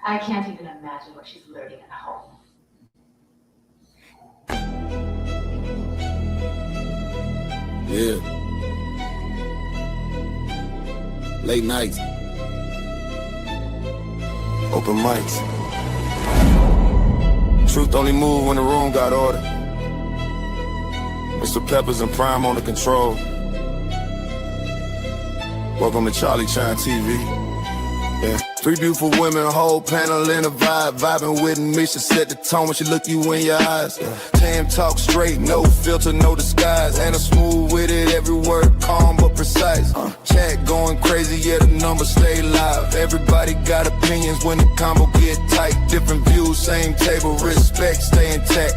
I can't even imagine what she's learning at home. Yeah. Late nights. Open mics. Truth only move when the room got order. Mr. Peppers and Prime on the control. Welcome to Charlie Chan TV. Yeah. Three beautiful women, whole panel in a vibe. Vibing with me, she set the tone when she look you in your eyes. Tam talk straight, no filter, no disguise. And I'm smooth with it, every word calm but precise. Chat going crazy, yeah, the numbers stay live. Everybody got opinions when the combo get tight. Different views, same table, respect, stay intact.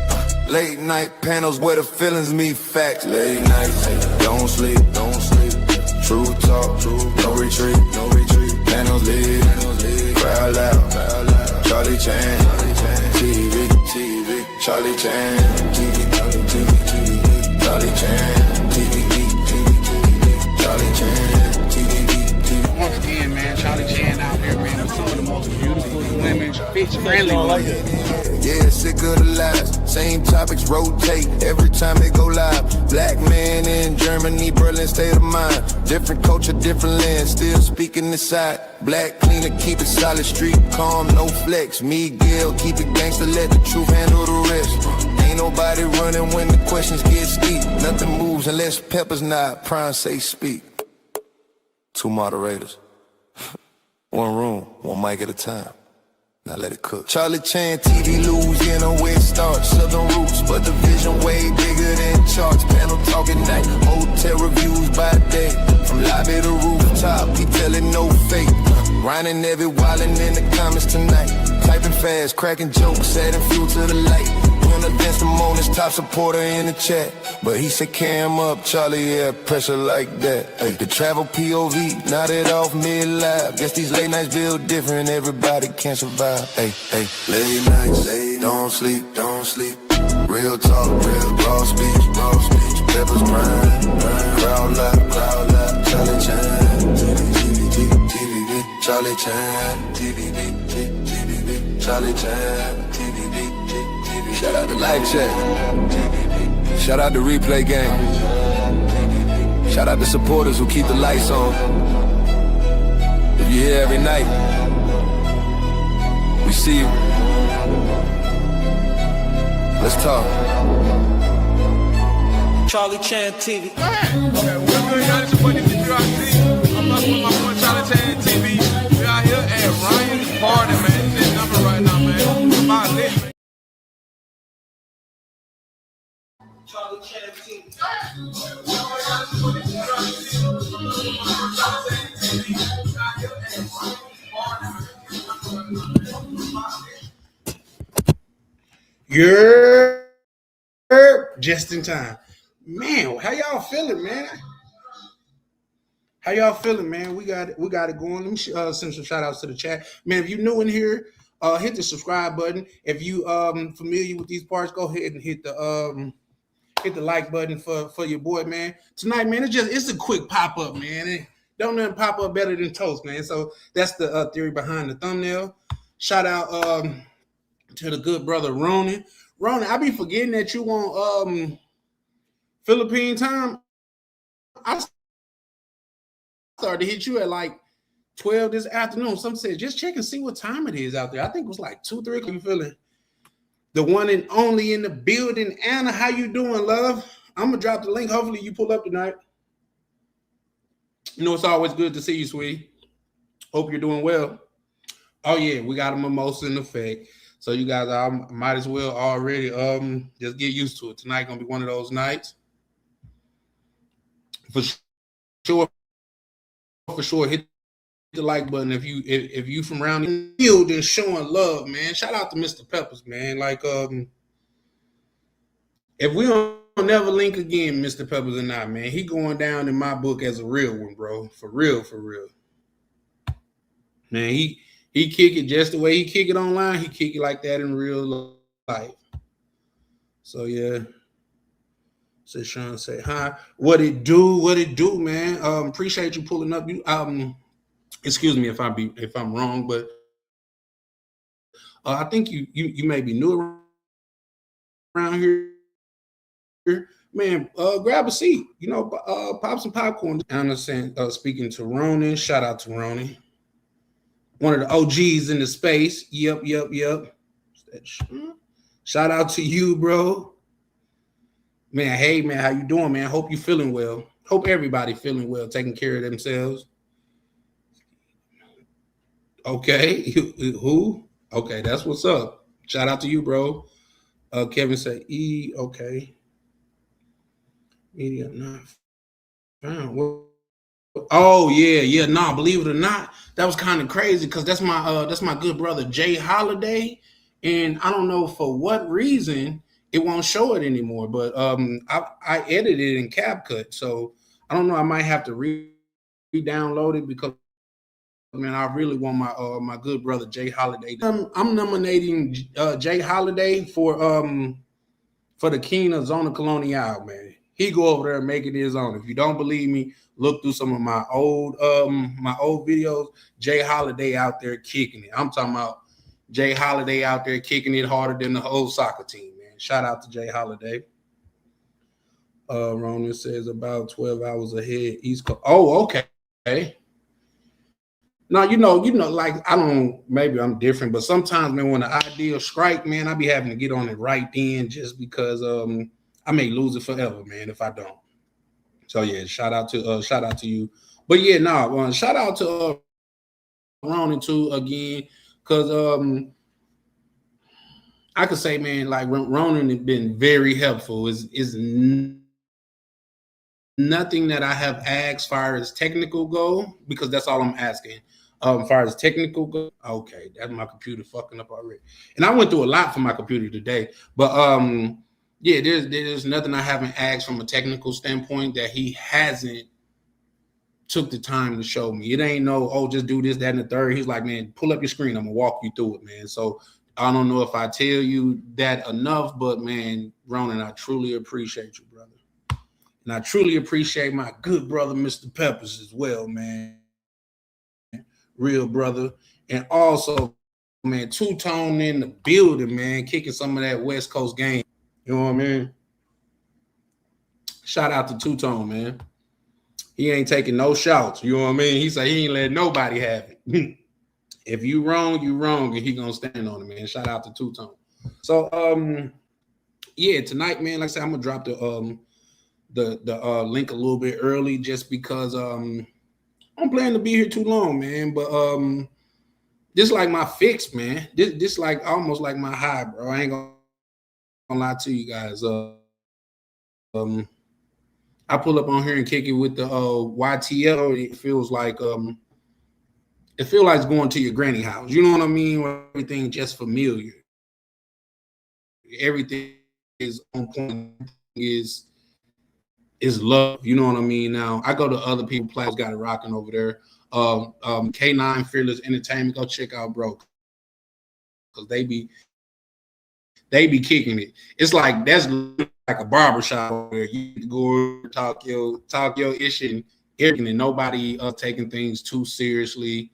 Late night panels where the feelings meet facts. Late nights, don't sleep, don't sleep. True talk, no retreat, no retreat. Panels lit, crowd loud, Charlie Chan, TV, Charlie Chan, TV, Charlie Chan, TV, Charlie Chan, TV. Once again, man, Charlie Chan out here, man, with some of the most beautiful women, bitch-friendly women. Yeah, sick of the lies. Same topics rotate every time they go live. Black man in Germany, Berlin, state of mind. Different culture, different land, still speaking this side. Black cleaner, keep it solid, street calm, no flex. Miguel, keep it gangster, let the truth handle the rest. Ain't nobody running when the questions get steep. Nothing moves unless Peppers nod, Prime say speak. Two moderators. One room, one mic at a time. Now let it cook. Charlie Chan, TV, Louisiana, where it starts. Southern roots, but the vision way bigger than charts. Panel talking night, hotel reviews by day. From lobby to rooftop, he telling no fake. Grinding every wildin' in the comments tonight. Typing fast, cracking jokes, adding fuel to the light. When against the Mona's top supporter in the chat. But he said cam up, Charlie, yeah, pressure like that. Ay, the travel POV, nodded off mid-live. Guess these late nights build different, everybody can survive. Ay, late nights, don't sleep, don't sleep. Real talk, real raw speech, Peppers Prime, crowd loud, Charlie Chan, TV, Charlie Chan, TV, Charlie Chan, TV. Shout out to Live Chat. Shout out to Replay Gang. Shout out to supporters who keep the lights on. If you're here every night, we see you. Let's talk. Charlie Chan TV. Go ahead. Okay, what's good, y'all? It's your boy, DTRC. I'm up with my boy, Charlie Chan TV. We out here at Ryan's Party, man. This number right now, man. My lit. Charlie Chan TV. You're just in time. Man, how y'all feeling, man? How y'all feeling, man? We got it going. Let me send some shout outs to the chat. Man, if you're new in here, hit the subscribe button. If you familiar with these parts, go ahead and hit the like button for your boy, man. Tonight, man, it's a quick pop-up, man. Don't nothing pop up better than toast, man. So that's the theory behind the thumbnail. Shout out to the good brother Ronan. Ronan, I be forgetting that you on Philippine time. I started to hit you at like 12 this afternoon. Some said just check and see what time it is out there. I think it was like 2, 3 o'clock. You feeling? The one and only in the building. Anna, how you doing, love? I'm gonna drop the link. Hopefully you pull up tonight. You know, it's always good to see you, sweetie. Hope you're doing well. Oh yeah, we got a mimosa in effect. So you guys might as well already just get used to it. Tonight gonna be one of those nights. For sure, hit the like button if you from around the field and showing love, man. Shout out to Mr. Peppers, man. Like if we don't never link again, Mr. Peppers and I, man, he going down in my book as a real one, bro. For real. Man, he kick it just the way he kick it online. He kick it like that in real life. So yeah. So Sean say hi. What it do, man? Appreciate you pulling up. You excuse me if I'm wrong, but I think you may be new around here. Man, grab a seat, pop some popcorn. I understand. Speaking to Ronan, shout out to Ronan, one of the OGs in the space. Yep. Shout out to you, bro. Man, hey man, how you doing, man? Hope you feeling well. Hope everybody feeling well, taking care of themselves. Okay, who? Okay, that's what's up. Shout out to you, bro. Kevin said, okay. Media not found. Oh yeah. Nah, believe it or not, that was kind of crazy because that's my good brother Jay Holiday, and I don't know for what reason it won't show it anymore. But I edited it in CapCut, so I don't know. I might have to re-download it because man, I really want my good brother Jay Holiday. I'm nominating Jay Holiday for the King of Zona Colonial, man. He go over there and make it his own. If you don't believe me, look through some of my old videos. Jay Holiday out there kicking it. I'm talking about Jay Holiday out there kicking it harder than the whole soccer team, man. Shout out to Jay Holiday. Ronan says about 12 hours ahead, East Coast. Oh, okay. Now, like I don't, maybe I'm different, but sometimes, man, when the ideal strike, man, I be having to get on it right then just because I may lose it forever, man, if I don't. So yeah, shout out to you. But yeah, shout out to Ronan too again, because I could say, man, like Ronan has been very helpful. Is nothing that I have asked as far as technical go, because that's all I'm asking. As far as technical go, okay, that's my computer fucking up already. And I went through a lot for my computer today, but yeah, there's nothing I haven't asked from a technical standpoint that he hasn't took the time to show me. It ain't just do this, that, and the third. He's like, man, pull up your screen. I'm gonna walk you through it, man. So I don't know if I tell you that enough, but man, Ronan, I truly appreciate you, brother. And I truly appreciate my good brother, Mr. Peppers, as well, man. Real brother. And also, man, Two-Tone in the building, man, kicking some of that West Coast game. You know what I mean? Shout out to Two-Tone, man. He ain't taking no shouts. You know what I mean? He said he ain't letting nobody have it. If you wrong, you wrong, and he gonna stand on it, man. Shout out to Two-Tone. So, yeah, tonight, man, like I said, I'm gonna drop the link a little bit early just because I'm planning to be here too long, man. But this like my fix, man. This like almost like my high, bro. I ain't gonna lie to you guys. I pull up on here and kick it with the YTL. It feels like it's going to your granny house. You know what I mean? Everything just familiar. Everything is on point. Is love. You know what I mean? Now I go to other people's players got it rocking over there. K9 Fearless Entertainment. Go check out, bro. Because they be kicking it. It's like that's like a barbershop where you go talk your issue and nobody taking things too seriously,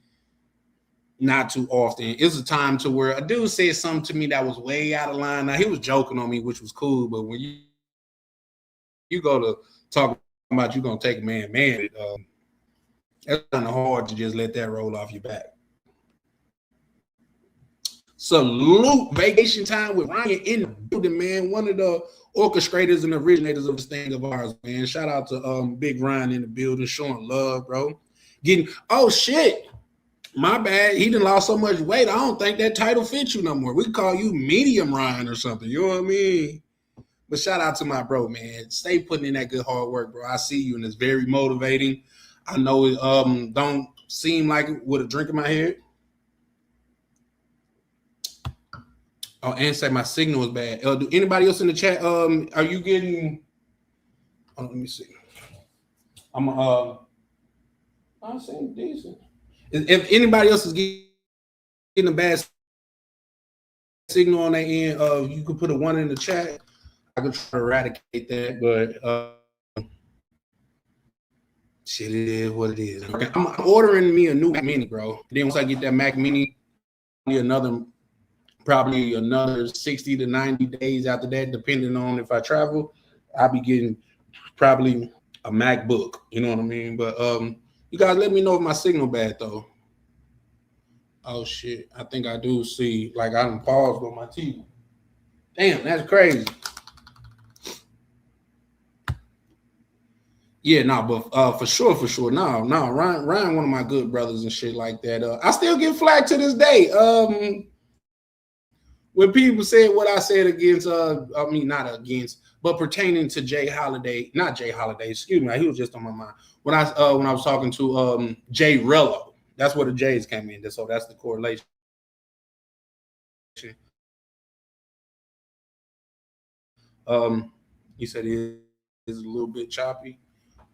not too often. It's a time to where a dude said something to me that was way out of line. Now he was joking on me, which was cool, but when you go to talk about you gonna take man, that's kind of hard to just let that roll off your back. Salute Vacation Time with Ryan in the building, man. One of the orchestrators and originators of this thing of ours, man. Shout out to Big Ryan in the building, showing love, bro. Oh shit, my bad. He done lost so much weight. I don't think that title fits you no more. We call you Medium Ryan or something. You know what I mean? But shout out to my bro, man. Stay putting in that good hard work, bro. I see you, and it's very motivating. I know it don't seem like it with a drink in my head. Oh, and say my signal is bad. Do anybody else in the chat? Are you getting? Oh, let me see. I'm saying decent. If anybody else is getting a bad signal on their end, you could put a 1 in the chat. I could try to eradicate that, but shit, it is what it is. I'm ordering me a new Mac Mini, bro. Then once I get that Mac Mini, I need another probably another 60 to 90 days after that, depending on if I travel, I'll be getting probably a MacBook. You know what I mean? But you guys let me know if my signal bad though. Oh shit, I think I do see, like I done paused on my TV. Damn, that's crazy. Yeah, no, but for sure, no, Ryan, one of my good brothers and shit like that. I still get flack to this day. When people said what I said against, I mean not against, but pertaining to Jay Holiday, not Jay Holiday, excuse me, he was just on my mind. When I was talking to Jay Rello, that's where the J's came in, so that's the correlation. You said it is a little bit choppy.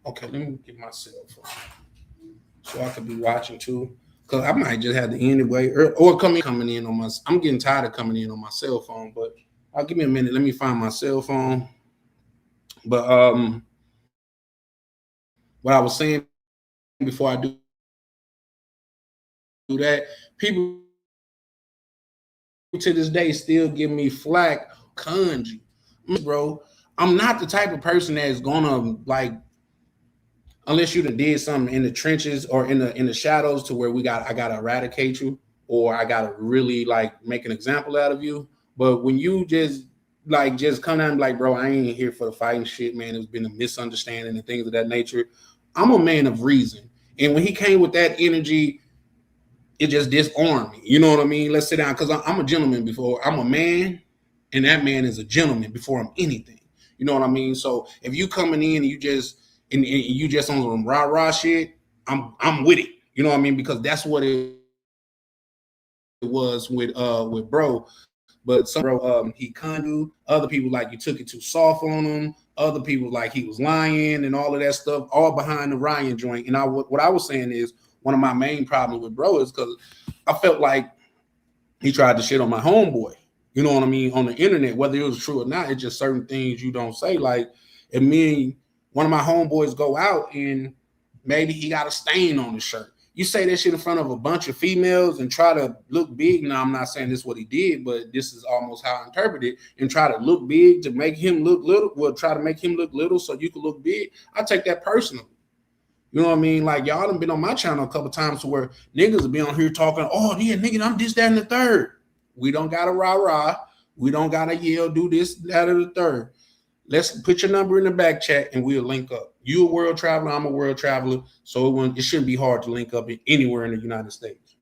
Okay, let me get my cell phone so I could be watching too. Cause I might just have to anyway, or coming in on my. I'm getting tired of coming in on my cell phone, but I'll give me a minute. Let me find my cell phone. But what I was saying before I do that, people to this day still give me flack, kanji, bro. I'm not the type of person that's gonna like. Unless you done did something in the trenches or in the shadows to where I gotta eradicate you, or I gotta really like make an example out of you. But when you just come down and be like, bro, I ain't here for the fighting shit, man. It's been a misunderstanding and things of that nature. I'm a man of reason. And when he came with that energy, it just disarmed me. You know what I mean? Let's sit down, because I'm a gentleman before. I'm a man, and that man is a gentleman before I'm anything. You know what I mean? So if you coming in and you just on some rah-rah shit, I'm with it. You know what I mean? Because that's what it was with bro. But some bro, he couldn't do. Other people like you took it too soft on him. Other people like he was lying and all of that stuff, all behind the Ryan joint. And what I was saying is, one of my main problems with bro is because I felt like he tried to shit on my homeboy. You know what I mean? On the internet, whether it was true or not, it's just certain things you don't say. Like, it mean one of my homeboys go out and maybe he got a stain on his shirt. You say that shit in front of a bunch of females and try to look big. Now, I'm not saying this is what he did, but this is almost how I interpret it. And try to look big to make him look little. Well, try to make him look little so you can look big. I take that personally. You know what I mean? Like, y'all done been on my channel a couple times to where niggas will be on here talking, oh, yeah, nigga, I'm this, that, and the third. We don't got to rah-rah. We don't got to yell, do this, that, or the third. Let's put your number in the back chat and we'll link up. You a world traveler, I'm a world traveler, so it shouldn't be hard to link up anywhere in the United States.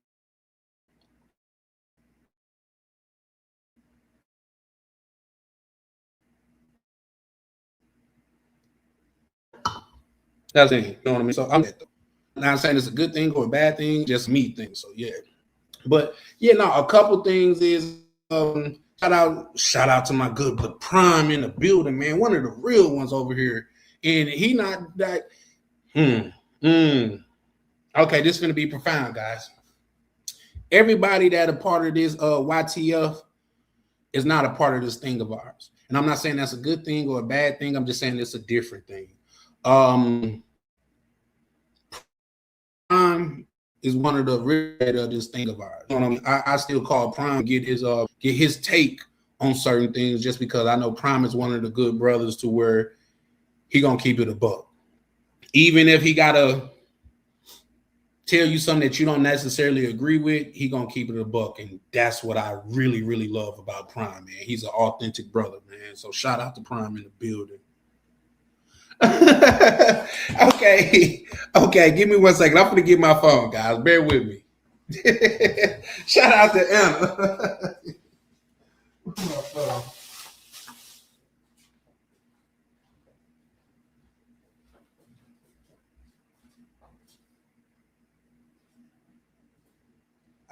That's it. You know what I mean? So I'm not saying it's a good thing or a bad thing, just me thing. So yeah. But yeah, no, a couple things is shout out to my good but Prime in the building, man. One of the real ones over here. And he not that. Okay, this is gonna be profound, guys. Everybody that a part of this YTF is not a part of this thing of ours. And I'm not saying that's a good thing or a bad thing. I'm just saying it's a different thing. Prime is one of the red of this thing of ours. You know what I mean? I still call Prime get his take on certain things, just because I know Prime is one of the good brothers to where he gonna keep it a buck. Even if he gotta tell you something that you don't necessarily agree with, he gonna keep it a buck. And that's what I really, really love about Prime, man. He's an authentic brother, man. So shout out to Prime in the building. Okay, give me 1 second. I'm gonna get my phone, guys. Bear with me. Shout out to Anna.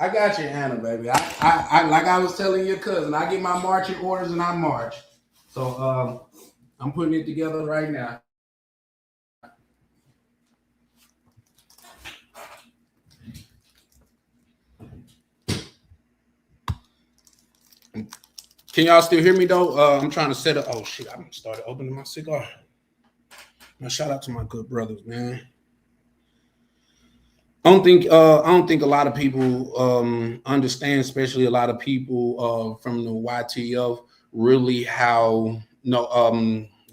I got you, Anna, baby. I like I was telling your cousin, I get my marching orders and I march. So I'm putting it together right now. Can y'all still hear me though? I'm trying to set up. Oh shit, I started opening my cigar. Now shout out to my good brothers, man. I don't think a lot of people understand, especially a lot of people from the YTF, really how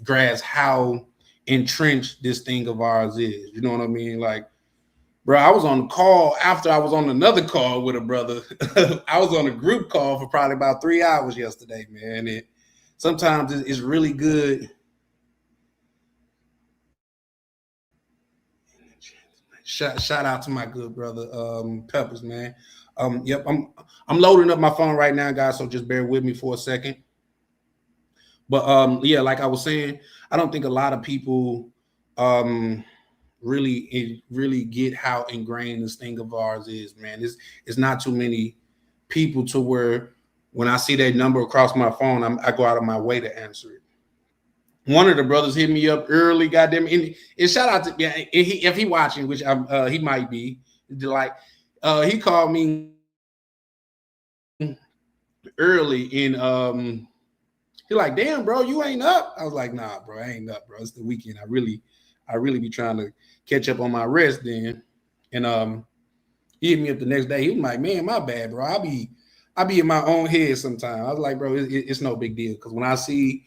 grasp how entrenched this thing of ours is. You know what I mean? Like, bro, I was on the call after I was on another call with a brother. I was on a group call for probably about 3 hours yesterday, man. And sometimes it's really good. Shout out to my good brother Peppers, man. Yep, I'm loading up my phone right now, guys. So just bear with me for a second. But yeah, like I was saying, I don't think a lot of people really get how ingrained this thing of ours is, man. It's not too many people to where when I see that number across my phone, I go out of my way to answer it. One of the brothers hit me up early, goddamn, and shout out to if he watching, which he might be, like he called me early and he like, damn, bro, you ain't up. I was like, nah, bro, I ain't up, bro. It's the weekend. I really be trying to catch up on my rest then. And he hit me up the next day. He was like, man, my bad, bro. I be in my own head sometimes. I was like, bro, it's no big deal. Because when I see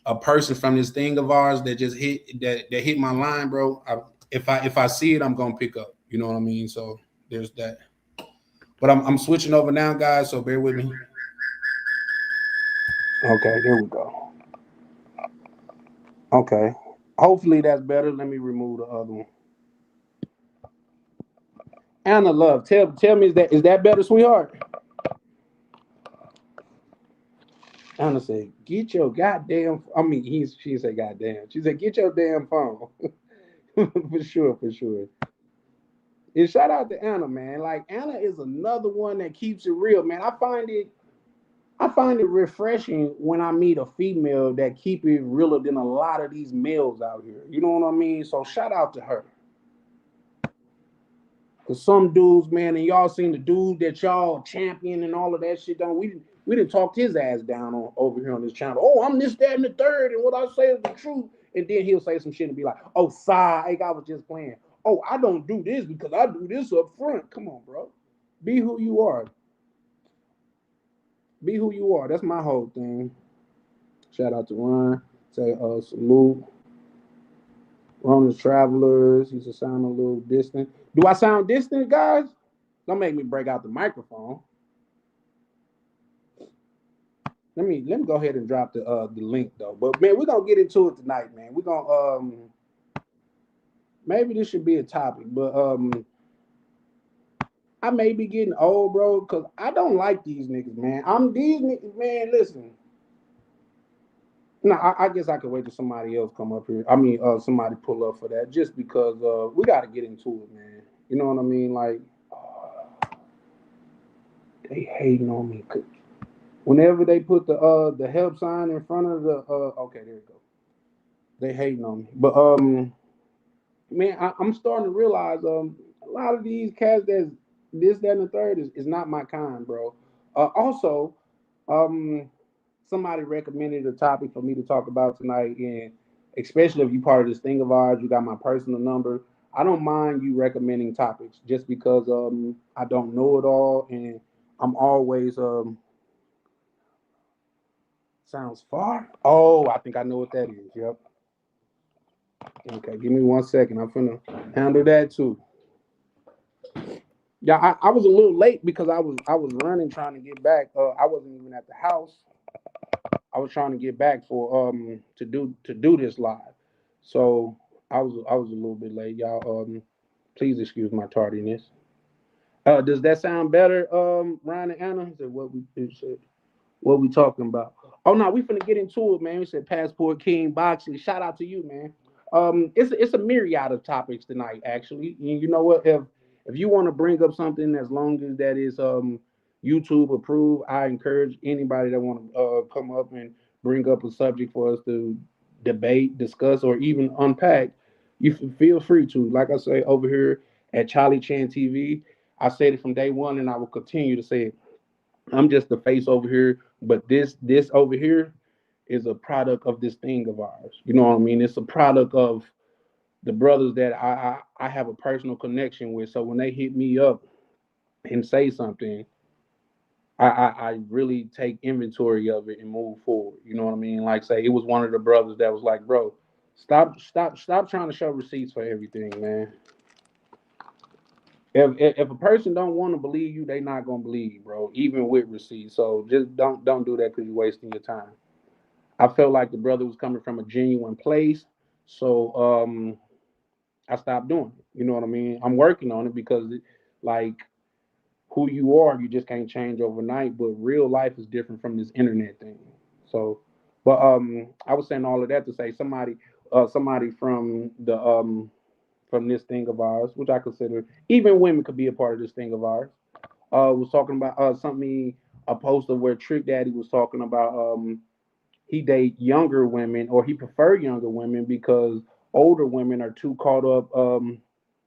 a person from this thing of ours that just hit my line, bro, if I see it, I'm gonna pick up. You know what I mean? So there's that. But I'm switching over now, guys. So bear with me. Okay, here we go. Okay. Hopefully that's better. Let me remove the other one. Anna Love, tell me, is that better, sweetheart? Anna said, get your goddamn, she said goddamn. She said, get your damn phone. for sure. And shout out to Anna, man. Like, Anna is another one that keeps it real, man. I find it refreshing when I meet a female that keep it realer than a lot of these males out here. You know what I mean? So shout out to her. Cause some dudes, man, and y'all seen the dude that y'all champion and all of that shit. We didn't talk his ass down over here on this channel. Oh, I'm this, that, and the third, and what I say is the truth. And then he'll say some shit and be like, oh, I was just playing. Oh, I don't do this because I do this up front. Come on, bro. Be who you are. Be who you are. That's my whole thing. Shout out to Ron. Say salute. Ron's Travelers. He should sound a little distant. Do I sound distant, guys? Don't make me break out the microphone. Let me go ahead and drop the link though. But man, we're gonna get into it tonight, man. We're gonna maybe this should be a topic, but I may be getting old, bro, because I don't like these niggas, man. These niggas, man, listen. No, I guess I could wait till somebody else come up here. Somebody pull up for that, just because we got to get into it, man. You know what I mean? Like, they hating on me. Whenever they put the help sign in front of the okay, there you go. They hating on me, but man, I'm starting to realize a lot of these cats that's this, that, and the third is not my kind, bro. Also, somebody recommended a topic for me to talk about tonight, and especially if you're part of this thing of ours, you got my personal number. I don't mind you recommending topics just because I don't know it all, and I'm always sounds far. Oh, I think I know what that is. Yep. Okay, give me 1 second. I'm finna handle that too. Yeah, I was a little late because I was running trying to get back. I wasn't even at the house. I was trying to get back for to do this live. So I was a little bit late, y'all. Please excuse my tardiness. Does that sound better, Ryan and Anna? Is that what we talking about? Oh no, we finna get into it, man. We said Passport King Boxing. Shout out to you, man. It's a myriad of topics tonight, actually. You know what? If you want to bring up something, as long as that is YouTube approved, I encourage anybody that want to come up and bring up a subject for us to debate, discuss, or even unpack. You feel free to. Like I say over here at Charlie Chan TV, I said it from day one, and I will continue to say it. I'm just the face over here, but this over here is a product of this thing of ours. You know what I mean? It's a product of the brothers that I have a personal connection with. So when they hit me up and say something, I really take inventory of it and move forward. You know what I mean? Like say it was one of the brothers that was like, bro, stop trying to show receipts for everything, man. If a person don't want to believe you, they not gonna believe you, bro, even with receipts. So just don't do that because you're wasting your time. I felt like the brother was coming from a genuine place, so I stopped doing it. You know what I mean? I'm working on it because like who you are, you just can't change overnight. But real life is different from this internet thing. So, but I was saying all of that to say somebody from this thing of ours, which I consider even women could be a part of this thing of ours. Was talking about something a poster where Trick Daddy was talking about he date younger women or he prefer younger women because older women are too caught up.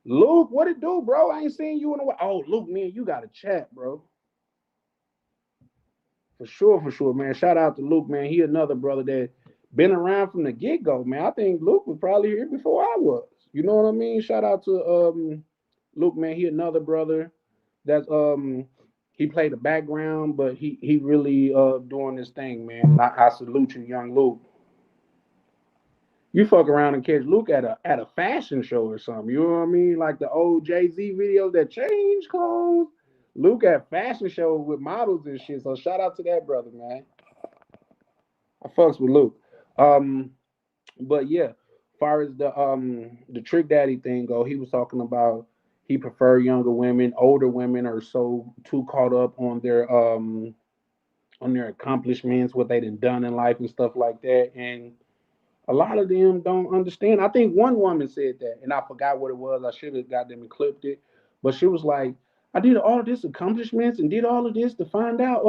Luke, what it do, bro? I ain't seen you in a while. Oh, Luke, man, you got to chat, bro. For sure, man. Shout out to Luke, man. He another brother that been around from the get go, man. I think Luke was probably here before I was. You know what I mean? Shout out to Luke, man. He another brother that's he played the background, but he really doing this thing, man. I salute you, young Luke. You fuck around and catch Luke at a fashion show or something. You know what I mean? Like the old Jay-Z videos that change clothes. Luke at fashion shows with models and shit. So shout out to that brother, man. I fucks with Luke. Um, but yeah, far as the Trick Daddy thing go, he was talking about he prefer younger women. Older women are so too caught up on their accomplishments, what they done in life and stuff like that. And a lot of them don't understand. I think one woman said that, and I forgot what it was. I should have got them and clipped it. But she was like, I did all of this accomplishments and did all of this to find out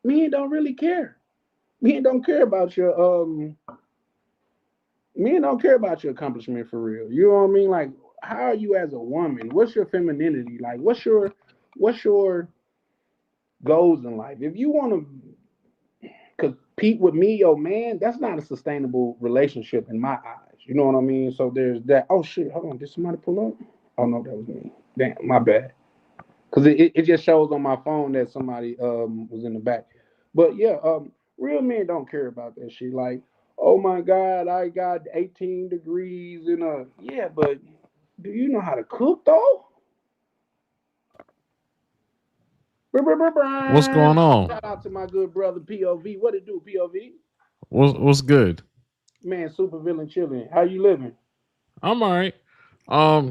men don't really care. Men don't care about your men don't care about your accomplishment for real. You know what I mean? Like, how are you as a woman? What's your femininity? Like, what's your goals in life? If you want to compete with me, yo man, that's not a sustainable relationship in my eyes. You know what I mean? So there's that. Oh shit, hold on. Did somebody pull up? Oh no, that was me. Damn, my bad. Because it just shows on my phone that somebody was in the back. But yeah, real men don't care about that shit. Like, oh my God, I got 18 degrees in a yeah, but do you know how to cook though? What's going on? Shout out to my good brother POV. What it do, POV? What's good? Man, super villain chilling. How you living? I'm all right.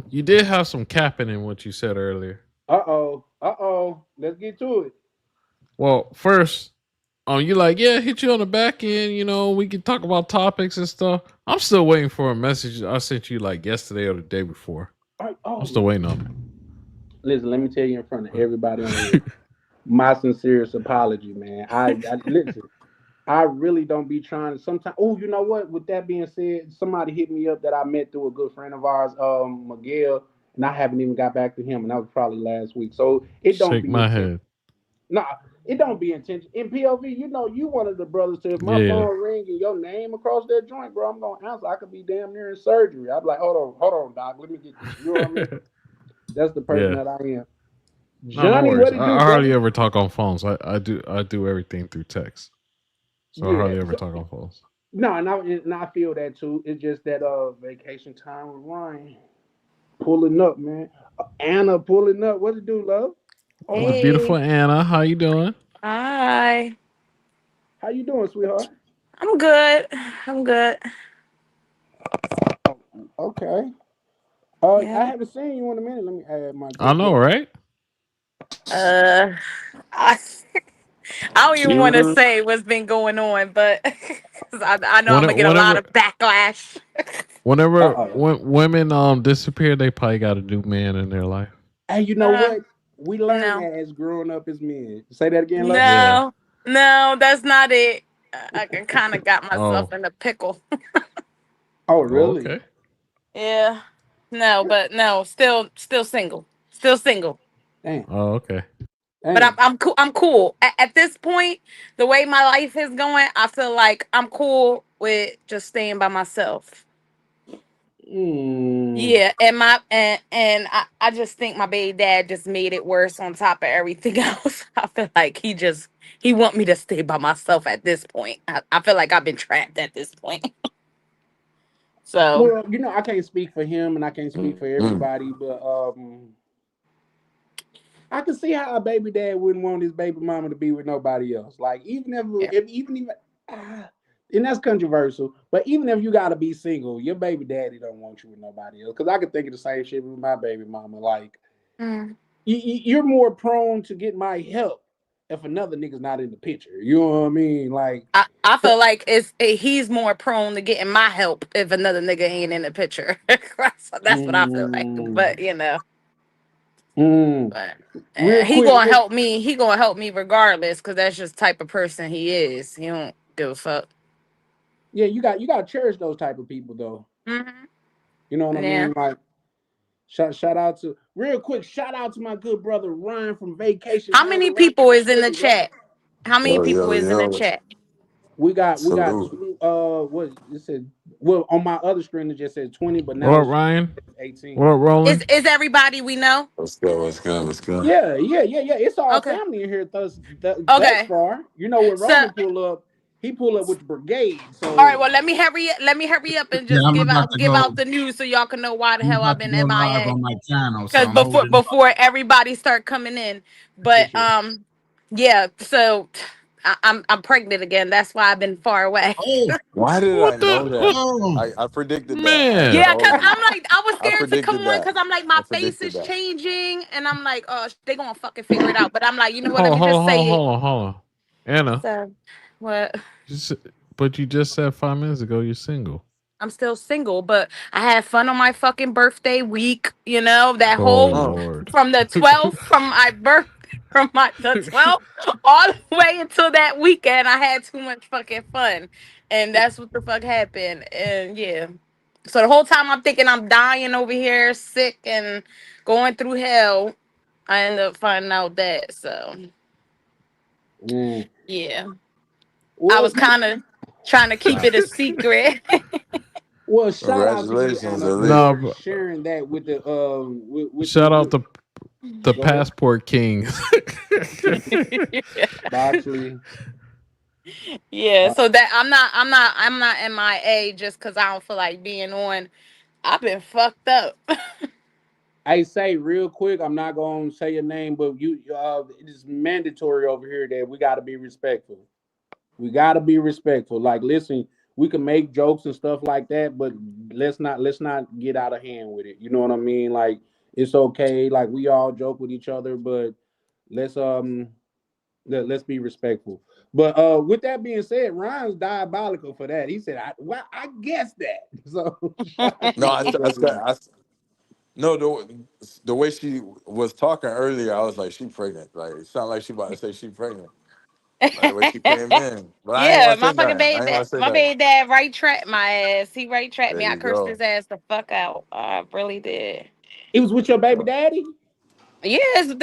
You did have some capping in what you said earlier. Uh oh. Let's get to it. Well, first, you like, yeah, hit you on the back end. You know, we can talk about topics and stuff. I'm still waiting for a message I sent you like yesterday or the day before. I'm still waiting on it. Listen, let me tell you in front of everybody on here, my sincerest apology, man. I listen. I really don't be trying to sometimes. Oh, you know what? With that being said, somebody hit me up that I met through a good friend of ours, Miguel, and I haven't even got back to him, and that was probably last week. So it don't Shake be my intentional. head. Nah, it don't be intentional. In POV, you know, you one of the brothers. So if my Yeah. phone ring and your name across that joint, bro, I'm gonna answer. I could be damn near in surgery. I'd be like, hold on, doc, let me get this. You know what I mean? That's the person Yeah. that I am. No Johnny, worries. what it do, I hardly brother? ever talk on phones. I do everything through text. So I hardly ever talk on phones. No, and I feel that too. It's just that vacation time with Ryan pulling up, man. Anna pulling up. What it do, love? Oh, The beautiful Hey, Anna, how you doing? hi. how you doing, sweetheart? I'm good. I'm good. Okay. Yeah. I haven't seen you in a minute. Let me add my I good know, brother. right? Uh, I, I don't even want to Mhm. say what's been going on, but 'cause I know I'm When, gonna get a lot whenever of backlash. whenever Uh-oh. when women disappear, they probably got a new man in their life. Hey, you know Uh, what? We learned no, that as growing up as men. Say that again, love. Yeah. no, no, that's not it. I kind of got myself Oh. in a pickle. Oh, Oh, really? okay. Yeah, no, but no, still single, still single. Damn, Oh, okay. But I'm damn. I'm cool. I'm cool at this point. The way my life is going, I feel like I'm cool with just staying by myself. Yeah, and I just think my baby dad just made it worse on top of everything else. I feel like he want me to stay by myself at this point. I feel like I've been trapped at this point. So Well, I can't speak for him and I can't speak for everybody, but I can see how a baby dad wouldn't want his baby mama to be with nobody else. Like even yeah. and that's controversial, but even if you gotta be single, your baby daddy don't want you with nobody else. Because I could think of the same shit with my baby mama. Like Mm. you're more prone to get my help if another nigga's not in the picture. You know what I mean? Like, I feel like he's more prone to getting my help if another nigga ain't in the picture. So that's what I feel like. But mm, but real he quick, gonna help me. He gonna help me regardless, because that's just the type of person he is. He don't give a fuck. yeah, you got to cherish those type of people though. Hmm. You know what I Yeah. mean? Like, shout out to real quick. Shout out to my good brother Ryan from Vacation. How many people is in the chat? How many Yo, people yo, is in the yo. chat? We got Salute. what it said. Well, on my other screen it just says 20, but What now up, it's Ryan? 18. What up, Is Roland? everybody we know? What's good? What's good? What's good? Yeah. It's all Okay. family in here thus Okay. far. You know when So Roland pull up, he pull up with the brigade. all right, So well let me hurry up and Yeah, just I'm about to give go. out the news so y'all can know why the I'm hell I've about to been go live MIA. on my channel, so Because I'm holding. before everybody start coming in. But yeah, so I'm pregnant again. That's why I've been far away. Oh, Why did I What know the that? oh, I predicted that. I ain't man? gonna Yeah, cause hold you. I'm like, I was I scared to come predicted on that. because I'm like, I my face predicted is that. changing, and I'm like, oh, they gonna fucking figure it out. But I'm like, you know what? Hold Let on, me hold just on, hold on, say it. hold on, hold on. Anna, So, what? but you just said 5 minutes ago you're single. I'm still single, but I had fun on my fucking birthday week. You know that Oh whole Uh, Lord. from the 12th, from my birth, the 12th all the way until that weekend. I had too much fucking fun, and that's what the fuck happened. And yeah, so the whole time I'm thinking I'm dying over here, sick and going through hell. I ended up finding out that. So yeah, I well, was kind of trying to keep Nah, it a secret. shout out to you, congratulations, Anna, at least. nah, for but sharing that with the shout out the go ahead, passport kings. Boxley. Yeah, so that I'm not MIA just because I don't feel like being on. I've been fucked up. I say real quick, I'm not gonna say your name, but it is mandatory over here that we got to be respectful. We got to be respectful. Like, listen, we can make jokes and stuff like that, but let's not get out of hand with it. You know what I mean? Like, it's okay. Like, we all joke with each other, but let's let's be respectful. But with that being said, Ryan's diabolical for that. He said, I guess that. So shout out to No, my good brother. no, the way she was talking earlier, I was like, she pregnant. Like, it sounded like she about to say she pregnant. Like the way she came in. But I ain't Yeah, want to say nothing. I ain't want to say my nothing. baby dad right trapped my ass. He right trapped There me. I you cursed go. his ass the fuck out. I really did. It was with your baby daddy? Yes,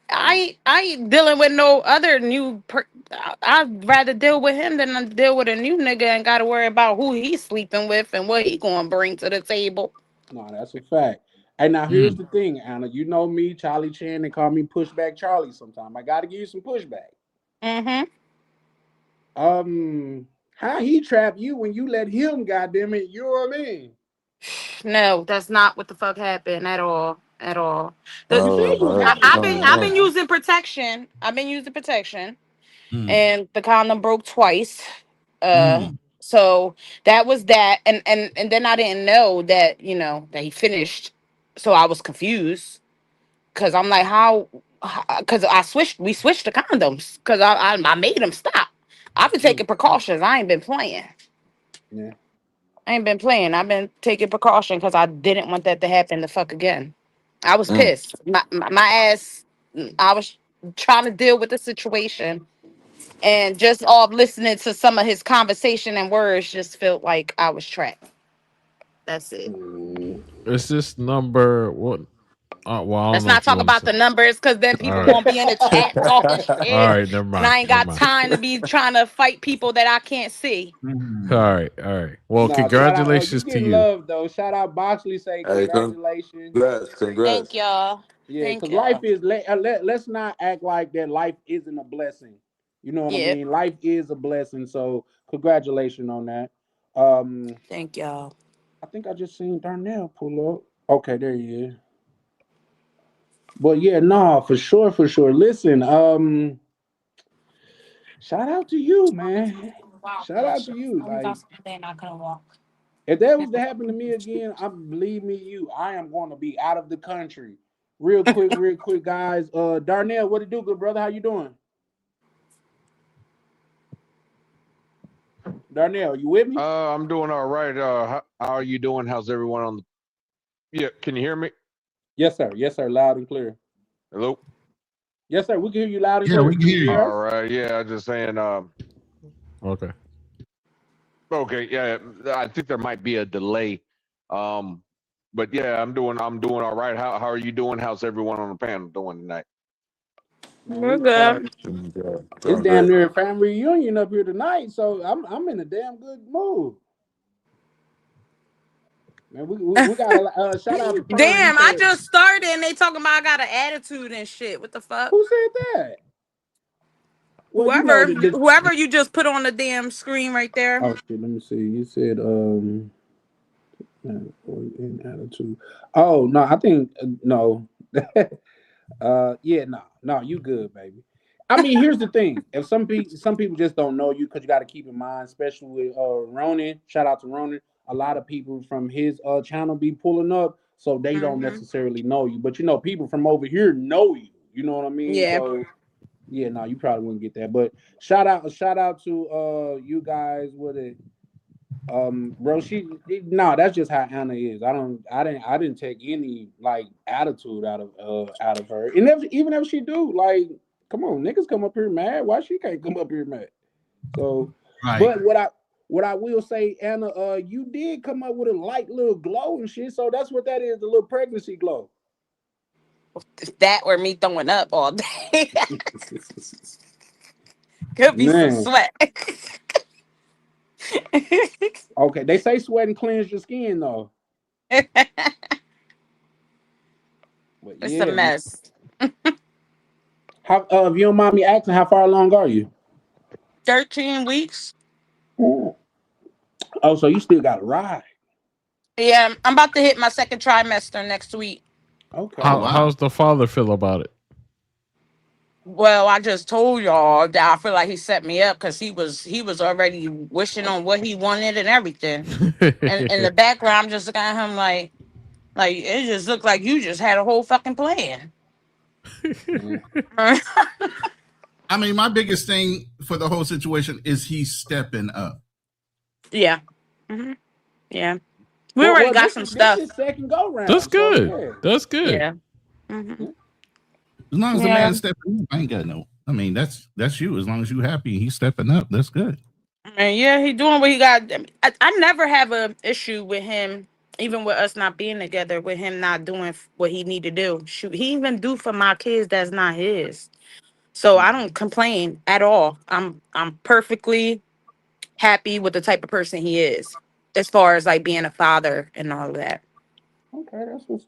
I ain't dealing with no other I'd rather deal with him than I deal with a new nigga and gotta worry about who he's sleeping with and what he gonna bring to the table. No, that's a fact. And now here's Mm. the thing, Anna. You know me, Charlie Chan, and call me Pushback Charlie sometime. I gotta give you some pushback. Mm-hmm. How he trapped you when you let him, goddamn it, you know what I mean? No, that's not what the fuck happened at all. At all. You said you was having I've fun. been using protection. I've been using protection, mm, and the condom broke twice. Uh, mm. so that was that, and then I didn't know that that he finished, so I was confused because I'm like, how? Because we switched the condoms because I made him stop. I've been taking precautions. I ain't been playing. Yeah. I ain't been playing. I've been taking precaution because I didn't want that to happen the fuck again. I was pissed. My ass. I was trying to deal with the situation, and just off listening to some of his conversation and words, just felt like I was trapped. That's it. Mm. Is this number what? Well, I don't Let's know not if you talk want to about say. the numbers, because then All people right. gonna be in the chat talking All shit, right. Never and I mind. ain't Never got mind. time to be trying to fight people that I can't see. All right. All right. Well, Nah, shout out. Oh, you congratulations to getting you. love though. Shout out Boxley. Say Hey, congratulations. congrats, Thank congrats. y'all. Yeah, Thank because life y'all. is. Let's not act like that. Life isn't a blessing. You know what I Yeah. mean? Life is a blessing. So congratulations on that. Thank y'all. I think I just seen Darnell pull up. Okay, there he is. But yeah, nah, for sure, for sure. Listen, shout out to you, man. Shout out to you. Like, if that was to happen to me again, I believe me, I am going to be out of the country. Real quick, guys. Darnell, what it do, good brother? How you doing? Darnell, you with me? I'm doing all right. How are you doing? How's everyone on the? Yeah, can you hear me? Yes, sir. Yes, sir. Loud and clear. Hello. Yes, sir. We can hear you loud and clear. Can you hear All us? right. Yeah, I'm just saying. Okay. Okay. Yeah, I think there might be a delay. But yeah, I'm doing all right. How are you doing? How's everyone on the panel doing tonight? Man, We're we chilling. good. It's Doing damn great. near a family reunion up here tonight, so I'm in a damn good mood. Man, we got a shout out to Purr. He Damn, I said, just started and they talking about I got an attitude and shit. What the fuck? "Who said that?" Well, you know Whoever, the whoever you just put on the damn screen right there. oh shit. Let me see. You said in attitude. Oh no, I think no. Yeah, no, you good, baby. I mean, here's the thing: if some people just don't know you, because you got to keep in mind, especially with Ronan. Shout out to Ronan. A lot of people from his channel be pulling up, so they don't Mm-hmm. necessarily know you. But you know, people from over here know you. You know what I mean? Yeah. So yeah, no, you probably wouldn't get that. But shout out to you guys with it. Bro, that's just how Anna is. I didn't take any like attitude out of her. And even if she do, like, come on, niggas come up here mad. Why she can't come up here mad? So, but what I will say, Anna, you did come up with a light little glow and shit. So that's what that is, the little pregnancy glow. That or me throwing up all day. Could be some Man, sweat. okay. They say sweat and cleanse your skin though. It's But a yeah, man. mess. How if you don't mind me asking, how far along are you? 13 weeks. Oh, so you still got to ride. Yeah, I'm about to hit my second trimester next week. Okay. How's the father feel about it? Well, I just told y'all that I feel like he set me up because he was already wishing on what he wanted and everything. And in the background, I'm just looking at him like it just looked like you just had a whole fucking plan. I mean, my biggest thing for the whole situation is he's stepping up. Yeah. Mm-hmm. Yeah. We already got some stuff. This is second go round. That's good. So, yeah. That's good. Yeah. Mm-hmm. As long as the Yeah. man's stepping up, I ain't got no. I mean, that's you. As long as you happy, he's stepping up. That's good. And yeah, he doing what he got. I never have a issue with him, even with us not being together, with him not doing what he need to do. Shoot, he even do for my kids that's not his. So I don't complain at all. I'm perfectly happy with the type of person he is, as far as like being a father and all of that. Okay, that's what's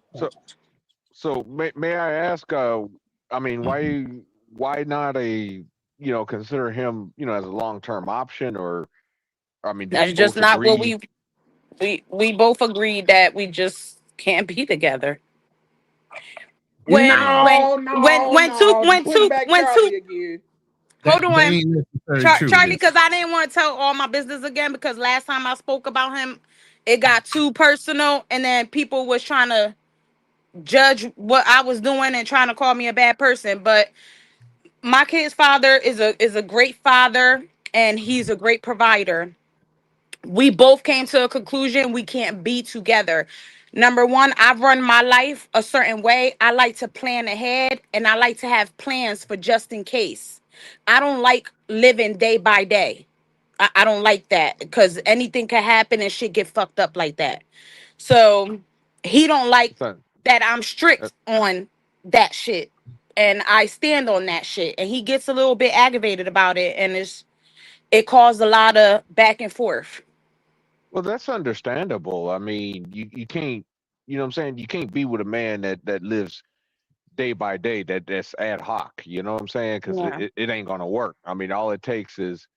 So may I ask? I mean, why not consider him as a long term option, or I mean, did That's you just both not what agree? we both agreed that we just can't be together. no, putting back When Charlie two again. hold That on, ain't necessarily true. Charlie, Yes. because I didn't want to tell all my business again, because last time I spoke about him, it got too personal, and then people was trying to judge what I was doing and trying to call me a bad person. But my kid's father is a great father, and he's a great provider. We both came to a conclusion we can't be together. Number one, I've run my life a certain way. I like to plan ahead and I like to have plans for just in case. I don't like living day by day. I don't like that because anything can happen and shit get fucked up like that. So he don't like that I'm strict on that shit, and I stand on that shit. And he gets a little bit aggravated about it, and it caused a lot of back and forth. Well, that's understandable. I mean, you can't, you know what I'm saying? You can't be with a man that lives day by day, that's ad hoc, you know what I'm saying? Because Yeah. it ain't gonna work. I mean, all it takes is,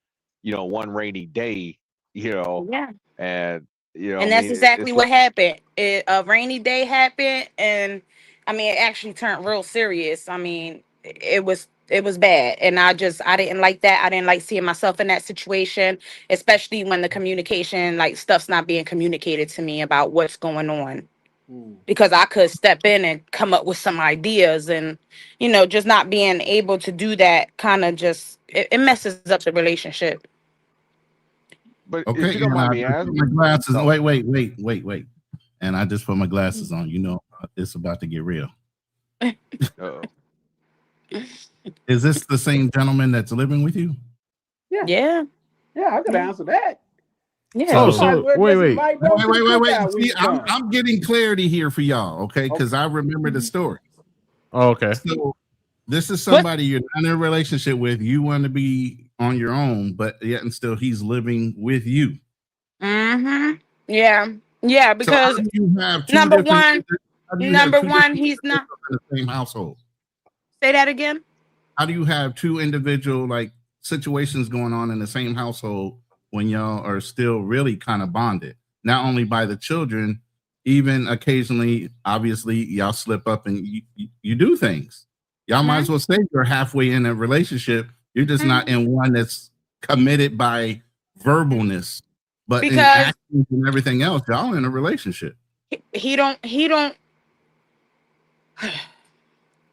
one rainy day, Yeah. and And that's exactly what happened. A rainy day happened, and I mean, it actually turned real serious. I mean, it was bad, and I didn't like that. I didn't like seeing myself in that situation, especially when the communication, like stuff's not being communicated to me about what's going on, because I could step in and come up with some ideas, and just not being able to do that kind of just it messes up the relationship. But Okay, if you don't mind me I put my glasses. Wait. And I just put my glasses on. It's about to get real. Is this the same gentleman that's living with you? Yeah. Yeah, I could answer that. Yeah. Wait. See, I'm getting clarity here for y'all, okay? Because I remember the story. Oh, okay. So this is somebody you're not in a relationship with. You want to be on your own, but yet and still he's living with you. Mm-hmm. Yeah, because so you have number one, he's not in the same household. Say that again. How do you have two individual situations going on in the same household when y'all are still really kind of bonded? Not only by the children, even occasionally, obviously, y'all slip up and you do things. Y'all might as well say you're halfway in a relationship. You're just not in one that's committed by verbalness, but in actions and everything else, y'all in a relationship. He don't.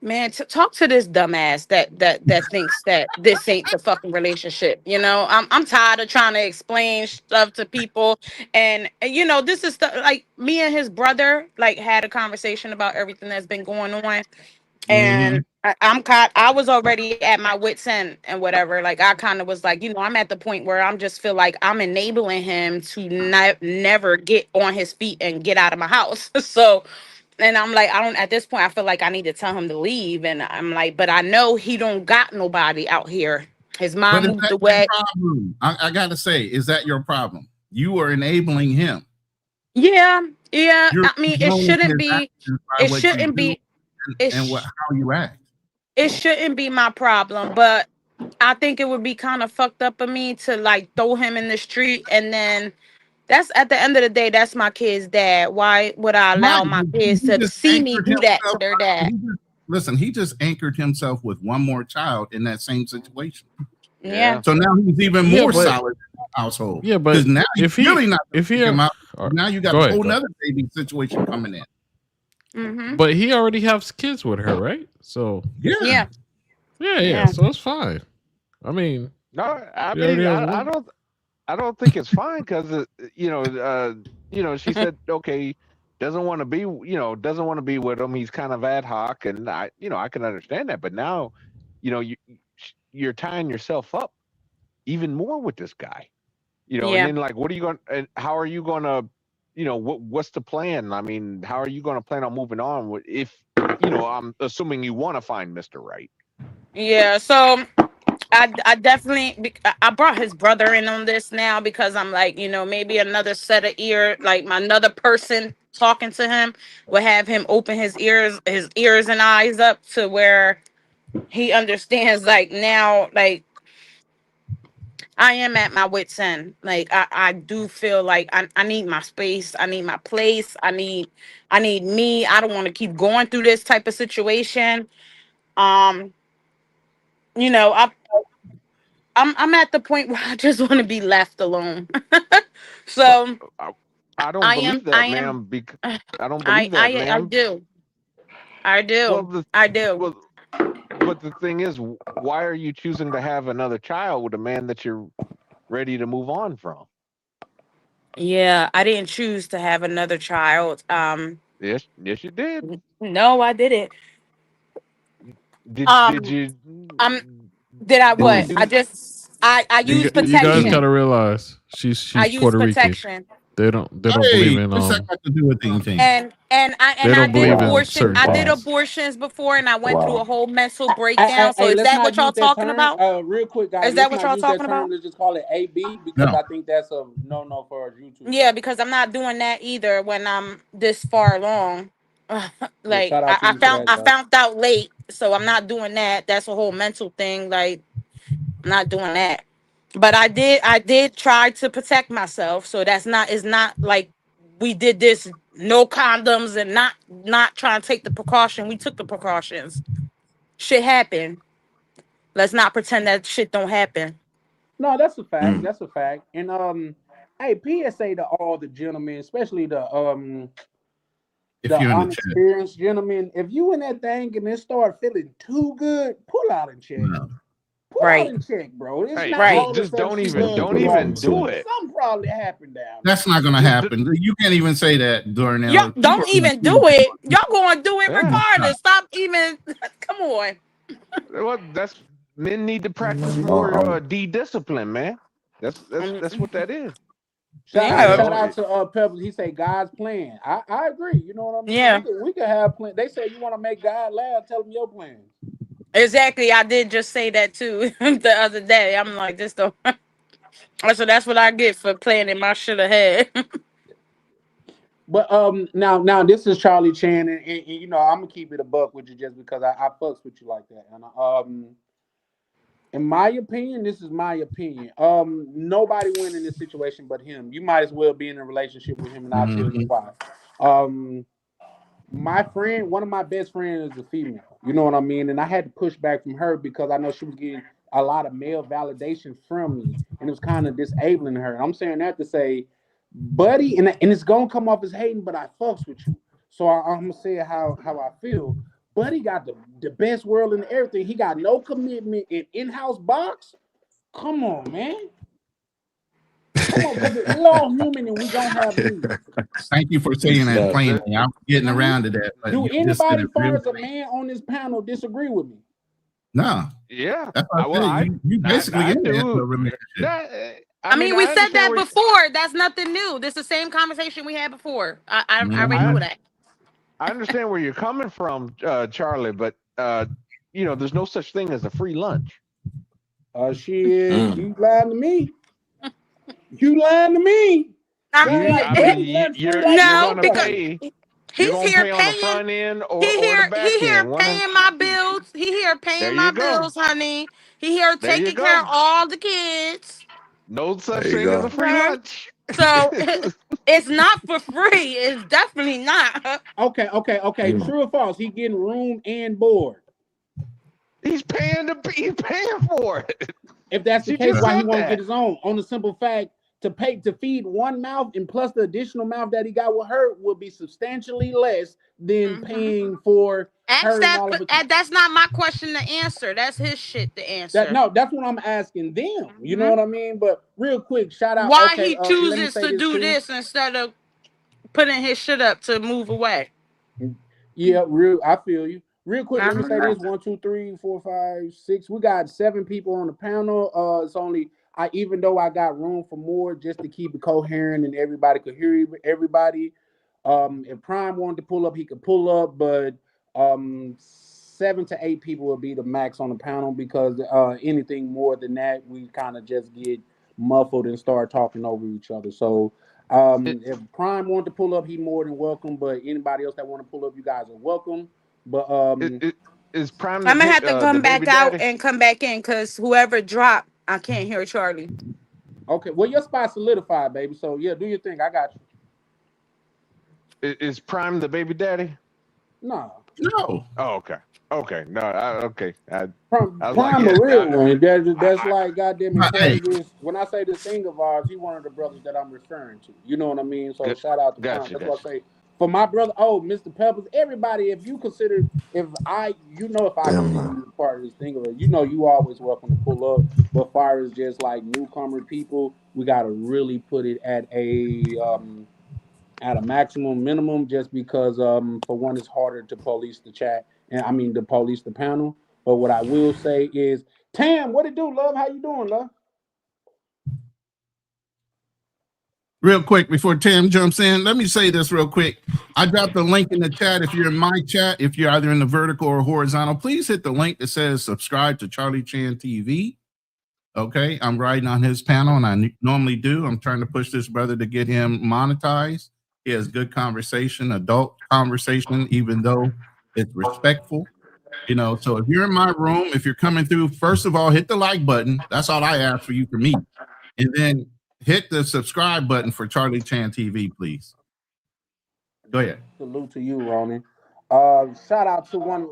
Man, talk to this dumbass that thinks that this ain't the fucking relationship. I'm tired of trying to explain stuff to people, and this is like me and his brother had a conversation about everything that's been going on, and I was already at my wit's end and whatever. Like I kind of was like, I'm at the point where I'm just feel like I'm enabling him to never get on his feet and get out of my house. So. And I'm like, at this point, I feel like I need to tell him to leave. And I'm like, but I know he don't got nobody out here. His mom moved away. I got to say, is that your problem? You are enabling him. Yeah. I mean, it shouldn't be. It shouldn't be. How you act. It shouldn't be my problem. But I think it would be kind of fucked up of me to throw him in the street, and then. That's at the end of the day, that's my kid's dad. Why would I allow my kids to see me do that to their dad? Listen, he just anchored himself with one more child in that same situation. Yeah. So now he's even more solid in the household. Yeah, but now if he really not now you got a whole nother baby situation coming in. Mm-hmm. But he already has kids with her, right? So yeah. So it's fine. I mean, no, I mean, I don't think it's fine because she said okay, doesn't want to be with him. He's kind of ad hoc, and I can understand that. But now, you're tying yourself up even more with this guy. And then what are you going? And how are you going to? What's the plan? I mean, how are you going to plan on moving on if I'm assuming you want to find Mr. Right? Yeah. So. I definitely I brought his brother in on this now because I'm like, maybe another set of ear, another person talking to him will have him open his ears and eyes up to where he understands now I am at my wit's end. I do feel like I need my space, I need my place, I need me. I don't want to keep going through this type of situation. I'm at the point where I just want to be left alone. So I don't believe that, ma'am. I don't believe that, ma'am. I do. I do. Well, but the thing is, why are you choosing to have another child with a man that you're ready to move on from? Yeah, I didn't choose to have another child. Yes, you did. No, I didn't. Did you? Did I what? I use protection. You guys gotta realize she's I use Puerto protection. Rican. They don't believe in What's that got to do with anything? And And They I don't did believe in certain I did things. abortions before, and I went through a whole mental Hey, breakdown. So hey, is let's that what not y'all use that talking term. about? Real quick, guys, Is that let's what not y'all use that talking term. about? Let's just call it AB because No. I think that's a no for our YouTube Yeah, channel. because I'm not doing that either when I'm this far along. Yeah, Like shout out to you for that, I guys. found out late, so I'm not doing that. That's a whole mental thing. Like I'm not doing that. But I did try to protect myself. So that's not is not like we did this no condoms and not trying to take the precaution. We took the precautions. Shit happened. Let's not pretend that shit don't happen. No, that's a fact. That's a fact. And hey, PSA to all the gentlemen, especially If the you're in the chat. unexperienced gentlemen. If you in that thing and it start feeling too good, pull out and check. No. Pull out Right. and check, bro. It's Hey, not Right. all of a just sudden don't she even loves don't you off even the do rip. it. Something probably happened down there. That's not gonna happen. You can't even say that, Darnell. Y'all People don't are gonna even see do it. Y'all gonna do it Yeah. regardless. Stop even. Come on. Well, that's men need to practice more de-discipline, man. That's what that is. Shout You out, Yeah. shout know, out to Pebbles. He say God's plan. I agree. You know what I mean? Yeah. We could have plan. They say you want to make God laugh. Tell him your plans. Exactly. I did just say that too the other day. I'm like, this don't. So that's what I get for planning my shit ahead. But now this is Charlie Chan, and you know I'm gonna keep it a buck with you just because I fucks with you like that. And in my opinion, this is my opinion. Nobody win in this situation but him. You might as well be in a relationship with him, and I'll tell you why. My friend, one of my best friends is a female. You know what I mean? And I had to push back from her because I know she was getting a lot of male validation from me, and it was kind of disabling her. And I'm saying that to say, buddy, and it's gonna come off as hating, but I fucks with you. So I'm gonna say how I feel. Buddy got the best world and everything. He got no commitment in in-house box. Come on, man. Come on, because we all human and we gonna have needs. Thank you for saying that plainly. I'm getting around to that. But Do you just said anybody, it far real as a man on this panel, disagree with me? No. Yeah. That's what Well, I said. You basically I in there do. for a relationship. I mean, we said understand that where before. That's nothing new. This is the same conversation we had before. I already know that. I understand where you're coming from, Charlie, but you know, there's no such thing as a free lunch. Shit, you lying to me. You lying to me. You're No, gonna because pay. he's You're gonna here pay on the paying. front end or He the here back end. paying my bills. He here There paying you my go. bills, honey. He here There you taking care of go. all the kids. No such There you thing as a go. free lunch. So it's not for free. It's definitely not. Okay. True or false? He getting room and board. He's paying for it. If that's the She case, just why he said won't that. get his own? On the simple fact to feed one mouth and plus the additional mouth that he got with her will be substantially less than paying for her and all of it. That's not my question to answer. That's his shit to answer. That's what I'm asking them. You know what I mean? But real quick, shout out. Why Okay, he let me chooses say to do too. this instead of putting his shit up to move away. Yeah, I feel you. Real quick, let me say this: 1, 2, 3, 4, 5, 6. We got 7 people on the panel. It's only even though I got room for more, just to keep it coherent and everybody could hear everybody. If Prime wanted to pull up, he could pull up, but 7 to 8 people would be the max on the panel because anything more than that, we kind of just get muffled and start talking over each other. So. If Prime wanted to pull up, he more than welcome. But anybody else that want to pull up, you guys are welcome. But is Prime? I'm gonna have to come back out and come back in because whoever dropped, I can't hear Charlie. Okay, well your spot solidified, baby. So yeah, do your thing. I got you. Is Prime the baby daddy? No. No. Oh, okay. Okay. No. Okay. Prime a real one. That's like goddamn it. When I say this thing of ours, he one of the brothers that I'm referring to. You know what I mean? So shout out to Prime. That's what I say. For my brother, Mr. Peppers, everybody, if you consider, if I consider you part of this thing of it, you know you always welcome to pull up. But far as just like newcomer people, we gotta really put it at a maximum minimum, just because for one, it's harder to police the chat, and I mean to police the panel. But what I will say is, Tam, what it do, love? How you doing, love? real quick before Tim jumps in, let me say this real quick. I dropped the link in the chat. If you're in my chat, if you're either in the vertical or horizontal, please hit the link that says subscribe to Charlie Chan TV. Okay, I'm riding on his panel, and I normally do. I'm trying to push this brother to get him monetized. He has good conversation, adult conversation, even though it's respectful. You know, so if you're in my room, if you're coming through, first of all, hit the like button. That's all I ask for you for me. And then hit the subscribe button for Charlie Chan TV, please. Go ahead. Salute to you, Ronan. Shout out to one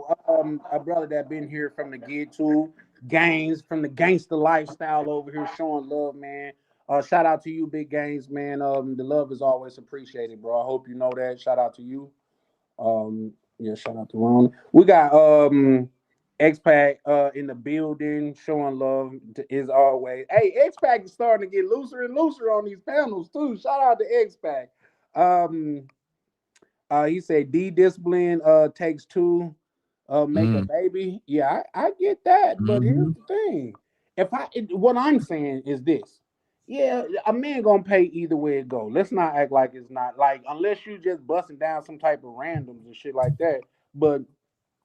a brother that been here from the Gear Tool Games, from the gangster lifestyle over here, showing love, man. Shout out to you, Big Games, man. The love is always appreciated, bro. I hope you know that. Shout out to you. Yeah, shout out to Ronan. We got X-Pac in the building, showing love as always. Hey, X-Pac is starting to get looser and looser on these panels too. Shout out to X-Pac. He said D-discipline takes two, make a baby. Yeah, I get that, but here's the thing. What I'm saying is this. Yeah, a man gonna pay either way it go. Let's not act like it's not, like, unless you just busting down some type of randoms and shit like that. But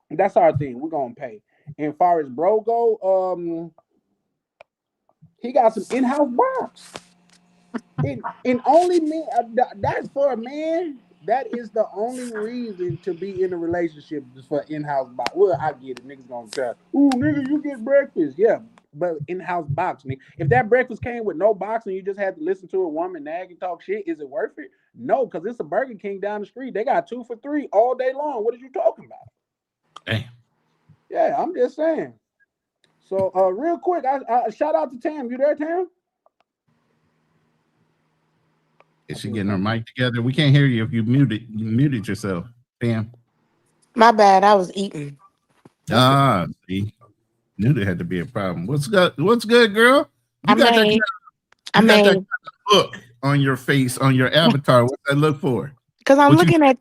that's our thing. We're gonna pay. And far as bro go, he got some in-house box. And only me, that's for a man. That is the only reason to be in a relationship is for in-house box. Well, I get it. Niggas gonna try. Ooh, nigga, you get breakfast. Yeah, but in-house box, nigga. If that breakfast came with no box and you just had to listen to a woman nag and talk shit, is it worth it? No, because it's a Burger King down the street. They got 2 for $3 all day long. What are you talking about? Damn. Yeah, I'm just saying. So, real quick, I shout out to Tam. You there, Tam? Is she getting her mic together? We can't hear you if you muted yourself. Tam. My bad. I was eating. See. Knew there had to be a problem. What's good? What's good, girl? You got that look on your face, on your avatar. What's that look for? Because I'm looking at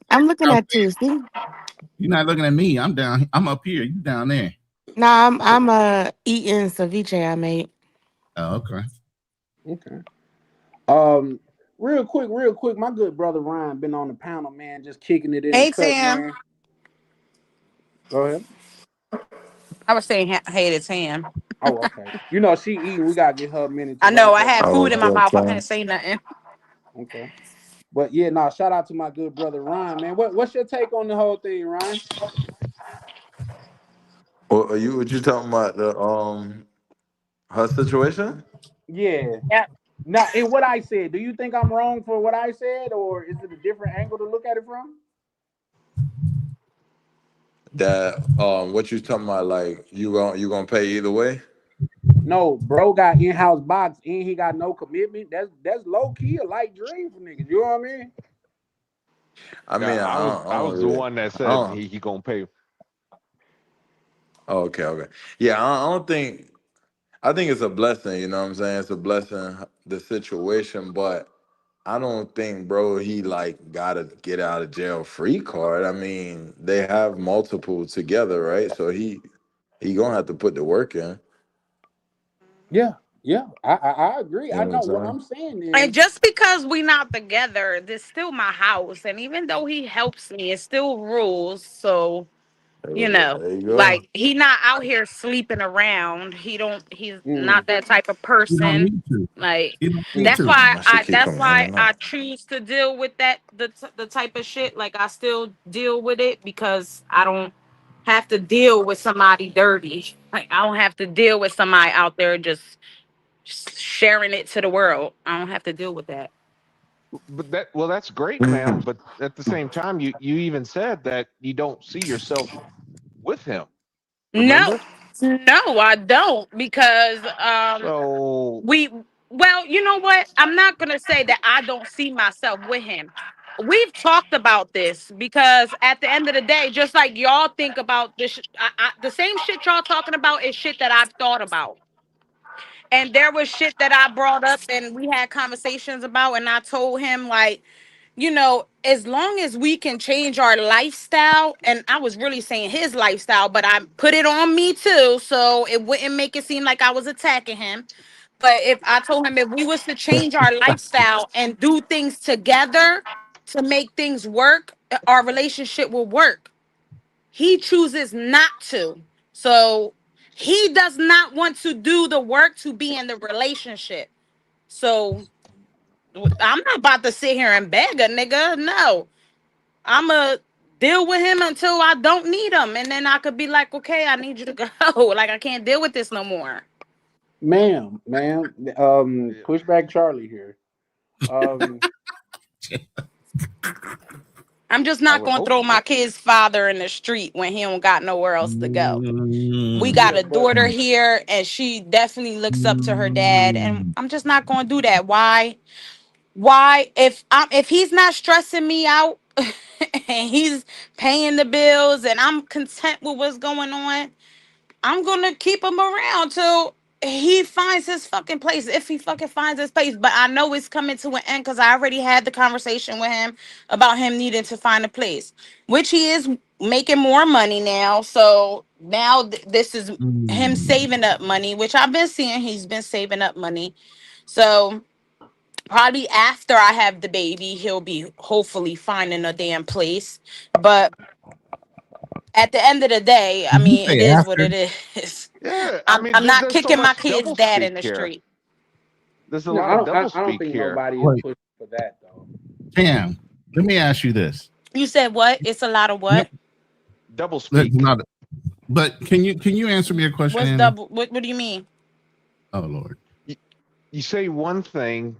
you. See? You're not looking at me. I'm down. I'm up here. You down there. No, I'm eating ceviche I made. Oh, okay. Okay. Real quick, my good brother Ryan been on the panel, man, just kicking it in. Hey, the cup, Tam. man. Go ahead. I was saying hey to Tam. Oh, okay. You know, she eating. We gotta get her a minute. I know. I had food in my mouth. I couldn't say nothing. Okay. But yeah, shout out to my good brother Ryan, man. What's your take on the whole thing, Ryan? Well, what you talking about the her situation? Yeah. Yeah. Now, in what I said, do you think I'm wrong for what I said, or is it a different angle to look at it from? That what you talking about? Like you gonna pay either way? No, bro got in-house box and he got no commitment. That's low key a light dream for niggas. You know what I mean? I mean, I was the one that said he gonna pay. Oh, okay. Yeah, I think it's a blessing, you know what I'm saying? It's a blessing, the situation, but I don't think, bro, he like got a get out of jail free card. I mean, they have multiple together, right? So he gonna have to put the work in. Yeah, I agree. You I know what what I'm saying is, And just because we not together, this still my house. And even though he helps me, it's still rules. So, you know, there you go. like he not out here sleeping around. He's not that type of person. Like that's why I choose to deal with the type of shit. Like I still deal with it because I don't have to deal with somebody dirty. Like I don't have to deal with somebody out there just sharing it to the world. I don't have to deal with that. But that's great, man. But at the same time, you even said that you don't see yourself with him. Remember? No, I don't, because well, you know what? I'm not gonna say that I don't see myself with him. We've talked about this because at the end of the day, just like y'all think about this, the same shit y'all talking about is shit that I've thought about. And there was shit that I brought up and we had conversations about, and I told him, like, you know, as long as we can change our lifestyle, and I was really saying his lifestyle, but I put it on me too, so it wouldn't make it seem like I was attacking him. But if I told him if we was to change our lifestyle and do things together to make things work, our relationship will work. He chooses not to. So he does not want to do the work to be in the relationship. So I'm not about to sit here and beg a nigga. No. I'ma deal with him until I don't need him. And then I could be like, okay, I need you to go. Like I can't deal with this no more. Ma'am, pushback Charlie here. I'm just not gonna throw my kid's father in the street when he don't got nowhere else to go. We got a daughter here, and she definitely looks up to her dad, and I'm just not gonna do that. Why? If he's not stressing me out and he's paying the bills and I'm content with what's going on, I'm gonna keep him around till he finds his fucking place, if he fucking finds his place. But I know it's coming to an end because I already had the conversation with him about him needing to find a place, which he is making more money now. So now this is him saving up money, which I've been seeing he's been saving up money. So probably after I have the baby, he'll be hopefully finding a damn place. But at the end of the day, I mean, it is what it is. Yeah, I'm not there's kicking so my much kid's double dad speak in the here. street. There's a lot of double I don't speak think here. nobody is pushing for that though. Tam, let me ask you this. You said what? It's a lot of what? Double speak. But can you answer me a question? What's Anna? double? What do you mean? Oh Lord. You say one thing,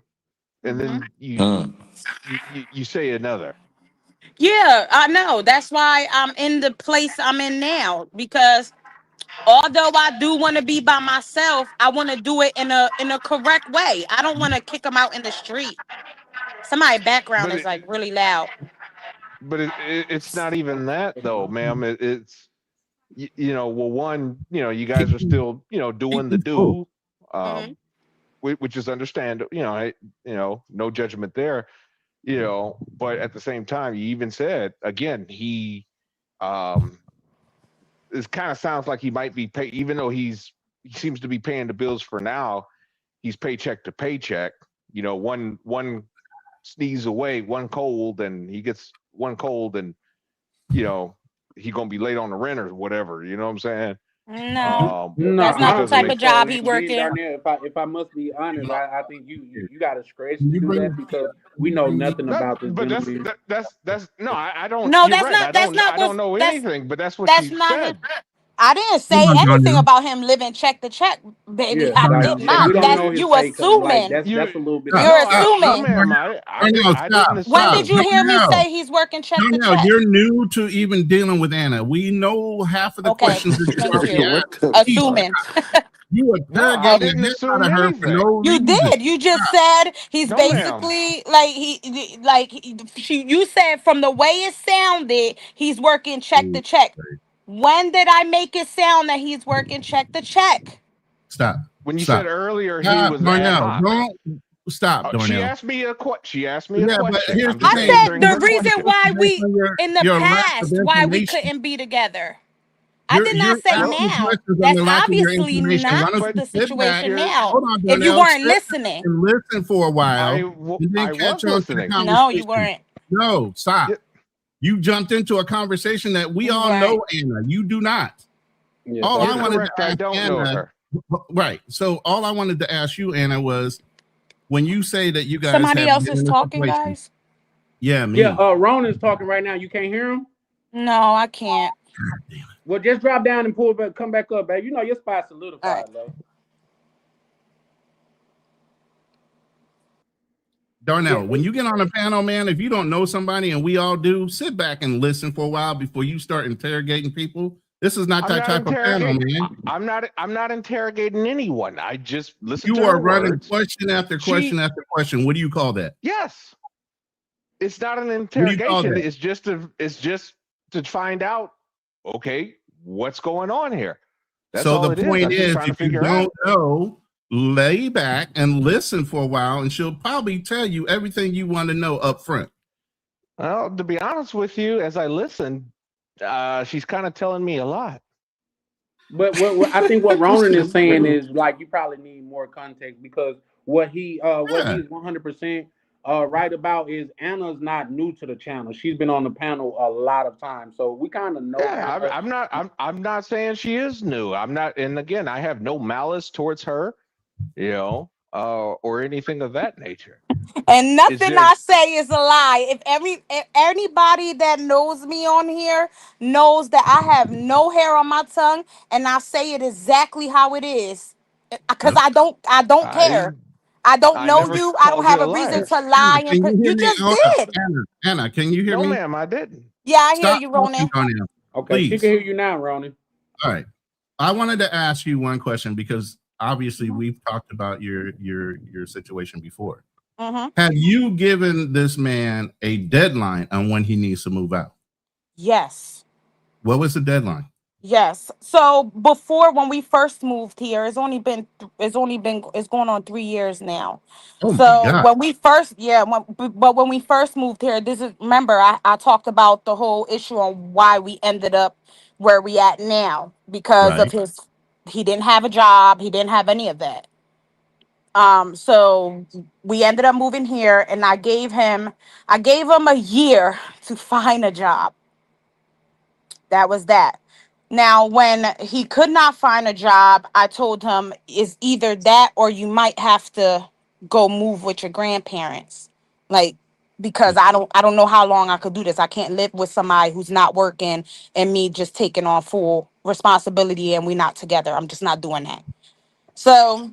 and then you say another. Yeah, I know. That's why I'm in the place I'm in now, because although I do want to be by myself, I want to do it in a correct way. I don't want to kick them out in the street. Somebody's background is like really loud. But it's not even that though, ma'am. It's you know, well, one, you know, you guys are still, you know, doing the do, which is understandable. You know, no judgment there. You know, but at the same time, you even said again, he it kind of sounds like he might be pay, even though he seems to be paying the bills for now. He's paycheck to paycheck. You know, one sneeze away, one cold, and he gets one cold, and you know he gonna be late on the rent or whatever. You know what I'm saying? No, that's not the type of job he working. If I must be honest, I think you got a scratch to do that because we know nothing about this. But that's no, I don't. No, you're that's right. not. I don't know anything, but that's what you said. I didn't say anything about him living check to check, baby. Yeah, I did not. That's you assuming. That's a little bit. You're assuming. I didn't assume. When did you hear me say he's working check to check? You're new to even dealing with Anna. We know half of the questions that you already asked. Assuming. You interrogated the heck out of her for no You reason. did. You just said he's basically you said from the way it sounded, he's working check to check. When did I make it sound that he's working check to check? Stop. When you Stop. said earlier he Stop, was Darnell. Don't stop, Darnell. She asked me a question. But here's the I thing. said the reason why we in the your lack past of why we information. couldn't be together. I did not say now. That's obviously not the situation now. If you weren't listening. And listen for a while. And then catch on to the conversation. No, you weren't. No, stop. You jumped into a conversation that we all know, Anna. You do not. Yeah, all I wanted correct. to ask I don't Anna, know her. Right. So all I wanted to ask you, Anna, was when you say that you guys Somebody have else been is in a talking, situation- guys. Yeah, me. Yeah, Ronan's talking right now. You can't hear him? No, I can't. Well, just drop down and pull back, come back up, baby. You know your spot's solidified, love. Darnell, when you get on a panel, man, if you don't know somebody, and we all do, sit back and listen for a while before you start interrogating people. This is not that type of panel, man. I'm not interrogating anyone. I just listen. You to are her running words. question after question after question. What do you call that? Yes, it's not an What do you call interrogation. that? It's just to find out. Okay, what's going on here? That's So all the it point I'm just is, trying to if you figure don't out. know, lay back and listen for a while, and she'll probably tell you everything you want to know up front. Well, to be honest with you, as I listened, she's kind of telling me a lot. But what I think what Ronan is saying is like you probably need more context because what he's 100% right about is Anna's not new to the channel. She's been on the panel a lot of times, so we kind of know Yeah, Anna. I'm not saying she is new. I'm not, and again, I have no malice towards her, or anything of that nature. And It's nothing I just say is a lie. If anybody that knows me on here knows that I have no hair on my tongue, and I say it exactly how it is, because Yep. I don't I care. I don't I know never you. I don't called you have a a reason liar. to Anna, lie. can you hear You me? just Oh, did. Anna, can you hear No, me? ma'am, I didn't. Yeah, I hear Stop you, talking, Ronan. Donnell. Okay, she Please. can hear you now, Ronan. All right. I wanted to ask you one question because obviously we've talked about your situation before. Mm-hmm. Have you given this man a deadline on when he needs to move out? Yes. What was the deadline? Yes. So before when we first moved here, it's going on 3 years now. Oh my So God. when we first but when we first moved here, remember I talked about the whole issue on why we ended up where we at now because of Right. he didn't have a job, he didn't have any of that. So we ended up moving here and I gave him a year to find a job. That was that. Now, when he could not find a job, I told him it's either that or you might have to go move with your grandparents. Like, because I don't know how long I could do this. I can't live with somebody who's not working and me just taking on full responsibility and we're not together. I'm just not doing that. So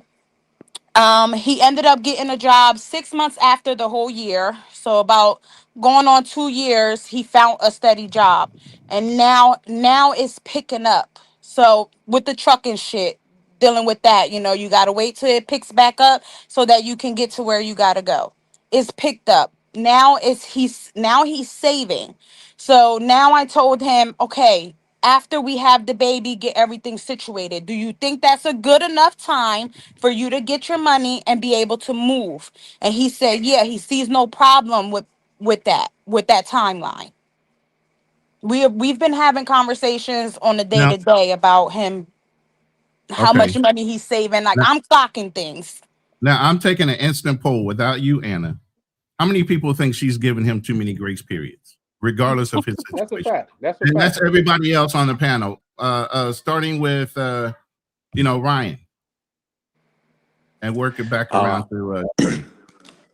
he ended up getting a job 6 months after the whole year. So about going on 2 years, he found a steady job. And now it's picking up. So with the trucking shit, dealing with that, you gotta wait till it picks back up so that you can get to where you gotta go. It's picked up. Now he's saving. So now I told him, okay, after we have the baby, get everything situated. Do you think that's a good enough time for you to get your money and be able to move? And he said, yeah, he sees no problem with that timeline. We've been having conversations on the day Now, to day about him, how okay. much money he's saving. Like Now, I'm clocking things. now I'm taking an instant poll without you, Anna. How many people think she's giving him too many grace periods, regardless of his That's a situation? fact. That's a And fact. that's everybody else on the panel. Starting with Ryan, and work it back around to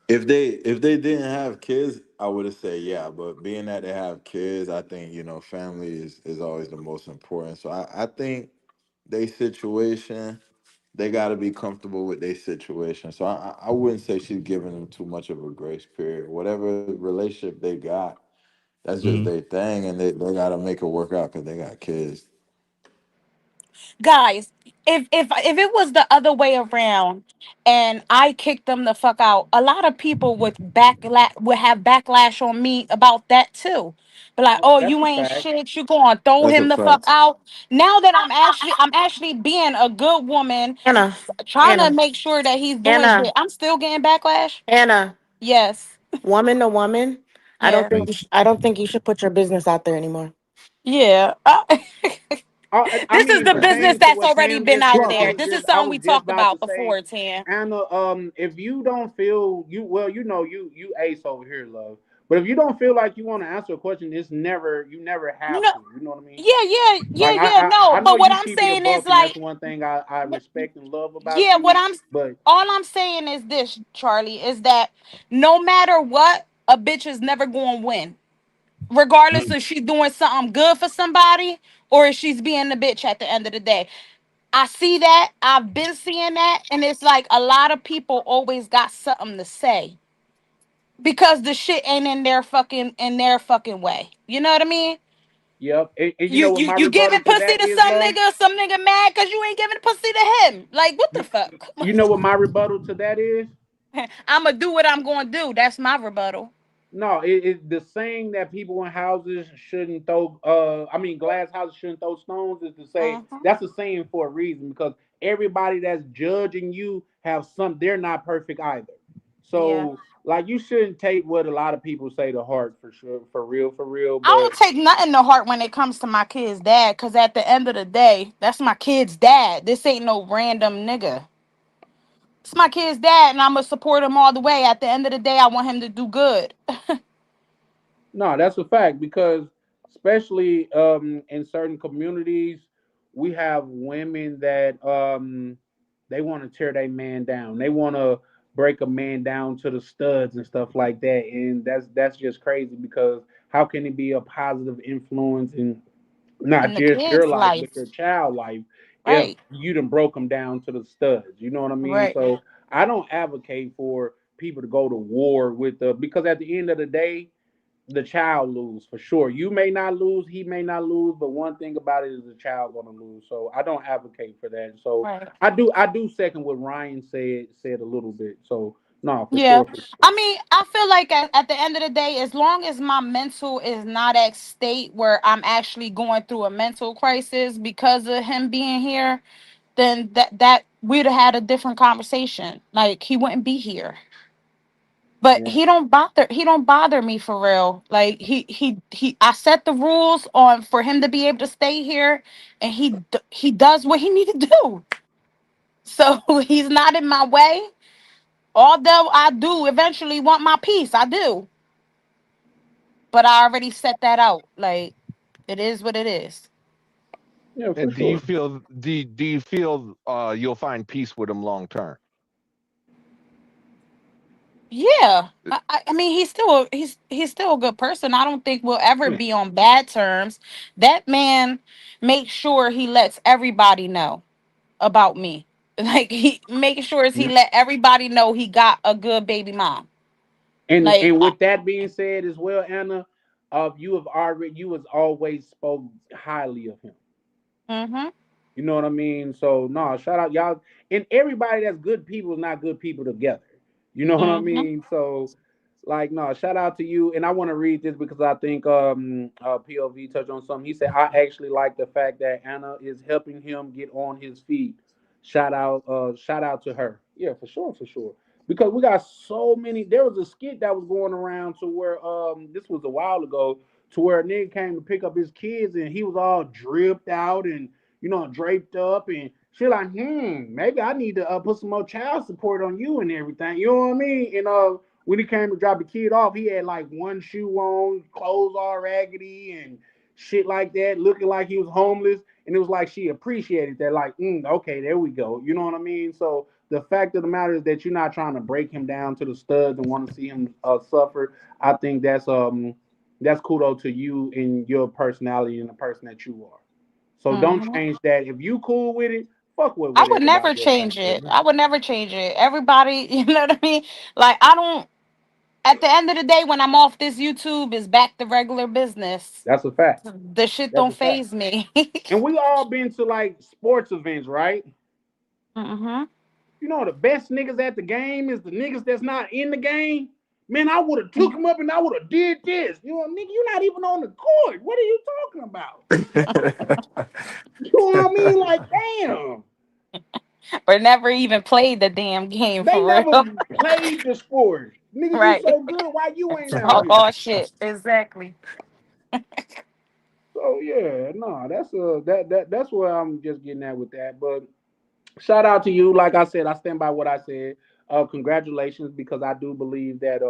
If they didn't have kids, I would have said yeah. But being that they have kids, I think family is always the most important. So I think they situation, they got to be comfortable with their situation. So I wouldn't say she's giving them too much of a grace period. Whatever relationship they got, that's just Mhm. their thing, and they got to make it work out because they got kids. Guys, if it was the other way around and I kicked them the fuck out, a lot of people would have backlash on me about that too. But like, oh, That's you a ain't fact. shit, you gonna throw That's a him the fuck fact. out. Now that I'm actually being a good woman, Anna, trying to Anna, make sure that he's doing Anna, shit. I'm still getting backlash. Anna, Yes. woman to woman. Yeah. I don't think you should put your business out there anymore. Yeah. I This is mean, the business pertaining to that's what already Tam been just out said, there. This is something we talked about to about say, before, Tam. Anna, if you don't feel you ace over here, love. But if you don't feel like you want to answer a question, you never have No, to. You know what I mean? Like yeah. No, I know but what you I'm keep it a saying is buck, and that's like, one thing I respect and love about yeah, you. But all I'm saying is this, Charlie, is that no matter what, a bitch is never going to win, regardless if she's doing something good for somebody or if she's being a bitch at the end of the day. I see that. I've been seeing that, and it's like a lot of people always got something to say because the shit ain't in their fucking way. You know what I mean? yep, and you You know what you my you rebuttal giving to pussy that to is, love. some nigga mad because you ain't giving pussy to him. Like what the fuck? You know what my rebuttal to that is? I'ma do what I'm gonna do. That's my rebuttal. No, the saying that people in houses shouldn't throw I mean glass houses shouldn't throw stones is to say Mhm. that's a saying for a reason because everybody that's judging you have some they're not perfect either. So like you shouldn't take what a lot of people say to heart for sure, for real. I don't But take nothing to heart when it comes to my kid's dad, because at the end of the day, that's my kid's dad. This ain't no random nigga. It's my kid's dad, and I'm gonna support him all the way. At the end of the day, I want him to do good. no, that's a fact because especially in certain communities, we have women that they want to tear their man down. They want to break a man down to the studs and stuff like that. And that's just crazy because how can it be a positive influence in not In the just your kid's life life, but your child life if right? you done broke them down to the studs? You know what I mean? Right. So I don't advocate for people to go to war with the because at the end of the day the child lose for sure. You may not lose, he may not lose, but one thing about it is the child gonna lose. So I don't advocate for that. So Right. I do second what Ryan said a little bit. So no, for Yeah. sure. I mean, I feel like at the end of the day, as long as my mental is not at state where I'm actually going through a mental crisis because of him being here, then that we'd have had a different conversation. Like he wouldn't be here. But Yeah. he don't bother me for real. Like I set the rules on for him to be able to stay here, and he does what he need to do. So he's not in my way. Although I do eventually want my peace, I do. But I already set that out. Like it is what it is. Yeah, for And do you sure. feel do you feel you'll find peace with him long term? Yeah. I mean he's still a good person. I don't think we'll ever Yeah. be on bad terms. That man makes sure he lets everybody know about me. Like he making sure he Yeah. let everybody know he got a good baby mom. And Like with that being said as well, Anna, you was always spoke highly of him. mm-hmm. You know what I mean? So no, shout out y'all and everybody that's good people is not good people together. You know what I Mm-hmm. mean? So like no, shout out to you. And I want to read this because I think POV touched on something. He said, I actually like the fact that Anna is helping him get on his feet. Shout out to her. Yeah, for sure, for sure. Because we got so many. There was a skit that was going around to where this was a while ago to where a nigga came to pick up his kids and he was all dripped out and draped up and she like, maybe I need to put some more child support on you and everything. You know what I mean? And when he came to drop the kid off, he had like one shoe on, clothes all raggedy and shit like that, looking like he was homeless. And it was like she appreciated that, like, okay, there we go. You know what I mean? So the fact of the matter is that you're not trying to break him down to the studs and want to see him suffer. I think that's kudos to you and your personality and the person that you are. So don't Mm-hmm. change that. If you cool with it, fuck with I what would never everybody else change thinks. it. I would never change it. Everybody, you know what I mean? Like I don't at the end of the day when I'm off this YouTube is back to regular business. That's a fact. The shit That's don't a fact. phase me. And we all been to like sports events, right? mm-hmm. You know the best niggas at the game is the niggas that's not in the game. Man, I would have took him up and I would have did this. You know, nigga, you're not even on the court. What are you talking about? You know what I mean? Like, damn. Or never even played the damn game They for never real. played the sport. Nigga, you Right. so good. Why you ain't out Oh, here? oh shit. Exactly. So yeah, no, that's where I'm just getting at with that. But shout out to you. Like I said, I stand by what I said. Congratulations, because I do believe that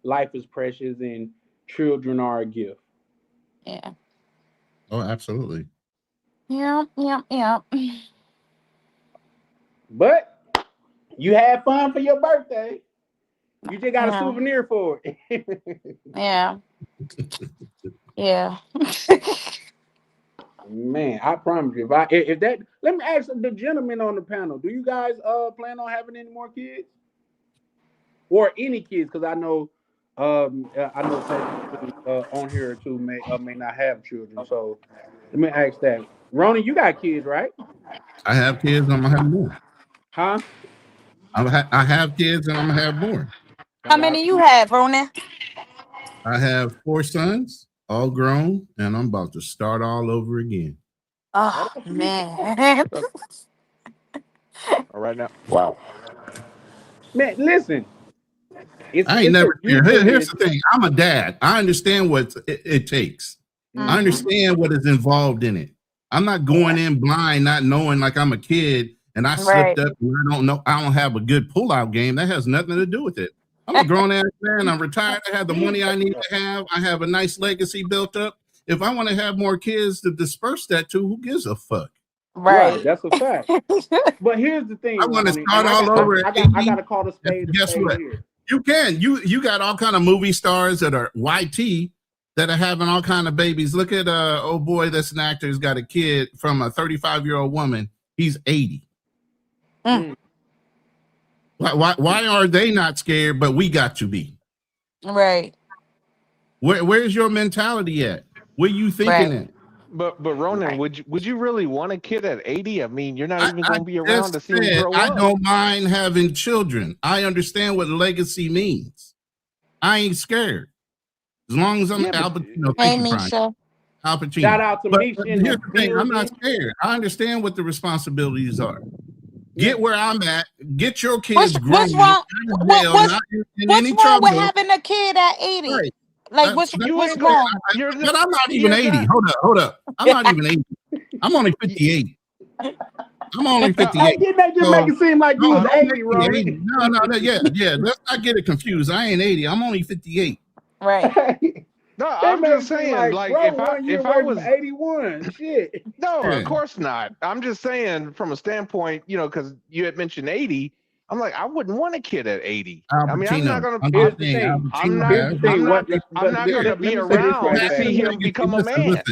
life is precious and children are a gift. Yeah. Oh, absolutely. Yeah. Yeah. But you had fun for your birthday. You just got a Yeah. souvenir for it. Yeah. Yeah. Man, I promise you, if that let me ask the gentleman on the panel, do you guys plan on having any more kids? Or any kids? Because I know certain on here too may not have children. So let me ask that. Ronnie, you got kids, right? I have kids and I'm gonna have more. Huh? I have kids and I'm gonna have more. How many you have, Ronan? I have 4 sons, all grown, and I'm about to start all over again. Oh man. All right now. Wow. Man, listen. I ain't never scared. Here's the thing. I'm a dad. I understand what it takes. I understand what is involved in it. I'm not going in blind, not knowing like I'm a kid and I slipped up and I don't know. I don't have a good pullout game. That has nothing to do with it. I'm a grown ass man. I'm retired. I have the money I need to have. I have a nice legacy built up. If I want to have more kids to disperse that to, who gives a fuck? Right. That's a fact. But here's the thing. I want to start all over. I got to call the spade. Guess what? Here. You can. You got all kind of movie stars that are YT that are having all kind of babies. Look at old boy that's an actor who's got a kid from a 35-year-old woman. He's 80. Why are they not scared, but we got to be? Right. Where's your mentality at? Where you thinking at? But Ronan, would you really want a kid at 80? I mean, you're not even going to be around to see him grow up. I don't mind having children. I understand what legacy means. I ain't scared. As long as I'm Al Pacino. Hey, Misha. Al Pacino. Shout out to Misha. Here's the thing. I'm not scared. I understand what the responsibilities are. Get where I'm at. Get your kids grown. What's wrong? What's wrong with having a kid at 80? Right. Like, what's wrong? But I'm not even 80. Hold up. I'm not even 80. I'm only 58. I'm only 58. Didn't they just make it seem like you was 80, right? No. Yeah. Let's not get it confused. I ain't 80. I'm only 58. Right. No, I'm just saying, like if I was 81, shit. No, of course not. I'm just saying from a standpoint, because you had mentioned 80. I'm like, I wouldn't want a kid at 80. I mean, I'm not gonna be around to see him become a man.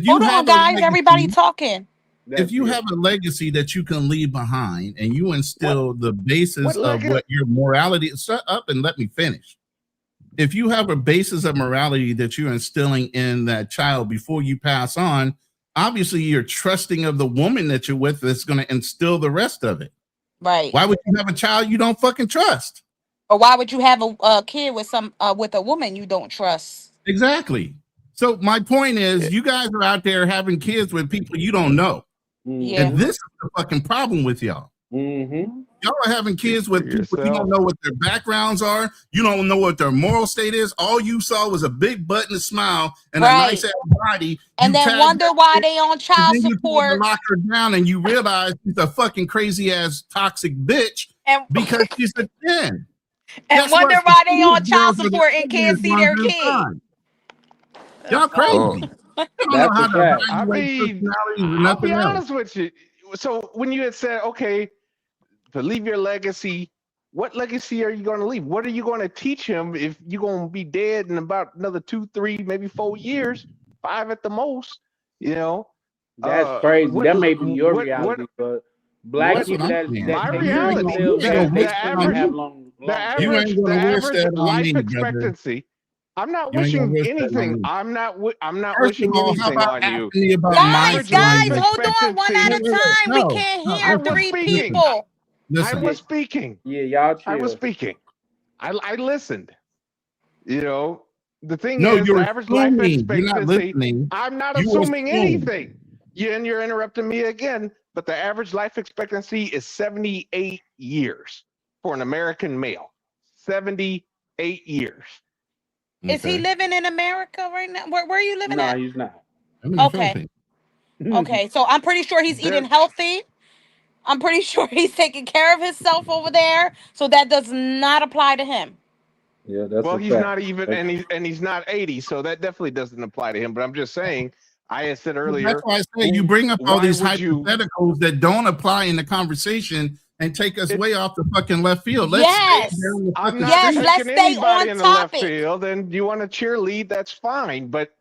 Hold on, guys, everybody talking. If you have a legacy that you can leave behind and you instill the basis of what your morality, shut up and let me finish. If you have a basis of morality that you're instilling in that child before you pass on, obviously you're trusting of the woman that you're with that's going to instill the rest of it. Right. Why would you have a child you don't fucking trust? Or why would you have a kid with with a woman you don't trust? Exactly. So my point is, you guys are out there having kids with people you don't know. Yeah. And this is the fucking problem with y'all. Y'all are having kids with people you don't know what their backgrounds are. You don't know what their moral state is. All you saw was a big butt and a smile and a nice ass body. And then wonder why they on child support. You lock her down and you realize she's a fucking crazy ass toxic bitch because she's a 10. And wonder why they on child support and can't see their kid. Y'all crazy. I mean, I'll be honest with you. So when you had said, okay, to leave your legacy, what legacy are you going to leave? What are you going to teach him if you're going to be dead in about another 2, 3, maybe 4 years, 5 at the most? That's crazy. That may be your reality, but black people my reality. The average life expectancy. I'm not wishing anything. I'm not wishing anything on you. Guys, hold on one at a time. We can't hear 3 people. I was speaking. Yeah, y'all chill. I was speaking. I listened. The thing is, the average life expectancy. I'm not assuming anything. And you're interrupting me again. But the average life expectancy is 78 years for an American male. 78 years. Is he living in America right now? Where are you living at? No, he's not. Okay. Okay, so I'm pretty sure he's eating healthy. I'm pretty sure he's taking care of himself over there. So that does not apply to him. Yeah, that's he's not even, and he's not 80, so that definitely doesn't apply to him. But I'm just saying, I had said earlier. That's why I say you bring up all these hypotheticals that don't apply in the conversation and take us way off the fucking left field. Let's stay on topic. Field, and you want to cheerlead, that's fine. But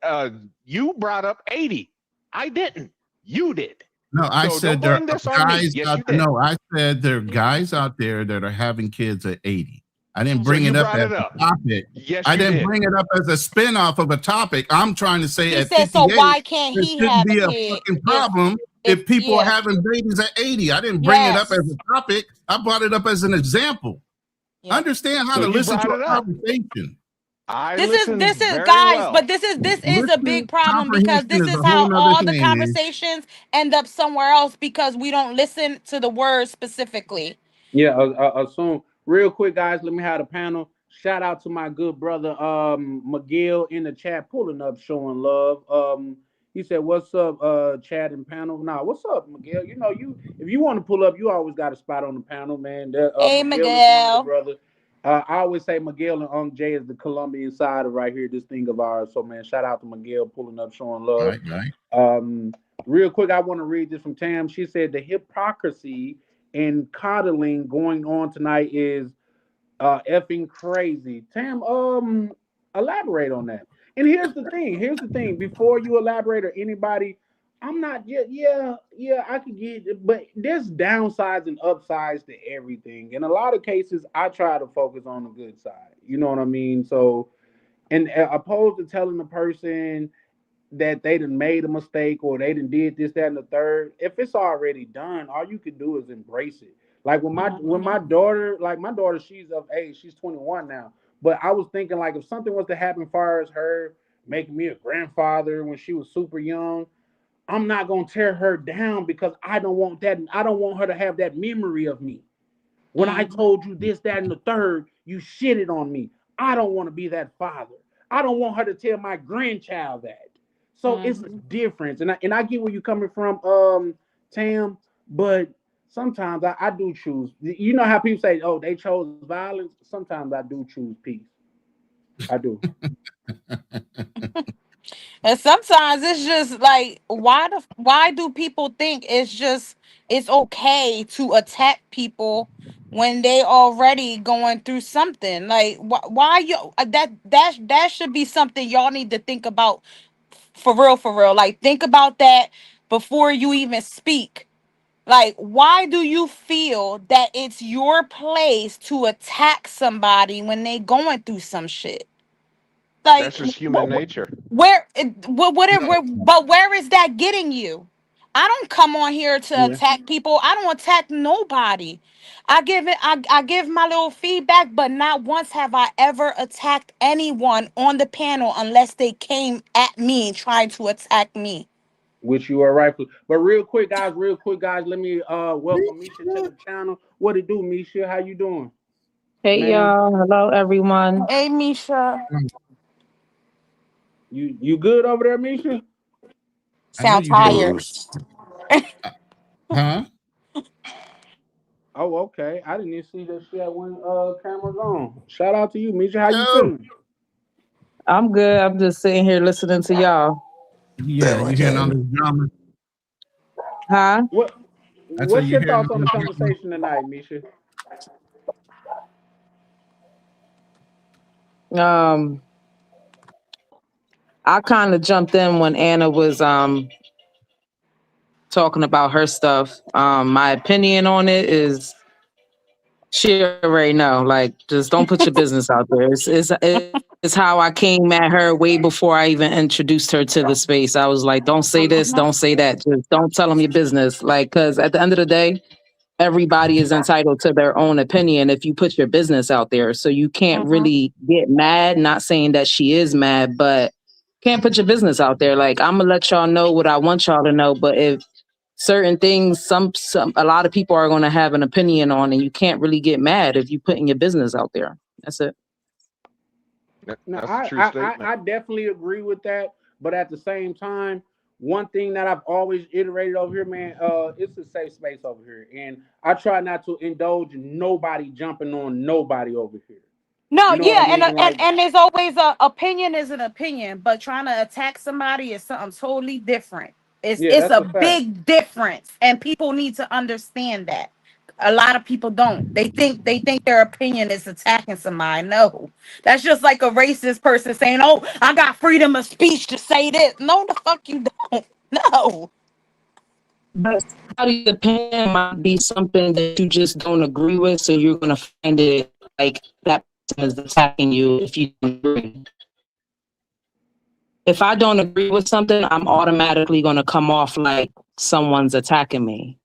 you brought up 80. I didn't. You did. No, I said there are guys out there. No, I said there are guys out there that are having kids at 80. I didn't bring it up as a topic. Yes, I didn't bring it up as a spin-off of a topic. I'm trying to say at 58, so why can't he have a fucking problem if people are having babies at 80. I didn't bring it up as a topic. I brought it up as an example. Understand how to listen to a conversation. This is guys, but this is a big problem because this is how all the conversations end up somewhere else because we don't listen to the words specifically. Yeah, assume real quick, guys. Let me have the panel. Shout out to my good brother Miguel in the chat pulling up, showing love. He said, "What's up, chat and panel?" Nah, what's up, Miguel? You know, you if you want to pull up, you always got a spot on the panel, man. Hey, Miguel is one of the Miguel. brothers. I always say Miguel and Jay is the Colombian side of right here, this thing of ours. So, man, shout out to Miguel pulling up, showing love. Right. Real quick, I want to read this from Tam. She said the hypocrisy and coddling going on tonight is effing crazy. Tam, elaborate on that. And here's the thing. Before you elaborate or anybody, I'm not yeah, I could get it, but there's downsides and upsides to everything. In a lot of cases, I try to focus on the good side. You know what I mean? So, and opposed to telling the person that they done made a mistake or they done did this, that, and the third, if it's already done, all you can do is embrace it. Like when my daughter, she's of age, she's 21 now. But I was thinking, like, if something was to happen as far as her making me a grandfather when she was super young, I'm not gonna tear her down because I don't want that. I don't want her to have that memory of me. When I told you this, that, and the third, you shitted on me. I don't want to be that father. I don't want her to tell my grandchild that. So it's a difference. And I get where you're coming from, Tam, but sometimes I do choose. You know how people say, oh, they chose violence? Sometimes I do choose peace. I do. And sometimes it's just like, why do people think it's okay to attack people when they already going through something? Like, why you that should be something y'all need to think about for real. Like, think about that before you even speak. Like, why do you feel that it's your place to attack somebody when they going through some shit? Like, That's just human nature. where is that getting you? I don't come on here to attack people. I don't attack nobody. I give my little feedback, but not once have I ever attacked anyone on the panel unless they came at me trying to attack me. Which you are right for. But real quick, guys, let me welcome Misha to the channel. What it do, Misha? How you doing? Hey y'all, hello everyone. Hey, Misha. You good over there, Misha? Sound tired. Huh? Oh, okay. I didn't even see that she had one cameras on. Shout out to you, Misha. How you feeling? I'm good. I'm just sitting here listening to y'all. Yeah, you hearing all this drama? Huh? What's your thoughts on the conversation tonight, Misha? I kind of jumped in when Anna was talking about her stuff. My opinion on it is she already know. Like, just don't put your business out there. It's how I came at her way before I even introduced her to the space. I was like, don't say this, don't say that. Just don't tell them your business. Like, because at the end of the day, everybody is entitled to their own opinion if you put your business out there. So you can't really get mad. Not saying that she is mad, but can't put your business out there. Like, I'm gonna let y'all know what I want y'all to know. But if certain things, a lot of people are gonna have an opinion on, and you can't really get mad if you putting your business out there. That's it. No, I definitely agree with that. But at the same time, one thing that I've always iterated over here, man, it's a safe space over here. And I try not to indulge nobody jumping on nobody over here. No, You know yeah, what I mean? and there's always a opinion is an opinion, but trying to attack somebody is something totally different. It's a big difference, and people need to understand that. A lot of people don't. They think their opinion is attacking somebody. No, that's just like a racist person saying, "Oh, I got freedom of speech to say this." No, the fuck you don't. No. But somebody's opinion might be something that you just don't agree with, so you're gonna find it like that person is attacking you if you don't agree. If I don't agree with something, I'm automatically gonna come off like someone's attacking me.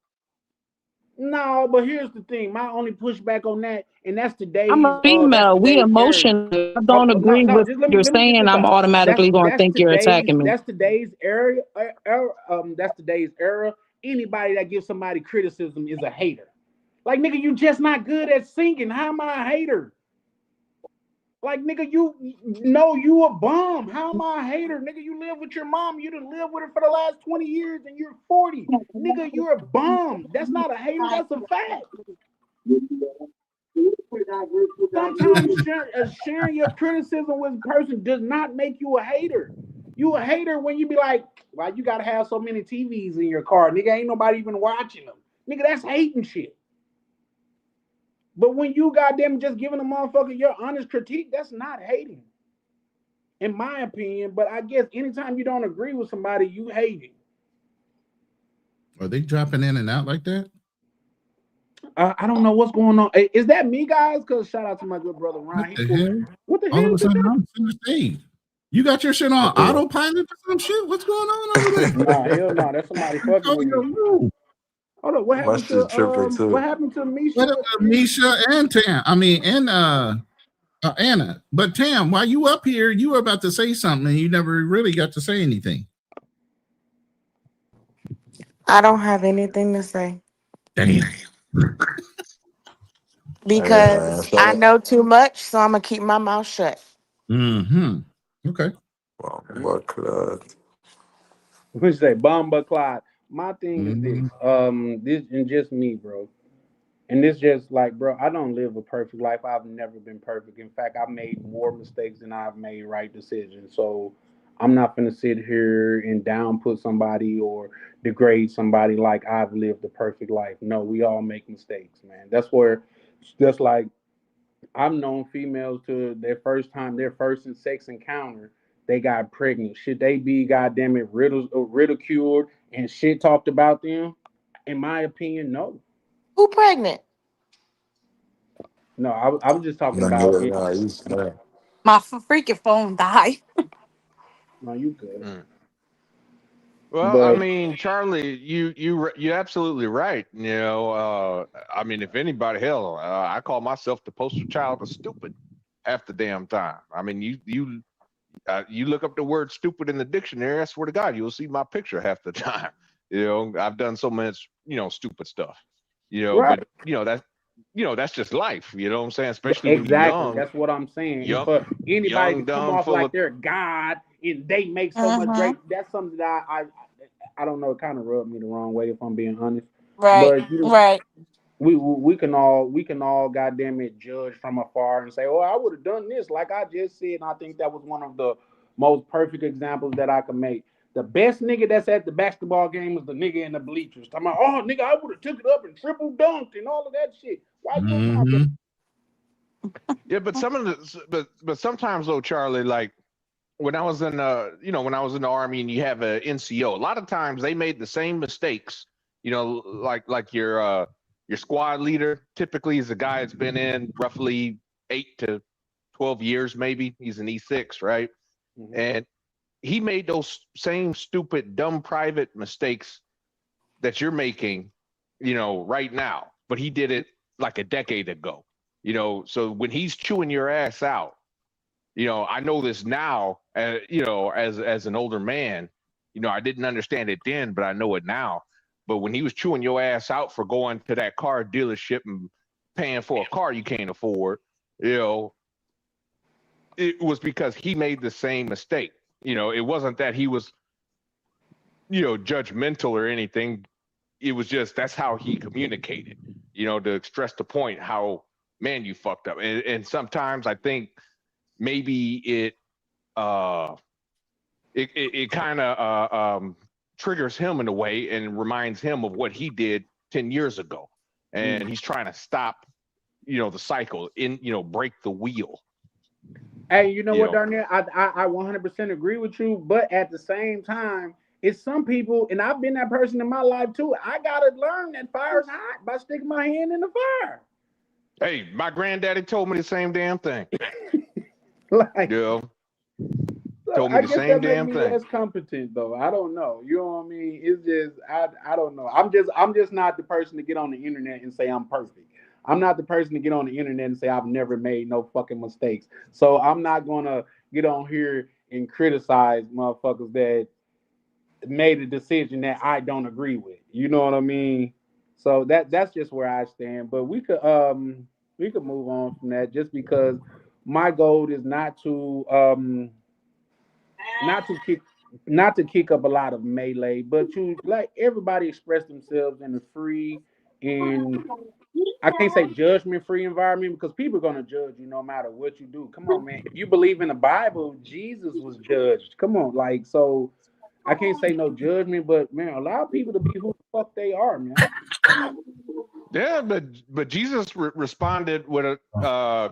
No, but here's the thing. My only pushback on that, and that's today's. I'm a female. We emotional. I don't agree with what you're saying. I'm automatically going to think you're attacking me. That's today's era. That's today's era. Anybody that gives somebody criticism is a hater. Like, nigga, you just not good at singing. How am I a hater? Like, nigga, you know you a bum. How am I a hater? Nigga, you live with your mom. You done lived with her for the last 20 years and you're 40. Nigga, you're a bum. That's not a hater. That's a fact. Sometimes sharing your criticism with a person does not make you a hater. You a hater when you be like, well, you got to have so many TVs in your car. Nigga, ain't nobody even watching them. Nigga, that's hating shit. But when you goddamn just giving a motherfucker your honest critique, that's not hating, in my opinion. But I guess anytime you don't agree with somebody, you hating. Are they dropping in and out like that? I don't know what's going on. Hey, is that me, guys? Because shout out to my good brother Ryan. What the All hell? of a sudden, I'm on the stage. You got your shit on autopilot or some shit? What's going on over there? Nah, hell no. That's somebody fucking with me. Hold up, what happened to what happened to Misha? Misha and Tam. I mean, and Anna. But Tam, while you up here, you were about to say something and you never really got to say anything. I don't have anything to say Damn. because I know too much, so I'm gonna keep my mouth shut. Mm-hmm. Okay. We say Bomba Clyde. My thing is this and just me, bro. And this just like, bro, I don't live a perfect life. I've never been perfect. In fact, I've made more mistakes than I've made right decisions. So I'm not gonna sit here and downput somebody or degrade somebody like I've lived a perfect life. No, we all make mistakes, man. That's where, just like I've known females to their first and sex encounter, they got pregnant. Should they be goddamn it ridiculed and shit talked about them? In my opinion, no. Who pregnant? No, I was just talking about it. My freaking phone died. No, you good. Well, I mean, Charlie, you're absolutely right. You know, I mean, if anybody, hell, I call myself the poster child of stupid half the damn time. I mean, you look up the word stupid in the dictionary, I swear to God, you'll see my picture half the time. You know, I've done so much, stupid stuff. But that's just life. You know what I'm saying? Especially when you're young. That's what I'm saying. Young, For anybody young, to come dumb, off full like of they're God and they make so much great, that's something that I don't know. It kind of rubbed me the wrong way, if I'm being honest. Right, But right. we can all goddamn it judge from afar and say, oh, I would have done this like I just said. And I think that was one of the most perfect examples that I could make. The best nigga that's at the basketball game is the nigga in the bleachers. Talking about, oh, nigga, I would have took it up and triple dunked and all of that shit. Why you Yeah, but but sometimes though, Charlie, like when I was in when I was in the Army and you have a NCO, a lot of times they made the same mistakes. Like your squad leader typically is a guy that's been in roughly 8 to 12 years, maybe. He's an E6, right? Mm-hmm. And he made those same stupid, dumb private mistakes that you're making, right now. But he did it like a decade ago. So when he's chewing your ass out, I know this now, as an older man, I didn't understand it then, but I know it now. But when he was chewing your ass out for going to that car dealership and paying for a car you can't afford, it was because he made the same mistake. It wasn't that he was, judgmental or anything. It was just, that's how he communicated, to stress the point how, man, you fucked up. And sometimes I think maybe it kind of triggers him in a way and reminds him of what he did 10 years ago. And he's trying to stop, the cycle, break the wheel. Hey, you know what, Darnell? I 100% agree with you, but at the same time, it's some people, and I've been that person in my life too. I gotta learn that fire's hot by sticking my hand in the fire. Hey, my granddaddy told me the same damn thing. Told me the same damn thing. Less competent though. I don't know. You know what I mean? It's just I don't know. I'm just not the person to get on the internet and say I'm perfect. I'm not the person to get on the internet and say I've never made no fucking mistakes. So I'm not gonna get on here and criticize motherfuckers that made a decision that I don't agree with. You know what I mean? So that's just where I stand. But we could move on from that just because my goal is not to kick not to kick up a lot of melee, but to let everybody express themselves in a free and I can't say judgment free environment because people are gonna judge you no matter what you do. Come on, man. If you believe in the Bible, Jesus was judged. Come on, like so I can't say no judgment, but man, allow people to be who the fuck they are, man. Yeah, but Jesus responded with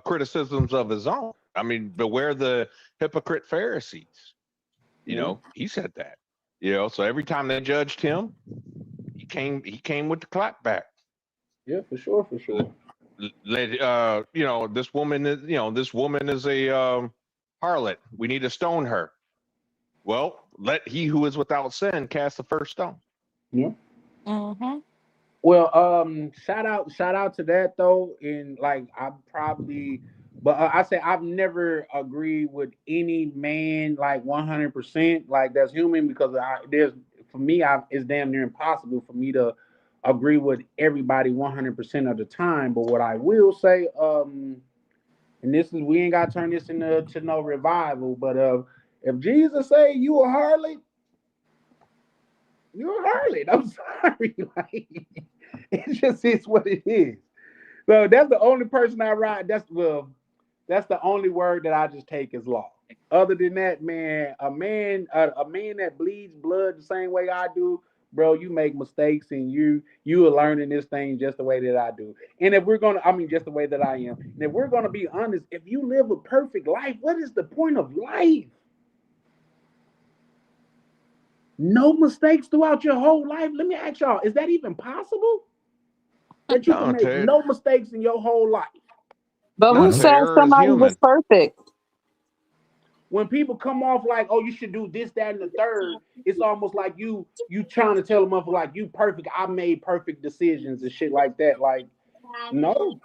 criticisms of his own. I mean, beware the hypocrite Pharisees. You know, he said that. You know, so every time they judged him, he came with the clap back. Yeah, for sure, for sure. You know, this woman is a harlot. We need to stone her. Well, let he who is without sin cast the first stone. Yeah. Mm-hmm. Well, shout out to that though, and like I say I've never agreed with any man like 100% like that's human because it's damn near impossible for me to agree with everybody 100% of the time. But what I will say, and we ain't got to turn this into no revival, but if Jesus say you a harlot, you're a harlot. I'm sorry, like it just is what it is. So that's the only person I ride. That's the only word that I just take as law. Other than that, man, a man that bleeds blood the same way I do, bro, you make mistakes and you are learning this thing just the way that I do. And if we're just the way that I am. And if we're gonna be honest, if you live a perfect life, what is the point of life? No mistakes throughout your whole life. Let me ask y'all, is that even possible? That you can make no mistakes in your whole life. But who said somebody was perfect? When people come off like, oh, you should do this, that, and the third, it's almost like you trying to tell them up like you perfect. I made perfect decisions and shit like that. Like, no.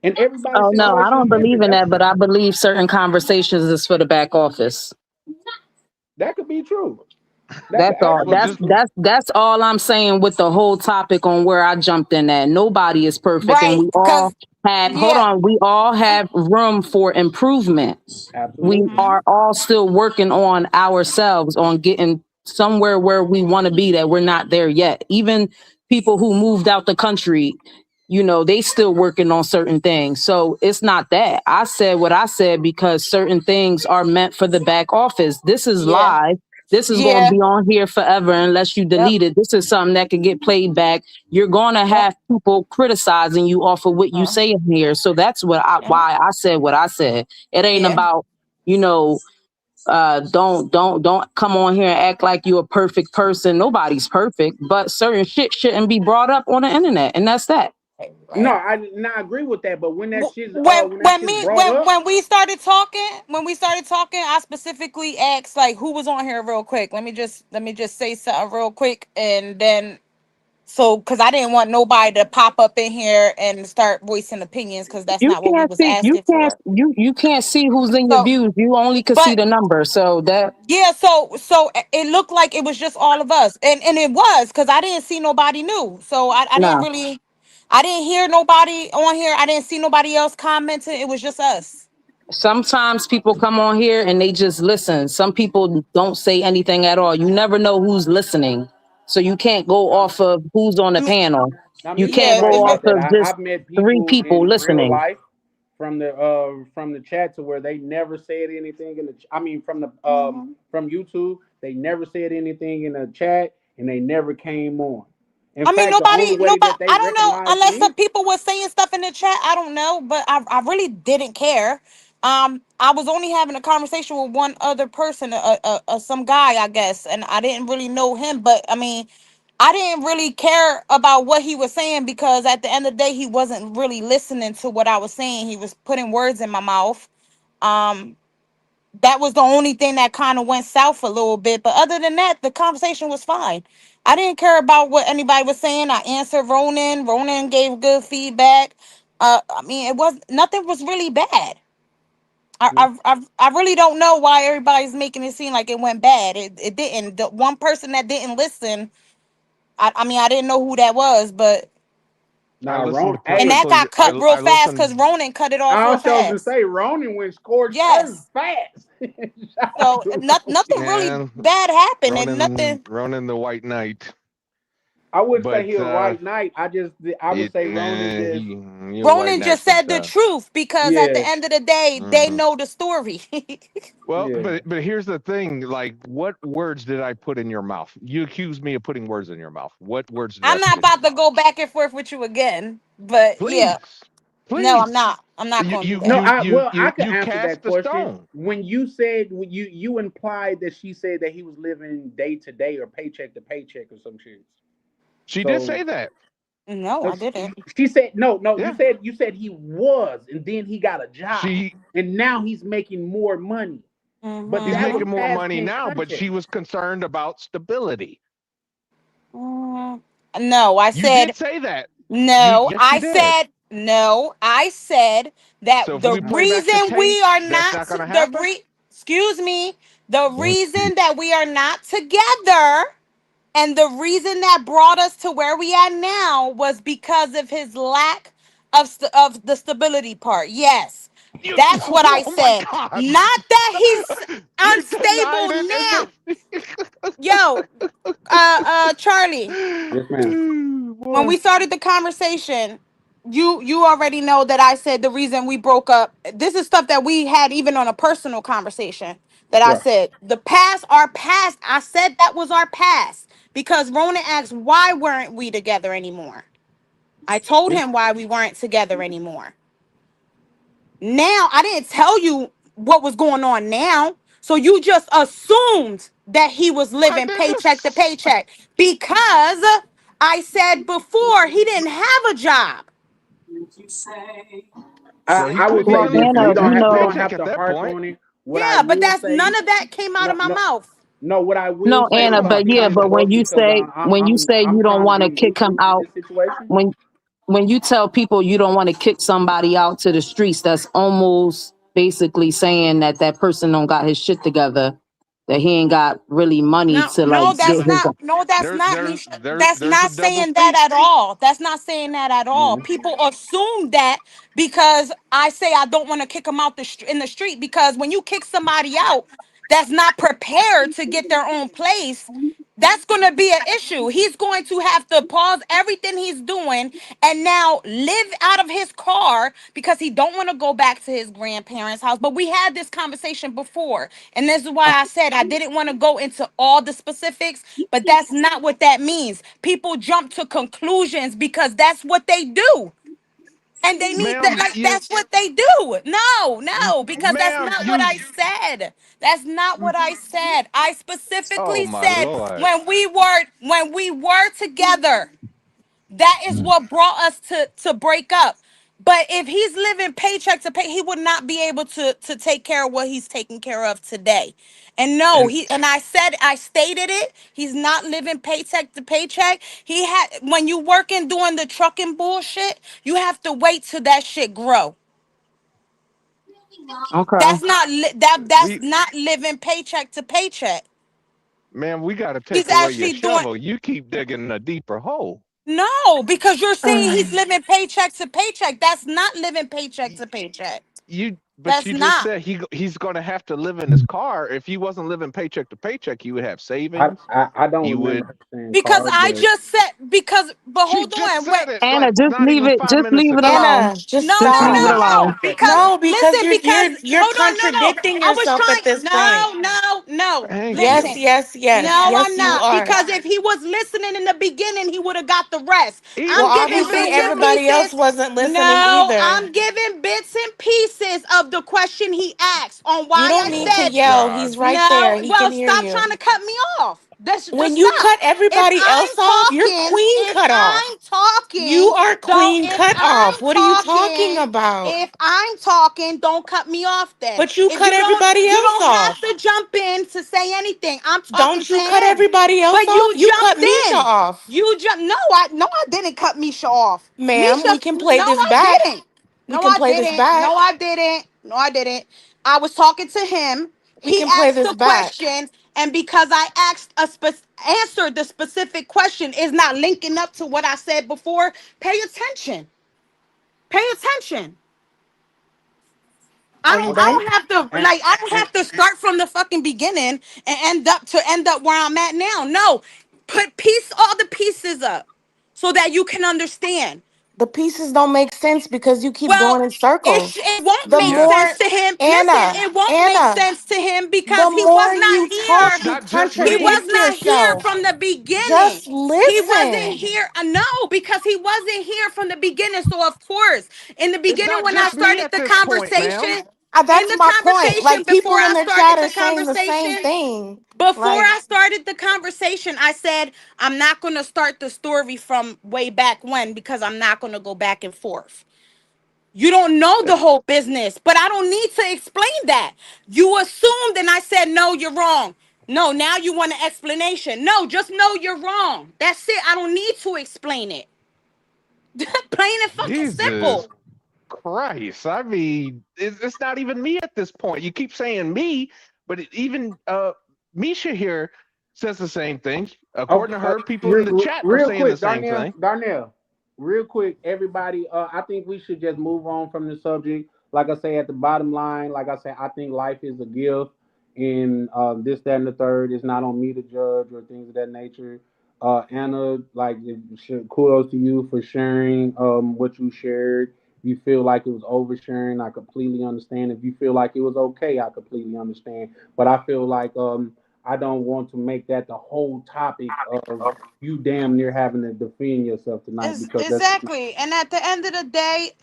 And everybody. Oh no, I don't believe in that, but I believe certain conversations is for the back office. That could be true. That's all. That's all I'm saying with the whole topic on where I jumped in at. Nobody is perfect, right, and we all have. Yeah. Hold on, we all have room for improvement. Absolutely. We are all still working on ourselves, on getting somewhere where we want to be. That we're not there yet. Even people who moved out the country, you know, they still working on certain things. So it's not that. I said what I said because certain things are meant for the back office. This is live. This is going to be on here forever unless you delete it. This is something that can get played back. You're going to have people criticizing you off of what you say in here. So that's why I said what I said. It ain't about, you know, don't come on here and act like you're a perfect person. Nobody's perfect, but certain shit shouldn't be brought up on the internet, and that's that. Right. No, I agree with that. But when that shit, when we started talking, I specifically asked like who was on here real quick. Let me just say something real quick, and then because I didn't want nobody to pop up in here and start voicing opinions because that's not what we was asking for. You can't see who's in your views. You only can see the number. So that so it looked like it was just all of us, and it was because I didn't see nobody new. So I didn't really. I didn't hear nobody on here. I didn't see nobody else commenting. It was just us. Sometimes people come on here and they just listen. Some people don't say anything at all. You never know who's listening. So you can't go off of who's on the panel. You can't go off of just I've met people 3 people listening. Real life from the chat to where they never said anything in the from YouTube. They never said anything in the chat and they never came on. Nobody. I don't know unless some people were saying stuff in the chat. I don't know, but I really didn't care. I was only having a conversation with one other person, some guy, I guess, and I didn't really know him. But I mean, I didn't really care about what he was saying because at the end of the day, he wasn't really listening to what I was saying. He was putting words in my mouth. That was the only thing that kind of went south a little bit. But other than that, the conversation was fine. I didn't care about what anybody was saying. I answered Ronan. Ronan gave good feedback. I mean, nothing was really bad. I really don't know why everybody's making it seem like it went bad. It didn't. The one person that didn't listen, I mean, I didn't know who that was, but Nah, listened Ron. to And Hey, that Purposely. got cut real I fast because listened. Ronan cut it off I real was supposed to fast. say Ronan went scorched earth Yes. fast. Shout out So to nothing really Man, bad happened and Ronan, nothing. Ronan the White Knight. I wouldn't say But he a white knight. I would say Ronan just he a white Ronan knight just said the sometimes. truth because at the yeah, end of the day, they Hmm. know the story. Well, yeah. but here's the thing. Like, what words did I put in your mouth? You accused me of putting words in your mouth. What words did I I'm put not in your about to mouth? go back and forth with you again, but yeah, Please, no, I'm please. not. I'm not You going to do you that. No, you I you well, I you could you answer that cast a question. stone. When you implied that she said that he was living day to day or paycheck to paycheck or some shit. She did So say that. No, I didn't. she said no. Yeah. You said he was, and then he got a job, and now he's making more money. But He's that was making more past money tense now, but context. she was concerned about stability. No, I You said did say that. no. Yes, you I did. said no. I said that So if the we play back the reason we tape, are that's not not going to the happen. excuse me, the reason that we are not together and the reason that brought us to where we are now was because of his lack of the stability part. Yes. That's what I Oh my said. God! Not that he's You denied unstable it, now. and Yo, Charlie, Yes, ma'am. then when we boy. started the conversation, you already know that I said the reason we broke up. This is stuff that we had even on a personal conversation. That I Right. said the past, our past. I said that was our past because Ronan asked why weren't we together anymore. I told him why we weren't together anymore. Now I didn't tell you what was going on now. So you just assumed that he was I living didn't. paycheck to paycheck because I said before he didn't have a job. Well, he I could would be say Well, this. living Anna, paycheck to We don't paycheck have at to that harp point. on it. What I Yeah, but will that's say, none of that came out of my no, mouth. no. What I will no, say Anna, about but him yeah, and but when Dorothy, you because say I'm you don't trying to want to be kick him neutral in out, this situation. when you tell people you don't want to kick somebody out to the streets, that's almost basically saying that that person don't got his shit together, that he ain't got really money No, to like no, get that's his. not. No, that's There, not. there's there, That's there's a not double saying that speak. at all. That's not saying that at all. People assume that because I say I don't want to kick them out in the street because when you kick somebody out that's not prepared to get their own place, that's going to be an issue. He's going to have to pause everything he's doing and now live out of his car because he don't want to go back to his grandparents' house. But we had this conversation before, and this is why I said I didn't want to go into all the specifics, but that's not what that means. People jump to conclusions because that's what they do. And they need that, Ma'am, like, that's what they do. No, because that's ma'am, not what I said. That's not what I said. I oh specifically my said Lord. when we were together, that is what brought us to break up. But if he's living paycheck to pay, he would not be able to take care of what he's taking care of today. And no, And I stated it. He's not living paycheck to paycheck. He had when you working doing the trucking bullshit, you have to wait till that shit grow. Okay. That's not that's we, not living paycheck to paycheck. ma'am, we got to He's take away your actually doing shovel. You keep digging a deeper hole. no, because you're saying he's living paycheck to paycheck. That's not living paycheck to paycheck. But That's you just not. said he's going to have to live in his car. If he wasn't living paycheck to paycheck, he would have savings. I don't He would. remember her saying Because car, I but just said but She hold just on, wait. said it Anna, like just not leave even it. five Just minutes leave it ago. alone. Anna, just No, Just no, leave stop. it no, alone. no. Because No, because listen, because you're hold on, no. contradicting I was yourself at trying. this point. No. Thank Yes, you. Listen. yes, yes. No, Yes, I'm you not. are. Because if he was listening in the beginning, he would have got the rest. Well, I'm giving obviously Even bits and then, everybody else pieces. wasn't listening No, either. I'm giving bits and pieces of the question he asked on You why don't I need to oh said yell. God, He's right there. no. He can Well, hear stop you. trying to cut me off. That's When just you stop. cut everybody else off, you're queen If cut I'm off. You talking, are don't. queen If cut off. I'm What are you talking talking, about? if I'm talking, don't cut me off. Then, But you if cut you don't, everybody you else don't have off. to jump in to say anything. I'm talking Don't to you cut him, everybody else but off? you You cut jumped Misha in. off. You jump. No, I didn't cut Misha off. Ma'am, Misha, we can play no, this I back. didn't. We No, can I play this didn't. back. No, I didn't. I was talking to him. We He can play asked this the back. question, and because I answered the specific question is not linking up to what I said before, pay attention. Pay attention. Are you I done? don't have to like I don't have to start from the fucking beginning and end up where I'm at now. No. Put all the pieces up so that you can understand. The pieces don't make sense because you keep Well, going in circles. it won't The make more sense to him. Listen, Anna, it won't make Anna, sense to him because the he was more not you talk, here. It's you not just He me. was contradict not here yourself. from the beginning. Just He wasn't listen. here. No, because he wasn't here from the beginning. So of course, in the It's beginning, not when I just me started at the this point, ma'am. conversation, in That's the my point. conversation Like before people in I the started chat are the saying the same conversation, thing. before Like I started the conversation, I said, I'm not going to start the story from way back when because I'm not going to go back and forth. You don't know the whole business, but I don't need to explain that. You assumed and I said, no, you're wrong. No, now you want an explanation. No, just know you're wrong. That's it. I don't need to explain it. Plain and fucking Jesus simple. Christ. I mean, it's not even me at this point. You keep saying me, but even Misha here says the same thing. According to her, people in the chat are real saying the quick, same thing. Darnell, real quick, everybody. I think we should just move on from the subject. Like I say, at the bottom line, like I say, I think life is a gift, and this, that, and the third. It's not on me to judge or things of that nature. Anna, like, kudos to you for sharing what you shared. If you feel like it was oversharing, I completely understand. If you feel like it was okay, I completely understand. But I feel like I don't want to make that the whole topic of you damn near having to defend yourself tonight because that's Exactly. And at the end of the day,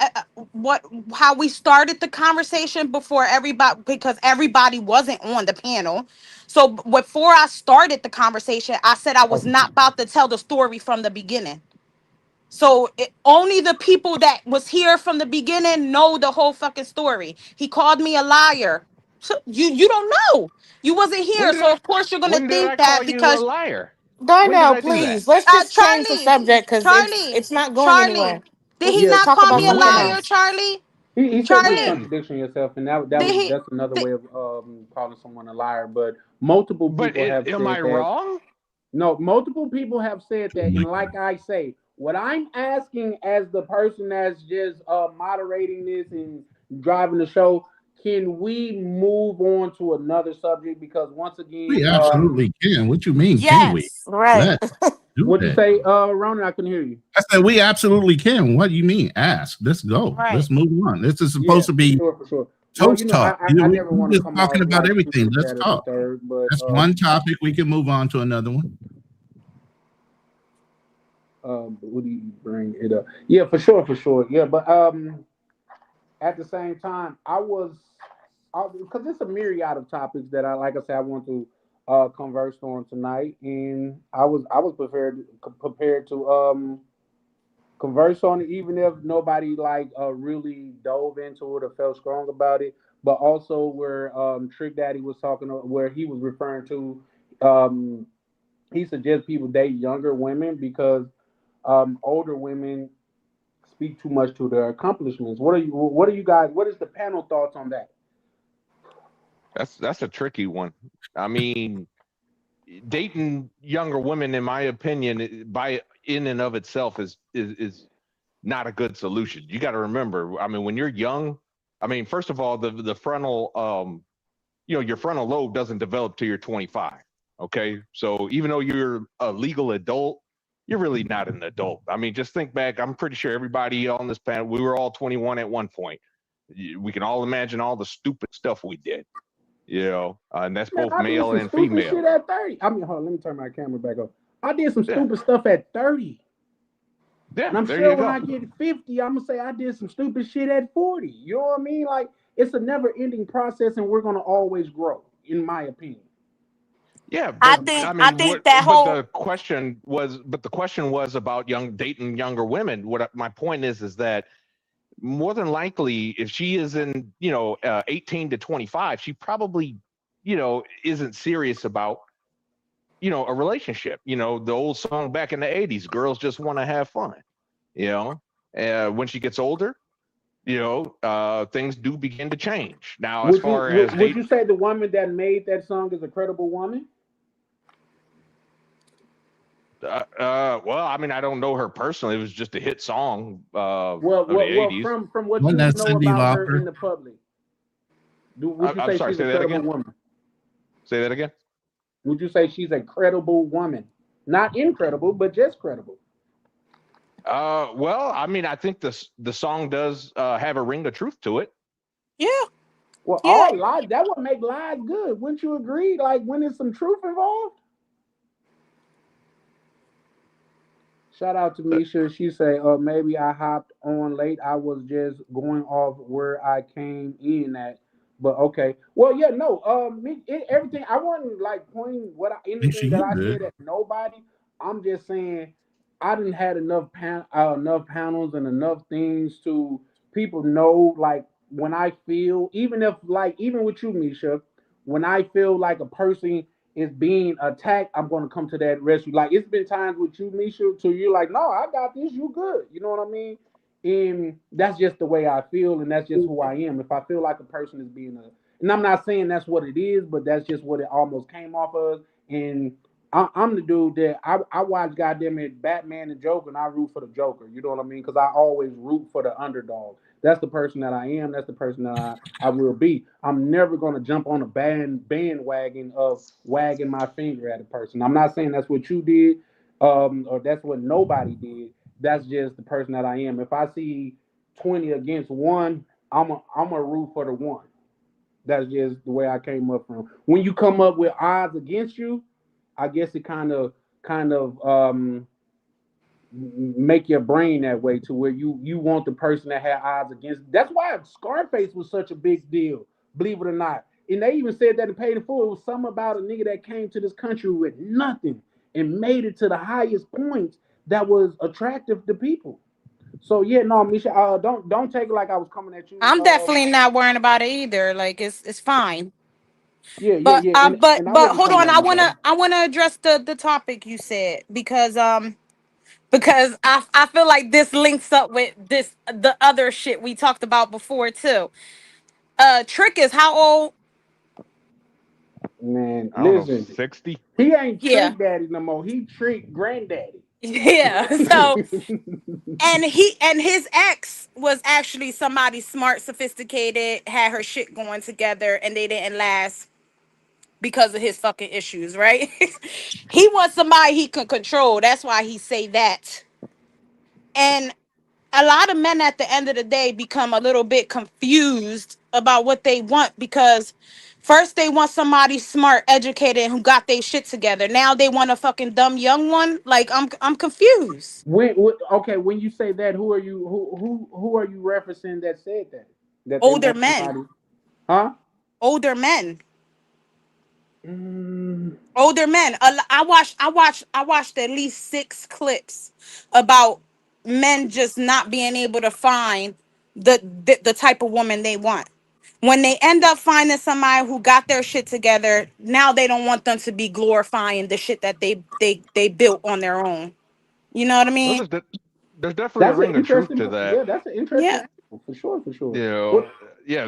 how we started the conversation before everybody, because everybody wasn't on the panel. So before I started the conversation, I said I was not about to tell the story from the beginning. So only the people that was here from the beginning know the whole fucking story. He called me a liar. So you don't know. You wasn't here, so of course you're gonna When did think I call that you a because liar? When did Darnell, I do that? please, let's just change the Charlie, subject because it's not going Charlie, anywhere. did he Let's not talk call about me a something liar, else. Charlie? he said you Charlie, contradiction yourself, and did he? that's another way of calling someone a liar. But multiple But people have am said I that. wrong? No, multiple people have said that, and like I say, what I'm asking as the person that's just moderating this and driving the show, can we move on to another subject? Because once again, We absolutely can. What you mean? Can we? Yes, right. Let's do What'd you that. say, Ronan? I couldn't hear you. I said we absolutely can. What do you mean? Ask. Let's go. Right. Let's move on. This is supposed to be for sure. toast talk. I never We're want to just come talking off about like everything. super Let's bad at the talk. third, but That's one topic. We can move on to another one. What do you bring it up? Yeah, for sure. Yeah, but at the same time, because it's a myriad of topics that I want to converse on tonight, and I was prepared to converse on it, even if nobody really dove into it or felt strong about it. But also where Trick Daddy was talking, where he was referring to, he suggests people date younger women because older women speak too much to their accomplishments. What are you guys? What is the panel thoughts on that? That's a tricky one. I mean, dating younger women, in my opinion, by in and of itself is not a good solution. You got to remember, I mean, when you're young, I mean, first of all, the frontal, your frontal lobe doesn't develop till you're 25. Okay, so even though you're a legal adult, you're really not an adult. I mean, just think back. I'm pretty sure everybody on this panel, we were all 21 at one point. We can all imagine all the stupid stuff we did, and that's both male and female. Shit at 30. I mean, hold on, let me turn my camera back on. I did some stupid stuff at 30. Yeah, and I'm sure when I get 50, I'm gonna say I did some stupid shit at 40. You know what I mean? Like, it's a never-ending process, and we're gonna always grow, in my opinion. Yeah, but, I think the question was about dating younger women. My point is that more than likely, if she is in 18 to 25, she probably isn't serious about a relationship. The old song back in the 80s, girls just want to have fun. When she gets older, things do begin to change. Now, would you say the woman that made that song is a credible woman? Well, I mean, I don't know her personally. It was just a hit song Well, of the well, well, 80s. from what Wasn't you that know Cyndi about her in Lauper? the public, would you I'm say sorry, she's a say that credible again. woman? Say that again. Would you say she's a credible woman? Not incredible, but just credible. Well, I mean, I think the song does have a ring of truth to it. Yeah. Well, Yeah. all lies, that would make lies good. Wouldn't you agree? Like when there's some truth involved? Shout out to Misha. She say, maybe I hopped on late. I was just going off where I came in at. But okay. Well, yeah, no. Everything. I wasn't like pointing Misha, anything that you I good? said at nobody. I'm just saying I didn't had enough panels and enough things to people know like when I feel, even if like even with you, Misha, when I feel like a person is being attacked, I'm gonna come to that rescue. Like it's been times with you, Misha, to you like, no, I got this, you good. You know what I mean? And that's just the way I feel, and that's just who I am. If I feel like a person is being and I'm not saying that's what it is, but that's just what it almost came off of. And I'm the dude that I watch goddamn it Batman and Joker, and I root for the Joker. You know what I mean? Because I always root for the underdog. That's the person that I am. That's the person that I will be. I'm never gonna jump on a bandwagon of wagging my finger at a person. I'm not saying that's what you did, or that's what nobody did. That's just the person that I am. If I see 20 against one, I'm a root for the one. That's just the way I came up from. When you come up with odds against you, I guess it kind of make your brain that way to where you want the person that had odds against. That's why Scarface was such a big deal, believe it or not. And they even said that in Paid in Full, it was something about a nigga that came to this country with nothing and made it to the highest points that was attractive to people. So yeah, no, Misha, don't take it like I was coming at you. I'm definitely not worrying about it either. Like it's fine. Yeah, yeah, But yeah, um, and but and I but wasn't hold coming on, at nobody. I wanna address the topic you said because I feel like this links up with the other shit we talked about before too. Trick is how old? Man, I don't know, listen, 60. he ain't Yeah. Trick Daddy no more. He Trick Granddaddy. Yeah. So and his ex was actually somebody smart, sophisticated, had her shit going together, and they didn't last because of his fucking issues, right? He wants somebody he can control. That's why he say that. And a lot of men at the end of the day become a little bit confused about what they want because first they want somebody smart, educated, who got their shit together. Now they want a fucking dumb young one. Like I'm confused. Okay, when you say that, who are you referencing that said that? That they Older want men. somebody, huh? Older men. Mm, Older men. I watched at least 6 clips about men just not being able to find the type of woman they want. When they end up finding somebody who got their shit together, now they don't want them to be glorifying the shit that they built on their own. You know what I Well, mean? there's definitely a that's an ring of truth interesting. to that. Yeah, that's an interesting Yeah. angle, for sure, for sure. You What? know, yeah,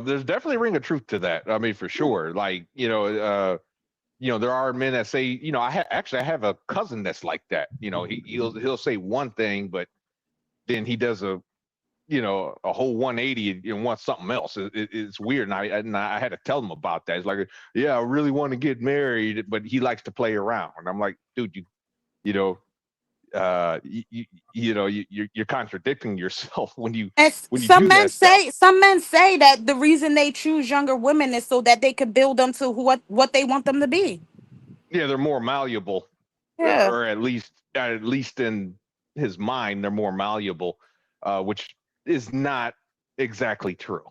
there's definitely a ring of truth to that. I mean, for sure. Like, there are men that say, actually I have a cousin that's like that. He'll say one thing, but then he does a whole 180 and wants something else. It's weird, and I had to tell him about that. It's like, yeah, I really want to get married, but he likes to play around. And I'm like, dude, you're contradicting yourself when you And do that stuff. some men say that the reason they choose younger women is so that they can build them to what they want them to be. Yeah, they're more malleable, Yeah. or at least in his mind, they're more malleable, which is not exactly true.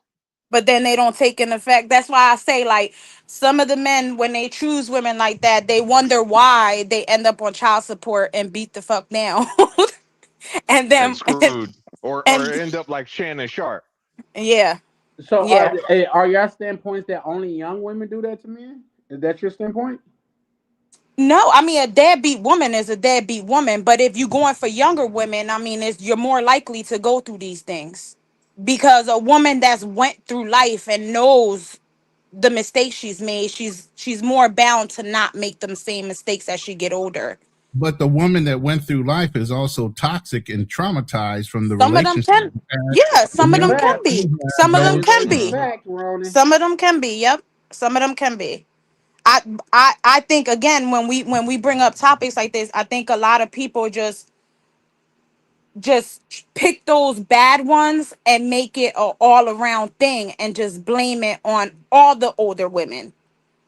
But then they don't take in effect. That's why I say, like, some of the men, when they choose women like that, they wonder why they end up on child support and beat the fuck down. and And then screwed, or and end up like Shannon Sharp. yeah. So Yeah. are your standpoints that only young women do that to men? Is that your standpoint? No, I mean a deadbeat woman is a deadbeat woman, but if you're going for younger women, I mean you're more likely to go through these things. Because a woman that's went through life and knows the mistakes she's made, she's more bound to not make them same mistakes as she get older. But the woman that went through life is also toxic and traumatized from the Some of them relationship. can, yeah, some of them can be. Some of them can be. Fact, Ronnie. Some of them can be. Yep. Some of them can be. I think again when we bring up topics like this, I think a lot of people just pick those bad ones and make it a all around thing and just blame it on all the older women.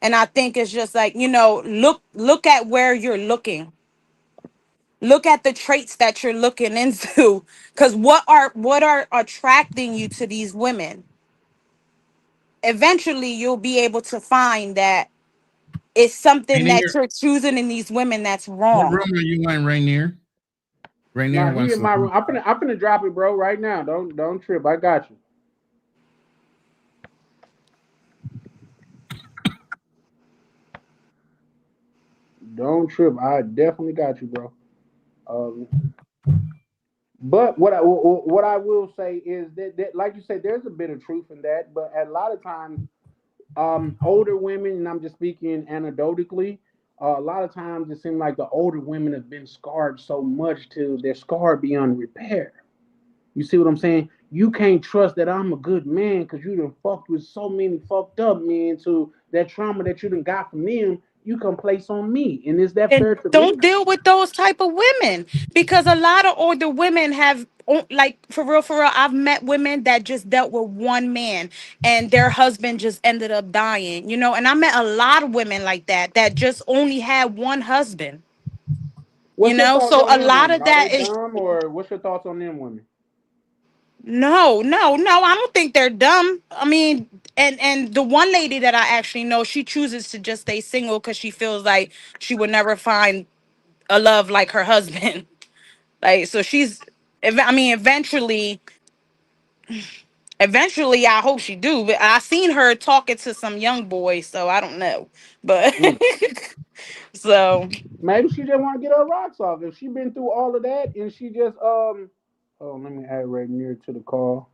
And I think it's just like, look at where you're looking. Look at the traits that you're looking into, because what are attracting you to these women? Eventually you'll be able to find that it's something that Rainier, you're choosing in these women that's what wrong. room are you in, Rainier? Rainier Nah, he wants in my to. room. I'm finna drop it, bro, right now. Don't trip. I got you. Don't trip. I definitely got you, bro. But what I will say is that, like you said, there's a bit of truth in that. But a lot of times, older women, and I'm just speaking anecdotally, a lot of times it seems like the older women have been scarred so much till they're scarred beyond repair. You see what I'm saying? You can't trust that I'm a good man because you done fucked with so many fucked up men, to that trauma that you done got from them, you can place on me. And is that fair And to me? don't deal with those type of women, because a lot of older women have, like, for real, I've met women that just dealt with one man and their husband just ended up dying, and I met a lot of women like that just only had one husband. What's your thoughts So on a them lot women? of Are that they is dumb, or what's your thoughts on them women? no, I don't think they're dumb. I mean, and the one lady that I actually know, she chooses to just stay single because she feels like she would never find a love like her husband. Like, so eventually, I hope she do. But I seen her talking to some young boy, so I don't know. But so Maybe she just want to get her rocks off. If she been through all of that and she just oh, let me add right near to the call.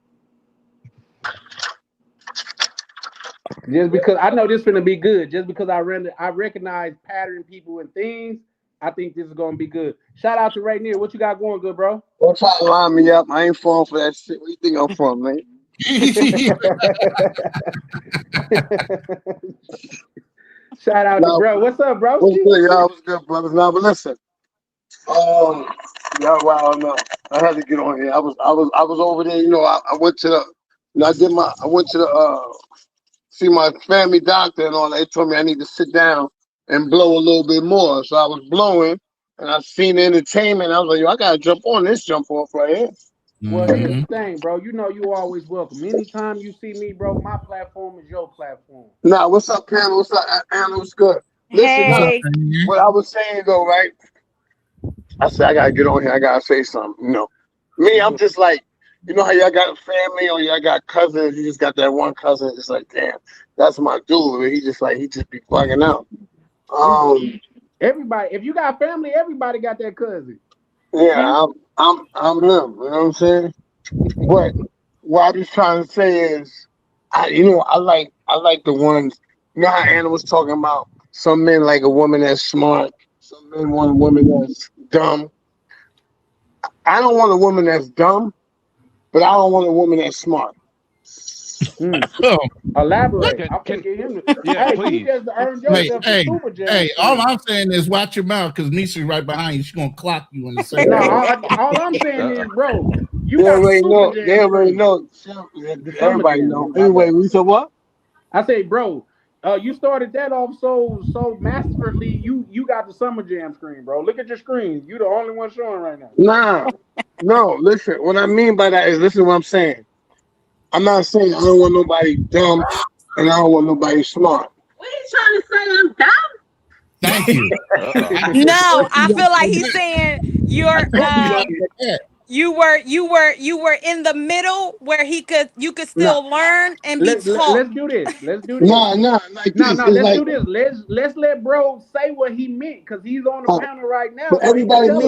Just because I know this finna be good, just because I recognize pattern people and things, I think this is gonna be good. Shout out to Ray Near. What you got going, good bro? Don't try to line me up. I ain't falling for that shit. Where you think I'm from, man? Shout out to bro. What's up, bro? What's good, y'all? What's good, brothers? Now, but listen. Yeah, wow, no. I had to get on here. I was over there. I went to the. I went to the see my family doctor and all that. They told me I need to sit down and blow a little bit more. So I was blowing, and I seen the entertainment. I was like, yo, I gotta jump off right here. Well, here's the thing, bro. You always welcome. Anytime you see me, bro, my platform is your platform. Nah, what's up, panel? What's up, Anna? What's good? Listen, hey. what I was saying though, right? I said I gotta get on here. I gotta say something. Me, I'm just like, how y'all got a family or y'all got cousins. You just got that one cousin. It's like, damn, that's my dude. He just be bugging out. Everybody, if you got family, everybody got that cousin. Yeah, I'm him. You know what I'm saying? But what I'm just trying to say is, I like the ones. You know how Anna was talking about some men like a woman that's smart, some men want a woman that's dumb. I don't want a woman that's dumb, but I don't want a woman that's smart. Elaborate. I'll get him. Yeah, hey, please. you just earned yourself a super jam. Hey, all I'm saying is watch your mouth, because Nisha's right behind you. She's gonna clock you in the same. No, all I'm saying is, bro, They already know. Everybody know. Anyway, we said what? I say, bro, you started that off so masterfully. You got the summer jam screen, bro. Look at your screen. You the only one showing right now. Nah, no. Listen, what I mean by that is, listen to what I'm saying. I'm not saying I don't want nobody dumb and I don't want nobody smart. What are you trying to say? I'm dumb? Thank you. No, I feel like he's saying you were in the middle where you could still learn and be taught. Let's do this. Let's do this. Let's do this. Let's let bro say what he meant, because he's on the panel right now. But everybody got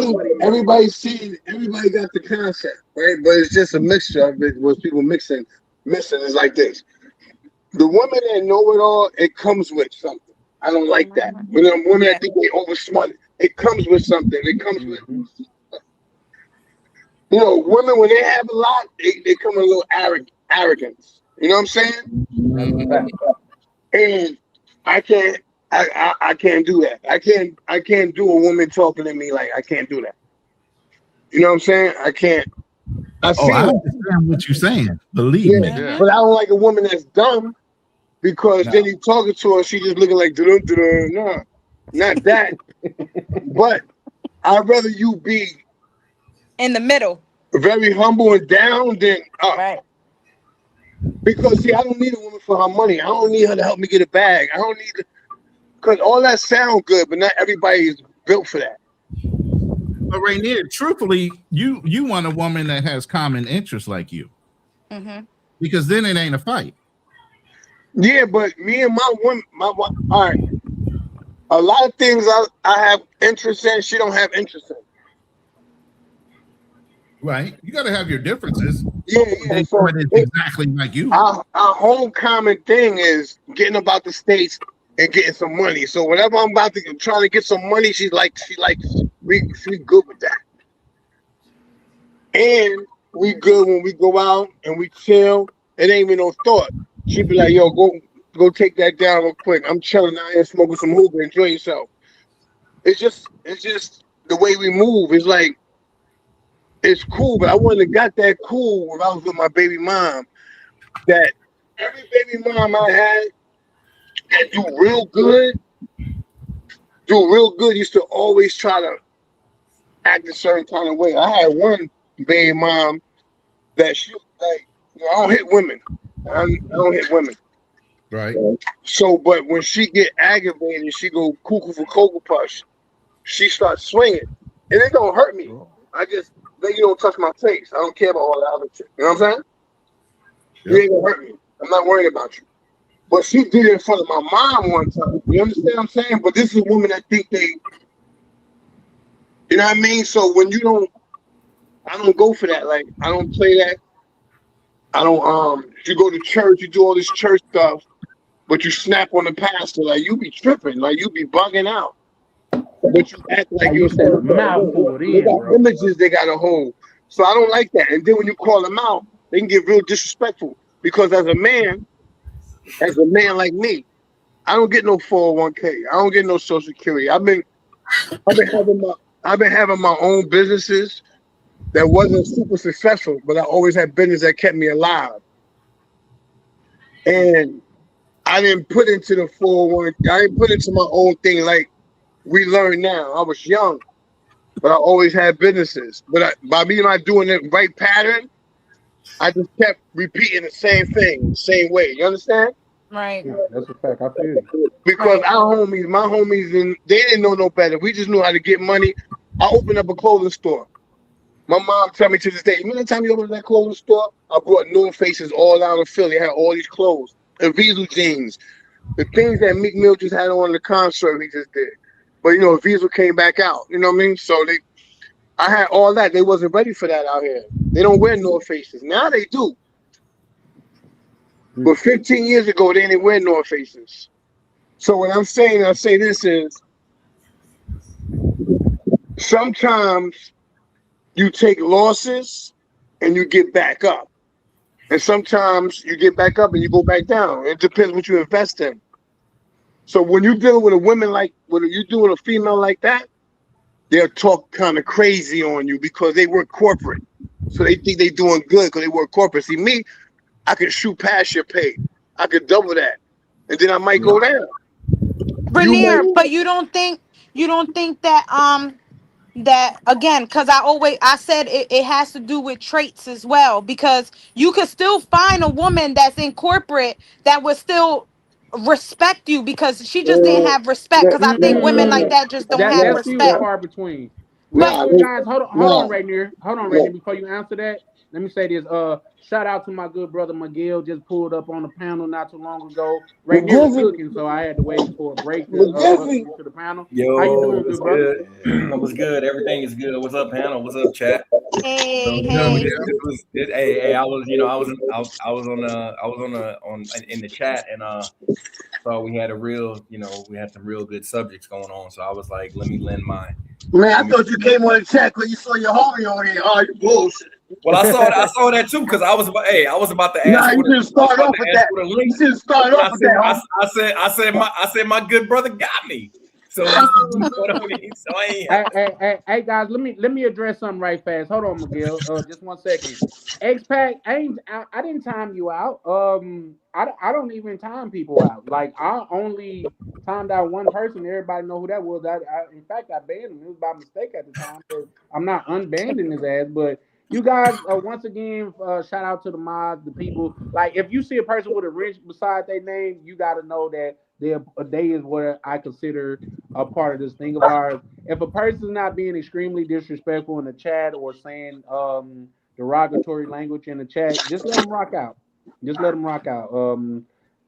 the concept, right? But it's just a mixture of it. What people missing is like this. The woman that know it all, it comes with something. I don't like that. When the women that think they oversmart, it comes with something. It comes with, you know, women when they have a lot, they come with a little arrogance. You know what I'm saying? And I can't do that. I can't do a woman talking to me like I can't do that. You know what I'm saying? I can't. I understand what you're saying. Believe me. But I don't like a woman that's dumb because then you talking to her, she just looking like no, not that. But I'd rather you be in the middle, very humble and down than up. Right. Because see, I don't need a woman for her money. I don't need her to help me get a bag. I don't need because all that sound good, but not everybody is built for that. But Rainier, truthfully, you want a woman that has common interests like you, because then it ain't a fight. Yeah, but me and my woman, all right. A lot of things I have interest in, she don't have interest in. Right, you got to have your differences. Yeah. So it is exactly like you. Our whole common thing is getting about the States and getting some money. So whenever I'm trying to get some money, she's we good with that. And we good when we go out and we chill. It ain't even no thought. She'd be like, yo, go take that down real quick. I'm chilling out here smoking some hookah. Enjoy yourself. It's just the way we move. It's like, it's cool, but I wouldn't have got that cool when I was with my baby mom. That every baby mom I had that do real good, used to always try to act a certain kind of way. I had one baby mom that she like, I don't hit women. I don't hit women. Right. So, but when she get aggravated, she go cuckoo for Cocoa Puff. She starts swinging, and it don't hurt me. I just then you don't touch my face. I don't care about all that other shit. You know what I'm saying? You ain't gonna hurt me. I'm not worried about you. But she did it in front of my mom one time. You understand what I'm saying? But this is a woman that think they, you know what I mean? So when I don't go for that. Like I don't play that. I don't. You go to church, you do all this church stuff, but you snap on the pastor like you be tripping, like you be bugging out. But you act like you're said a mouthful. They got images they got to hold. So I don't like that. And then when you call them out, they can get real disrespectful. Because as a man like me, I don't get no 401k. I don't get no Social Security. I've been having my own businesses that wasn't super successful, but I always had business that kept me alive. And I didn't put into the 401k. I didn't put into my own thing like we learn now. I was young, but I always had businesses. But by me not doing the right pattern, I just kept repeating the same thing, the same way. You understand? Right. Yeah, that's a fact. I feel you. Because my homies, they didn't know no better. We just knew how to get money. I opened up a clothing store. My mom tell me to this day, remember the time you opened that clothing store? I brought North Faces all out of Philly. I had all these clothes, and Diesel jeans, the things that Meek Mill just had on the concert he just did. But you know, Diesel came back out. You know what I mean? So I had all that. They wasn't ready for that out here. They don't wear North Faces. Now they do. But 15 years ago, they didn't wear North Faces. So what I'm saying, I say this is, sometimes you take losses and you get back up. And sometimes you get back up and you go back down. It depends what you invest in. So when you're dealing with when you're doing a female like that, they'll talk kind of crazy on you because they work corporate. So they think they're doing good because they work corporate. See, me, I could shoot past your pay. I could double that. And then I might go down. Rainier, but you don't think that that again, because I said it has to do with traits as well, because you could still find a woman that's in corporate that would still respect you because she just didn't have respect, because I think women like that just don't have that's few and respect. far between. But Listen, guys, hold on, Rainier. Hold on, Rainier, before you answer that. Let me say this. Shout out to my good brother Miguel. Just pulled up on the panel not too long ago. Right here was cooking, so I had to wait for a break to welcome to the panel. Yo, How you doing, what's good brother? good? What's good? Everything is good. What's up, panel? What's up, chat? Hey, Hey, I was, I was on in the chat, and so we had we had some real good subjects going on. So I was like, let me lend mine. Man, I thought you came on the chat because you saw your homie on here. Oh, you bullshit. Well, I saw that too because I was about to ask. Nah, you should start off with that. You should start off with that. I said my good brother got me. So, Hey guys, let me address something right fast. Hold on, Miguel. Just 1 second. X-Pac, I didn't time you out. I don't even time people out. Like I only timed out one person. Everybody know who that was. In fact, I banned him. It was by mistake at the time. But I'm not unbanning his ass. But you guys, once again, shout out to the mods, the people. Like if you see a person with a wrench beside their name, you got to know that they is what I consider a part of this thing of ours. If a person's not being extremely disrespectful in the chat or saying derogatory language in the chat, just let them rock out. Just let them rock out.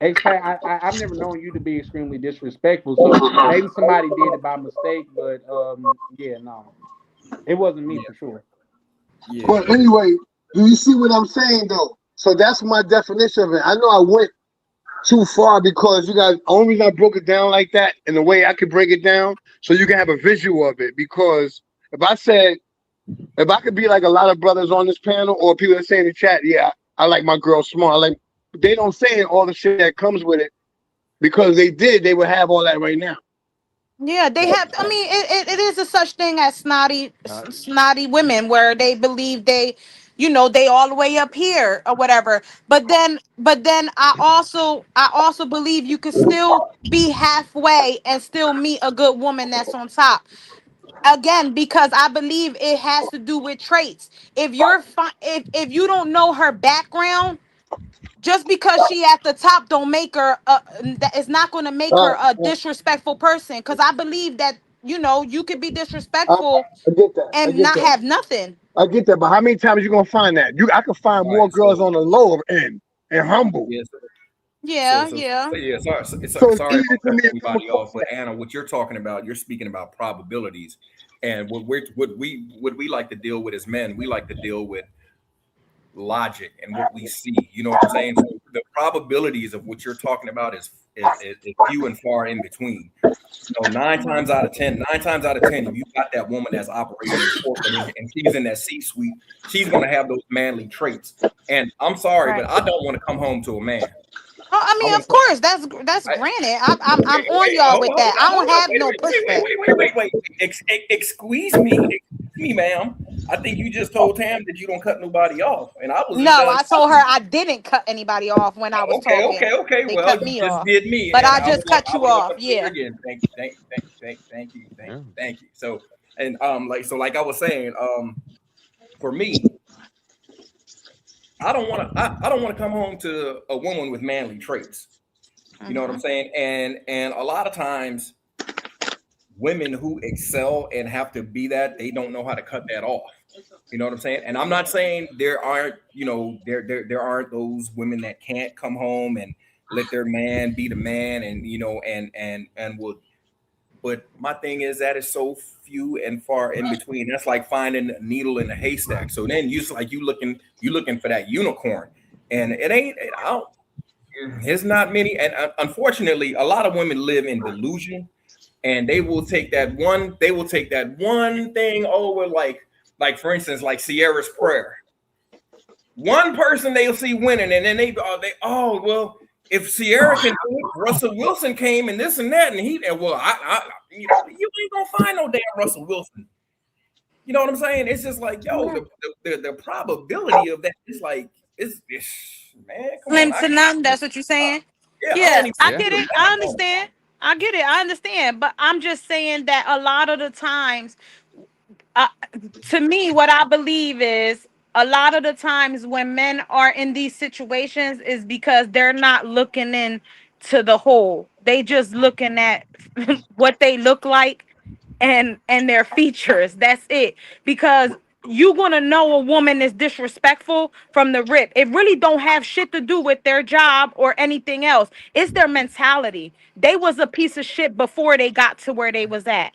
X-Pac, I've never known you to be extremely disrespectful, so maybe somebody did it by mistake, but yeah, no, it wasn't me for sure. Yeah. But anyway, do you see what I'm saying though? So that's my definition of it. I know I went too far because you guys, only reason I broke it down like that in the way I could break it down so you can have a visual of it. Because if I could be like a lot of brothers on this panel or people that say in the chat, yeah, I like my girl small. Like they don't say all the shit that comes with it because they would have all that right now. Yeah, they have. I mean, it is a such thing as snotty women where they believe they all the way up here or whatever. But then I also believe you could still be halfway and still meet a good woman that's on top. Again, because I believe it has to do with traits. If you're if you don't know her background, just because she at the top don't make her that is not going to make her a disrespectful person, because I believe that you could be disrespectful I get that. and not have nothing. I get that, but how many times you gonna find that? I can find more girls on the lower end and humble. Yes. Yeah. Sorry So it's to easy for me cut to anybody off, but Anna, what you're talking about, you're speaking about probabilities, and what we like to deal with as men, we like to deal with logic and what we see. You know what I'm saying? So the probabilities of what you're talking about is few and far in between. So 9 times out of 10, if you got that woman that's operating in corporate and she's in that C-suite, she's going to have those manly traits. And I'm sorry, but I don't want to come home to a man. Oh, I mean, of course, that's granted. I'm on y'all with that. I don't have no pushback. Wait. Excuse me, ma'am. I think you just told Tam that you don't cut nobody off, and I was. No, I told her I didn't cut anybody off when I was talking. Okay. They Well, cut you me just off. did me, But I and just cut you off. Yeah. Again. Thank you. So, and like I was saying, for me, I don't want to come home to a woman with manly traits. You know what I'm saying? And a lot of times, women who excel and have to be that, they don't know how to cut that off. You know what I'm saying? And I'm not saying there aren't, there aren't those women that can't come home and let their man be the man, and and would. But my thing is that is so few and far in between. That's like finding a needle in a haystack. So then you looking for that unicorn, and it ain't. It's not many, and unfortunately, a lot of women live in delusion, and they will take that one thing over, like for instance, like Sierra's prayer. One person they'll see winning, and then well, if Sierra can do it, Russell Wilson came and this and that, and you ain't gonna find no damn Russell Wilson. You know what I'm saying? It's just like, the probability of that is like it's man. Slim to none. That's what you're saying. Yeah, I get it. I understand. I get it. I understand. But I'm just saying that a lot of the times, to me, what I believe is a lot of the times when men are in these situations is because they're not looking into the whole. They just looking at what they look like and their features. That's it. Because you're gonna know a woman is disrespectful from the rip. It really don't have shit to do with their job or anything else. It's their mentality. They was a piece of shit before they got to where they was at.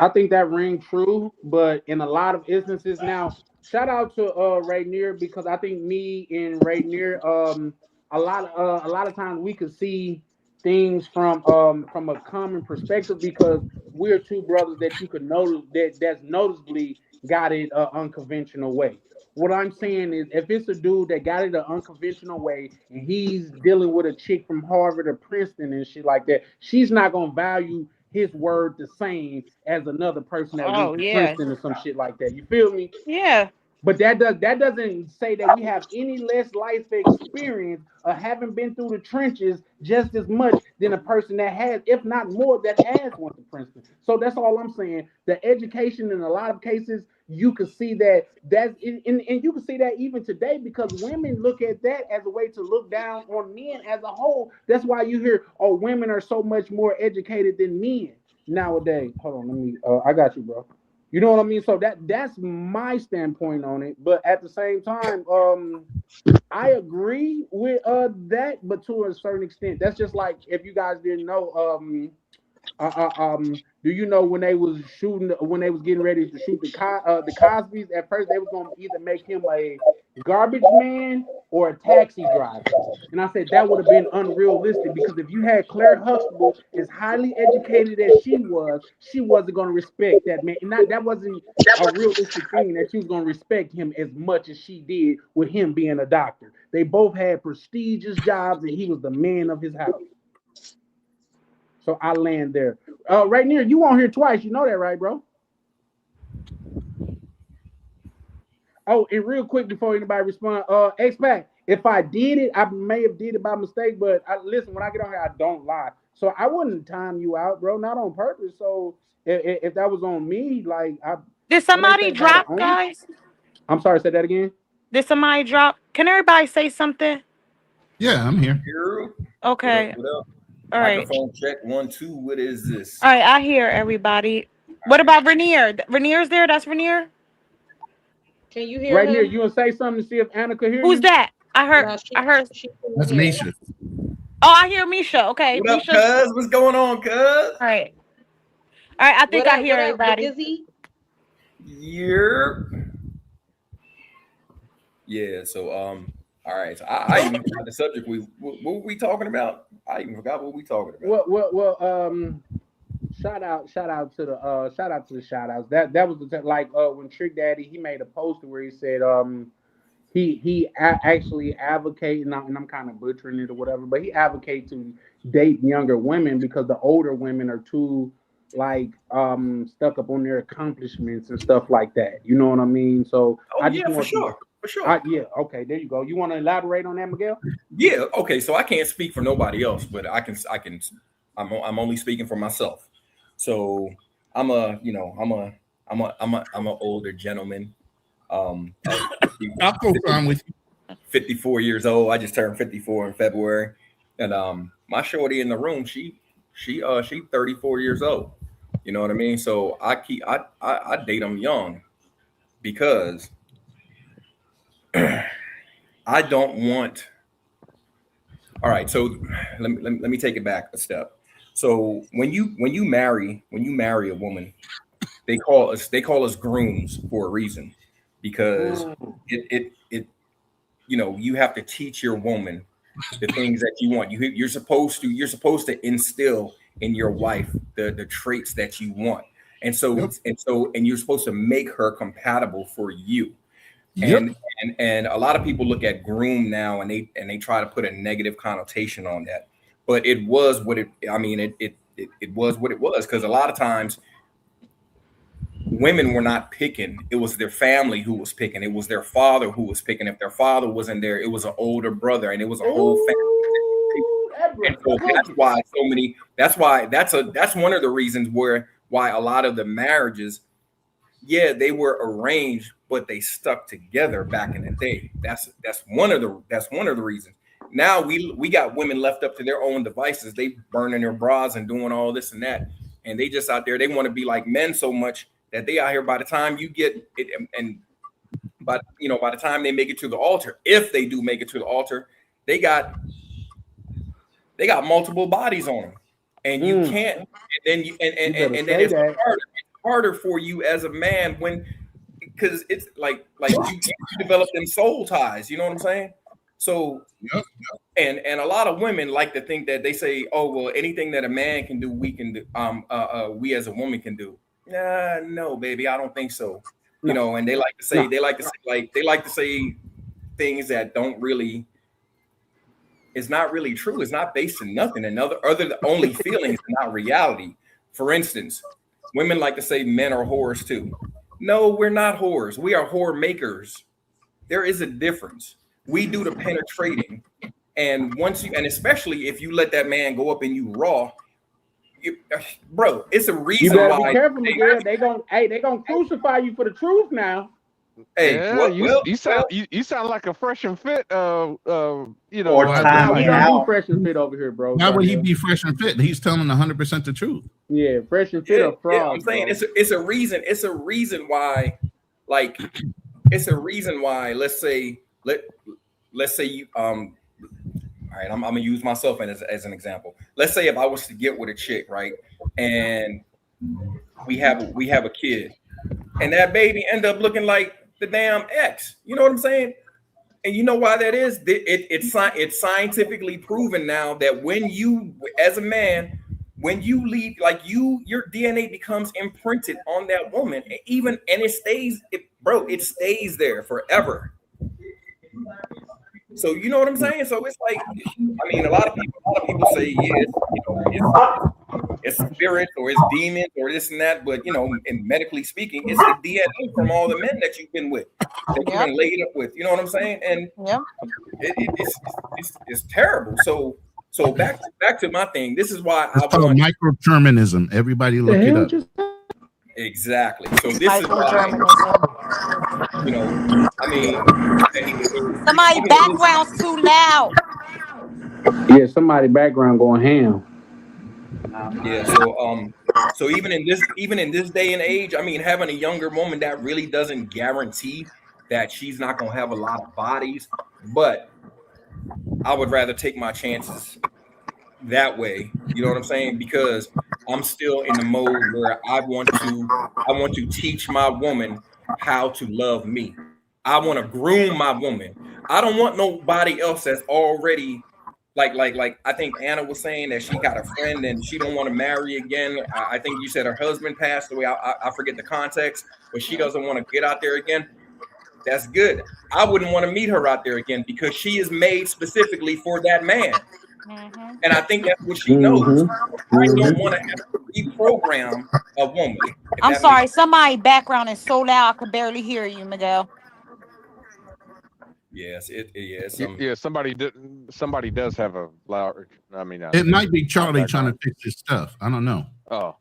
I think that ring true, but in a lot of instances now, shout out to Rainier, because I think me and Rainier, a lot of times we could see things from a common perspective, because we're two brothers that you could notice that's noticeably got it unconventional way. What I'm saying is, if it's a dude that got it an unconventional way and he's dealing with a chick from Harvard or Princeton and shit like that, she's not gonna value his word the same as another person that went to Princeton or some shit like that. You feel me? Yeah. But that doesn't say that we have any less life experience or haven't been through the trenches just as much than a person that has, if not more, that has went to Princeton. So that's all I'm saying. The education in a lot of cases, you can see that and you can see that even today, because women look at that as a way to look down on men as a whole. That's why you hear, oh, women are so much more educated than men nowadays. Hold on, let me I got you, bro. You know what I mean? So that's my standpoint on it. But at the same time, I agree with that, but to a certain extent. That's just like, if you guys didn't know, do you know when they was getting ready to shoot the Cosbys, at first they was gonna either make him a garbage man or a taxi driver, and I said that would have been unrealistic, because if you had Claire Huxtable as highly educated as she wasn't gonna respect that man, and that wasn't a realistic thing, that she was gonna respect him as much as she did with him being a doctor. They both had prestigious jobs, and he was the man of his house. So I land there. Right near, you on here twice. You know that, right, bro? Oh, and real quick before anybody respond, X-Pac, if I did it, I may have did it by mistake, but listen, when I get on here, I don't lie. So I wouldn't time you out, bro, not on purpose. So if that was on me, like, did somebody drop, guys? I'm sorry, say that again. Did somebody drop? Can everybody say something? Yeah, I'm here. Okay. What up? All right. Microphone check 1 2. What is this? All right, I hear everybody. What about Rainier? Rainier's there? That's Rainier? Can you hear right him? here? You want to say something to see if Anna could hear Who's you? that? I heard. That's Misha. Oh, I hear Misha. Okay. What up, Misha. cuz? What's going on, cuz? All right. All right. I think I hear everybody. Yeah. So all right. So I even forgot the subject. What were we talking about? I even forgot what we talking about. Well. Shout out to the shout outs. That was when Trick Daddy, he made a poster where he said he actually advocate, and I'm kind of butchering it or whatever, but he advocates to date younger women because the older women are too stuck up on their accomplishments and stuff like that. You know what I mean? So for sure. Yeah. Okay. There you go. You want to elaborate on that, Miguel? Yeah. Okay. So I can't speak for nobody else, but I'm only speaking for myself. So I'm an older gentleman. I'll co-sign with you. 54 years old. I just turned 54 in February, and my shorty in the room, she 34 years old. You know what I mean? So I date them young because I don't want. All right, so let me take it back a step. So when you marry a woman, they call us grooms for a reason, because it you have to teach your woman the things that you want. You're supposed to instill in your wife the traits that you want, and you're supposed to make her compatible for you. And a lot of people look at groom now and they try to put a negative connotation on that, but it was what it was what it was, because a lot of times women were not picking. It was their family who was picking. It was their father who was picking. If their father wasn't there, it was an older brother, and it was a whole family. And so that's one of the reasons why a lot of the marriages, they were arranged, but they stuck together back in the day. That's one of the reasons. Now we got women left up to their own devices. They burning their bras and doing all this and that, and they just out there. They want to be like men so much that they out here by the time you get it, and by the time they make it to the altar, if they do make it to the altar, they got multiple bodies on them, and you can't. And then and then it's harder for you as a man because it's like you develop them soul ties. You know what I'm saying? So and a lot of women like to think that they say, oh well, anything that a man can do, we can do. We as a woman can do. No, baby, I don't think so. You know, and they like to say things that don't really. It's not really true. It's not based in nothing. And other than only feelings, not reality. For instance, women like to say men are whores too. No, we're not whores. We are whore makers. There is a difference. We do the penetrating, and especially if you let that man go up in you raw, bro, it's a reason you better why. Be careful, Miguel. They gonna crucify you for the truth now. Hey, yeah, you sound like a fresh and fit. Or we don't do fresh and fit over here, bro. Why would he be fresh and fit? He's telling 100% the truth. Yeah, fresh and fit are fraud. I'm saying it's a reason. It's a reason why. Like, it's a reason why. Let's say you all right, I'm gonna use myself as an example. Let's say if I was to get with a chick, right, and we have a kid, and that baby end up looking like the damn ex. You know what I'm saying? And you know why that is? It's scientifically proven now that when you, as a man, when you leave, like your DNA becomes imprinted on that woman, and it stays, it stays there forever. So you know what I'm saying? So it's like, I mean, a lot of people say, yeah, it's spirits or it's demons or this and that, but and medically speaking, it's the DNA from all the men that you've been with, that you've been laid up with. You know what I'm saying? And it's terrible. So back to my thing. This is why it's called microterminism. Everybody look it up. Exactly. So this is why, I mean, somebody background's too loud. Yeah, somebody background going ham. Yeah. So even in this day and age, I mean, having a younger woman, that really doesn't guarantee that she's not gonna have a lot of bodies, but I would rather take my chances that way. You know what I'm saying? Because I'm still in the mode where I want to teach my woman how to love me. I want to groom my woman. I don't want nobody else that's already like I think Anna was saying that she got a friend and she don't want to marry again. I think you said her husband passed away. I forget the context, but she doesn't want to get out there again. That's good. I wouldn't want to meet her out there again because she is made specifically for that man. Mm-hmm. And I think that's what she knows. Mm-hmm. I don't want to have to reprogram a woman. I'm sorry, somebody's background is so loud I could barely hear you, Miguel. Yes, somebody does have a loud. I mean, it might be Charlie trying to fix his stuff. I don't know. Oh,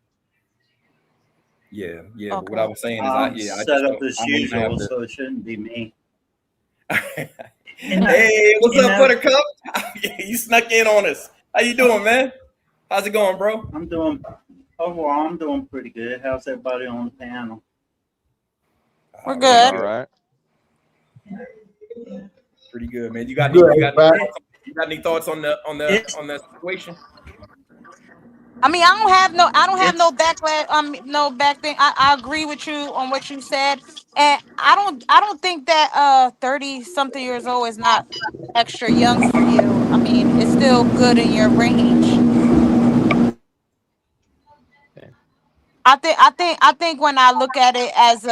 yeah. Okay. But what I was saying is, I set up as usual, so it shouldn't be me. Hey, what's up, Buttercup? You snuck in on us. How you doing, man? How's it going, bro? I'm doing pretty good. How's everybody on the panel? We're good. All right. Pretty good, man. You got any thoughts on the situation? I mean, I don't have no backlash. No back thing. I agree with you on what you said, and I don't think that 30-something years old is not extra young for you. I mean, it's still good in your range. I think when I look at it as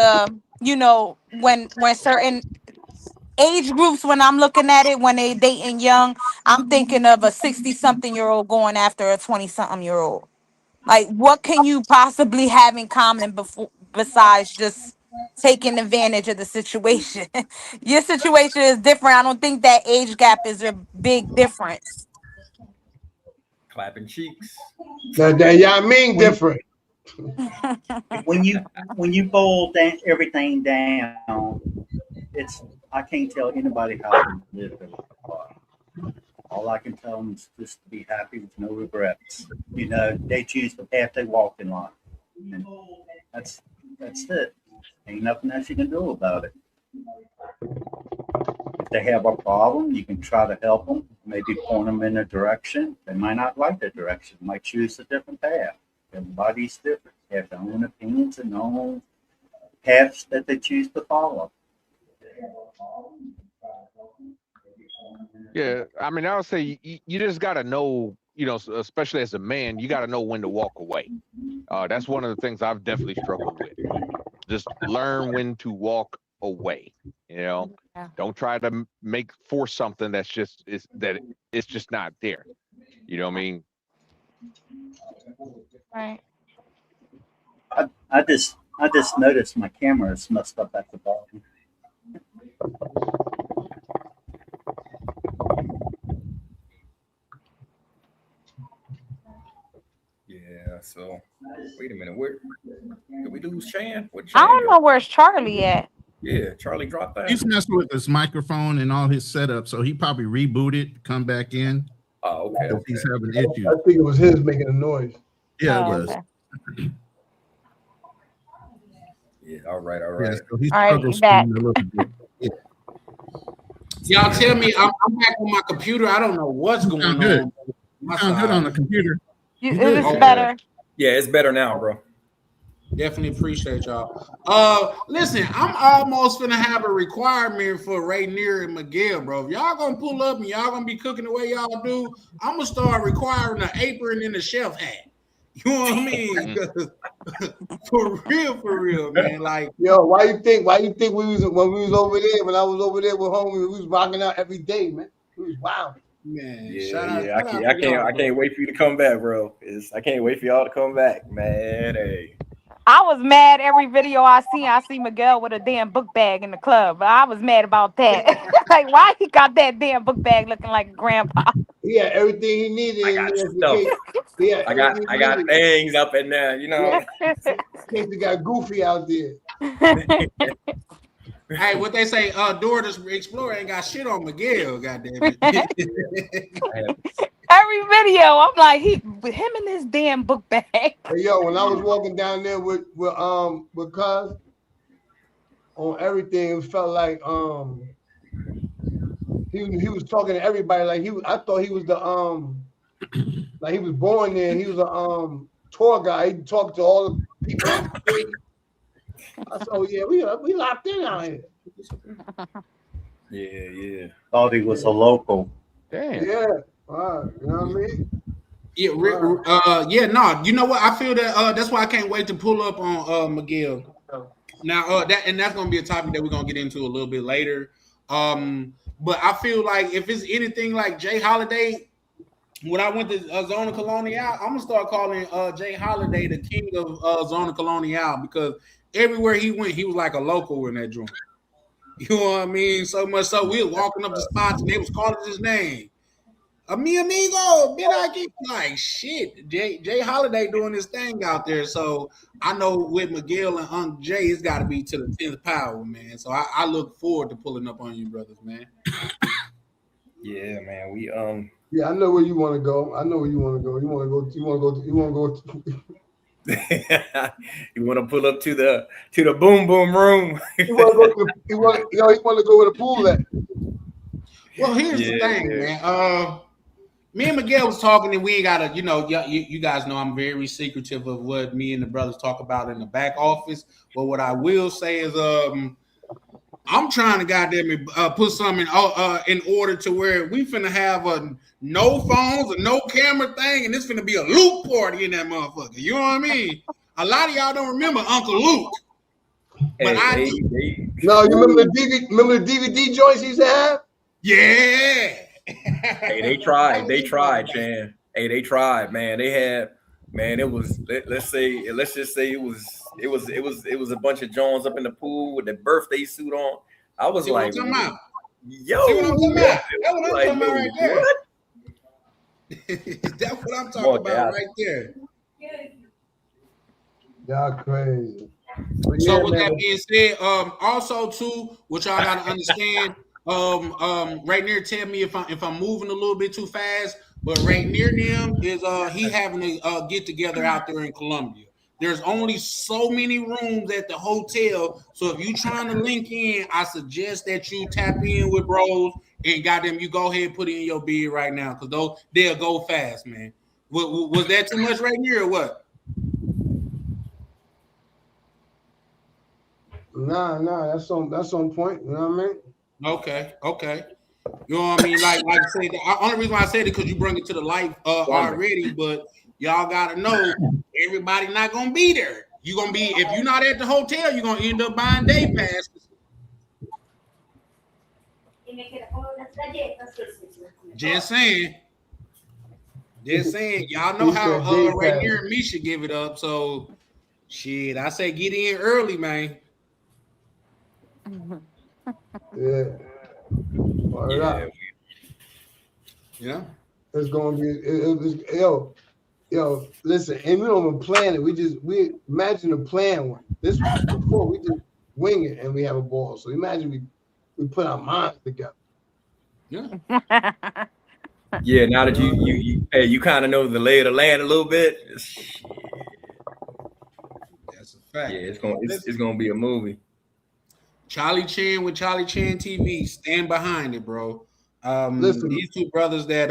when certain age groups, when I'm looking at it, when they dating young, I'm thinking of a 60-something-year-old going after a 20-something-year-old. Like, what can you possibly have in common besides just taking advantage of the situation? Your situation is different. I don't think that age gap is a big difference. Clapping cheeks. Y'all mean different. When you boil everything down, I can't tell anybody how to live their life. All I can tell them is just to be happy with no regrets. They choose the path they walk in life. And that's That's it. Ain't nothing that you can do about it. If they have a problem, you can try to help them, maybe point them in a direction. They might not like the direction, might choose a different path. Everybody's different. They have their own opinions and their own paths that they choose to follow. Yeah, I mean, I would say you just got to know, you know, especially as a man, you got to know when to walk away. That's one of the things I've definitely struggled with. Just learn when to walk away. You know, don't try to force something that's just it's just not there. You know what I mean? Right. I just noticed my camera is messed up at the bottom. Yeah, so wait a minute, where did we lose Chan? What I don't know where's Charlie at. Yeah, Charlie dropped that. He's messing with his microphone and all his setup, so he probably rebooted, come back in. Oh, okay. He's having issues. I think it was his making a noise. Yeah, it was. Okay. Yeah, all right. Yeah, so he All right, struggled you back. a little bit. Yeah. Y'all tell me I'm back on my computer. I don't know what's going Sound good. on. My Sound good side. on the computer. You, You it's good. better. Yeah, it's better now, bro. Definitely appreciate y'all. Listen, I'm almost gonna have a requirement for Rainier and Miguel, bro. If y'all gonna pull up and y'all gonna be cooking the way y'all do, I'm gonna start requiring an apron and a chef hat. You know what I mean? for real, man. Like, Yo, why you think when we was over there, when I was over there with homie, we was rocking out every day, man. We was wild. man, Yeah, I can't wait for you to come back, bro. I can't wait for y'all to come back, man. Hey. I was mad every video I see Miguel with a damn book bag in the club. I was mad about that. Like, why he got that damn book bag looking like grandpa? He had everything he needed. I got stuff. I got things up in there, you know. In case he got goofy out there. Hey, what they say, Dora the Explorer ain't got shit on Miguel, goddamn it. Every video, I'm like, with him in this damn book bag. Hey, yo, when I was walking down there with Cuz on everything, it felt like he was talking to everybody like I thought he was the like he was born there. He was a tour guy. He talked to all the people. I said, oh yeah, we locked in out here. Yeah. Thought he was a local. Damn. Yeah. You know what I mean? Yeah, no. You know what? I feel that that's why I can't wait to pull up on Miguel. Now that's gonna be a topic that we're gonna get into a little bit later. But I feel like if it's anything like Jay Holiday, when I went to Zona Colonial, I'm gonna start calling Jay Holiday the king of Zona Colonial, because everywhere he went, he was like a local in that joint. You know what I mean? So much so we were walking up the spots and they was calling his name. Mi amigo, like shit. Jay Holiday doing his thing out there. So I know with Miguel and Unc Jay, it's got to be to the 10th power, man. So I look forward to pulling up on you, brothers, man. Yeah, man. We Yeah, I know where you want to go. You want to go. You want to pull up to the boom boom room. He want to go where the pool at. Well, here's the thing, man. Me and Miguel was talking, and we ain't gotta, you guys know I'm very secretive of what me and the brothers talk about in the back office. But what I will say is, I'm trying to goddamn put something in order to where we finna have a no phones, a no camera thing, and it's finna be a Luke party in that motherfucker. You know what I mean? A lot of y'all don't remember Uncle Luke, but No, you remember the DVD joints he used to have? Yeah. Hey, they tried, Chan. Hey, they tried, man. They had, man, it was, let's just say it was a bunch of Jones up in the pool with the birthday suit on. I was See like, what I'm talking about? yo, See what I'm talking about? That's what I'm like, talking about right there. what? That's what I'm talking about right there. Y'all crazy. So with that being said, also too, what y'all gotta understand, right near, tell me if I'm moving a little bit too fast, but right near them is he having a get together out there in Columbia. There's only so many rooms at the hotel. So if you trying to link in, I suggest that you tap in with bros and goddamn, you go ahead and put in your bid right now because they'll go fast, man. Was that too much right here or what? Nah, that's on point. You know what I mean? Okay. You know what I mean? Like I said, the only reason why I said it because you bring it to the life already, but y'all gotta know everybody not gonna be there. You're gonna be if you're not at the hotel, you're gonna end up buying day passes. Just saying. Y'all know how right here Misha give it up. So shit, I say get in early, man. Yeah. Yeah. It's gonna be yo. Listen, and we don't even plan it. We imagine a plan one. This before we just wing it and we have a ball. So imagine we put our minds together. Yeah. Yeah, now that you kind of know the lay of the land a little bit. That's a fact. Yeah, it's gonna be a movie. Charlie Chan with Charlie Chan TV, stand behind it, bro. Listen, these two brothers that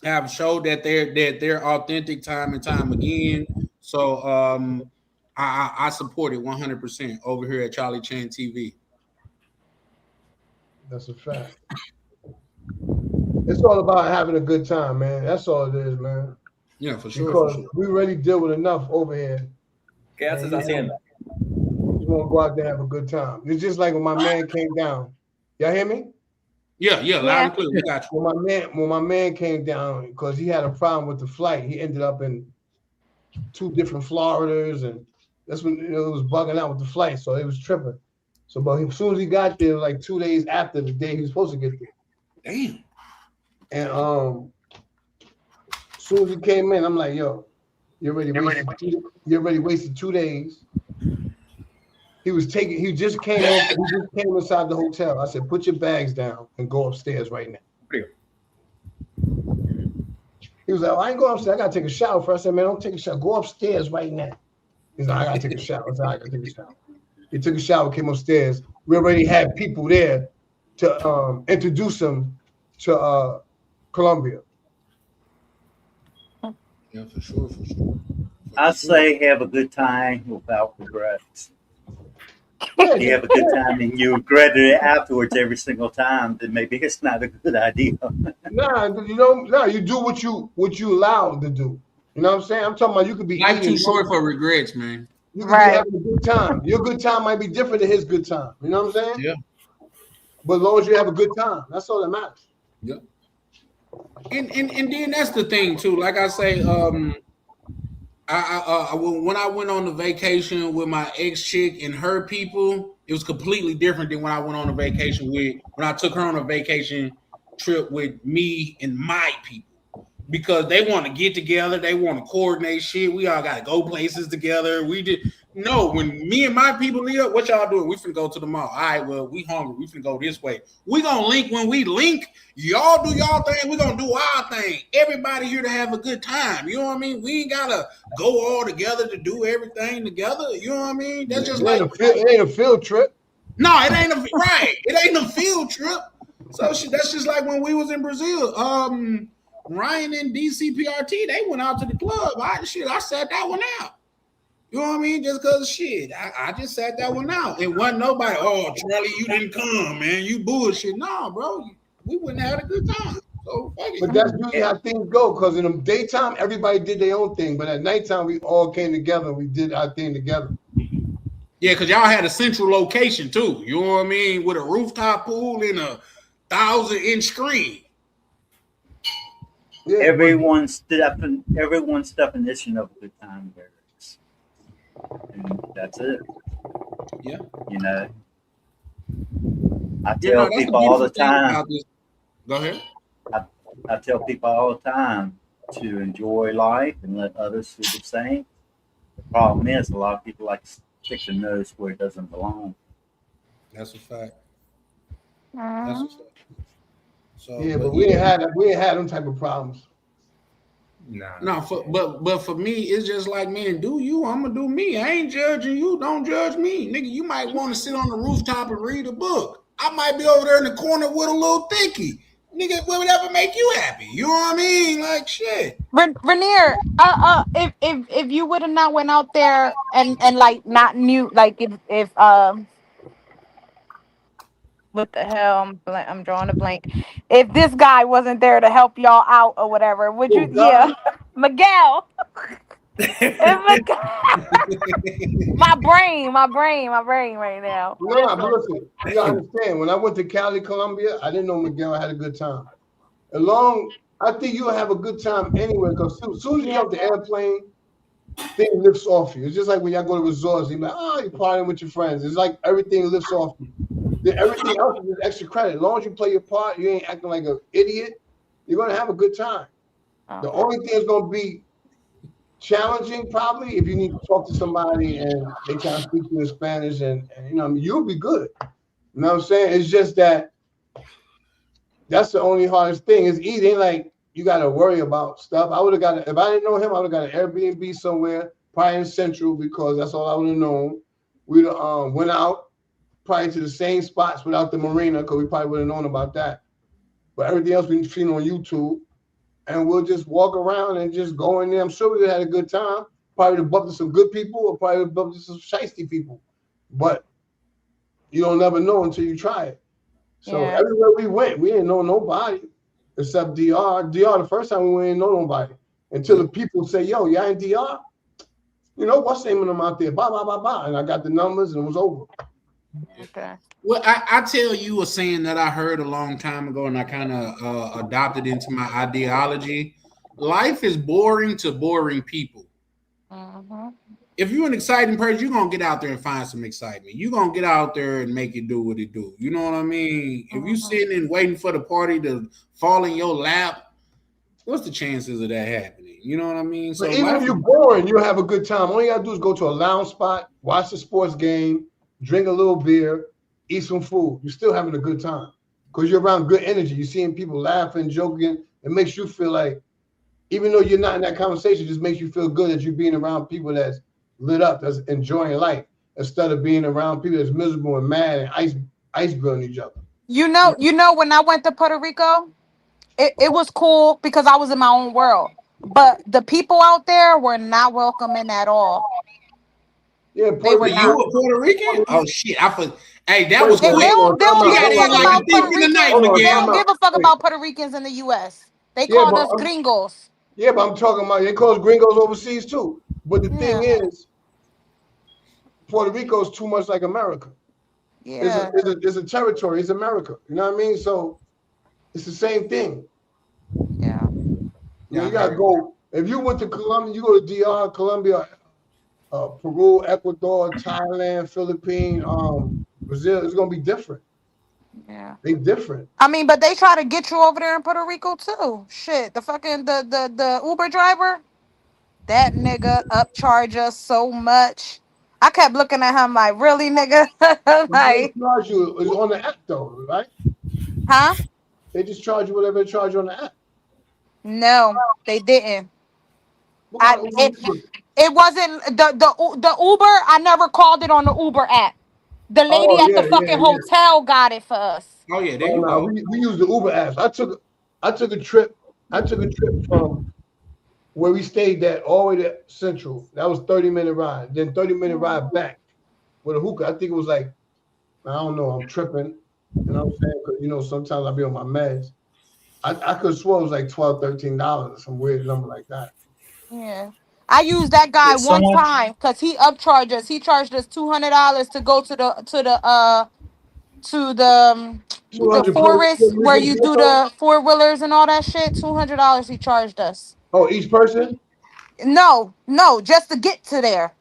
have showed that they're authentic time and time again. So I support it 100% over here at Charlie Chan TV. That's a fact. It's all about having a good time, man. That's all it is, man. Yeah, for sure. Because we already deal with enough over here. ¿Qué haces haciendo? You want to go out there and have a good time. It's just like when my man came down. Y'all hear me? Yeah, loud and clear. We got you. When my man came down because he had a problem with the flight, he ended up in 2 different Floridas, and that's when it was bugging out with the flight, so it was tripping. So, but as soon as he got there, like 2 days after the day he was supposed to get there. Damn. And as soon as he came in, I'm like, yo, you already wasted 2 days. He just came inside the hotel. I said, put your bags down and go upstairs right now. He was like, I ain't going upstairs. I gotta take a shower first. I said, man, don't take a shower. Go upstairs right now. He's like, I gotta take a shower. I said, I gotta take a shower. He took a shower, came upstairs. We already had people there to introduce him to Colombia. Yeah, for sure. I say have a good time without regrets. If you have a good time and you regret it afterwards every single time, then maybe it's not a good idea. You do what you allowed to do. You know what I'm saying? I'm talking about you could be life too short for regrets, man. You could be having a good time. Your good time might be different than his good time. You know what I'm saying? Yeah. But as long as you have a good time, that's all that matters. Yep. And then that's the thing too. Like I say, I when I went on the vacation with my ex chick and her people, it was completely different than when I went on a vacation when I took her on a vacation trip with me and my people. Because they want to get together, they want to coordinate shit. We all got to go places together. When me and my people leave up, what y'all doing? We finna go to the mall. All right, well, we hungry. We finna go this way. We gonna link when we link. Y'all do y'all thing. We gonna do our thing. Everybody here to have a good time. You know what I mean? We ain't gotta go all together to do everything together. You know what I mean? That's just it ain't a field trip. No, it ain't It ain't a field trip. So that's just like when we was in Brazil. Ryan and DCPRT, they went out to the club. I sat that one out. You know what I mean? Just because shit, I just sat that one out. It wasn't nobody, oh, Charlie, you didn't come, man. You bullshit. No, bro. We wouldn't have had a good time. So fuck it. But that's usually how things go, because in the daytime, everybody did their own thing. But at nighttime, we all came together. We did our thing together. Yeah, because y'all had a central location too. You know what I mean? With a rooftop pool and a 1,000-inch screen. Yeah, everyone's definition of a good time varies. And that's it. Yeah. You know, I tell people all the time. Go ahead. I tell people all the time to enjoy life and let others do the same. The problem is a lot of people like to stick their nose where it doesn't belong. That's a fact. That's a fact. So, yeah, but we ain't had them type of problems. No, but for me, it's just like, man, do you? I'm gonna do me. I ain't judging you. Don't judge me, nigga. You might want to sit on the rooftop and read a book. I might be over there in the corner with a little thicky. Nigga, whatever make you happy. You know what I mean? Like shit. Rainier, if you would have not went out there and like not knew, like if what the hell, I'm drawing a blank. If this guy wasn't there to help y'all out or whatever, would you? Yeah, Miguel. my brain right now. No, but listen, you gotta understand. When I went to Cali, Colombia, I didn't know Miguel had a good time. I think you'll have a good time anywhere because as soon as you get off the airplane, thing lifts off you. It's just like when y'all go to resorts, you're like, oh, you're partying with your friends. It's like everything lifts off you. Then everything else is extra credit. As long as you play your part, you ain't acting like an idiot, you're gonna have a good time. The only thing that's gonna be challenging probably if you need to talk to somebody and they can't speak to you in Spanish and you know, I mean, you'll be good. You know what I'm saying? It's just that that's the only hardest thing is eating. Like you got to worry about stuff. I would have got if I didn't know him, I would have got an Airbnb somewhere, probably in Central, because that's all I would have known. We'd went out probably to the same spots without the marina, because we probably would have known about that. But everything else we've seen on YouTube, and we'll just walk around and just go in there. I'm sure we would have had a good time. Probably to bump into some good people, or probably to bump into some shiesty people. But you don't never know until you try it. So everywhere we went, we didn't know nobody except DR. DR, the first time we didn't know nobody until the people say, yo, y'all in DR? You know, what's the name of them out there? Blah, blah, blah, blah. And I got the numbers and it was over. Okay. Well, I tell you a saying that I heard a long time ago and I kind of adopted into my ideology. Life is boring to boring people. If you're an exciting person, you're going to get out there and find some excitement. You're going to get out there and make it do what it do. You know what I mean? If you're sitting and waiting for the party to fall in your lap, what's the chances of that happening? You know what I mean? So even if you're boring, you'll have a good time. All you got to do is go to a lounge spot, watch the sports game, drink a little beer, eat some food. You're still having a good time because you're around good energy. You're seeing people laughing, joking. It makes you feel like, even though you're not in that conversation, it just makes you feel good that you're being around people that's lit up, that's enjoying life, instead of being around people that's miserable and mad and ice grilling each other. You know, when I went to Puerto Rico, it was cool because I was in my own world. But the people out there were not welcoming at all. Yeah, they were you not. a Puerto Rican? Oh shit! Hey, that was They quick. don't give a fuck Wait. about Puerto Ricans in the U.S. They Yeah, called but us gringos. Yeah, but I'm talking about, they call us gringos overseas too. But the thing is, Puerto Rico is too much like America. Yeah. It's a territory. It's America. You know what I mean? So it's the same thing. Yeah. You got to go. If you went to Colombia, you go to DR, Colombia, Peru, Ecuador, Thailand, Philippines, Brazil, it's going to be different. Yeah. They different. I mean, but they try to get you over there in Puerto Rico too. Shit, the fucking the Uber driver, that nigga upcharge us so much. I kept looking at him like, really, nigga? They charge you, it's on the app though, right? Huh? They just charge you whatever they charge you on the app. No, they didn't. It wasn't the Uber. I never called it on the Uber app. The lady at the fucking hotel got it for us. Oh yeah, we use the Uber apps. I took a trip from where we stayed at all the way to Central. That was 30-minute ride. Then 30-minute ride back with a hookah. I think it was like, I don't know, I'm tripping. You know what I'm saying? Because, you know, sometimes I'll be on my meds. I could have sworn it was like $12, $13, some weird number like that. Yeah. I used that guy one time because he upcharged us. He charged us $200 to go to the forest where you do the 4-wheelers and all that shit. $200 he charged us. Oh, each person? No, just to get to there.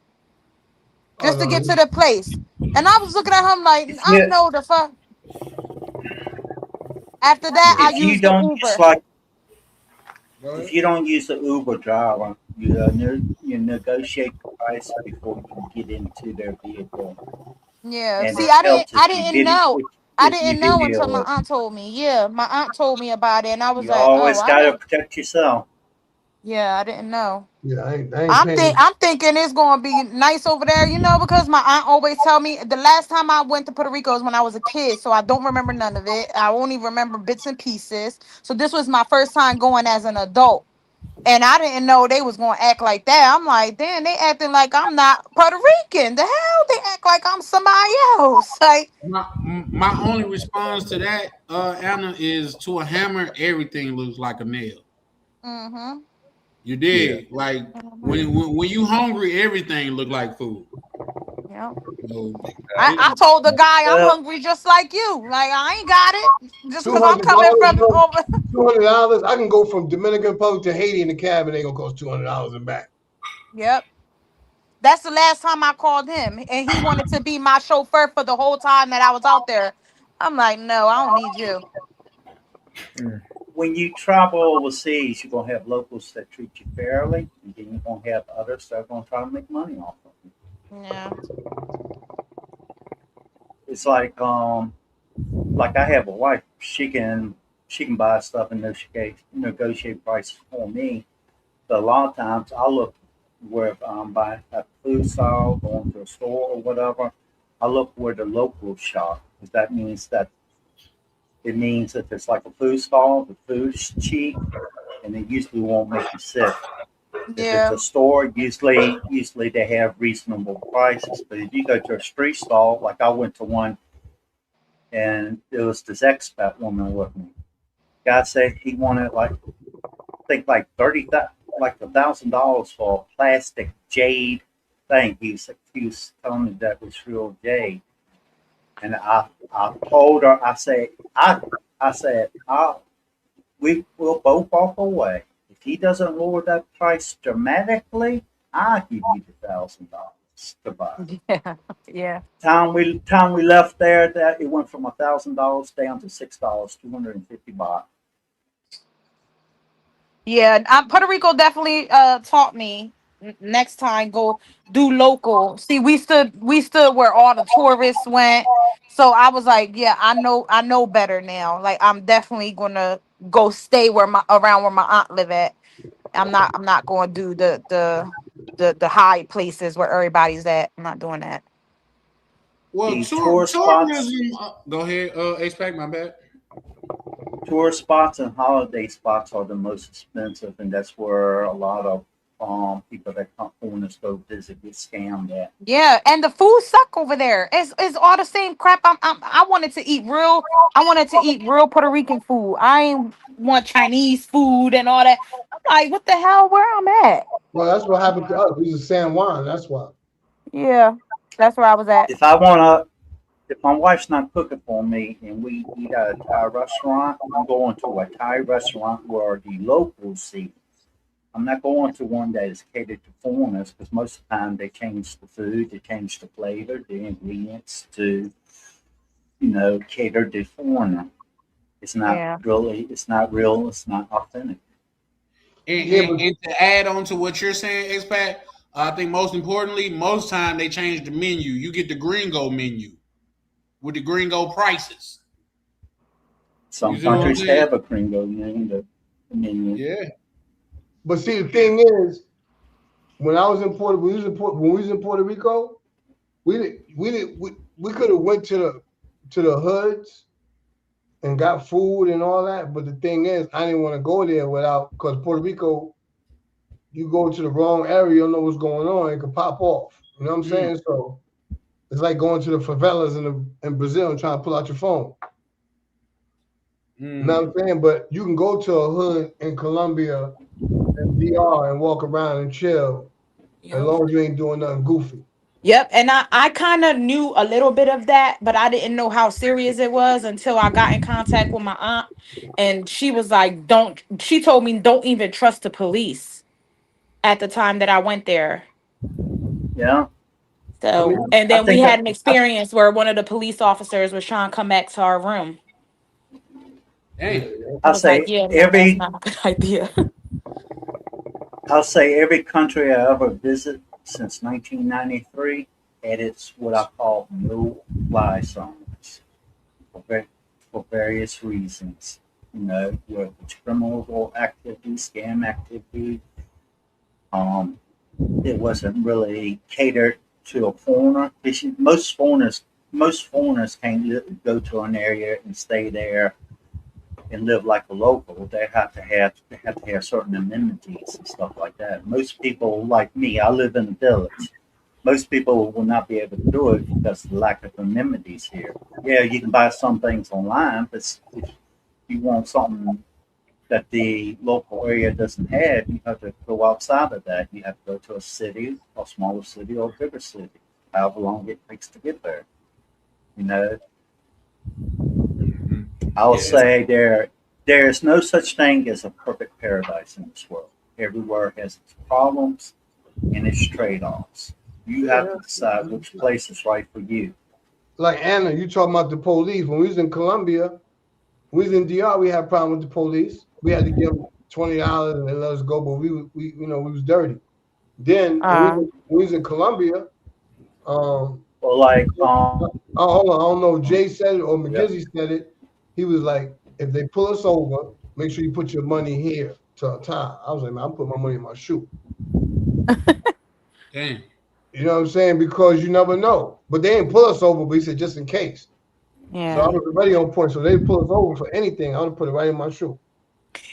Just to get to the place. And I was looking at him like, I know the fuck. After that, I used the Uber. If you don't use the Uber driver, you negotiate the price before you get into their vehicle. Yeah. And See, it I helps didn't know. I if you didn't know video until my it. aunt told me. Yeah, my aunt told me about it, and I was You like, always I got to didn't. protect yourself. Yeah, I didn't know. Yeah, I ain't paying. I'm thinking it's gonna be nice over there, because my aunt always tell me the last time I went to Puerto Rico was when I was a kid, so I don't remember none of it. I only remember bits and pieces. So this was my first time going as an adult. And I didn't know they was gonna act like that. I'm like, damn, they acting like I'm not Puerto Rican. The hell, they act like I'm somebody else. Like, My only response to that, Anna, is to a hammer, everything looks like a nail. mm-hmm. You dig? Like when you hungry, everything look like food. Yeah. So, I told the guy I'm hungry just like you. Like, I ain't got it just because I'm $200, coming from over. $200. I can go from Dominican Republic to Haiti in the cab, and they gonna cost $200 and back. Yep. That's the last time I called him, and he wanted to be my chauffeur for the whole time that I was out there. I'm like, no, I don't need you. When you travel overseas, you're gonna have locals that treat you fairly, and then you're gonna have others that are gonna try to make money off of you. Yeah. It's like I have a wife. She can buy stuff and negotiate prices for me. But a lot of times I look where if I'm buying a food stall, going to a store or whatever, I look where the locals shop. Because that means that if it's like a food stall, the food's cheap, and it usually won't make you sick. If Yeah. it's a store, usually they have reasonable prices. But if you go to a street stall, like I went to one, and there was this expat woman with me. Guy said he wanted $1,000 for a plastic jade thing. He was telling me that was real jade, and I told her, I said we will both walk away if he doesn't lower that price dramatically. I'll give you the $1,000 to buy. Yeah. Yeah. Time we left there, that it went from $1,000 down to $6, 250 baht. Yeah, Puerto Rico definitely taught me next time go do local. See, we stood where all the tourists went. So I was like, yeah, I know better now. Like, I'm definitely gonna go stay around where my aunt live at. I'm not going to do the high places where everybody's at. I'm not doing that. well, These tourist spots, tourism. Go ahead, expect my bad. tourist spots and holiday spots are the most expensive, and that's where a lot of people that come foreigners go visit get scammed at. Yeah, and the food suck over there. It's all the same crap. I wanted to eat real. I wanted to eat real Puerto Rican food. I ain't want Chinese food and all that. I'm like, what the hell? Where I'm at? Well, that's what happened to us. We was in San Juan. That's why. Yeah, that's where I was at. If my wife's not cooking for me and we eat at a Thai restaurant, I'm going to a Thai restaurant where the locals eat. I'm not going to one that is catered to foreigners, because most of the time they change the food, they change the flavor, the ingredients to, cater to foreigner. It's not really, it's not real, it's not authentic. And to add on to what you're saying, expat, I think most importantly, most time they change the menu. You get the gringo menu with the gringo prices. Some countries have a gringo menu. Yeah. But see, the thing is, when we was in Puerto Rico, we could have went to the hoods and got food and all that. But the thing is, I didn't want to go there because Puerto Rico, you go to the wrong area, you don't know what's going on, it could pop off. You know what I'm saying? So it's like going to the favelas in Brazil and trying to pull out your phone. You know what I'm saying? But you can go to a hood in Colombia and DR and walk around and chill, as long as you ain't doing nothing goofy. Yep, and I kind of knew a little bit of that, but I didn't know how serious it was until I got in contact with my aunt, and she was like, she told me don't even trust the police at the time that I went there. Yeah. So, and then we had an experience where one of the police officers was trying to come back to our room. Hey, I'll say that's not a good idea. I'll say every country I ever visited since 1993 had its what I call no-fly zones for various reasons. you know, whether it's criminal activity, scam activity. It wasn't really catered to a foreigner. Most foreigners can't go to an area and stay there and live like a local. They have to have certain amenities and stuff like that. Most people like me, I live in a village. Most people will not be able to do it because of the lack of amenities here. Yeah, you can buy some things online, but if you want something that the local area doesn't have, you have to go outside of that. You have to go to a city, a smaller city, or a bigger city, however long it takes to get there. You know, I will say there is no such thing as a perfect paradise in this world. Everywhere has its problems and its trade-offs. You have to decide which place is right for you. Like Anna, you talking about the police. When we was in Colombia, we was in DR, we had a problem with the police. We had to give them $20 and they let us go, but we was dirty. Then when we was in Colombia, hold on, I don't know if Jay said it or McKenzie said it. He was like, if they pull us over, make sure you put your money here to a tie. I was like, man, I'm putting my money in my shoe. Damn. You know what I'm saying? Because you never know. But they didn't pull us over, but he said just in case. Yeah. So I was already on point. So they pull us over for anything. I would put it right in my shoe.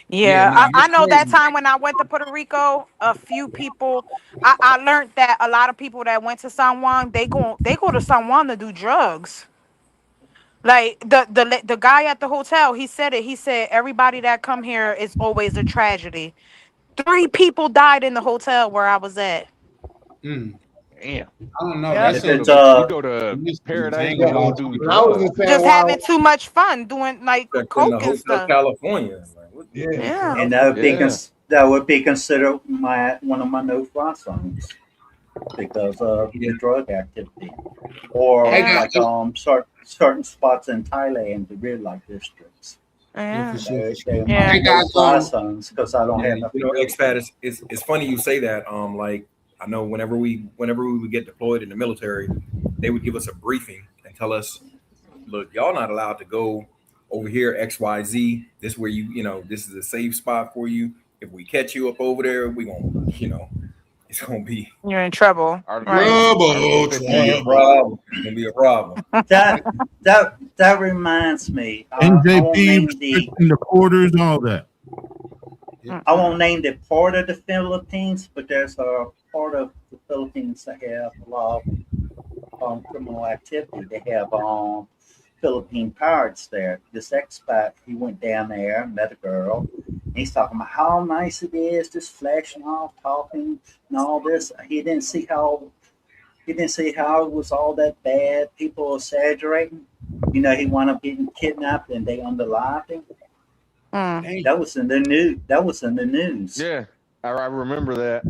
Yeah, I know that time when I went to Puerto Rico, a few people, I learned that a lot of people that went to San Juan, they go to San Juan to do drugs. Like the guy at the hotel, he said it. He said everybody that come here is always a tragedy. 3 people died in the hotel where I was at. Damn. I don't know. Yeah. That's You go to paradise to go do drugs. Just having too much fun doing like coke and stuff. California. Yeah. And that would be considered one of my no-fly zones because of the drug activity, or like certain spots in Thailand, the red light districts. Yeah. They're no-fly zones because I don't have nothing. You know, expat, it's funny you say that. Like I know whenever we would get deployed in the military, they would give us a briefing and tell us, look, y'all not allowed to go over here, XYZ. This is where this is a safe spot for you. If we catch you up over there, we gonna, it's gonna be. You're in trouble. It's gonna be a problem. That reminds me. NJP, the quarters, all that. I won't name the part of the Philippines, but there's a part of the Philippines that have a lot of criminal activity. They have Philippine pirates there. This expat, he went down there, met a girl. And he's talking about how nice it is, just flashing off, talking, and all this. He didn't see how it was all that bad. People exaggerating. You know, he wound up getting kidnapped, and they unalived him. That was in the news. Yeah, I remember that.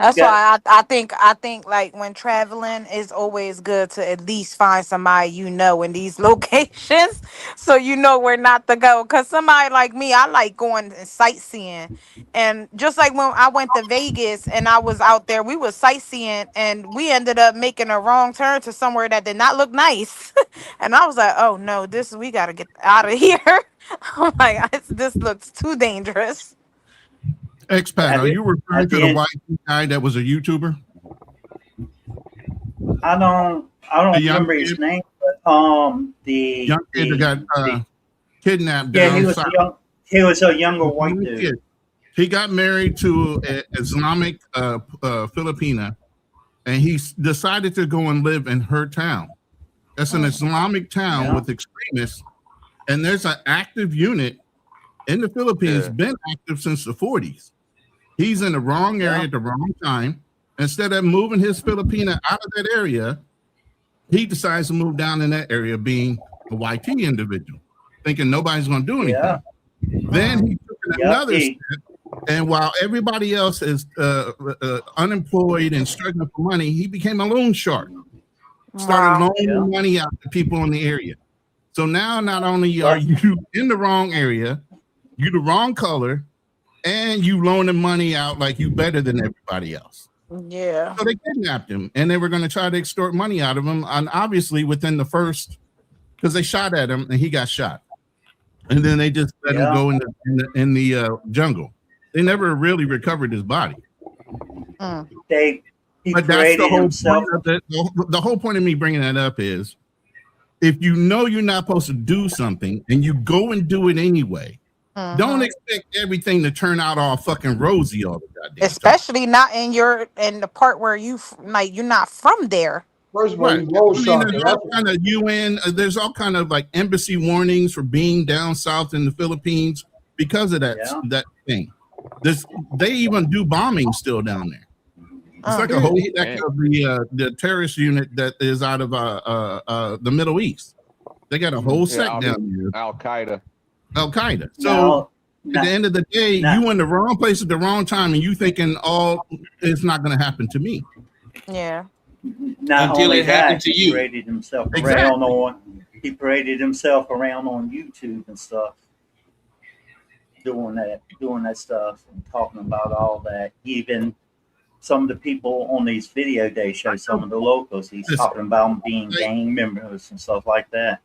That's why I think like when traveling is always good to at least find somebody in these locations, so where not to go. Cause somebody like me, I like going and sightseeing, and just like when I went to Vegas and I was out there, we was sightseeing and we ended up making a wrong turn to somewhere that did not look nice, and I was like, oh no, we gotta get out of here. I'm like, this looks too dangerous. Expat, are you referring to the white guy that was a YouTuber? I don't remember his name, but the young kid that got kidnapped. Yeah, down he was a younger white dude. He got married to an Islamic Filipina, and he decided to go and live in her town. That's an Islamic town with extremists, and there's an active unit in the Philippines, been active since the 40s. He's in the wrong area at the wrong time. Instead of moving his Filipina out of that area, he decides to move down in that area, being a YT individual, thinking nobody's going to do anything. Then he took another step, and while everybody else is unemployed and struggling for money, he became a loan shark. Started loaning money out to people in the area. So now not only are you in the wrong area, you the wrong color, and you loaning money out like you better than everybody else. Yeah. So they kidnapped him, and they were going to try to extort money out of him. And obviously, within the first because they shot at him and he got shot, and then they just let him go in the jungle. They never really recovered his body. But that's the whole point of the whole point of me bringing that up is, if you know you're not supposed to do something and you go and do it anyway, don't expect everything to turn out all fucking rosy all the goddamn Especially not in the part where you're not from there. First of all, right. There's all kind of UN. There's all kind of like embassy warnings for being down south in the Philippines because of that thing. They even do bombing still down there. It's like a whole sect of the terrorist unit that is out of the Middle East. They got a whole sect down there. Al Qaeda. So at the end of the day, you in the wrong place at the wrong time, and you thinking, it's not going to happen to me. Yeah. Until it happened to you. He paraded himself around on YouTube and stuff, doing that stuff and talking about all that. Even some of the people on these video they show, some of the locals, he's talking about being gang members and stuff like that.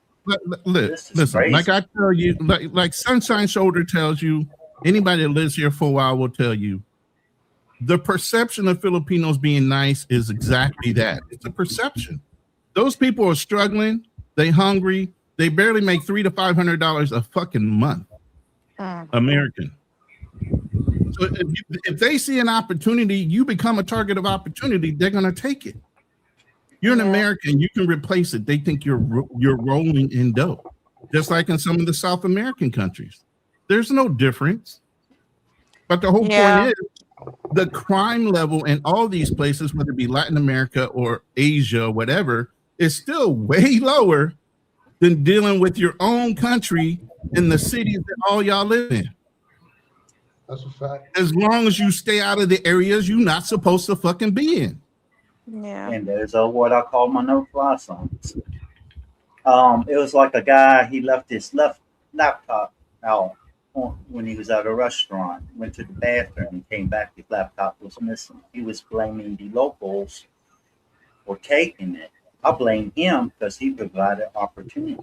Listen, like I tell you, like Sunshine Shoulder tells you, anybody that lives here for a while will tell you, the perception of Filipinos being nice is exactly that. It's a perception. Those people are struggling. They hungry. They barely make $300 to $500 a fucking month. American. So if they see an opportunity, you become a target of opportunity. They're gonna take it. You're an American. You can replace it. They think you're rolling in dough, just like in some of the South American countries. There's no difference. But the whole point is, the crime level in all these places, whether it be Latin America or Asia, or whatever, is still way lower than dealing with your own country in the cities that all y'all live in. That's a fact. As long as you stay out of the areas you're not supposed to fucking be in. Yeah. And there's what I call my no-fly zones. It was like a guy, he left his laptop out when he was at a restaurant, went to the bathroom and came back, his laptop was missing. He was blaming the locals for taking it. I blame him because he provided opportunity.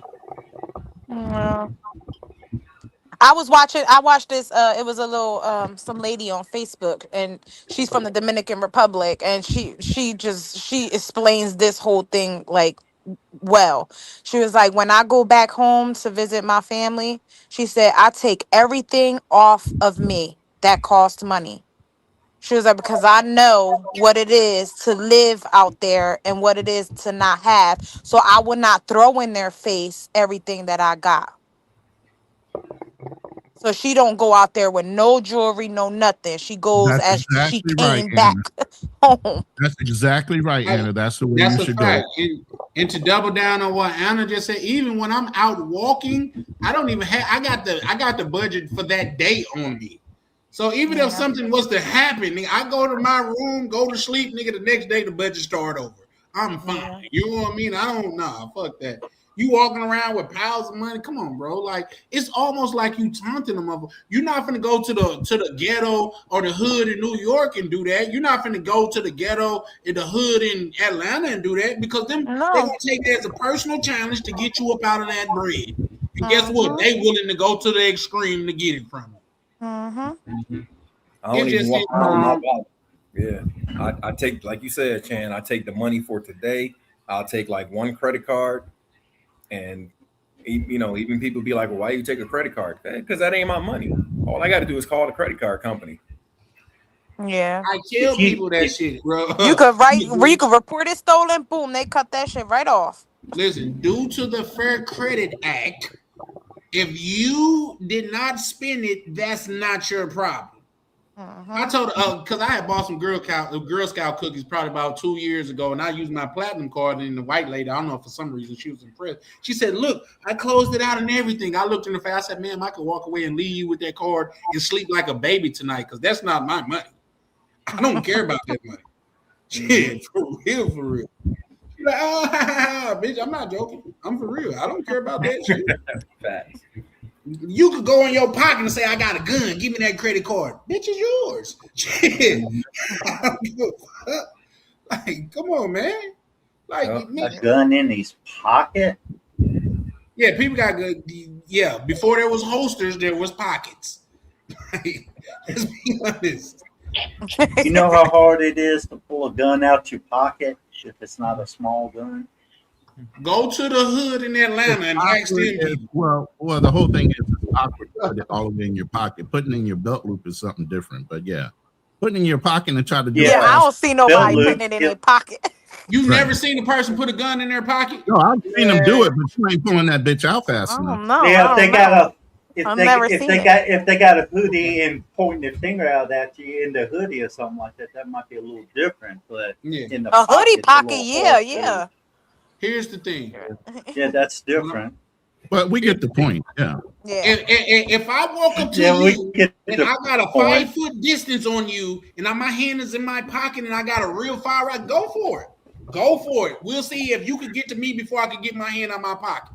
I watched this, it was a little some lady on Facebook, and she's from the Dominican Republic, and she explains this whole thing like well. She was like, when I go back home to visit my family, she said, I take everything off of me that costs money. She was like, because I know what it is to live out there and what it is to not have. So I would not throw in their face everything that I got. So she don't go out there with no jewelry, no nothing. She goes she came back home. That's exactly right, Anna. That's the way you should go. And to double down on what Anna just said, even when I'm out walking, I don't even have. I got the budget for that day on me. So even if something was to happen, I go to my room, go to sleep, nigga. The next day the budget start over. I'm fine. You know what I mean? I don't know. Fuck that. You walking around with piles of money? Come on, bro. Like it's almost like you taunting them. You're not finna go to the ghetto or the hood in New York and do that. You're not finna go to the ghetto in the hood in Atlanta and do that because they're gonna take it as a personal challenge to get you up out of that bread. And guess what? They willing to go to the extreme to get it from you. I don't even walk around my wallet. Yeah, I take, like you said, Chan. I take the money for today. I'll take like one credit card. And even people be like, well, why you take a credit card? Because that ain't my money. All I got to do is call the credit card company. Yeah, I tell people that shit, bro. You could report it stolen. Boom, they cut that shit right off. Listen, due to the Fair Credit Act, if you did not spend it, that's not your problem. I told because I had bought some Girl Scout cookies probably about 2 years ago, and I used my platinum card. And the white lady, I don't know, for some reason she was impressed. She said, "Look, I closed it out and everything." I looked in the face. I said, "Ma'am, I could walk away and leave you with that card and sleep like a baby tonight because that's not my money. I don't care about that money." Shit, for real. She's like, "Oh, bitch, I'm not joking. I'm for real. I don't care about that shit." Facts. You could go in your pocket and say, "I got a gun. Give me that credit card." Bitch, is yours. Shit. Like, come on, man. Like a gun in his pocket. Yeah, people got good. Yeah, before there was holsters, there was pockets. Let's be honest. You know how hard it is to pull a gun out your pocket if it's not a small gun? Go to the hood in Atlanta and ask them people. Well, the whole thing is it's awkward to put it all the way in your pocket. Putting it in your belt loop is something different. But yeah, putting it in your pocket and try to do Yeah, I don't see nobody putting it in their pocket. You've never seen a person put a gun in their pocket? No, I've seen them do it, but you ain't pulling that bitch out fast enough. No, Yeah, if they got a if they got a hoodie and pointing their finger out at you in the hoodie or something like that, that might be a little different. But in the a hoodie pocket, pocket, yeah. Here's the thing. Yeah, that's different. But we get the point. Yeah. If I walk up to you and I got a 5-foot distance on you and my hand is in my pocket and I got a real fire right, go for it. Go for it. We'll see if you could get to me before I could get my hand out my pocket.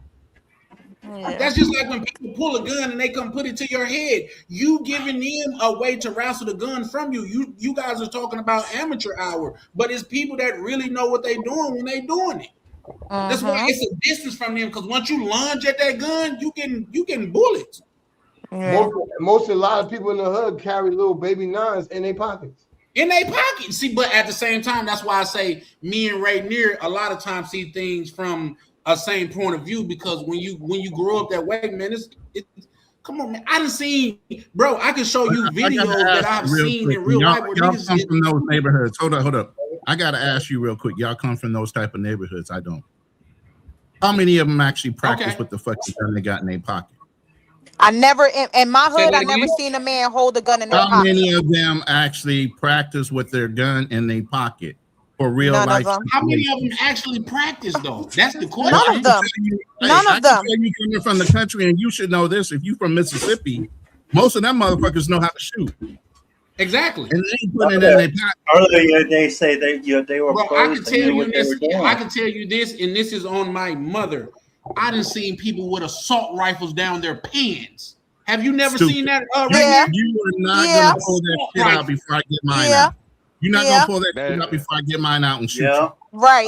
Yeah. That's just like when people pull a gun and they come put it to your head. You giving them a way to wrestle the gun from you. You guys are talking about amateur hour, but it's people that really know what they're doing when they're doing it. That's why it's a distance from them, because once you lunge at that gun, you getting bullets. Most a lot of people in the hood carry little baby nines in their pockets. In their pocket. See, but at the same time, that's why I say me and Ray Near a lot of times see things from a same point of view, because when you grow up that way, man, it's come on, man. I done seen, bro. I can show you videos that I've seen in real life. Where Y'all niggas come from those neighborhoods. Hold up. I gotta ask you real quick. Y'all come from those type of neighborhoods. I don't. How many of them actually practice with the fucking gun they got in their pocket? I never in my hood. I never seen a man hold a gun in their How pocket. many of them actually practice with their gun in their pocket for real life? How many of them actually practice though? That's the question. None of them. None I of them. can tell you coming from the country, and you should know this. If you from Mississippi, most of them motherfuckers know how to shoot. Exactly. And they put it in their pocket. Earlier they say they were Bro, pros, I can they tell knew you what they this. were doing. I can tell you this, and this is on my mother. I done seen people with assault rifles down their pants. Have you never seen that? You are not gonna pull that shit out before I get mine out. You're not gonna pull that shit out before I get mine out and shoot you. Right.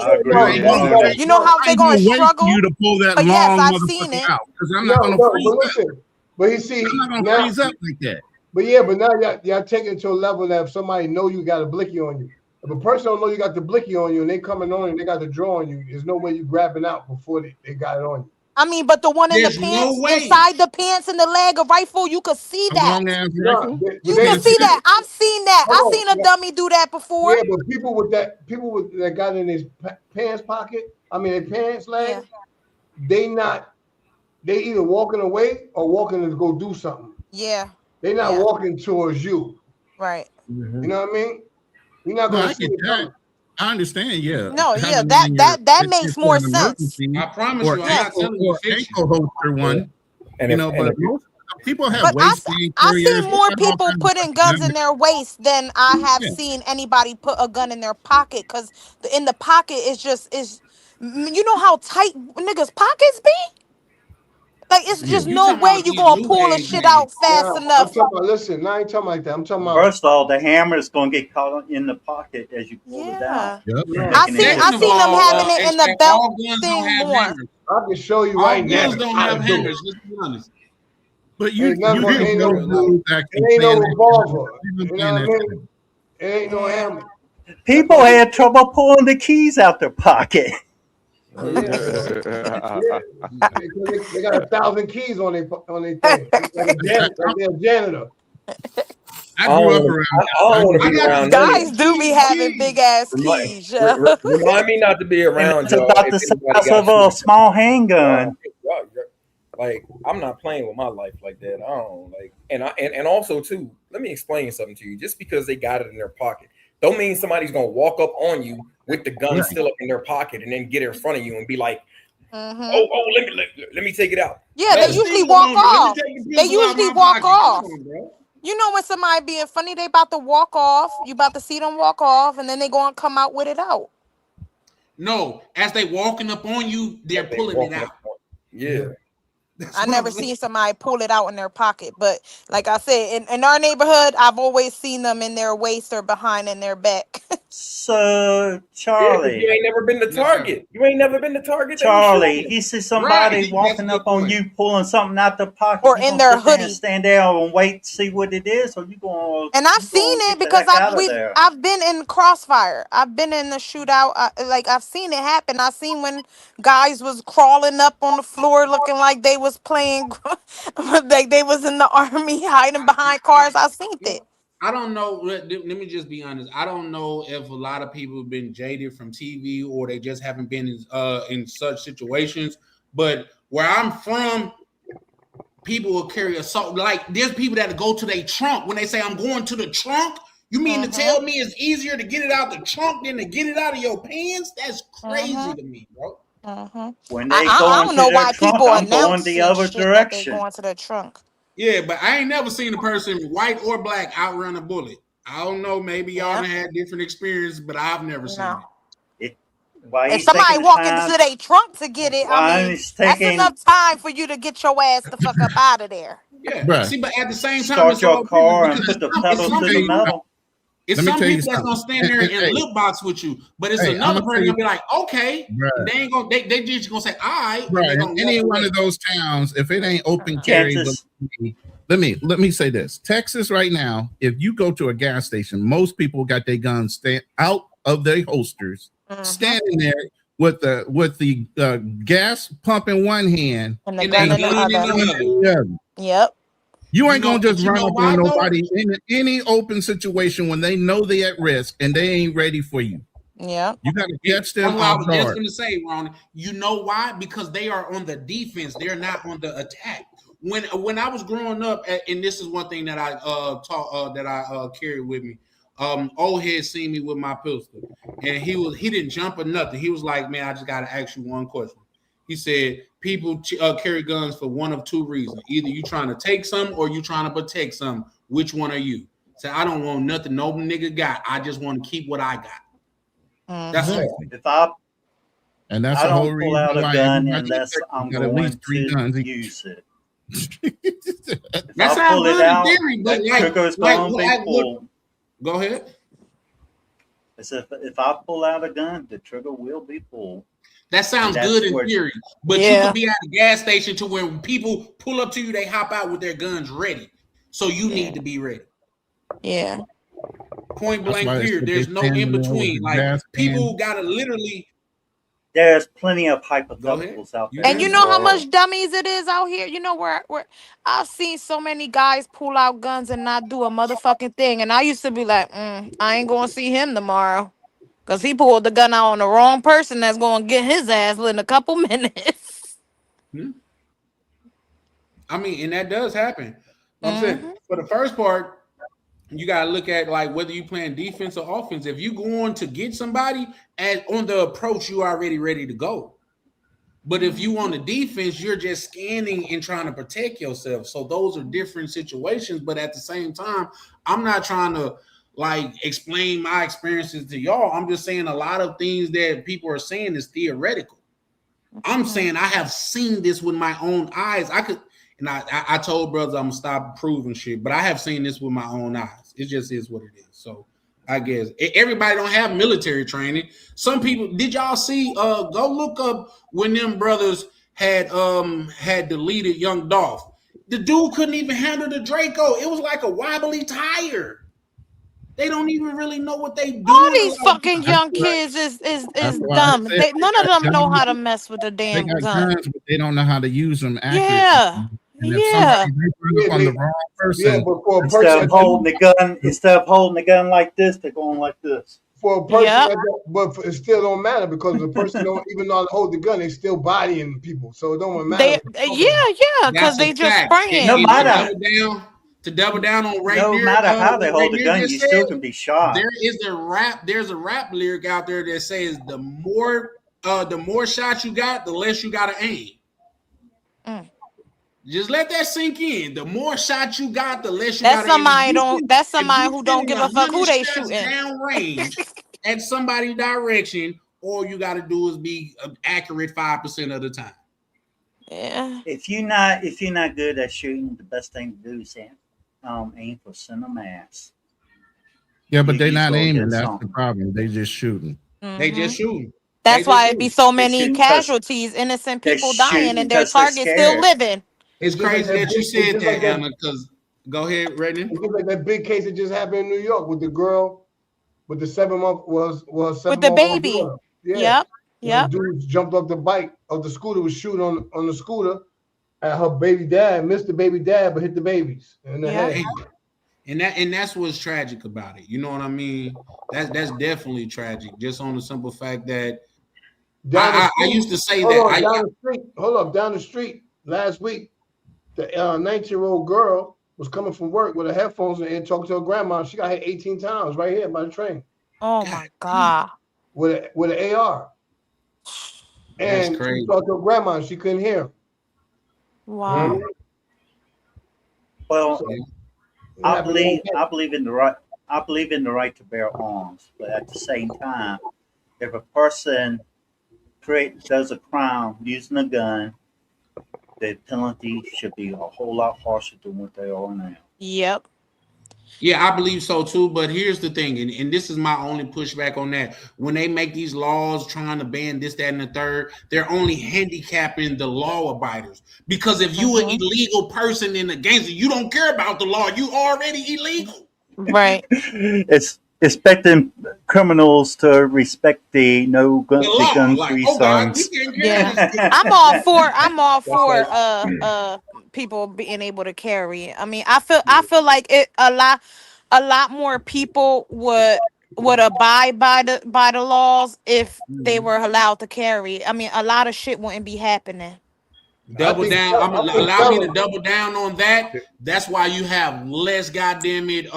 You know how they gonna struggle? You to pull that But long yes, I've seen motherfucker it. out, because I'm not gonna freeze up. Listen, but you see, I'm not gonna now, freeze up like that. But yeah, but now y'all taking it to a level that if somebody know you got a blicky on you, if a person don't know you got the blicky on you and they coming on and they got the draw on you, there's no way you grabbing out before they got it on you. I mean, but the one in There's the no pants, way. inside the pants in the leg of rifle, you could see that. Long-ass rifle? You can see that. I've seen that. I've seen a dummy do that before. Yeah, but people with that got in his pants pocket, I mean, their pants leg, they either walking away or walking to go do something. Yeah. They're not walking towards you. Right. You know what I mean? You're not No, gonna I see get it coming. that. I understand, yeah. No, yeah, Having that in that if makes it's more an sense. emergency, I promise or you, I'm not ankle, telling you or fiction. ankle holster one. And You if- know, and but if- most people have But waistband I carriers. see more They got all people kinds of putting fucking guns in numbers. their waist than I have Yeah. seen anybody put a gun in their pocket. Because in the pocket is you know how tight niggas' pockets be. Like it's just no way you gonna pull a shit out fast I'm enough. talking about, listen, I ain't talking like that. I'm talking about First of all, the hammer is going to get caught in the pocket as you pull it out. I seen them having it in the belt thing more. I can show you All right now. guns don't how have to do it. hammers. Let's be honest. But you Ain't nothing- do ain't no- rules actually It ain't no saying that. revolver. You You know know what I mean? It ain't no hammer. People had trouble pulling the keys out their pocket. They got 1,000 keys on their thing. Like they're a janitor. I grew up around. I don't want to be around none of Guys do be having big ass keys. Remind me not to be around It's y'all. about if the anybody size got of a small handgun. Like I'm not playing with my life like that. I don't like, and also too. Let me explain something to you. Just because they got it in their pocket, don't mean somebody's gonna walk up on you with the gun still up in their pocket and then get in front of you and be like, "Oh, let me take it out." Yeah, they usually walk off. They usually walk off. You know when somebody being funny, they about to walk off. You about to see them walk off, and then they gonna come out with it out. No, as they walking up on you, they're pulling it out. Yeah. I never seen somebody pull it out in their pocket, but like I said, in our neighborhood, I've always seen them in their waist or behind in their back. So, Yeah, 'cause you Charlie, ain't never been to Target. You ain't never been to Target. They be Charlie, shooting. you see somebody Right. walking That's a up good on point. you, pulling something out the pocket, Or you in gonna their sit there and hoodie. stand there and wait to see what it is, or you gonna And I've seen it get the because heck out of there? I've been in crossfire. I've been in the shootout. Like I've seen it happen. I seen when guys was crawling up on the floor looking like they was playing, like they was in the army hiding behind cars. I seen it. I don't know. Let me just be honest. I don't know if a lot of people have been jaded from TV or they just haven't been in such situations. But where I'm from, people will carry assault. Like there's people that go to their trunk when they say, "I'm going to the trunk." You mean to tell me it's easier to get it out the trunk than to get it out of your pants? That's crazy to me, bro. When I, they I, go I don't into know their why trunk, people I'm going the announcing other shit that they direction. going to their trunk. Yeah, but I ain't never seen a person, white or black, outrun a bullet. I don't know. Maybe y'all done had different experience, but I've never seen it. Why If he's somebody taking the walk time? into their trunk to get it, I Why mean, he's that's taking enough time for you to get your ass the fuck up out of there. Yeah. Bruh. See, but at the same time, start it's your all business car and because put the it's pedal some to the people. metal? It's Let me some tell you people that's gonna something. stand there and Hey, lip box with you, but it's hey, I'm another gonna person tell gonna be like, okay, you, bruh. they ain't gonna they just gonna say, all right, and Right. they In gonna any walk one away. of those towns, if it ain't open carry, Kansas. let me say this. Texas right now, if you go to a gas station, most people got their guns out of their holsters, standing there with the gas pump in one hand And the And gun they in the gun in other. the other. Yeah. Yep. You ain't gonna But just you run know up why on though? nobody in any open situation when they know they at risk and they ain't ready for you. Yep. You gotta Yeah, catch them that's what I off was just guard. gonna say, Ron. You know why? Because they are on the defense. They're not on the attack. When I was growing up, and this is one thing that I taught that I carried with me. Old head seen me with my pistol, and he didn't jump or nothing. He was like, "Man, I just gotta ask you one question." He said, "People carry guns for one of two reasons: either you trying to take some or you trying to protect some. Which one are you?" Say, "I don't want nothing no nigga got. I just want to keep what I got." That's all. If I And that's I the whole don't pull reason out a why gun everybody in unless Texas I'm got at least going 3 guns to each. use it. If That I sounds pull it good in out, theory, but that trigger's gonna be pulled. Go ahead. As if I pull out a gun, the trigger will be pulled. That sounds That's good in where- theory, but you Yeah. could be at a gas station to where when people pull up to you, they hop out with their guns ready. So you need to be ready. Yeah. Point That's blank why they period. said they There's no standing in there with between. the Like gas people can. gotta literally. There's plenty of hypotheticals out there. And you in know the how world. much dummies it is out here? You know where I've seen so many guys pull out guns and not do a motherfucking thing. And I used to be like, I ain't gonna see him tomorrow. Cause he pulled the gun out on the wrong person that's gonna get his ass in a couple minutes. I mean, and that does happen. I'm saying for the first part, you gotta look at like whether you playing defense or offense. If you going to get somebody on the approach, you already ready to go. But if you on the defense, you're just scanning and trying to protect yourself. So those are different situations. But at the same time, I'm not trying to like explain my experiences to y'all. I'm just saying a lot of things that people are saying is theoretical. I'm saying I have seen this with my own eyes. I told brothers I'm gonna stop proving shit, but I have seen this with my own eyes. It just is what it is. So I guess everybody don't have military training. Some people, did y'all see? Go look up when them brothers had deleted Young Dolph. The dude couldn't even handle the Draco. It was like a wobbly tire. They don't even really know what they doing. All these Like, fucking young kids is That's why I dumb. said None of them know how to mess with the they damn got gun. guns, but they don't know how to use them accurately. Yeah. And if Yeah. somebody run up on the wrong person, but for a Instead person, of holding the gun like this, they're going like this. for a person, it still don't matter because the person don't even know how to hold the gun. They still bodying people, so it don't matter. Yeah, because that's a they just fact. spraying. No matter. To double down on right No there. matter how they hold Ray the Deer gun, just you said, still can be shot. There's a rap lyric out there that says the more shots you got, the less you gotta aim. Just let that sink in. The more shots you got, the less you That's gotta somebody aim. that's somebody who don't give a fuck who they 100 shots shooting. down range at somebody's direction, all you gotta do is be accurate 5% of the time. Yeah. If you're not good at shooting, the best thing to do is aim for center mass. Yeah, but they're You not go aiming. get That's the something. problem. They just shooting. They just shooting. That's They why just it'd be shooting. so They many shooting 'cause casualties, innocent they're people dying, shooting and their 'cause they're target still scared. living. It's just like crazy that you it's said just that, like that. Anna. Because go ahead, Redden. It's just like that big case that just happened in New York with the girl with the 7-month With the 7-month-old baby. daughter. Yeah. Yep. When Yep. the dude jumped off the bike of the scooter, was shooting on the scooter at her baby dad, missed the baby dad, but hit the babies in the Yep. head. And that's what's tragic about it. You know what I mean? That's definitely tragic. Just on the simple fact that I used to say that. Down the street last week, the 19-year-old girl was coming from work with her headphones and talking to her grandma. She got hit 18 times right here by the train. Oh my God. With an AR. That's And crazy. she talked to her grandma and she couldn't hear him. Wow. Well, So, I believe in the right to bear arms, but at the same time, if a person does a crime using a gun, the penalty should be a whole lot harsher than what they are now. Yep. Yeah, I believe so too. But here's the thing, and this is my only pushback on that. When they make these laws trying to ban this, that, and the third, they're only handicapping the law abiders. Because if you an illegal person in the gangster, you don't care about the law. You already illegal. Right. It's expecting criminals to respect the gun free zones. Yeah. I'm all for people being able to carry. I mean, I feel like a lot more people would abide by the laws if they were allowed to carry. I mean, a lot of shit wouldn't be happening. Double down. Allow me to double down on that. That's why you have less goddamn it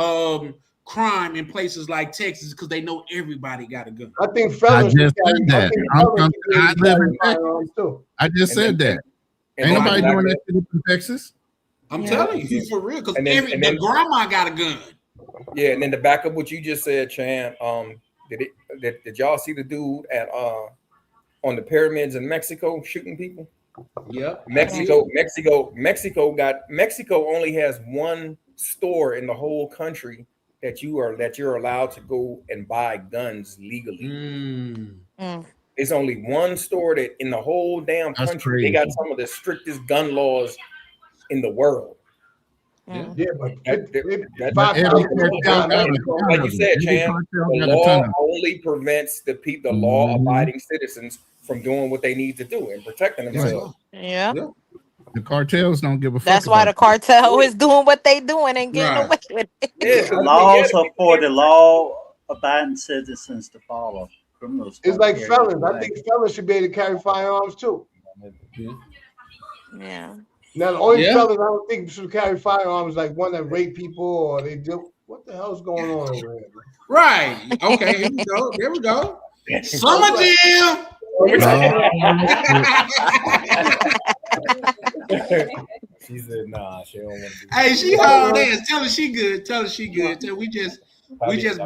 crime in places like Texas, because they know everybody got a gun. I think felons. I just said that. I just said that. Ain't nobody doing that shit in Texas. I'm telling you, for real, because the grandma got a gun. Yeah, and then to back up what you just said, Chan, did y'all see the dude at on the pyramids in Mexico shooting people? Yep. Mexico only has one store in the whole country that you're allowed to go and buy guns legally. It's only one store that in the whole damn country they got some of the strictest gun laws in the world. Yeah, but like you said, Chan, the law only prevents the law-abiding citizens from doing what they need to do and protecting themselves. Yeah. The cartels don't give a fuck. That's why the cartel is doing what they doing and getting away with it. The laws are for the law-abiding citizens to follow. Criminals. It's like felons. I think felons should be able to carry firearms too. Yeah. Now the only felons I don't think should carry firearms like one that rape people or they do. What the hell's going on over here? Right. Okay. Here we go. There we go. Summer Jam. She said, "Nah, she don't want to." Hey, she hard ass. Tell her she good. We just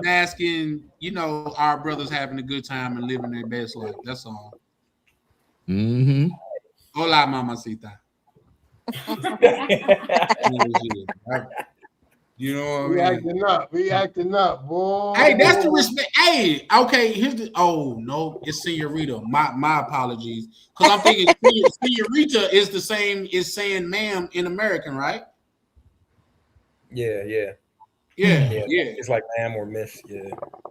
basking. You know, our brothers having a good time and living their best life. That's all. Mm-hmm. Hola, mamacita. You know what I mean? We acting up, boy. Hey, that's the respect. Hey, okay, here's the. Oh no, it's Senorita. My apologies, because I'm thinking Senorita is the same as saying ma'am in American, right? Yeah. It's like ma'am or miss. Yeah,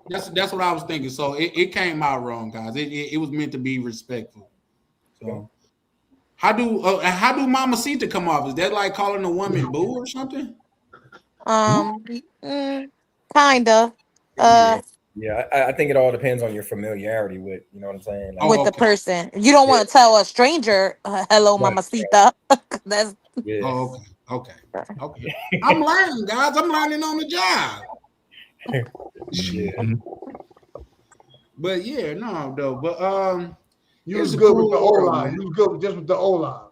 that's what I was thinking. So it came out wrong, guys. It was meant to be respectful. So how do mamacita come off? Is that like calling a woman boo or something? Kinda. Yeah, I think it all depends on your familiarity with, you know what I'm saying? Like, with the person. You don't want to tell a stranger, hello, mamacita. That's okay. I'm learning, guys. I'm learning on the job. But yeah, no, though. But you was good with the O-line. You was good just with the O-line.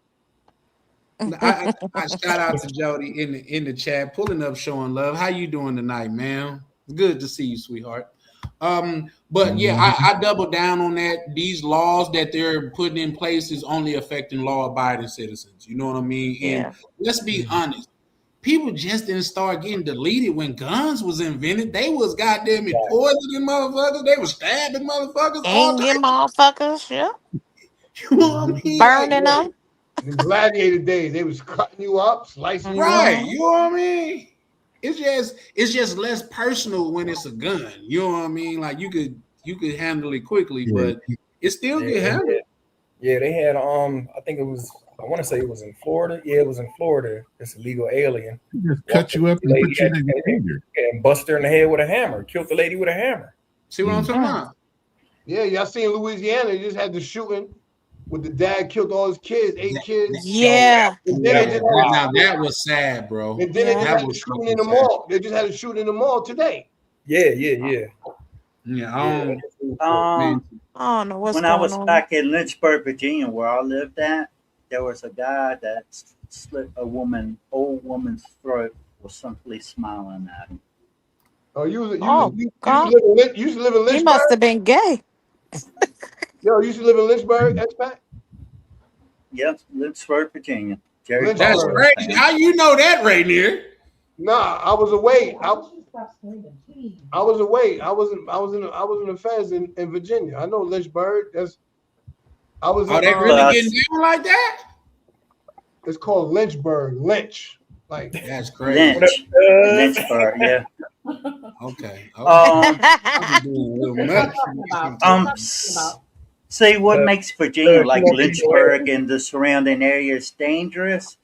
I shout out to Jody in the chat, pulling up, showing love. How you doing tonight, man? It's good to see you, sweetheart. But yeah, I double down on that. These laws that they're putting in place is only affecting law-abiding citizens. You know what I mean? And let's be honest. people just didn't start getting deleted when guns was invented. They was goddamn it poisoning motherfuckers. They was stabbing motherfuckers all Hanging types. motherfuckers, yeah. You know what I mean? Burning them. The gladiator days, they was cutting you up, slicing you Right. up. You know what I mean? It's just less personal when it's a gun. You know what I mean? Like you could handle it quickly, but it still get handled. Yeah, they had I think it was, I want to say it was in Florida. Yeah, it was in Florida. This illegal alien Just cut you up and put you in your finger. and busted her in the head with a hammer, killed the lady with a hammer. See what I'm talking about? Yeah, y'all seen Louisiana, they just had the shooting with the dad killed all his kids, 8 kids. Yeah. And then they just had Now that was sad, bro. and then they just That had a was shooting in the mall. They just had a shooting in the mall today. Yeah. Yeah, I don't I don't know what's when going I was on. back in Lynchburg, Virginia, where I lived at, there was a guy that slit old woman's throat, was simply smiling at him. Oh, you used God. to live in Lynchburg? He must have been gay. Yo, you used to live in Lynchburg, expat? Yep, Lynchburg, Virginia. Jerry That's Falwell. crazy. How you know that, Rainier? Nah, I was away. I was away. I was in the feds in Virginia. I know Lynchburg. I was. Are they really getting down like that? It's called Lynchburg. Lynch. Like that's crazy. Lynchburg, yeah. Okay. See what makes Virginia like Lynchburg and the surrounding areas dangerous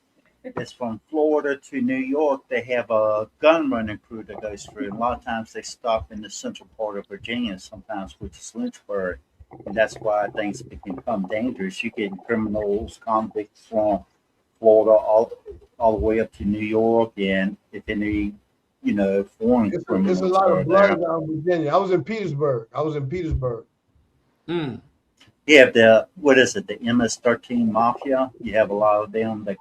is from Florida to New York. They have a gun running crew that goes through. And a lot of times they stop in the central part of Virginia, sometimes which is Lynchburg. And that's why things become dangerous. You get criminals, convicts from Florida all the way up to New York, and if any, foreign criminals. It's a lot are of blood there. around Virginia. I was in Petersburg. You have the MS-13 mafia. You have a lot of them that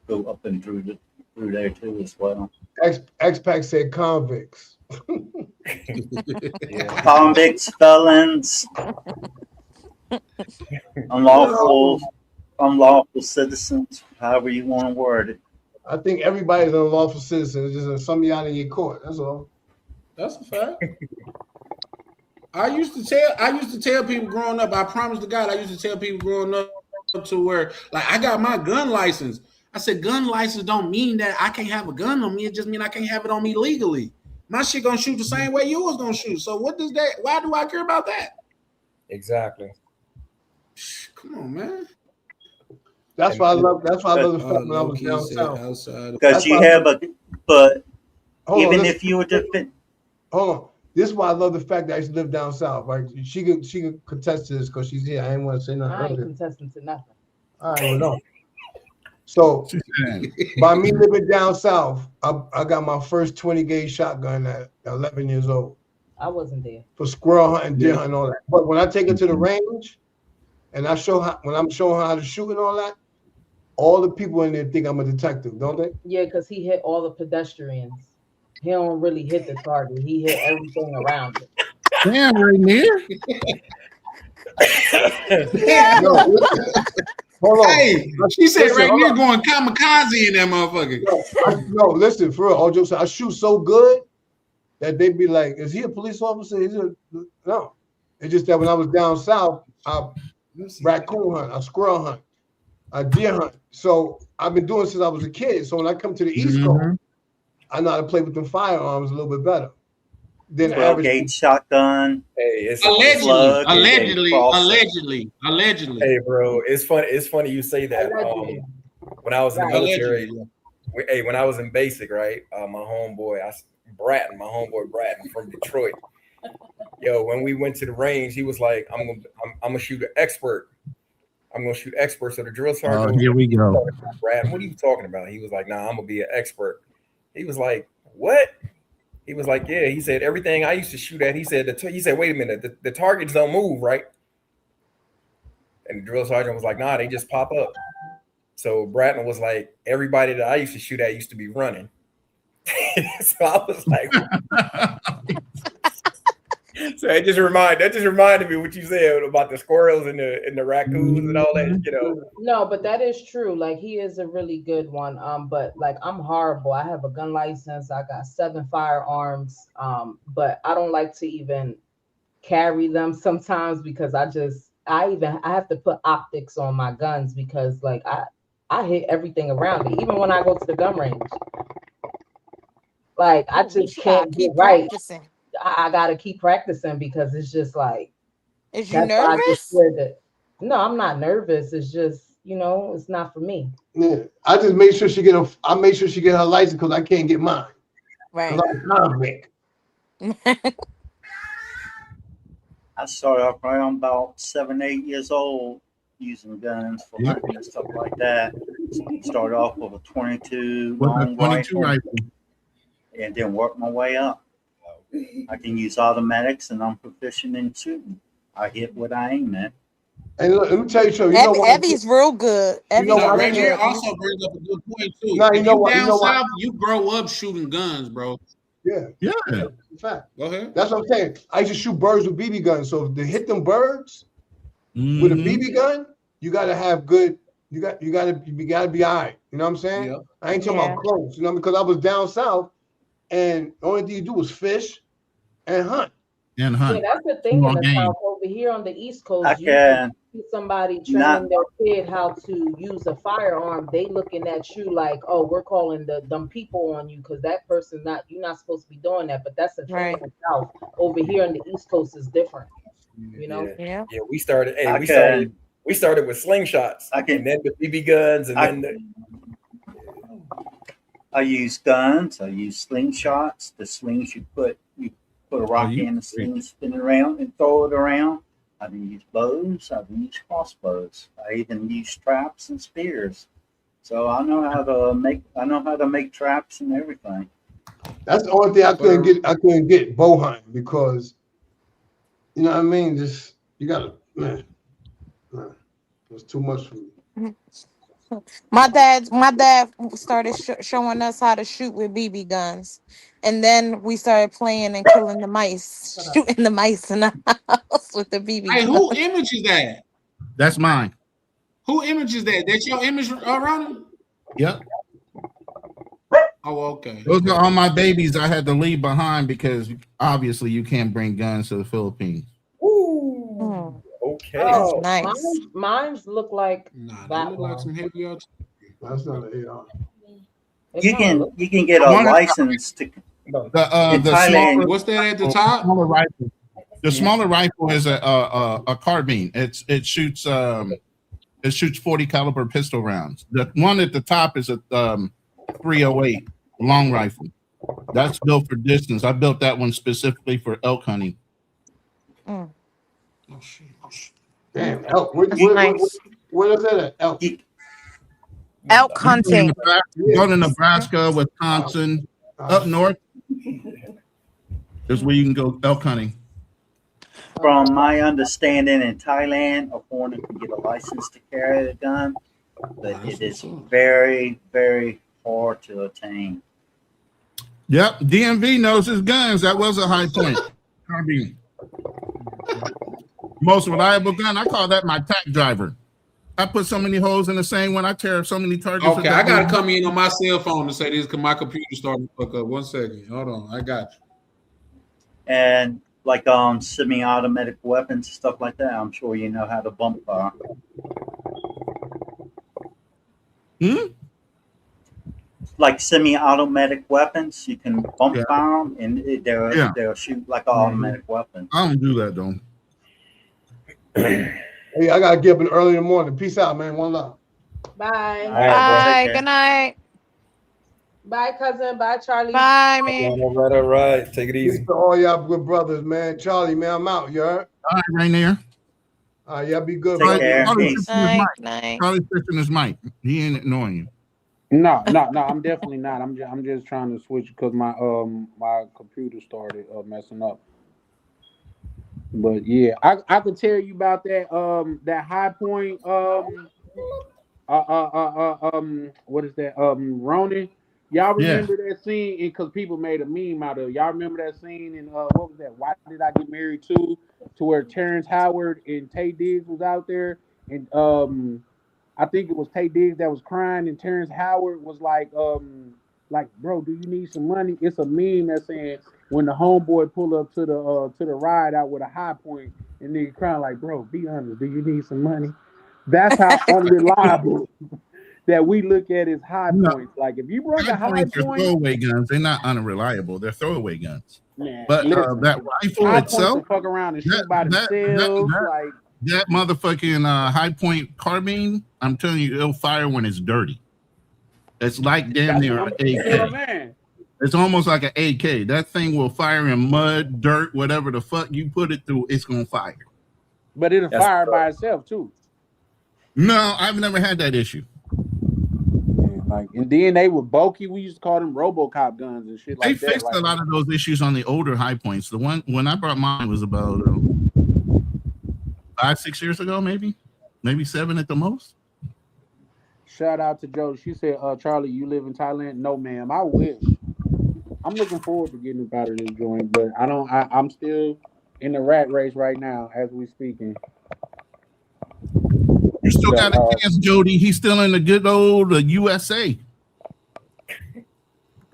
go up and through there too as well. Expat said convicts. Convicts, felons, unlawful citizens, however you want to word it. I think everybody's an unlawful citizen. It's just that some of y'all didn't get caught. That's all. That's a fact. I used to tell people growing up, I promise to God, I used to tell people growing up to where, like, I got my gun license. I said, gun license don't mean that I can't have a gun on me. It just mean I can't have it on me legally. My shit gonna shoot the same way yours gonna shoot. So why do I care about that? Exactly. Come on, man. That's why I love the fact when I was down south. Because you have if you were to hold on. This is why I love the fact that I used to live down south. Right? She could contest to this because she's here. I didn't want to say nothing. I ain't earlier. contesting to nothing. All right, well, no. So by me living down south, I got my first 20 gauge shotgun at 11 years old. I wasn't there. For squirrel hunting, deer hunting, all that. But when I take it to the range, and when I'm showing her how to shoot and all that, all the people in there think I'm a detective, don't they? Yeah, because he hit all the pedestrians. He don't really hit the target. He hit everything around it. Damn, Rainier. No, hold on. Hey, she said Listen, right hold here on. going kamikaze in that motherfucker. No, listen, for real, all jokes aside, I shoot so good that they'd be like, is he a police officer? No. It's just that when I was down south, I raccoon hunt, I squirrel hunt, I deer hunt. So I've been doing it since I was a kid. So when I come to the East Coast, I know how to play with them firearms a little bit better than 12 average. gauge shotgun. Hey, it's Allegedly. Hey, bro, it's funny. It's funny you say that. When I was in the military, when I was in basic, right? My homeboy Bratton from Detroit. Yo, when we went to the range, he was like, "I'm gonna shoot an expert. I'm gonna shoot experts." So the drill sergeant. Oh, here we go. Bratton, what are you talking about? He was like, "Nah, I'm gonna be an expert." He was like, "What?" He was like, "Yeah." He said, "Everything I used to shoot at." He said, "Wait a minute, the targets don't move, right?" And the drill sergeant was like, "Nah, they just pop up." So Bratton was like, "Everybody that I used to shoot at used to be running." So I was like, So that just reminded me what you said about the squirrels and the raccoons and all that. You know. No, but that is true. Like he is a really good one. But like I'm horrible. I have a gun license. I got 7 firearms. But I don't like to even carry them sometimes because I have to put optics on my guns because like I hit everything around it, even when I go to the gun range. Like I just can't get right. Practicing. I gotta keep practicing because it's just like Is you that's why I just nervous? said that. No, I'm not nervous. It's just, it's not for me. Yeah, I just make sure she get I make sure she get her license because I can't get mine. Right. I'm convict. I started off around about 7, 8 years old using guns for hunting and stuff like that. Started off with a 22 long rifle, and then worked my way up. I can use automatics, and I'm proficient in shooting. I hit what I aim at. And look, let me tell you something. Evie's real good. Rainier also brings up a good point too. No, If down south, you grow up shooting guns, bro. Yeah. In fact, go ahead. That's what I'm saying. I used to shoot birds with BB guns. So to hit them birds with a BB gun, you gotta have good. You gotta be all right. You know what I'm saying? Yeah. I ain't talking about close. Because I was down south, and the only thing you do was fish and hunt. Yeah, that's the thing in the South. Over here on the East Coast, you can see somebody training their kid how to use a firearm. They looking at you like, oh, we're calling them people on you because that person you're not supposed to be doing that. But that's a thing in the South. Over here on the East Coast is different. Yeah. We started. Hey, we started with slingshots, and then the BB guns, and then I use guns. I use slingshots. The slings you put a rock in the sling, spin it around, and throw it around. I've used bows. I've used crossbows. I even use traps and spears. So I know how to make traps and everything. That's the only thing I couldn't get bow hunting because, you know what I mean. Just you gotta it's too much for me. My dad started showing us how to shoot with BB guns, and then we started playing and killing the mice, shooting the mice in the house with the BB. Hey, who image is that? That's mine. Who image is that? That's your image, Ronald? Yep. Oh, okay. Those are all my babies I had to leave behind because obviously you can't bring guns to the Philippines. Ooh. Okay. Oh, nice. Mine's look like that look like some heavy arts. That's not an AR. You can get a license to. Smaller, what's that at the top? Smaller rifle. The smaller rifle is a carbine. It shoots 40 caliber pistol rounds. The one at the top is a 308 long rifle. That's built for distance. I built that one specifically for elk hunting. Oh shit. Damn, elk. Where is that at? Elk. Elk hunting. Go to Nebraska, Wisconsin, up north. Is where you can go elk hunting. From my understanding, in Thailand, a foreigner can get a license to carry a gun, but it is very, very hard to attain. Yep, DMV knows his guns. That was a high point. Carbine. Most reliable gun. I call that my tack driver. I put so many holes in the same one. I tear up so many targets. Okay, I gotta come in on my cell phone to say this because my computer started to fuck up. 1 second. Hold on, I got you. And like semi-automatic weapons and stuff like that, I'm sure you know how to bump fire. Like semi-automatic weapons, you can bump fire them, and they'll shoot like an automatic weapon. I don't do that though. Hey, I gotta get up early in the morning. Peace out, man. One love. Bye. Bye. Good night. Bye, cousin. Bye, Charlie. Bye, man. All right. Take it easy. To all y'all good brothers, man. Charlie, man, I'm out. You heard? All right, Rainier. Y'all be good. Take care. Charlie's Night. fixing his mic. He ain't annoying you. No, I'm definitely not. I'm just trying to switch because my my computer started messing up. But yeah, I could tell you about that High Point what is that Ronin? Y'all Yeah. remember that scene? Because people made a meme out of it. Y'all remember that scene in what was that? Why Did I Get Married To? To where Terrence Howard and Tay Diggs was out there, and I think it was Tay Diggs that was crying, and Terrence Howard was like, bro, do you need some money? It's a meme that's saying when the homeboy pull up to the ride out with a high point, and nigga crying like, bro, be honest, do you need some money? That's how unreliable that we look at as high points. Like if you bring a high Points are point, throwaway guns. They're not unreliable. They're throwaway guns. man, But listen, that rifle high points itself, will fuck around and shoot by themselves. Like that motherfucking high point carbine, I'm telling you, it'll fire when it's dirty. It's like damn near an AK. Man. It's almost like an AK. That thing will fire in mud, dirt, whatever the fuck you put it through, it's gonna fire. But it'll fire by itself too. No, I've never had that issue. Like, and then they were bulky. We used to call them RoboCop guns and shit They like that. fixed a lot of those issues on the older high points. The one when I brought mine was about 5-6 years ago, maybe 7 at the most. Shout out to Joe. She said, Charlie, you live in Thailand? No, ma'am. I wish. I'm looking forward to getting up out of this joint, but I'm still in the rat race right now as we speaking. You still got a chance, Jody. He's still in the good old USA.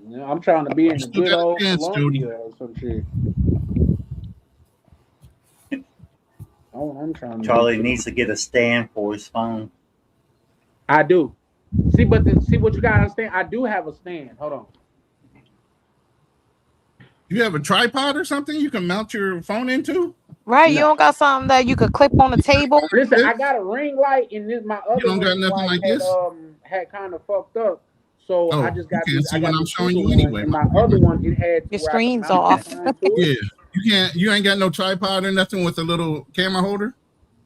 Yeah, I'm trying to be in the still good got a old chance, Colombia or some shit. Oh, I'm trying to. Charlie needs to get a stand for his phone. I do. See, but see what you gotta understand. I do have a stand. Hold on. You have a tripod or something you can mount your phone into? Right, you don't got something that you could clip on the table. Listen, I got a ring light, and this my other don't got ring nothing light like had, this? had kind of fucked up. So Oh, I just got you can't this. see I got what I'm this showing you super one, anyway. and my other one, it had Your where I could screen's mount off. the phone to it. Yeah, you ain't got no tripod or nothing with a little camera holder.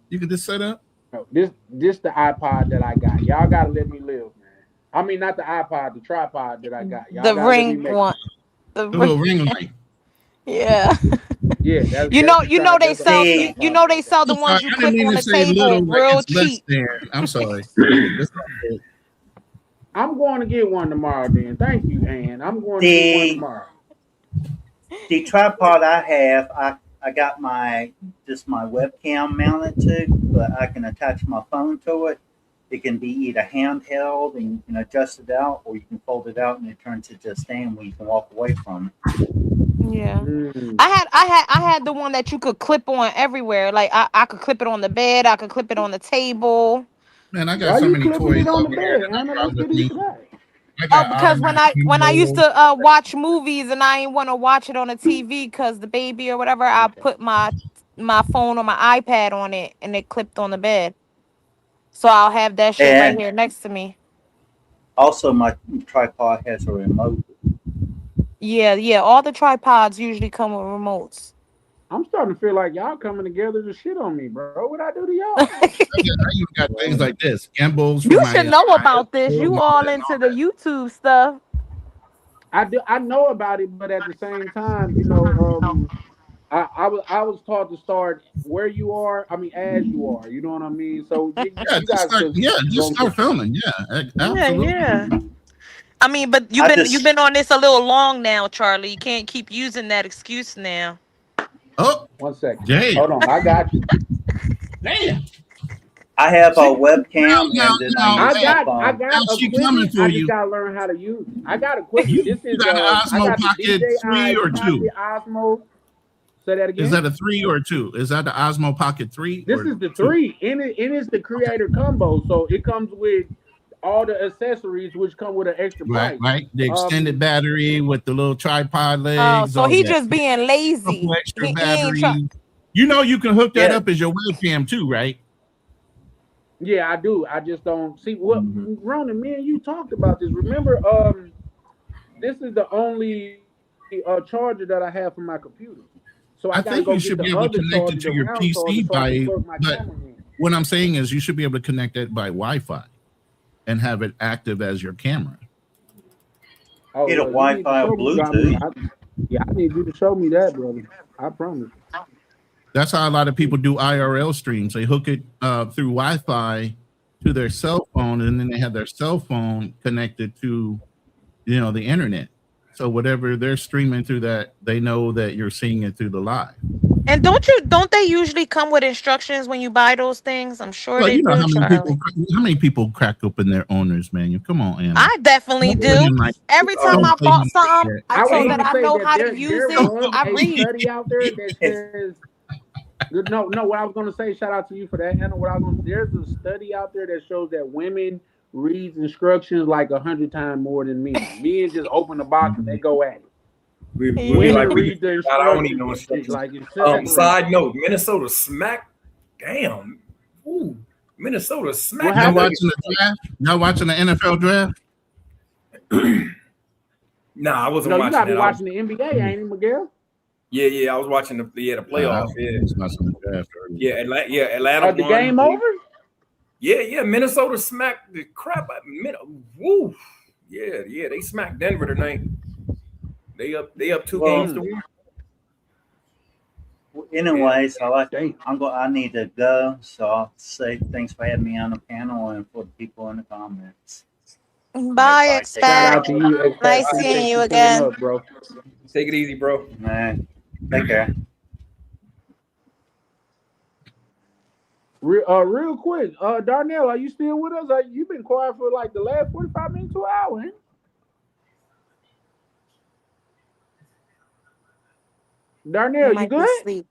You can just set up. No, this the iPod that I got. Y'all gotta let me live, man. I mean, not the iPod, the tripod that I got. Y'all The gotta let me ring make one. The little ring light. Yeah. Yeah, You know they sell you know they sell the I'm ones sorry, you I didn't clip mean on to the say table little, like real it's less cheap. than. I'm sorry. I'm going to get one tomorrow. Then thank you, Ann. I'm going to get one tomorrow. The tripod I have, I got my webcam mounted to, but I can attach my phone to it. It can be either handheld and you can adjust it out, or you can fold it out and it turns into a stand where you can walk away from it. Yeah. I had the one that you could clip on everywhere. Like I could clip it on the bed, I could clip it on the table. Man, I Why got so you many clipping toys it on the over here bed, that I Anna? brought Let's with get me. into that. I got Because when I used automatic to watch movies and I ain't want to watch it on the TV because the baby or whatever, I put my phone or my iPad on it and it clipped on the bed. So I'll have that shit right And here next to me. also, my tripod has a remote. Yeah. All the tripods usually come with remotes. I'm starting to feel like y'all coming together to shit on me, bro. What I do to y'all? I even got things like this, gimbals. For You my, should know about this. You all into the YouTube stuff. I know about it, but at the same time, you know, I was taught to start where you are. I mean, as you are. You know what I mean? So you just start filming. Yeah, absolutely. Yeah. I mean, but you've been on this a little long now, Charlie. You can't keep using that excuse now. Oh, 1 second. Damn. Hold on, I got you. Damn. I have a webcam and then I use got my phone. equipment. I just gotta learn how to use it. I got equipment. This is got an I Osmo got the Pocket DJI 3 or 2? Pocket Osmo. Say that again. Is that a 3 or a 2? Is that the Osmo Pocket 3? This is the 3. And it's the creator combo. So it comes with all the accessories which come with an extra price. Right. The extended battery with the little tripod legs. Oh, so all he that. just being lazy. Couple extra He ain't batteries. You know you can hook that up as your webcam too, right? Yeah, I do. I just don't see what Ronan, me and you talked about this. Remember, this is the only charger that I have for my computer. So I gotta think go you get should the be able to other connect it charger to your around PC so I can by, plug my but camera in. what I'm saying is you should be able to connect it by Wi-Fi and have it active as your camera. Oh, Get a well, you need to Wi-Fi or show me, Bluetooth. I need you to show me that, brother. I promise. That's how a lot of people do IRL streams. They hook it through Wi-Fi to their cell phone, and then they have their cell phone connected to the internet. So whatever they're streaming through that, they know that you're seeing it through the live. And don't they usually come with instructions when you buy those things? I'm sure Well, they you know do, how many people crack open their owners, man. Come on, Anna. I definitely do. Every time I bought something, I so would that even I say know that how there to use was it, I a read. study out there that says no. What I was going to say, shout out to you for that, Anna. There's a study out there that shows that women read instructions like 100 times more than men. Men just open the box and they go at it. We be Women like, read the I don't need instructions. no instructions. Like it's separated. Side note, Minnesota smack. Damn. Ooh, Minnesota smack. Y'all watching the draft? Y'all watching the NFL draft? Nah, I wasn't No, you watching gotta be that. watching the NBA, ain't it, Miguel? Yeah, I was watching the playoffs. Atlanta The won. game over? Yeah, Minnesota smacked the crap out of Woo. Yeah, they smacked Denver tonight. They up 2 games to 1. Well, anyways, I need to go. So I'll say thanks for having me on the panel and for the people in the comments. Bye, Shout out to you. Expat. Nice Appreciate seeing you pulling again. up, bro. Take it easy, bro. Man, take care. Real quick, Darnell, are you still with us? You've been quiet for like the last 45 minutes to an hour, ain't you? Darnell, you good? Sleep.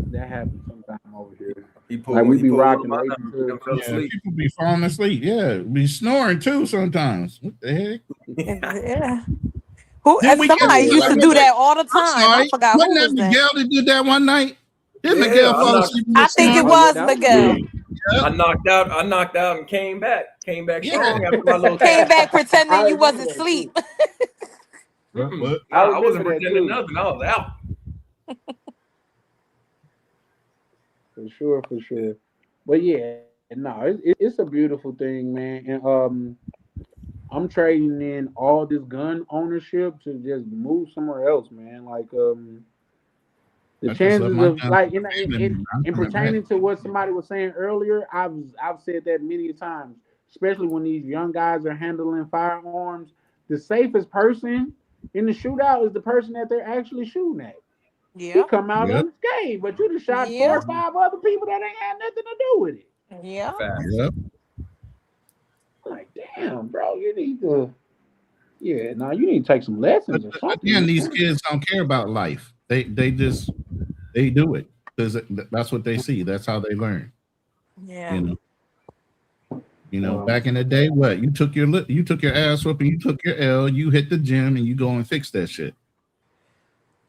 That happens sometime over here. We be rocking. People be falling asleep. Yeah, be snoring too sometimes. What the heck? Yeah. Somebody used to do that all the time. I forgot Wasn't who that was that. Miguel that did that one night? Did Yeah, Miguel fall asleep? I think it was Miguel. I knocked out and came back strong after my little Came back pretending you wasn't asleep. I wasn't pretending nothing. I was out. For sure. But yeah, no, it's a beautiful thing, man. And I'm trading in all this gun ownership to just move somewhere else, man. Like the chances of like in pertaining to what somebody was saying earlier, I've said that many times, especially when these young guys are handling firearms. The safest person in the shootout is the person that they're actually shooting at. Yeah. He come out unscathed, but you just shot 4 or 5 other people that ain't had nothing to do with it. Yeah. Yep. Like, damn, bro, you need to. Yeah, no, you need to take some lessons or something. Again, these kids don't care about life. They do it because that's what they see. That's how they learn. Yeah. You know, back in the day, what you took your ass whooping, you took your L, you hit the gym, and you go and fix that shit.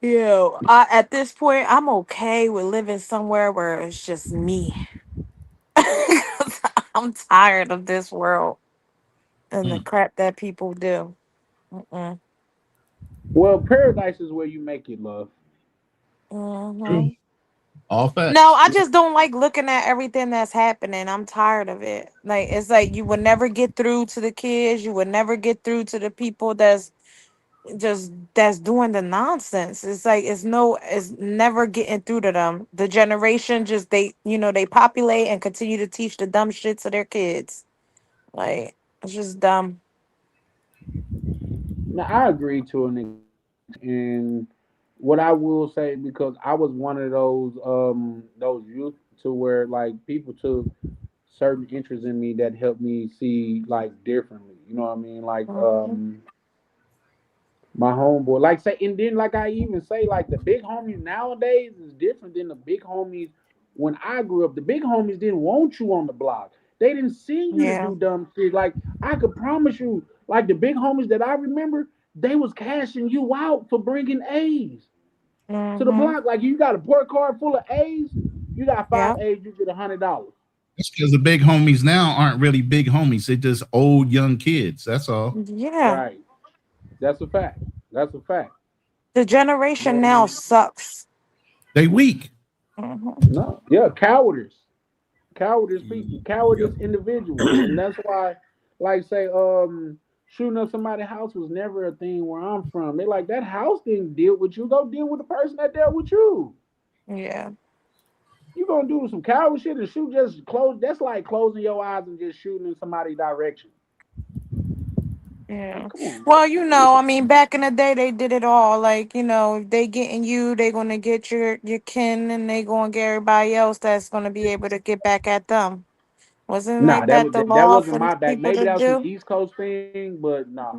Yeah, at this point, I'm okay with living somewhere where it's just me. I'm tired of this world and the crap that people do. Mm-mm. Well, paradise is where you make it, love. Mhm. All facts. No, I just don't like looking at everything that's happening. I'm tired of it. Like it's like you would never get through to the kids. You would never get through to the people that's doing the nonsense. It's like it's never getting through to them. The generation just they populate and continue to teach the dumb shit to their kids. Like it's just dumb. Now I agree to an extent, and what I will say, because I was one of those youth to where like people took certain interest in me that helped me see like differently. You know what I mean? Like my homeboy, like say, and then like I even say, like the big homies nowadays is different than the big homies when I grew up. The big homies didn't want you on the block. They didn't see you to do dumb shit. Like I could promise you, like the big homies that I remember, they was cashing you out for bringing A's to the block. Like you got a port card full of A's, you got 5 A's, you get $100. It's because the big homies now aren't really big homies. They're just old young kids. That's all. Yeah. Right. That's a fact. That's a fact. The generation now sucks. They weak. No. Yeah, cowardice people, cowardice individuals. And that's why, like say, shooting up somebody's house was never a thing where I'm from. They like that house didn't deal with you. Go deal with the person that dealt with you. Yeah. You gonna do some coward shit and shoot just close. That's like closing your eyes and just shooting in somebody's direction. Yeah. Come on. Well, I mean, back in the day, they did it all. Like, they getting you, they gonna get your kin, and they gonna get everybody else that's gonna be able to get back at them. Wasn't Nah, like that that was the that law wasn't for my back. people Maybe to that was some do? East Coast thing, but nah.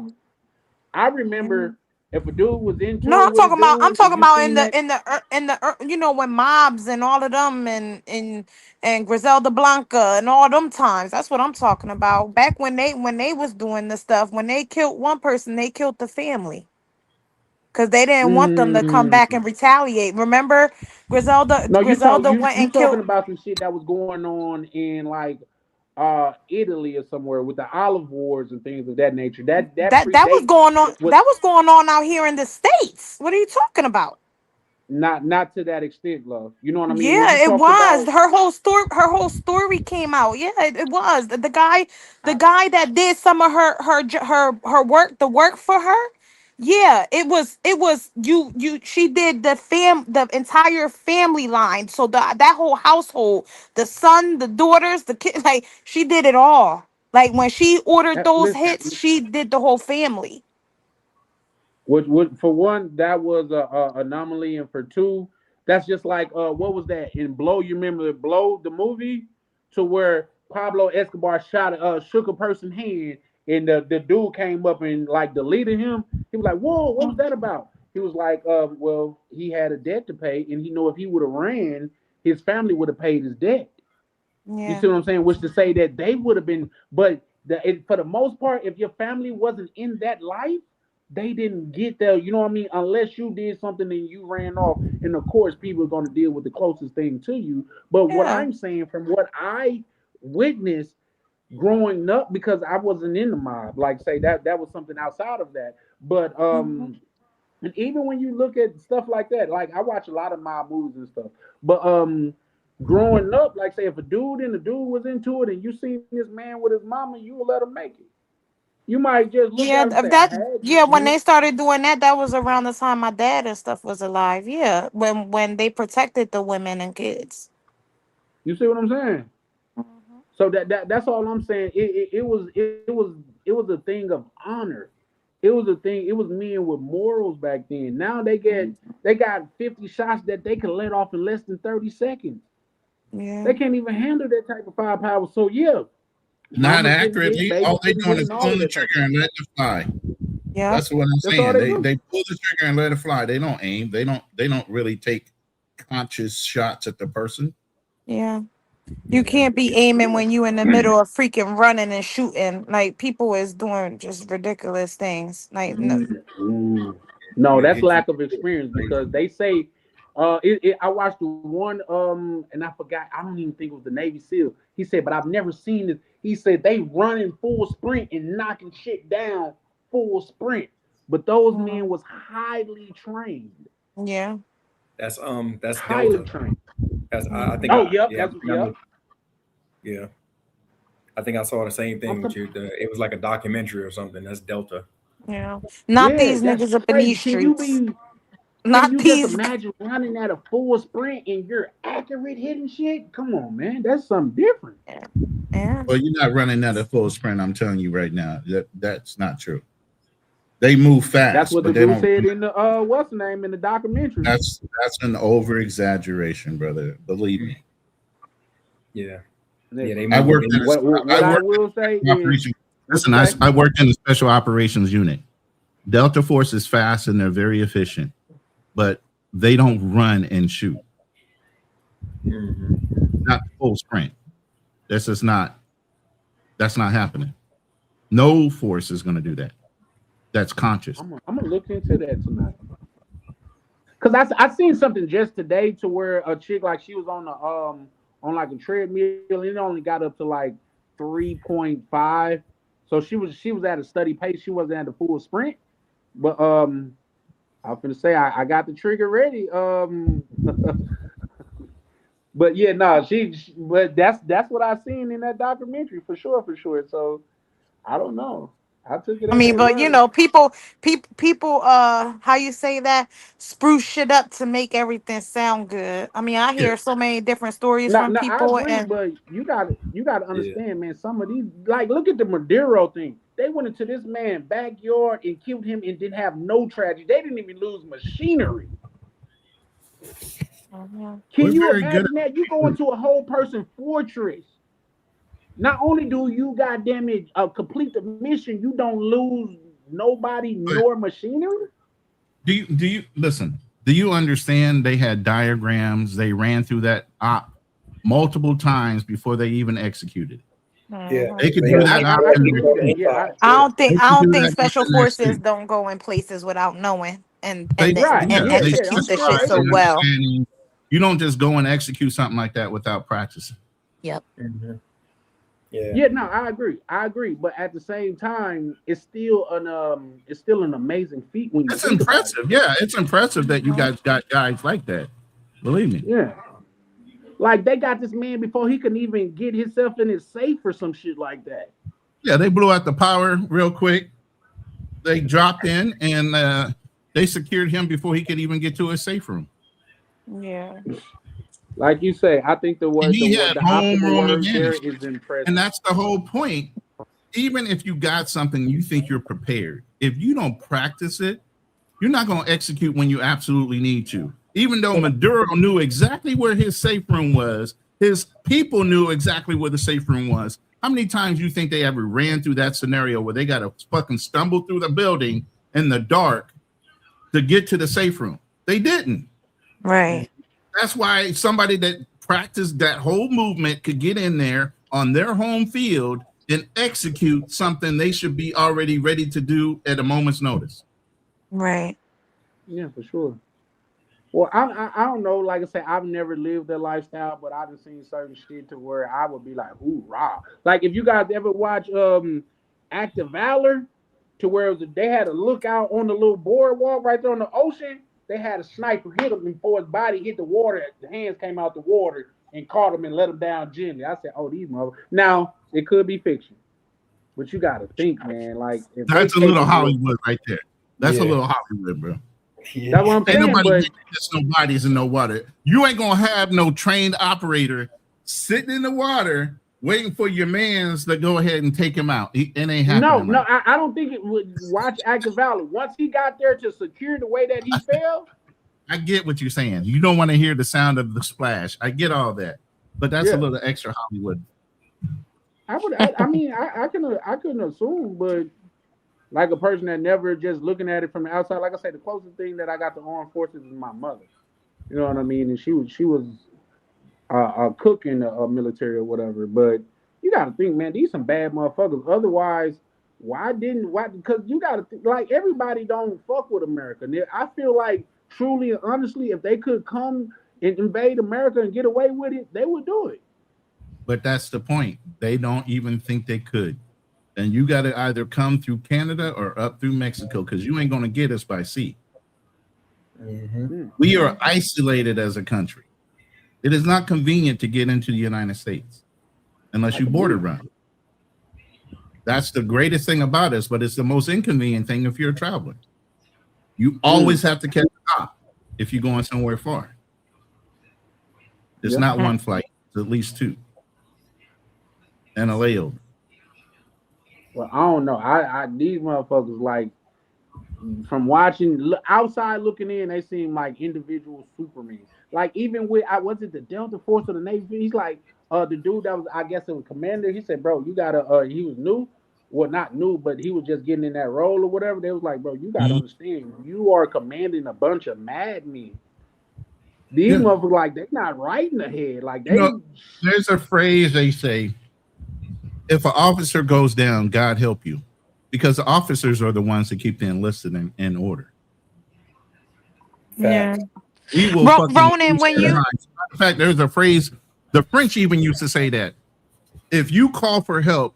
I Yeah. remember if a dude was into No, it I'm with a talking about. I'm dude and talking you about in seen the that, in the in the when mobs and all of them and Griselda Blanca and all them times. That's what I'm talking about. Back when they was doing the stuff, when they killed one person, they killed the family because they didn't want them to come mm, back and retaliate. Remember, Griselda no, Griselda went you and talking killed. about some shit that was going on in like Italy or somewhere with the olive wars and things of that nature. That That was predates going on. what That was going on out here in the States. What are you talking about? not to that extent, love. You know what I mean? When Yeah, you it talk was. about Her whole story came out. Yeah, it was. The guy that did some of her work, the work for her. Yeah, it was she did the entire family line. So that whole household, the son, the daughters, the kid, like she did it all. Like when she ordered those listen, hits, she did the whole family. for one, that was a anomaly, and for two, that's just like what was that in Blow? You remember Blow, the movie, to where Pablo Escobar shook a person's hand, and the dude came up and like deleted him. He was like, "Whoa, what was that about?" He was like, "Well, he had a debt to pay, and he know if he would have ran, his family would have paid his debt." You Yeah. see what I'm saying? Which to say that they would have been, but for the most part, if your family wasn't in that life, they didn't get there. You know what I mean? Unless you did something and you ran off, and of course, people are going to deal with the closest thing to you. But what Yeah. I'm saying, from what I witnessed growing up, because I wasn't in the mob, like say that was something outside of that. But Mhm. and even when you look at stuff like that, like I watch a lot of mob movies and stuff. But growing up, like say if a dude and the dude was into it and you seen this man with his mama, you would let him make it. You might just look Yeah, at him and say, I that had you. yeah, when they started doing that, that was around the time my dad and stuff was alive. Yeah, when they protected the women and kids. You see what I'm saying? So that's all I'm saying. It was a thing of honor. It was a thing. It was men with morals back then. Now they got 50 shots that they can let off in less than 30 seconds. Yeah. They can't even handle that type of firepower. So yeah, Not mamas getting hit, accurately. babies All they getting doing hit, is and all pulling of the that type of trigger stuff. and letting it fly. Yeah. That's what I'm That's all saying. they do. They pull the trigger and let it fly. They don't aim. They don't really take conscious shots at the person. Yeah. You can't be aiming when you in the middle of freaking running and shooting. Like people is doing just ridiculous things. Like no, No, that's lack of experience because they say I watched one and I forgot, I don't even think it was the Navy SEAL. He said, but I've never seen this. He said they running full sprint and knocking shit down full sprint. But those men was highly trained. yeah. That's Highly Delta. trained. That's I think. Oh, yep, Yeah, that's yep. yeah. I think I saw the same thing with you. It was like a documentary or something. That's Delta. Yeah. Not Yeah, these that's niggas up in crazy. these streets. Can Not you just these. imagine running at a full sprint and you're accurate hitting shit? Come on, man. That's something different. Yeah. Well, you're not running at a full sprint. I'm telling you right now. That's not true. They move fast, That's what the but they dude don't. said in the what's the name in the documentary. That's an over exaggeration, brother. Believe me. Yeah. Yeah, they I moved. worked in a, What I I worked will say in a is, operation. what Listen, you say? I worked in a special operations unit. Delta Force is fast and they're very efficient, but they don't run and shoot. Not full sprint. That's just not. That's not happening. No force is going to do that. That's conscious. I'm gonna look into that tonight. Cause I seen something just today to where a chick, like she was on like a treadmill and it only got up to like 3.5. So she was at a steady pace. She wasn't at a full sprint. But I'm finna say I got the trigger ready. But yeah, no, but that's what I seen in that documentary for sure. So I don't know. I took it I at mean, their but word. people, how you say that? Spruce shit up to make everything sound good. I mean, I Yeah. hear so many different stories No, from I people, agree, and but you got to understand, man. Some of these, like, look at the Maduro thing. They went into this man's backyard and killed him and didn't have no tragedy. They didn't even lose machinery. Can you imagine that? You go into a whole person fortress. Not only do you goddamn it complete the mission, you don't lose nobody nor machinery. Do you listen? Do you understand they had diagrams? They ran through that op multiple times before they even executed it. Yeah, they could do that. I don't think special forces don't go in places without knowing and execute the shit so well. You don't just go and execute something like that without practicing. Yep. Yeah, no, I agree. But at the same time, it's still an amazing feat when you. It's impressive. Yeah, it's impressive that you guys got guys like that. Believe me. Yeah. Like they got this man before he could even get himself in his safe or some shit like that. Yeah, they blew out the power real quick. They dropped in and they secured him before he could even get to his safe room. Yeah. Like you say, I think the word He had homeroom there advantage. is impressive. And that's the whole point. Even if you got something you think you're prepared, if you don't practice it, you're not going to execute when you absolutely need to. Even though Maduro knew exactly where his safe room was, his people knew exactly where the safe room was. How many times you think they ever ran through that scenario where they got to fucking stumble through the building in the dark to get to the safe room? They didn't. Right. That's why somebody that practiced that whole movement could get in there on their home field and execute something they should be already ready to do at a moment's notice. Right. Yeah, for sure. Well, I don't know. Like I said, I've never lived that lifestyle, but I've seen certain shit to where I would be like, hoorah. Like if you guys ever watch Act of Valor, to where they had a lookout on the little boardwalk right there on the ocean. They had a sniper hit him before his body hit the water. The hands came out the water and caught him and let him down gently. I said, oh, these mother. Now, it could be fiction. But you got to think, man. Like if that's a little Hollywood right there. That's a little Hollywood, bro. That's what I'm saying. Ain't nobody But there's no bodies in no water. You ain't gonna have no trained operator sitting in the water waiting for your mans to go ahead and take him out. It ain't happening. No, I don't think it would. Watch Act of Valor. Once he got there to secure the way that he fell. I get what you're saying. You don't want to hear the sound of the splash. I get all that, but that's a little extra Hollywood. I couldn't assume, but like a person that never just looking at it from the outside, like I said, the closest thing that I got to armed forces is my mother. You know what I mean? And she was a cook in the military or whatever. But you got to think, man, these some bad motherfuckers. Otherwise, why? Because you got to think, like everybody don't fuck with America. I feel like truly and honestly, if they could come and invade America and get away with it, they would do it. But that's the point. They don't even think they could. And you got to either come through Canada or up through Mexico because you ain't going to get us by sea. We are isolated as a country. It is not convenient to get into the United States unless you border run. That's the greatest thing about us, but it's the most inconvenient thing if you're a traveler. You always have to catch a stop if you're going somewhere far. It's not one flight, it's at least two. And a layover. Well, I don't know. I these motherfuckers, like, from watching outside looking in, they seem like individual Supermen. Like even with was it the Delta Force of the Navy? He's like the dude that was, I guess it was commander. He said, bro, you gotta he was new. Well, not new, but he was just getting in that role or whatever. They was like, bro, you gotta understand, you are commanding a bunch of madmen. These motherfuckers, like, they not right in the head. Like they there's a phrase they say. If an officer goes down, God help you, because the officers are the ones that keep the enlisted in order. Yeah. We will Ronan, when you in fact, there's a phrase the French even used to say that if you call for help,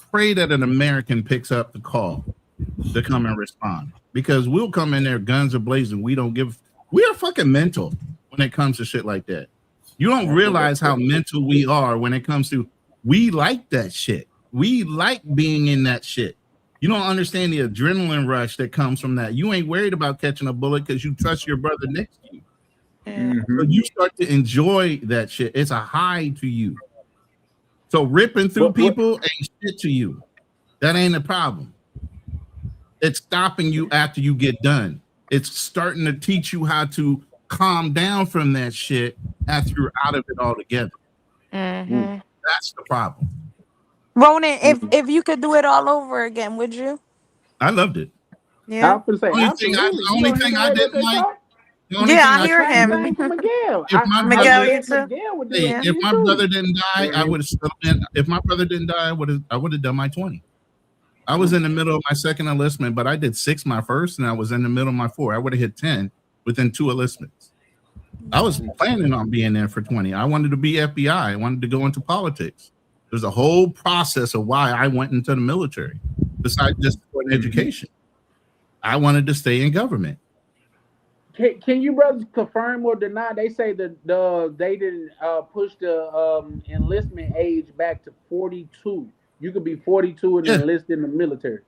pray that an American picks up the call to come and respond, because we'll come in there guns are blazing. We are fucking mental when it comes to shit like that. You don't realize how mental we are when it comes to. We like that shit. We like being in that shit. You don't understand the adrenaline rush that comes from that. You ain't worried about catching a bullet because you trust your brother next to you. So you start to enjoy that shit. It's a high to you. So ripping through people ain't shit to you. That ain't a problem. It's stopping you after you get done. It's starting to teach you how to calm down from that shit after you're out of it altogether. Mm-hmm. That's the problem. Ronan, if you could do it all over again, would you? I loved it. Yeah. I was gonna say, The only thing I didn't like. I hear him. Same for Miguel. Miguel, you too. Miguel would do Hey, it. if my brother didn't die, I would have still been. If my brother didn't die, I would have done my 20. I was in the middle of my second enlistment, but I did 6 my first, and I was in the middle of my 4. I would have hit 10 within 2 enlistments. I was planning on being there for 20. I wanted to be FBI. I wanted to go into politics. There's a whole process of why I went into the military, besides just for an education. I wanted to stay in government. Can you brothers confirm or deny? They say that they didn't push the enlistment age back to 42. You could be 42 and enlist in the military.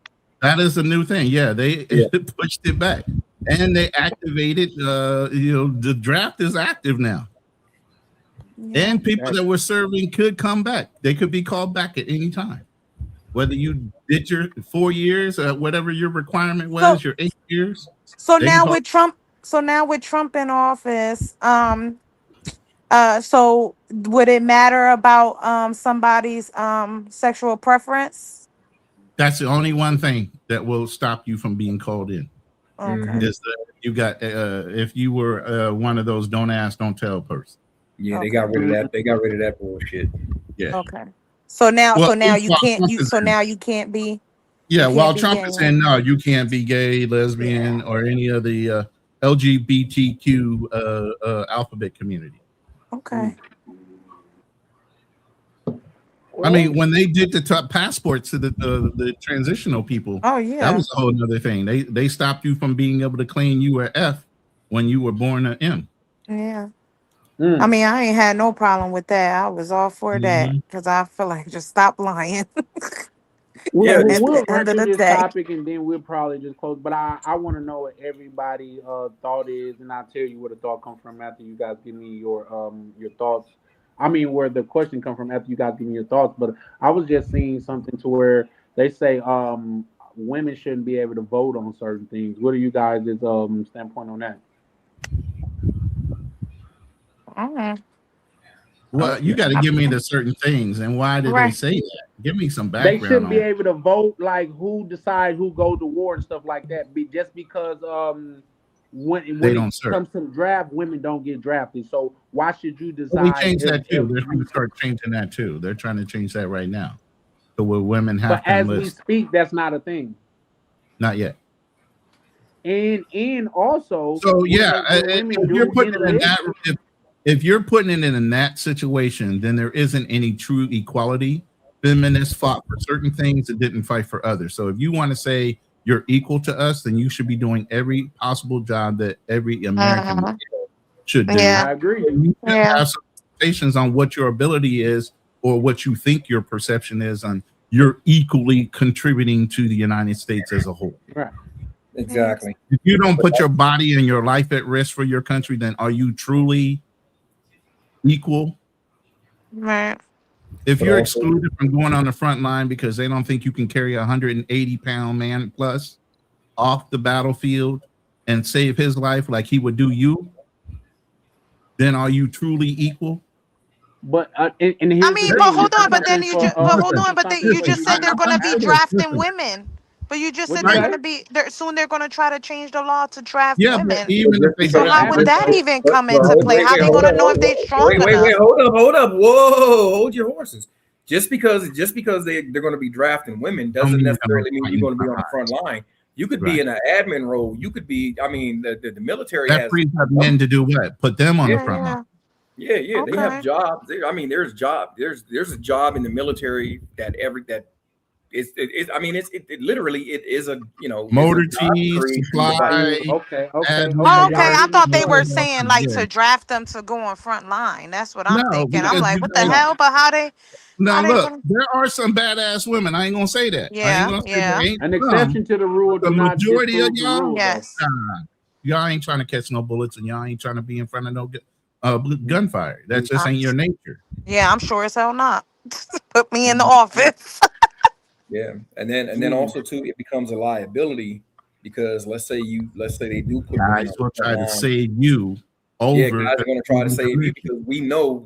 That is a new thing. Yeah, they pushed it back, and they activated. The draft is active now, and people that were serving could come back. They could be called back at any time, whether you did your 4 years, whatever your requirement was, your 8 years. So now with Trump in office, so would it matter about somebody's sexual preference? That's the only one thing that will stop you from being called in. Okay. Is that you got if you were one of those don't ask, don't tell person. Yeah, they got rid of that. They got rid of that bullshit. Yeah. Okay. So now, Well, you can't be. Yeah, you while can't be Trump gay, is saying no, you can't be gay, lesbian, or any of the LGBTQ alphabet community. Okay. I mean, when they did the top passports to the transitional people, oh yeah, that was a whole other thing. They stopped you from being able to claim you were F when you were born an M. Yeah. I mean, I ain't had no problem with that. I was all for that because I feel like just stop lying. We'll At the run end of through the this day. topic and then we'll probably just close. But I want to know what everybody thought is, and I'll tell you where the thought comes from after you guys give me your thoughts. I mean, where the question comes from after you guys give me your thoughts. But I was just seeing something to where they say women shouldn't be able to vote on certain things. What are you guys' standpoint on that? Well, you got to give me the certain things, and why did they say that? Give me some They background. shouldn't on be it. able to vote, like who decide who go to war and stuff like that. Just because when They it don't serve. comes to the draft, women don't get drafted. So why should you decide? Well, we changed if- that too. if- They're going to start changing that too. They're trying to change that right now, so where women have But to as we enlist. speak, that's not a thing. Not yet. And also, So yeah, when women if do you're putting it in enlist- that, if you're putting it in that situation, then there isn't any true equality. Feminists fought for certain things and didn't fight for others. So if you want to say you're equal to us, then you should be doing every possible job that every American male should do. Yeah. I agree. You should have some expectations on what your ability is or what you think your perception is on you're equally contributing to the United States as a whole. Right. Exactly. If you don't put your body and your life at risk for your country, then are you truly equal? Right. If But you're also- excluded from going on the front line because they don't think you can carry a 180-pound man plus off the battlefield and save his life like he would do you, then are you truly equal? But and I here's mean, the but thing. hold on, but then you just, but hold on, but Listen, you just said they're going to be drafting women. But you just said What'd they're you going to be soon. They're going to try to change the law to draft Yeah, women. but even if they So how would that even come into play? How they going to know if they're strong enough? Wait, hold up. Whoa, hold your horses. Just because they're going to be drafting women doesn't necessarily mean you're going to be on the front line. You could be in an admin role. You could be. I mean, the military that has frees up men to do what? Put them on the front line. Yeah, they Okay. have jobs. There's job. There's a job in the military that it literally is a Motor it's a job tees, creation supply. device. Okay. add- Oh, okay. I thought they were Yeah. saying like Yeah. to draft them to go on front line. That's what I'm No, thinking. I'm because like, you what the know- hell? But how they? Now How they look, gonna- there are some badass women. I ain't gonna say that. I Yeah, ain't gonna say yeah. there ain't An some. exception to the rule. The do not majority of disprove the y'all, rule, though. Yes. nah, y'all ain't trying to catch no bullets, and y'all ain't trying to be in front of no gunfire. That just ain't your nature. Yeah, I'm sure as hell not. Put me in the office. Yeah, and then also too, it becomes a liability because let's say they do put women Guys on will try to the line. save you Yeah, over. guys are going to try to save you because we know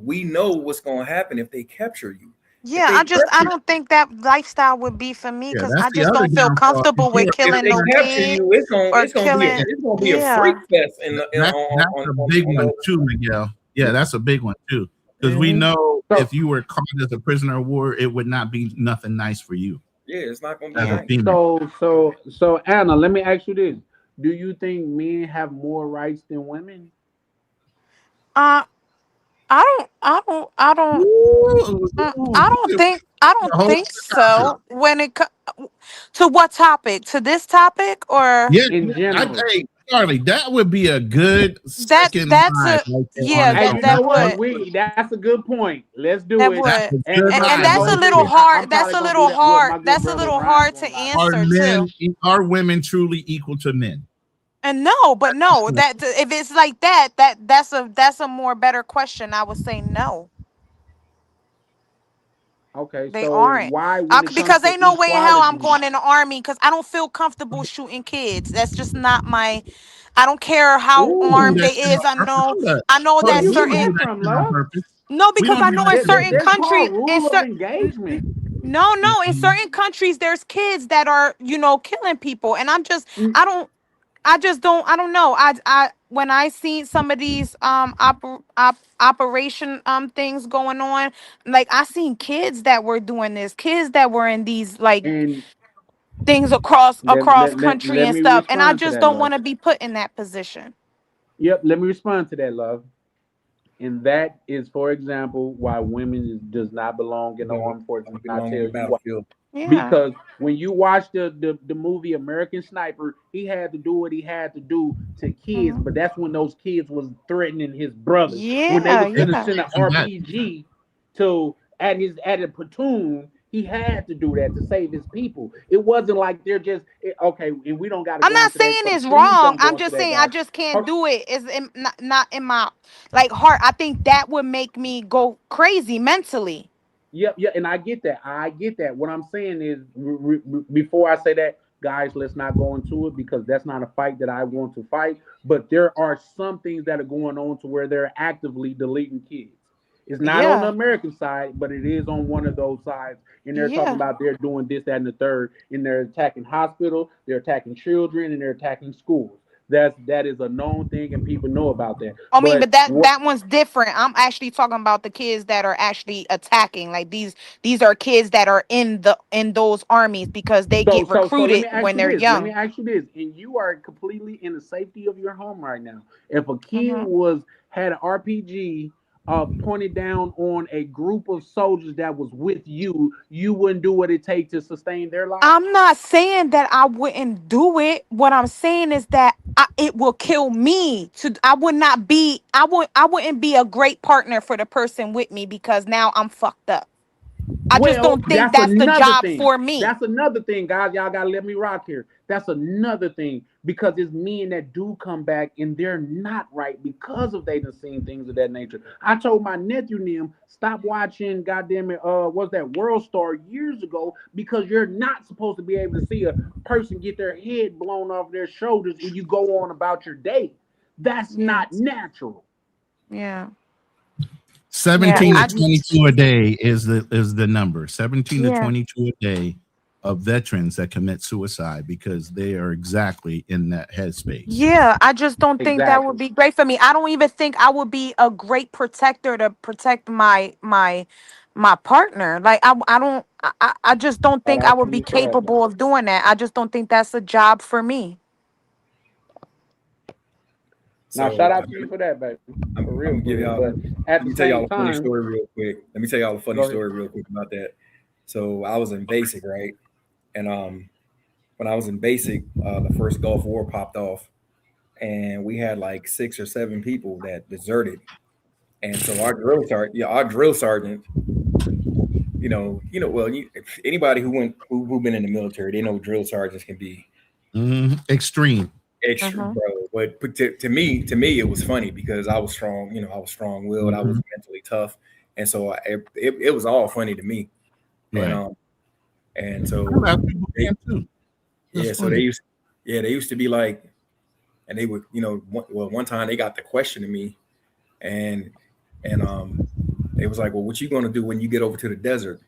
what's going to happen if they capture you. Yeah, I don't think that lifestyle would be for me Yeah, because that's I the just other don't feel downfall. comfortable with If killing they no capture kid you, or it's gonna be killing. a freak fest That's a big one too, Miguel. Yeah, that's a big one too. Because we know if you were caught as a prisoner of war, it would not be nothing nice for you. Yeah, it's not going to As be a nice. female. So Anna, let me ask you this: do you think men have more rights than women? I don't think so. When it to what topic? To this topic or Yeah, in general? hey, Charlie, that would be a good second that's live a right there yeah on Hey, the you know podcast. what? That's a good point. Let's do that it. would That's a And good and, and live and that's a right don't little do there. it. hard. I'm That's probably a gonna do little that with my hard. good That's a brother little Ryan. hard to Are answer too. men, are women truly equal to men? And no, that if it's like that's a more better question. I would say no. Okay, They so aren't. why, when it comes Because to ain't no way in hell I'm equality? going in the army because I don't feel comfortable shooting kids. That's just not my. I don't care how We do armed that they shit on is. I purpose. know. Hold up. I know Hold Where up. that you We get don't do certain. that that from, shit on love? purpose. No, We because don't I do know that in shit on certain That's purpose. country, called rule of engagement. no, in certain countries there's kids that are killing people, and I just don't. I don't know. When I see some of these operation things going on, like I seen kids that were doing this, kids that were in these like And things across country let and me stuff, and I respond to just that, don't love. want to be put in that position. Yep, let me respond to that, love. And that is, for example, why does not belong in the armed forces. And I Belong tell on the you why. battlefield. Yeah. Because when you watch the movie American Sniper, he had to do what he had to do to kids, but that's when those kids was threatening his brothers. When they Yeah, was gonna yeah. send an RPG to at a platoon, he had to do that to save his people. It wasn't like they're just okay, and we don't got to I'm go not into that. saying So it's please wrong. don't go I'm into just that, saying I guys. just can't do it. It's not in my like heart. I think that would make me go crazy mentally. Yep, yeah, and I get that. I get that. What I'm saying is, before I say that, guys, let's not go into it because that's not a fight that I want to fight. But there are some things that are going on to where they're actively deleting kids. It's not on the Yeah. American side, but it is on one of those sides. And they're talking Yeah. about they're doing this, that, and the third. And they're attacking hospitals, they're attacking children, and they're attacking schools. That is a known thing, and people know about that. I mean, but that What? one's different. I'm actually talking about the kids that are actually attacking. Like these are kids that are in those armies because they get So let recruited me ask when you they're this. Let me young. ask you this. And you are completely in the safety of your home right now. If a kid Mhm. had an RPG pointed down on a group of soldiers that was with you, you wouldn't do what it takes to sustain their lives. I'm not saying that I wouldn't do it. What I'm saying is that it will kill me. I would not be. I wouldn't be a great partner for the person with me because now I'm fucked up. I just Well, don't think that's that's the another job thing. for me. That's another thing, guys. Y'all gotta let me rock here. That's another thing because it's men that do come back and they're not right because of they done seen things of that nature. I told my nephew Nim, stop watching goddamn it, what's that World Star years ago because you're not supposed to be able to see a person get their head blown off their shoulders and you go on about your day. That's not natural. Yeah. 17 Yeah, to 22 a day is the number. 17 to Yeah. 22 a day of veterans that commit suicide because they are exactly in that headspace. Yeah, I just don't think that would Exactly. be great for me. I don't even think I would be a great protector to protect my partner. Like I just don't think I would be Absolutely correct. capable of doing that. I just don't think that's a job for me. Now, So shout out to you for that, baby. I'm For real, gonna for give real. y'all. But at Let the me tell y'all same a funny time, story real quick. Let me tell y'all a funny Go ahead. story real quick about that. So I was in basic, right? And when I was in basic, the first Gulf War popped off, and we had like 6 or 7 people that deserted. And so our drill sergeant, well, anybody who been in the military, they know drill sergeants can be Extreme. extra, bro. But to me, it was funny because I was strong. I was strong-willed. I was mentally tough, and so it was all funny to me. Right. And And so I left through boot camp too. That's yeah, so funny. they used to be like, and they would, one time they got the question to me, and they was like, well, what you gonna do when you get over to the desert?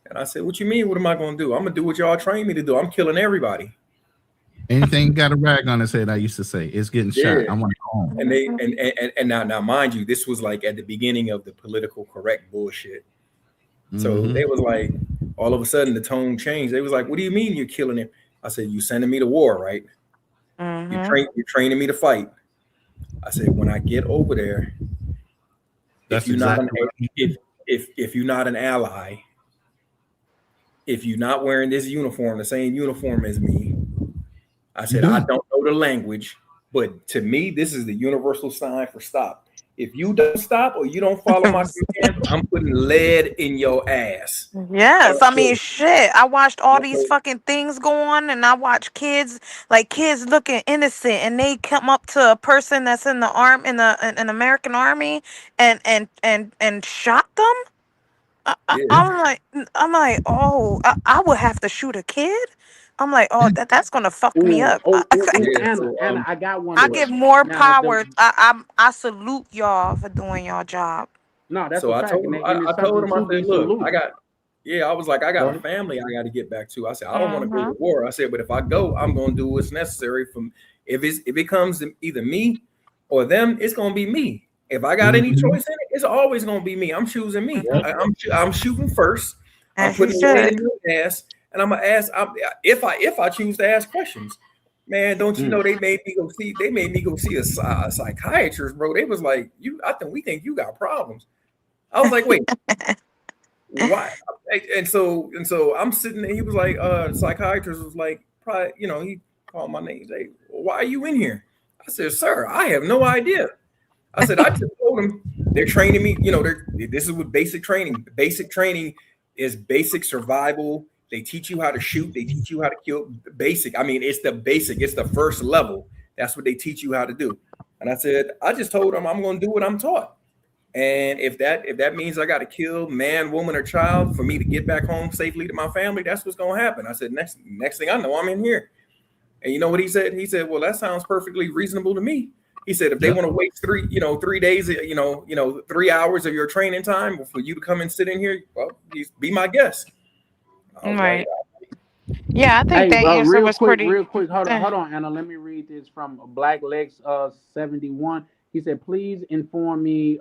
And I said, what you mean? What am I gonna do? I'm gonna do what y'all trained me to do. I'm killing everybody. Anything got a rag on his head, I used to say, it's getting shot. I want to go home. And they and now mind you, this was like at the beginning of the political correct bullshit. So they was like, all of a sudden the tone changed. They was like, what do you mean you're killing him? I said, you sending me to war, right? You're training me to fight. I said, when I get over there, if you're not an ally, if you're not wearing this uniform, the same uniform as me, I said, I don't know the language, but to me, this is the universal sign for stop. If you don't stop or you don't follow my command, I'm putting lead in your ass. Yes, I mean, shit. I watched all these fucking things go on, and I watch kids looking innocent, and they come up to a person that's in the an American Army, and shot them. I'm like, oh, I would have to shoot a kid. I'm like, oh, that's gonna fuck me up. Anna, I got one. I give more power. I salute y'all for doing y'all job. No, that's so a I fact. told him, I told him, I said, look, I was like, I got a family I got to get back to. I said, I don't want to go to war. I said, but if I go, I'm going to do what's necessary. If it comes to either me or them, it's going to be me. If I got any choice in it, it's always going to be me. I'm choosing me. I'm shooting first. I'm putting it in your ass, and I'm gonna ask. If I choose to ask questions, man, don't you know they made me go see a psychiatrist, bro. They was like, we think you got problems. I was like, wait, why? And so I'm sitting there. He was like, psychiatrist was like, probably, he called my name. He's like, why are you in here? I said, sir, I have no idea. I said, I just told them they're training me. This is what basic training. Basic training is basic survival. They teach you how to shoot. They teach you how to kill. Basic. I mean, it's the basic. It's the first level. That's what they teach you how to do. And I said, I just told them I'm going to do what I'm taught. And if that means I got to kill man, woman, or child for me to get back home safely to my family, that's what's going to happen. I said, next thing I know, I'm in here. And you know what he said? He said, well, that sounds perfectly reasonable to me. He said, if they want to waste 3 days, 3 hours of your training time for you to come and sit in here, well, be my guest. Right. Yeah, I think that answer was pretty. Real quick. Hold on, Anna. Let me read this from Black Legs 71. He said, please inform me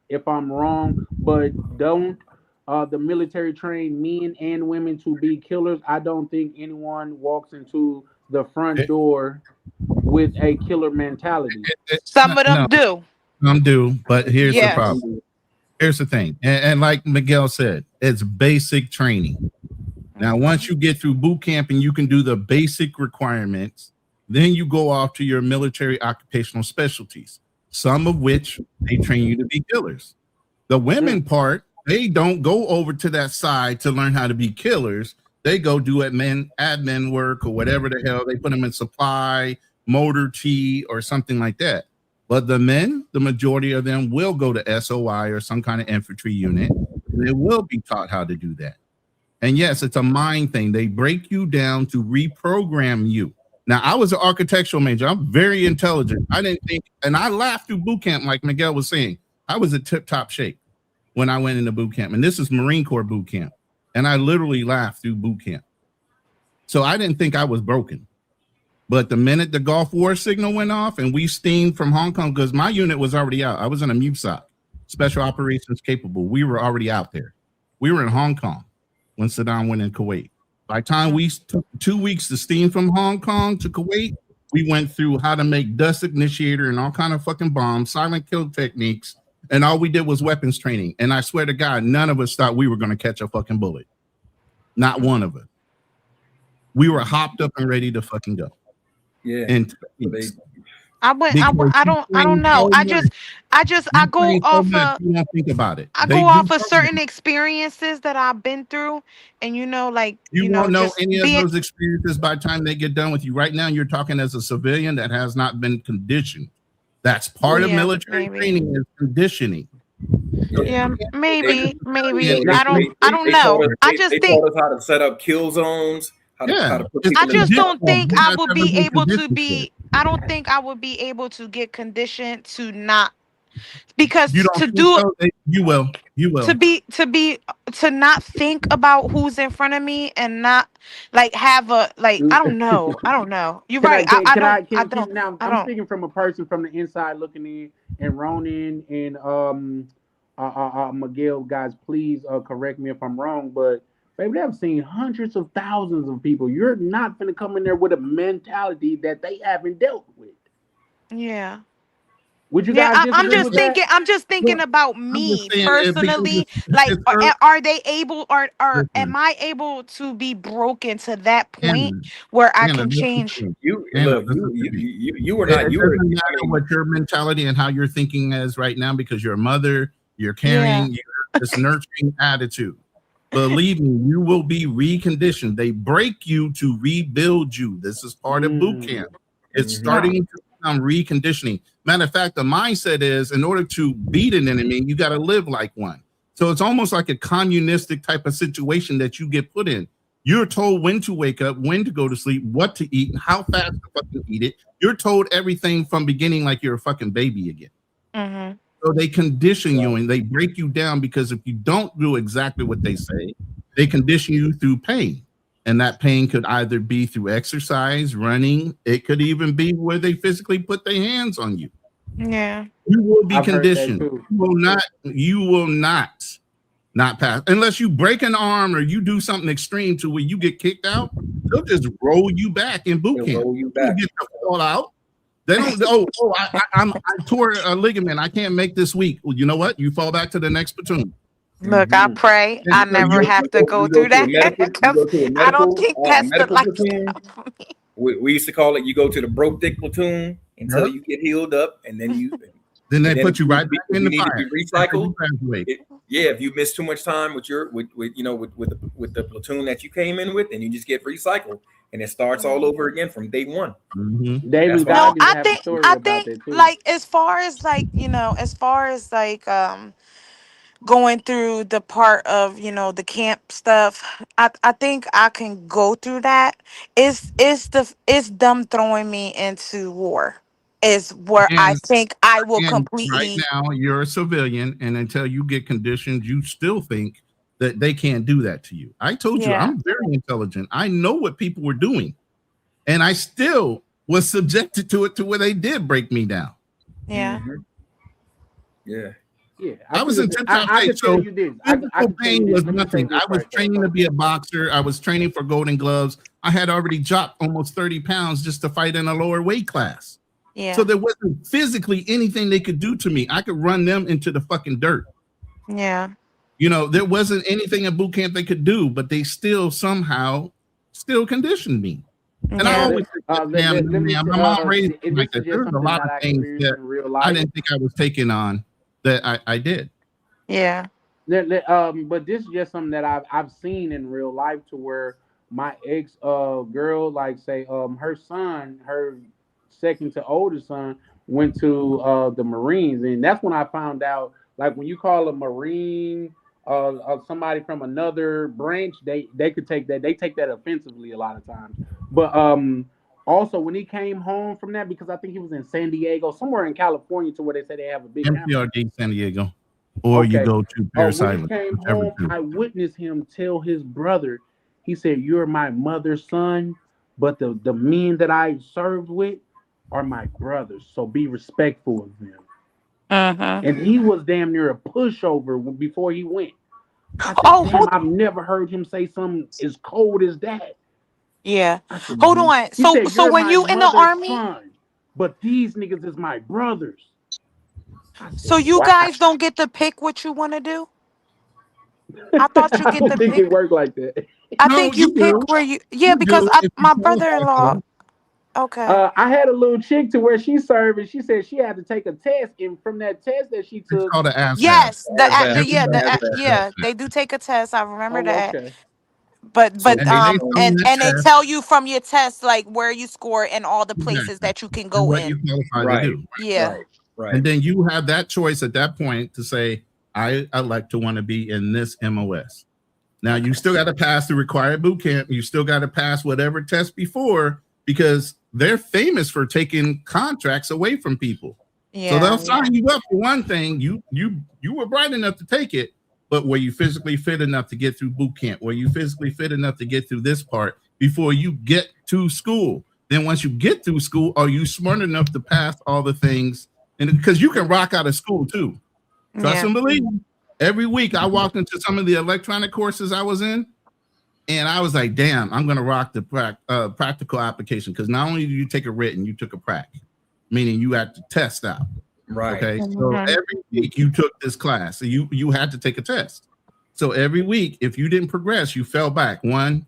if I'm wrong, but don't the military train men and women to be killers? I don't think anyone walks into the front door with a killer mentality. Some of them do. Some do, but here's the problem. Here's the thing, and like Miguel said, it's basic training. Now, once you get through boot camp and you can do the basic requirements, then you go off to your military occupational specialties, some of which they train you to be killers. The women part, they don't go over to that side to learn how to be killers. They go do admin work or whatever the hell. They put them in supply, motor T, or something like that. But the men, the majority of them will go to SOI or some kind of infantry unit. They will be taught how to do that. And yes, it's a mind thing. They break you down to reprogram you. Now, I was an architectural major. I'm very intelligent. I didn't think, and I laughed through boot camp, like Miguel was saying. I was in tip-top shape when I went into boot camp. And this is Marine Corps boot camp. And I literally laughed through boot camp. So I didn't think I was broken. But the minute the Gulf War signal went off and we steamed from Hong Kong, because my unit was already out. I was in a MUSOC, Special Operations Capable. We were already out there. We were in Hong Kong when Saddam went in Kuwait. By the time we took 2 weeks to steam from Hong Kong to Kuwait, we went through how to make dust initiator and all kind of fucking bombs, silent kill techniques, and all we did was weapons training. And I swear to God, none of us thought we were going to catch a fucking bullet. Not one of us. We were hopped up and ready to fucking go. Yeah. And I don't know. I go off of. You don't think about it. I go off of certain experiences that I've been through, and you won't know any of those experiences by the time they get done with you. Right now, you're talking as a civilian that has not been conditioned. That's part of military training is conditioning. Yeah, maybe. They I don't know. I just they think taught us how to set up kill zones, how to put I people in just the don't think You I guys would ever be been able to conditioned for it? be. I don't think I would be able to get conditioned to not because You don't to think do so? You will. You will. to not think about who's in front of me and not like have a like I don't know. You're Can right. I can, can I I can now I I'm don't. speaking from a person from the inside looking in, and Ronan and Miguel, guys, please correct me if I'm wrong, but baby, I've seen hundreds of thousands of people. You're not gonna come in there with a mentality that they haven't dealt with. Yeah. Would you Yeah, guys I'm disagree just with that? thinking. I'm just thinking Look, about I'm just me saying because personally. Like, it's her. are they able, or am Listen, I able to be broken to that Anna, point where I Anna, can listen change? to me. You Anna, look, listen to me. you were It not. You were. doesn't I matter mean, what your mentality and how you're thinking is right now because you're a mother, you're Yeah. carrying this nurturing attitude. Believe me, you will be reconditioned. They break you to rebuild you. This is part of boot camp. It's starting to become reconditioning. Matter of fact, the mindset is in order to beat an enemy, you got to live like one. So it's almost like a communistic type of situation that you get put in. You're told when to wake up, when to go to sleep, what to eat, and how fast to fucking eat it. You're told everything from beginning like you're a fucking baby again. Mm-hmm. So they condition you and they break you down because if you don't do exactly what they say, they condition you through pain. And that pain could either be through exercise, running. It could even be where they physically put their hands on you. Yeah. You will be I've heard that conditioned. too. You will not pass unless you break an arm or you do something extreme to where you get kicked out. They'll just roll you back in boot camp. You get to fall out. They don't. I tore a ligament. I can't make this week. Well, you know what? You fall back to the next platoon. Look, I pray I never have to go through that because I don't think that's the platoon. We used to call it. You go to the broke dick platoon until you get healed up, and then Then they put you right back in the need to fire. be recycled. If you miss too much time with the platoon that you came in with, then you just get recycled, and it starts all over again from day one. David, No, I think like as far as like going through the part of the camp stuff, I think I can go through that. It's them throwing me into war is where I And- think I will And completely. right now, you're a civilian, and until you get conditioned, you still think that they can't do that to you. I told you, Yeah. I'm very intelligent. I know what people were doing, and I still was subjected to it to where they did break me down. Yeah. Yeah. I was in tip-top I shape, can tell so you this. physical I can tell you pain this. was Let me say nothing. this I was right training to be a boxer. I was training for Golden Gloves. I had already dropped almost 30 pounds just to fight in a lower weight class. Yeah. So there wasn't physically anything they could do to me. I could run them into the fucking dirt. Yeah. You know, there wasn't anything in boot camp they could do, but they still somehow still conditioned me. And I always my mom raised me like that. There's a lot of things that I didn't think I was taking on that I did. Yeah. But this is just something that I've seen in real life to where my ex girl, like say her son, her second to oldest son, went to the Marines, and that's when I found out, like when you call a Marine somebody from another branch, they could take that, they take that offensively a lot of times. But also when he came home from that, because I think he was in San Diego, somewhere in California, to where they say they have a big MPRD San Diego, or you go to Paris when he Island. came whichever home, two. I witnessed him tell his brother, he said, "You're my mother's son, but the men that I served with are my brothers, so be respectful of them." And he was damn near a pushover before he went. I said, damn, I've never heard him say something as cold as that. Yeah. I said, Hold on. He So said, so "You're when my you in the mother's army, son, but these niggas is my brothers." so you guys don't get to pick what you want to do? I thought you I get don't to think pick. it worked like that. I think you pick where you. Yeah, because my brother-in-law. Okay. I had a little chick to where she served, and she said she had to take a test, and from that test that she took, called the ASVAB. Yes, ASVAB. yeah, they do take a test. I remember that. Okay. But And they tell you and that they test. tell you from your test like where you score and all the places that you can go what in. you qualify to do. Yeah. And then you have that choice at that point to say, I elect to want to be in this MOS. Now you still got to pass the required boot camp. You still got to pass whatever test before, because they're famous for taking contracts away from people. So they'll sign you up for one thing. You were bright enough to take it, but were you physically fit enough to get through boot camp? Were you physically fit enough to get through this part before you get to school? Then once you get through school, are you smart enough to pass all the things? And because you can rock out of school too. Trust and believe. Every week I walked into some of the electronic courses I was in, and I was like, damn, I'm going to rock the practical application, because not only do you take a written, you took a prac, meaning you had to test out. Right. Okay. So every week you took this class. So you had to take a test. So every week, if you didn't progress, you fell back 1-2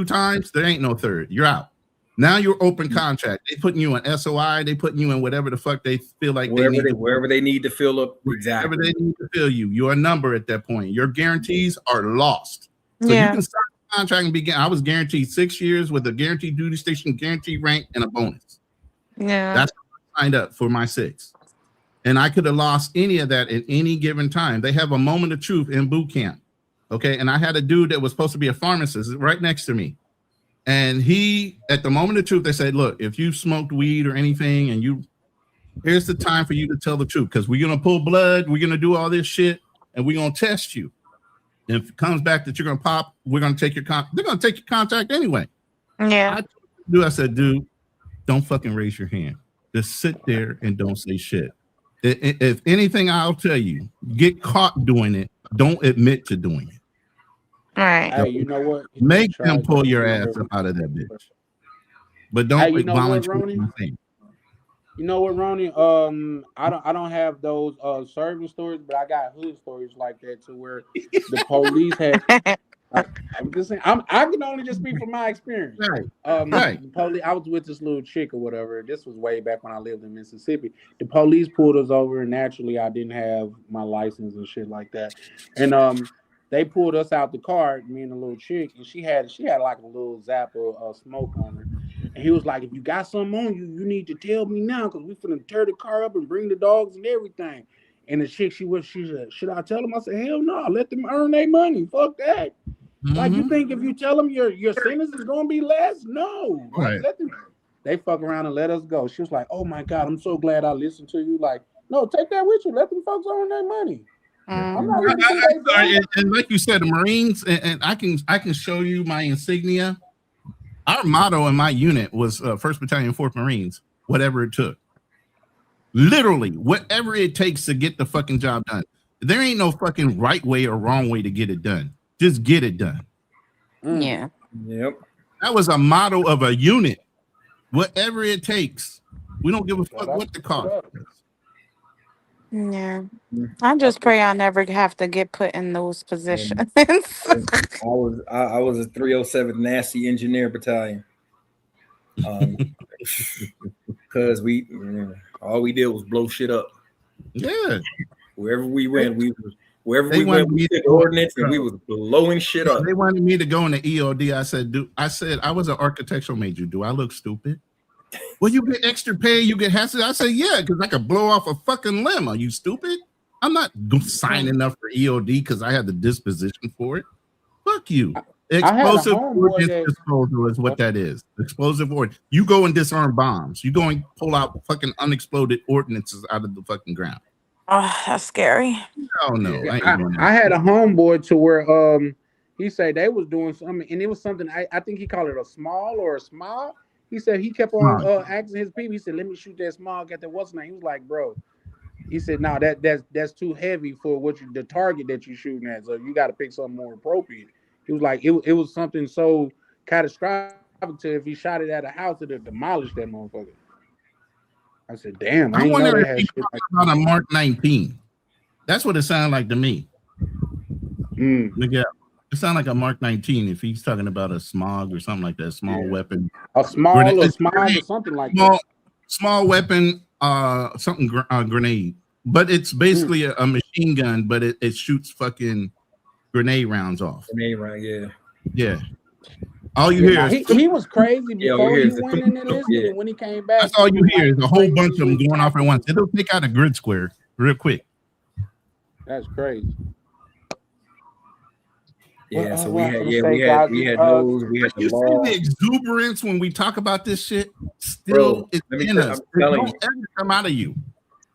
times. There ain't no third. You're out. Now you're open contract. They putting you in SOI. They putting you in whatever the fuck they feel like wherever they need to fill up. Exactly. Wherever they need to fill you. You're a number at that point. Your guarantees are lost. So you can start the contract and begin. I was guaranteed 6 years with a guaranteed duty station, guaranteed rank, and a bonus. Yeah. That's what I signed up for my 6. And I could have lost any of that at any given time. They have a moment of truth in boot camp. Okay. And I had a dude that was supposed to be a pharmacist right next to me. And he, at the moment of truth, they said, look, if you smoked weed or anything, and here's the time for you to tell the truth, because we're going to pull blood, we're going to do all this shit, and we're going to test you. And if it comes back that you're going to pop, we're going to take they're going to take your contract anyway. Yeah. I said, dude, don't fucking raise your hand. Just sit there and don't say shit. If anything, I'll tell you, get caught doing it. Don't admit to doing it. Right. Hey, you know what? Make them pull your ass up out of that bitch. But don't volunteer. You know what, Ronnie? I don't have those serving stories, but I got hood stories like that, to where the police had. I'm just saying. I can only just speak from my experience. Right. The police. I was with this little chick or whatever. This was way back when I lived in Mississippi. The police pulled us over, and naturally, I didn't have my license and shit like that. And they pulled us out the car, me and the little chick, and she had like a little zap of smoke on her. And he was like, if you got something on you, you need to tell me now, because we finna tear the car up and bring the dogs and everything. And the chick, she said, should I tell them? I said, hell no, let them earn their money. Fuck that. Like, you think if you tell them your sentence is gonna be less? No. Right. They fuck around and let us go. She was like, oh my God, I'm so glad I listened to you. Like, no, take that with you. Let them folks earn their money. I'm not and like you said, the Marines, and I can show you my insignia. Our motto in my unit was 1st Battalion, 4th Marines, whatever it took. Literally, whatever it takes to get the fucking job done. There ain't no fucking right way or wrong way to get it done. Just get it done. Yeah. Yep. That was a motto of a unit. Whatever it takes. We don't give a fuck what the cost is. Yeah. I just pray I never have to get put in those positions. I was a 307 Nasty Engineer Battalion. Because all we did was blow shit up. Yeah. Wherever we went, we did ordnance and we was blowing shit up. They wanted me to go in the EOD. I said I was an architectural major. Do I look stupid? Well, you get extra pay, you get hazard. I said, yeah, because I could blow off a fucking limb. Are you stupid? I'm not signing up for EOD because I have the disposition for it. Fuck you. Explosive ordnance disposal is what that is. Explosive ordnance. You go and disarm bombs. You go and pull out fucking unexploded ordnances out of the fucking ground. Oh, that's scary. Oh no. I had a homeboy to where he said they was doing something, and it was something I think he called it a small or a small. He said he kept on asking his people. He said, "Let me shoot that small." Got that what's name? He was like, "Bro," he said, "No, that's too heavy for the target that you're shooting at. So you got to pick something more appropriate." He was like, "It was something so catastrophic to if he shot it at a house, it'd have demolished that motherfucker." I said, "Damn." I wonder if he's talking about a Mark 19. That's what it sounded like to me. Yeah. It sounds like a Mark 19 if he's talking about a smog or something like that, small weapon. A small or something like that. Small weapon, something grenade. But it's basically a machine gun, but it shoots fucking grenade rounds off. Grenade round, yeah. Yeah. All you hear is he was crazy before he went in and listened, and when he came back. That's all you hear is a whole bunch of them going off at once. It'll take out a grid square real quick. That's crazy. Yeah, so What I we was gonna say, guys, had uh, those, we had the You see law. the exuberance when we talk about this shit? Bro, Still, it's let me in tell- us. I'm It telling don't ever come out of you.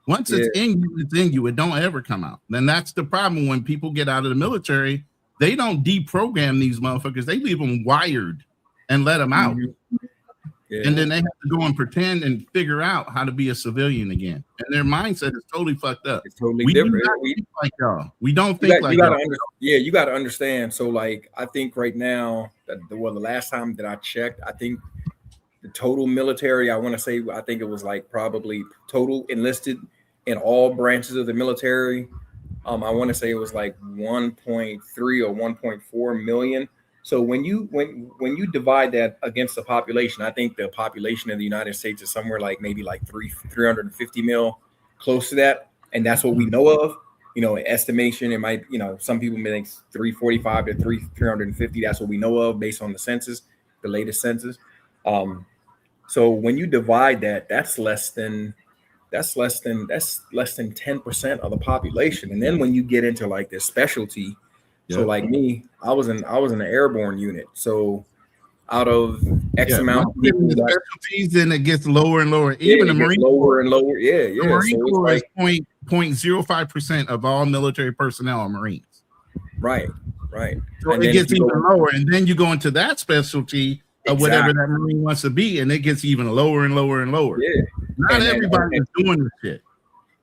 Once Yeah. it's in you, it's in you. It don't ever come out. Then that's the problem when people get out of the military. They don't deprogram these motherfuckers. They leave them wired and let them out. Yeah. And then they have to go and pretend and figure out how to be a civilian again. And their mindset is totally fucked up. It's totally we different. Do not think like y'all. We don't You think got, like you gotta y'all. you got to understand. So, like, I think right now that the last time that I checked, I think the total military, I want to say, I think it was like probably total enlisted in all branches of the military. I want to say it was like 1.3 or 1.4 million. So when you divide that against the population, I think the population of the United States is somewhere like maybe like 350 mil, close to that, and that's what we know of. You know, estimation, it might, you know, some people may think 345 to 350. That's what we know of based on the census, the latest census. So when you divide that, that's less than 10% of the population. And then when you get into like this specialty, so like me, I was in the airborne unit. So out of X amount of people, the specialties, then it gets lower and lower. Yeah, Even it the gets Marine lower Corps, and lower. Yeah, The yeah. Marine So it's Corps like, is 0.05% of all military personnel are Marines. right. So And it then gets if you even go- lower, and then you go into that specialty of whatever Exactly. that Marine wants to be, and it gets even lower and lower and lower. Yeah. Not And- everybody is doing this shit.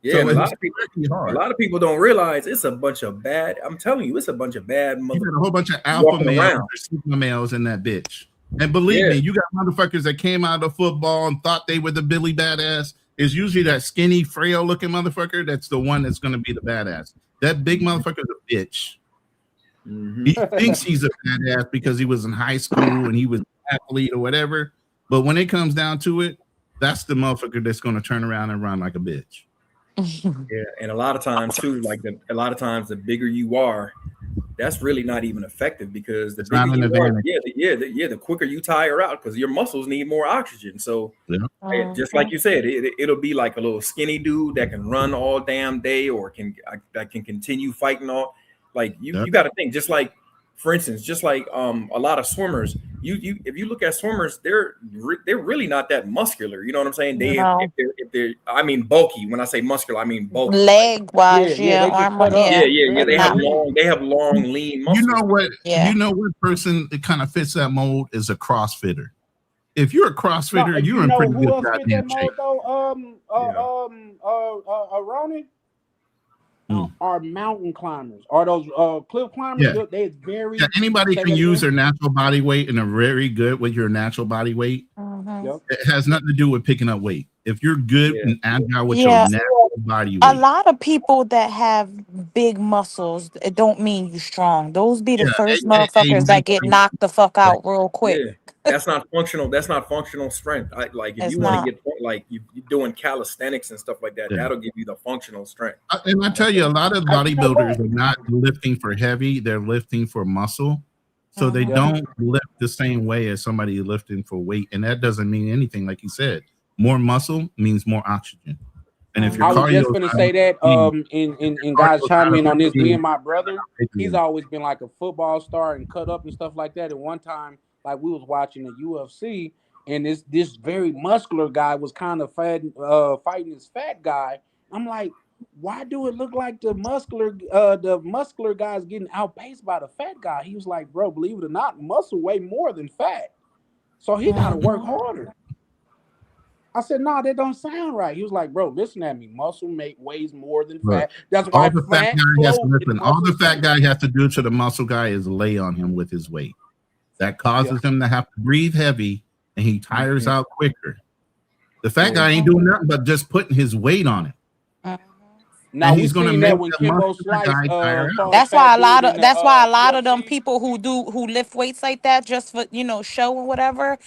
Yeah, So and it's pretty a hard. lot of people don't realize it's a bunch of bad. I'm telling you, it's a bunch of bad You mother. got a whole bunch of alpha walking males around. or sigma males in that bitch. And believe me, you got motherfuckers that came out of football and thought they were the Billy Badass. It's usually that skinny, frail looking motherfucker that's the one that's going to be the badass. That big motherfucker's a bitch. Mm-hmm. He thinks he's a badass because he was in high school and he was an athlete or whatever. But when it comes down to it, that's the motherfucker that's going to turn around and run like a bitch. Yeah, and a lot of times too, a lot of times the bigger you are, that's really not even effective because the It's not bigger an you are, advantage. the quicker you tire out because your muscles need more oxygen. So Yeah. just like you said, it'll be like a little skinny dude that can run all damn day or that can continue fighting all. Like you got to think, just like, for instance, just like a lot of swimmers, you if you look at swimmers, they're really not that muscular. You know what I'm saying? No. If they're I mean bulky. When I say muscular, I mean bulky. Leg wise, yeah, they get arm, cut up. yeah. They have long, lean muscles. You know what person that kind of fits that mold is a CrossFitter. If you're a CrossFitter, you're in pretty who good else fit goddamn that shape. mold though? Ronan? Are mountain climbers? Are those cliff climbers? Yeah. They very Anybody say can that use again? their natural body weight and are very good with your natural body weight. Yep. It has nothing to do with picking up weight. If you're good and agile with Yeah. your natural body A weight, lot of people that have big muscles, it don't mean you strong. Those be the first motherfuckers that get knocked the fuck out real quick. Yeah, that's not functional. That's not functional strength. Like if It's you want not. to get like you're doing calisthenics and stuff like that, Yeah. that'll give you the functional strength. and I tell you, a lot of bodybuilders are not lifting for heavy; they're lifting for muscle. So they don't lift the same way as somebody lifting for weight, and that doesn't mean anything. Like you said, more muscle means more oxygen. And if your I was just cardio, gonna say that and guys chime in on this. Me and my brother, he's always been like a football star and cut up and stuff like that. And one time, like we was watching the UFC, and this very muscular guy was kind of fighting this fat guy. I'm like, why do it look like the muscular guy's getting outpaced by the fat guy? He was like, bro, believe it or not, muscle weigh more than fat, so he got to work harder. I said, no, that don't sound right. He was like, bro, listen at me. Muscle weighs more than Look, fat. That's why all the fat guy has to flow listen. All the fat guy has to do to the muscle guy is lay on him with his weight. That causes him to have to breathe heavy, and he tires out quicker. The fat guy ain't doing nothing but just putting his weight on it. Now And we he's gonna seen make that when that Kimbo muscular Slice. guy tire out. That's why a lot of them people who lift weights like that just for show or whatever,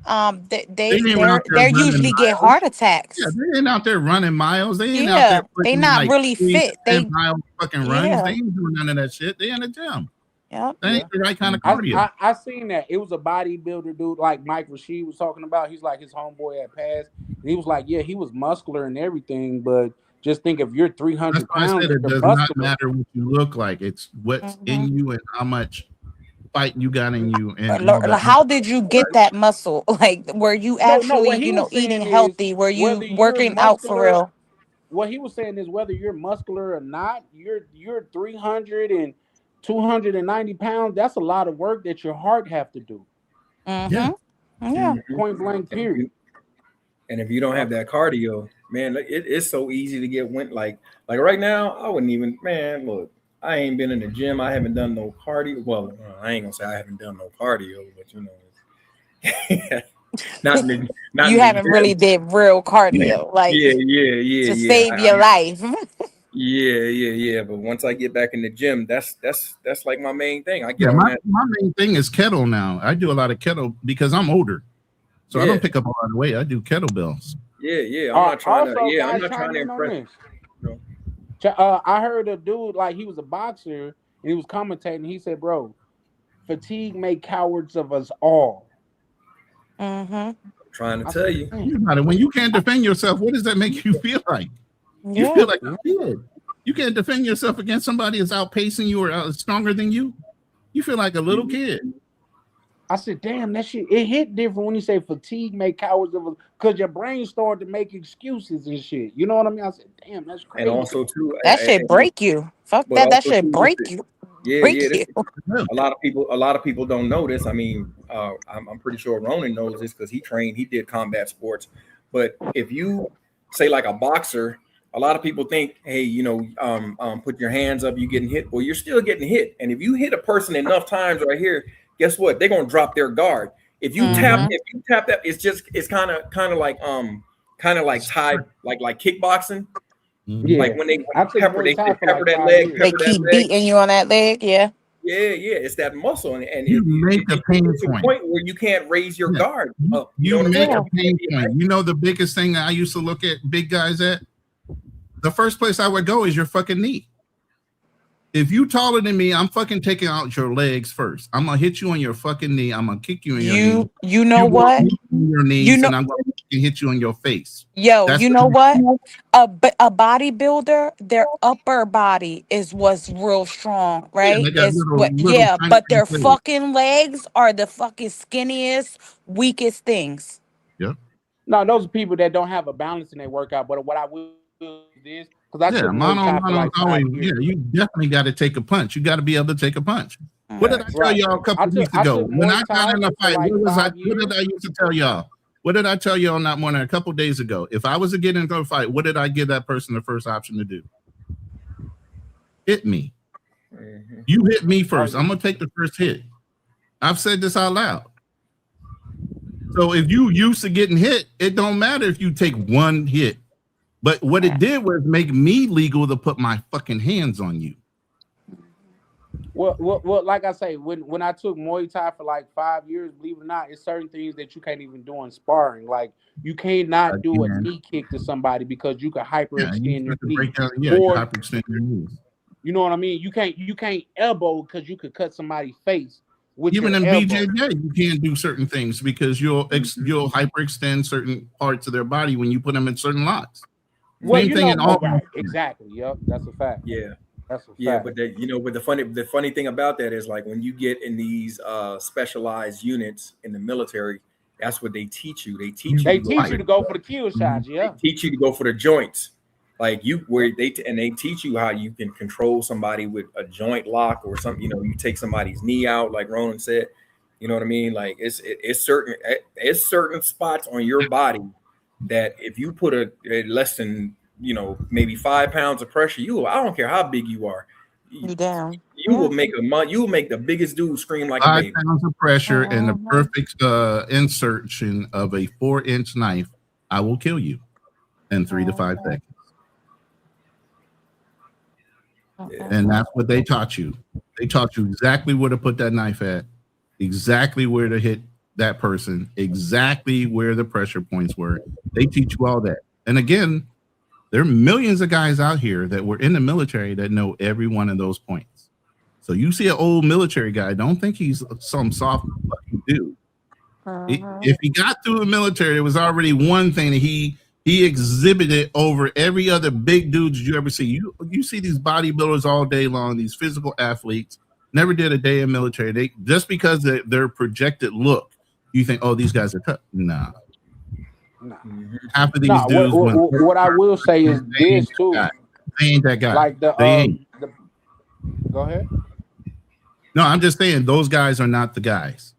They ain't out there they're running usually get miles. heart attacks. Yeah, they ain't out there running miles. They ain't out Yeah, there they putting not like really 3 fit. to 10 They mile fucking runs. yeah. They ain't doing none of that shit. They in the gym. Yep. That ain't the right kind of cardio. I seen that. It was a bodybuilder dude like Mike Rashid was talking about. He's like his homeboy had passed. And he was like, yeah, he was muscular and everything, but Just think if you're That's 300 why I pounds, said it you're does not muscular. matter what you look like. It's what's in you and how much fight you got in you and all that. How did you get that muscle? Like, were you No, actually, what he was eating saying is healthy? Were you whether you're working out for muscular, real? what he was saying is whether you're muscular or not, you're 300 and 290 pounds. That's a lot of work that your heart have to do. Yeah. Point blank, period. And if you don't have that cardio, man, it's so easy to get went. Like right now, I wouldn't even, man, look, I ain't been in the gym. I haven't done no cardio. Well, I ain't gonna say I haven't done no cardio, but you know, not You haven't really did real cardio, like yeah. to save your life. Yeah. But once I get back in the gym, that's like my main thing. I get Yeah, on my that. main thing is kettle now. I do a lot of kettle because I'm older. So I don't pick up a lot of weight. I do kettlebells. Yeah. I'm not trying Also, to. I'm guys, not trying to chime in on impress. this. I heard a dude, like, he was a boxer and he was commentating. He said, bro, fatigue make cowards of us all. I'm trying to tell you. Think about it. When you can't defend yourself, what does that make you feel like? You feel like a kid. You can't defend yourself against somebody that's outpacing you or stronger than you. You feel like a little kid. I said, damn, that shit, it hit different when you say fatigue make cowards of us, because your brain started to make excuses and shit. You know what I mean? I said, damn, that's crazy. And also too, That shit break you. Fuck but that. That also shit too, break listen, you. Yeah. Break This, you. a lot of people don't know this. I mean, I'm pretty sure Ronan knows this because he did combat sports. But if you say like a boxer, a lot of people think, hey, you know, put your hands up, you getting hit. Well, you're still getting hit. And if you hit a person enough times right here, guess what? They're gonna drop their guard. If you tap that, it's kind of like tied like kickboxing. Yeah. Like when they took pepper Muay Thai for pepper like that 5 leg, years. They pepper keep that leg. beating you on that leg. Yeah. Yeah, it's that muscle, and You make a pain it's a point. point where you can't raise your guard up. You know what I'm make saying? a pain point. You know the biggest thing I used to look at big guys at? The first place I would go is your fucking knee. If you taller than me, I'm fucking taking out your legs first. I'm gonna hit you on your fucking knee. I'm gonna kick you in your knee. You know what? Your knees, You know- and I'm gonna hit you on your face. Yo, That's you know what? A bodybuilder, their upper body is what's real strong, right? they got Is little- what, little yeah, tiny but their legs. fucking legs are the fucking skinniest, weakest things. Yep. No, those are people that don't have a balance in their workout. But what I will do is, because I Yeah, took Muay Thai for mono like 5 always. years. Yeah, you definitely got to take a punch. You got to be able to take a punch. What did I tell Right. y'all a couple I took- weeks I ago took when Muay I got in a Thai fight? for like What 5 did I used to tell y'all? What did I tell y'all on that morning a couple days ago? If I was to get into a fight, what did I give that person the first option to do? Hit me. You hit me first. I'm gonna take the first hit. I've said this out loud. So if you used to getting hit, it don't matter if you take one hit. But what it did was make me legal to put my fucking hands on you. Well, like I say, when I took Muay Thai for like 5 years, believe it or not, it's certain things that you can't even do in sparring. Like you cannot do a knee kick to somebody because you can hyperextend your knee. You Or- hyperextend your knees. You know what I mean? You can't elbow because you could cut somebody's face with Even your in elbow. BJJ, you can't do certain things because you'll hyperextend certain parts of their body when you put them in certain locks. Well, Same you thing know, in all. right, exactly. Yep, that's a fact. Yeah. That's a Yeah, fact. but the funny thing about that is like when you get in these specialized units in the military, that's what they teach you. They teach They you teach you to go for the kill shots. Yeah. They teach you to go for the joints. Like they teach you how you can control somebody with a joint lock or something. You know, you take somebody's knee out, like Ronan said. You know what I mean? Like it's certain spots on your body that if you put a less than maybe 5 pounds of pressure, I don't care how big you are, You down. you will make the biggest dude scream like a 5 baby. pounds of pressure and the perfect insertion of a 4-inch knife, I will kill you in 3 to 5 seconds. And that's what they taught you. They taught you exactly where to put that knife at, exactly where to hit that person, exactly where the pressure points were. They teach you all that. And again, there are millions of guys out here that were in the military that know every one of those points. So you see an old military guy, don't think he's some soft fucking dude. If he got through the military, there was already one thing that he He exhibited over every other big dude you ever see. You see these bodybuilders all day long, these physical athletes, never did a day in military. They just because their projected look, you think, oh, these guys are tough. Nah. Half of these dudes. What I will say is this too. They ain't that guy. Like they ain't. Go ahead. No, I'm just saying those guys are not the guys.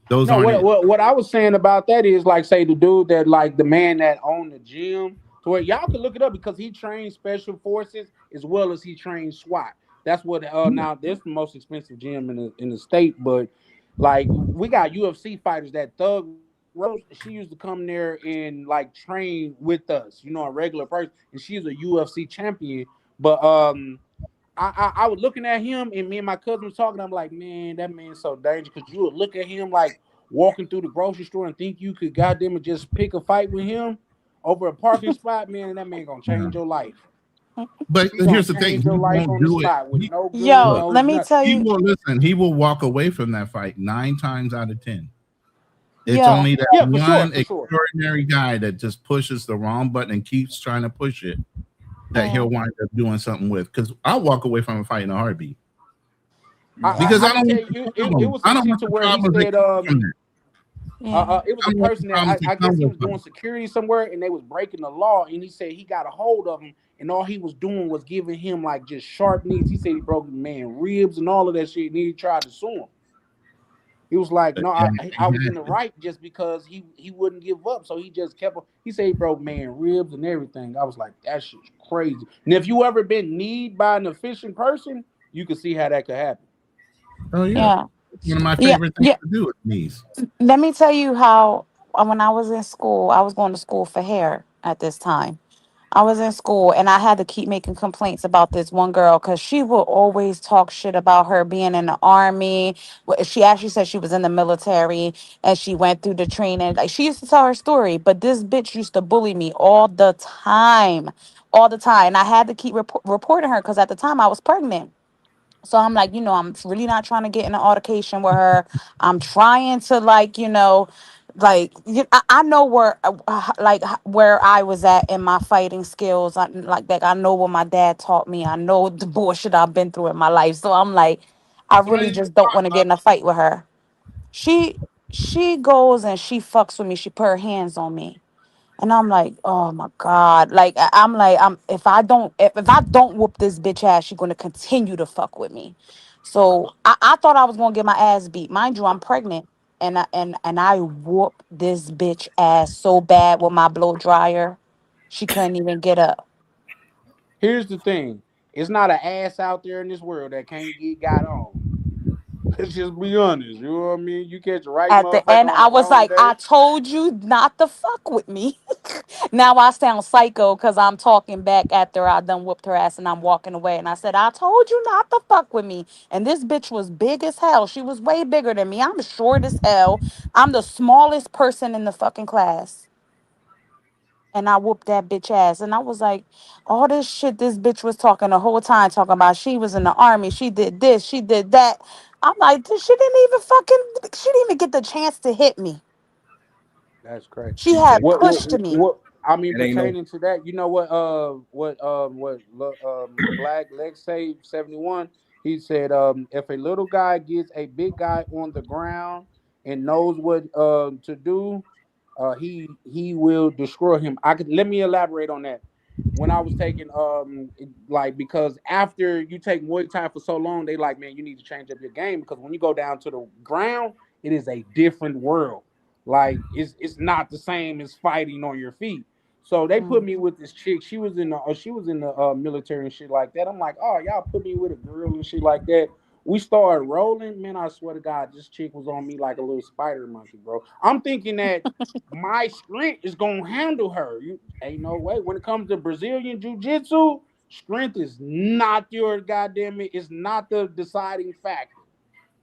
Those No, aren't. what I was saying about that is like, say the dude that like the man that owned the gym, to where y'all can look it up because he trains special forces as well as he trains SWAT. That's what now this is the most expensive gym in the state, but like we got UFC fighters that Thug Rose, she used to come there and like train with us, you know, a regular person, and she's a UFC champion. But I was looking at him, and me and my cousin was talking. I'm like, man, that man's so dangerous because you would look at him like walking through the grocery store and think you could goddamn it just pick a fight with him over a parking spot. Man, that man gonna change your life. But here's the thing: he won't do it. Yo, let me tell you. He will listen. He will walk away from that fight 9 times out of 10. It's Yeah. only that Yeah, for one sure. extraordinary guy that just pushes the wrong button and keeps trying to push it that he'll wind up doing something with. Because I'll walk away from a fight in a heartbeat. Because I don't. tell you, it was some shit to where he said, it was a person that I guess he was doing security somewhere and they was breaking the law, and he said he got a hold of him and all he was doing was giving him like just sharp knees. He said he broke the man ribs and all of that shit, and he tried to sue him. He was like, no, I was in the right just because he wouldn't give up, so he just kept. He said he broke man ribs and everything. I was like, that shit's crazy. And if you ever been kneed by an efficient person, you can see how that could happen. Oh Yeah. It's one of my favorite things to do with knees. Let me tell you how when I was in school, I was going to school for hair at this time. I was in school and I had to keep making complaints about this one girl because she will always talk shit about her being in the army. She actually said she was in the military and she went through the training. Like she used to tell her story, but this bitch used to bully me all the time. All the time. And I had to keep reporting her because at the time I was pregnant. So I'm like, I'm really not trying to get in an altercation with her. I'm trying to I know where where I was at in my fighting skills. I know what my dad taught me. I know the bullshit I've been through in my life. So I'm like, I really just don't want to get in a fight with her. She goes and she fucks with me. She put her hands on me. And I'm like, oh my God. If I don't whoop this bitch ass, she's gonna continue to fuck with me. So I thought I was gonna get my ass beat. Mind you, I'm pregnant. And I whooped this bitch ass so bad with my blow dryer. She couldn't even get up. Here's the thing: it's not an ass out there in this world that can't get got on. Let's just be honest. You know what I mean? You catch the right At the motherfucker end, on I the was wrong like, day. I told you not to fuck with me. Now I sound psycho because I'm talking back after I done whooped her ass and I'm walking away. And I said, I told you not to fuck with me. And this bitch was big as hell. She was way bigger than me. I'm short as hell. I'm the smallest person in the fucking class. And I whooped that bitch ass. And I was like, all this shit this bitch was talking the whole time, talking about she was in the army. She did this, she did that. I'm like, she didn't even get the chance to hit me. That's crazy. She had pushed me. What I mean, It ain't no- pertaining to that, you know what Black Lex say 71. He said, if a little guy gets a big guy on the ground and knows what to do, he will destroy him. Let me elaborate on that. When I was taking because after you take Muay Thai for so long, they like, man, you need to change up your game because when you go down to the ground, it is a different world. Like it's not the same as fighting on your feet. So they put me with this chick. She was in the military and shit like that. I'm like, oh, y'all put me with a girl and shit like that. We started rolling. Man, I swear to God, this chick was on me like a little spider monkey, bro. I'm thinking that my strength is gonna handle her. Ain't no way. When it comes to Brazilian jiu-jitsu, strength is not your goddamn it. It's not the deciding factor.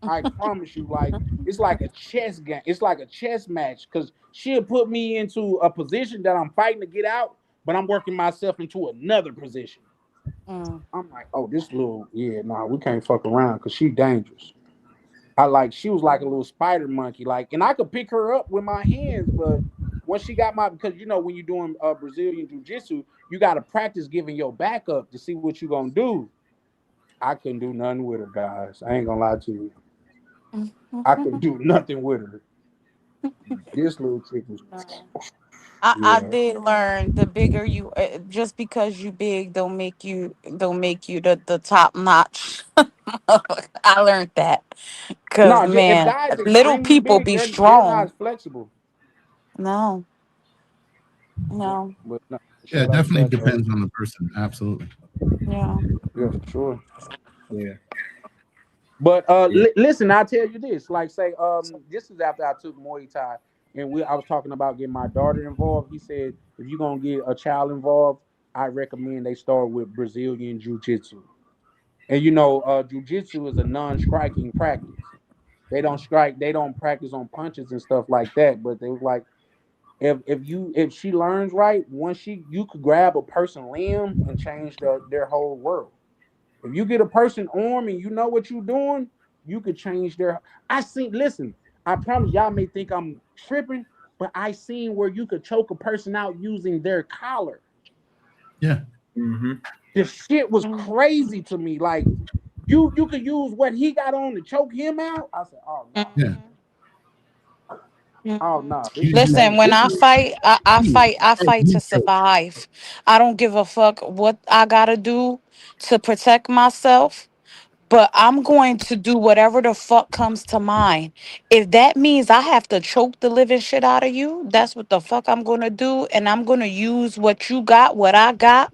I promise you, like it's like a chess game. It's like a chess match because she'll put me into a position that I'm fighting to get out, but I'm working myself into another position. I'm like, oh, this little, we can't fuck around because she dangerous. She was like a little spider monkey, and I could pick her up with my hands, but when she got because when you're doing Brazilian jiu-jitsu, you got to practice giving your back up to see what you're gonna do. I couldn't do nothing with her, guys. I ain't gonna lie to you. I couldn't do nothing with her. This little chick was. I did learn the bigger you, just because you big don't make you the top notch. I learned that because No, if man, guys little extremely people big, be they're not strong. as flexible. No, But no, Yeah, it shout out to definitely that, though. depends on the person. Absolutely. Yeah. Yeah, for sure. Yeah. But Yeah. listen, I'll tell you this. Like, say, this is after I took Muay Thai, and I was talking about getting my daughter involved. He said, if you're gonna get a child involved, I recommend they start with Brazilian Jiu-Jitsu. And Jiu-Jitsu is a non-striking practice. They don't strike, they don't practice on punches and stuff like that. But they was like, if she learns right, you could grab a person limb and change their whole world. If you get a person arm and you know what you're doing, you could change their. Listen, I promise y'all may think I'm tripping, but I seen where you could choke a person out using their collar. Yeah. Mm-hmm. The shit was crazy to me. Like, you could use what he got on to choke him out. I said, oh no. Yeah. Oh no. Listen, when I fight, I fight to survive. I don't give a fuck what I gotta do to protect myself, but I'm going to do whatever the fuck comes to mind. If that means I have to choke the living shit out of you, that's what the fuck I'm gonna do, and I'm gonna use what you got, what I got,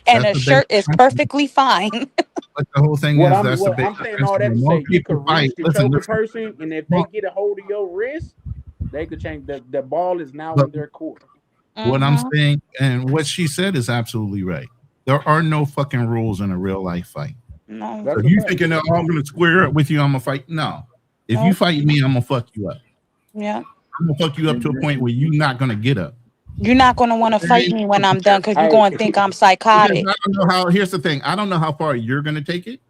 and That's a the basic shirt is principle. perfectly fine. But the whole thing What is, I'm that's the what I'm basic saying all that principle. to More say, you people could fight. reach to Listen, choke a listen. person, and if they get a hold of your wrist, they could change the ball is now But in their court. what I'm saying and what she said is absolutely right. There are no fucking rules in a real life fight. No. So you thinking that I'm gonna square up with you, I'm gonna fight? No. If you fight me, I'm gonna fuck you up. Yeah. I'm gonna fuck you up to a point where you're not gonna get up. You're not gonna want to fight me when I'm done because you're gonna think I'm psychotic. I don't know how. Here's the thing. I don't know how far you're gonna take it,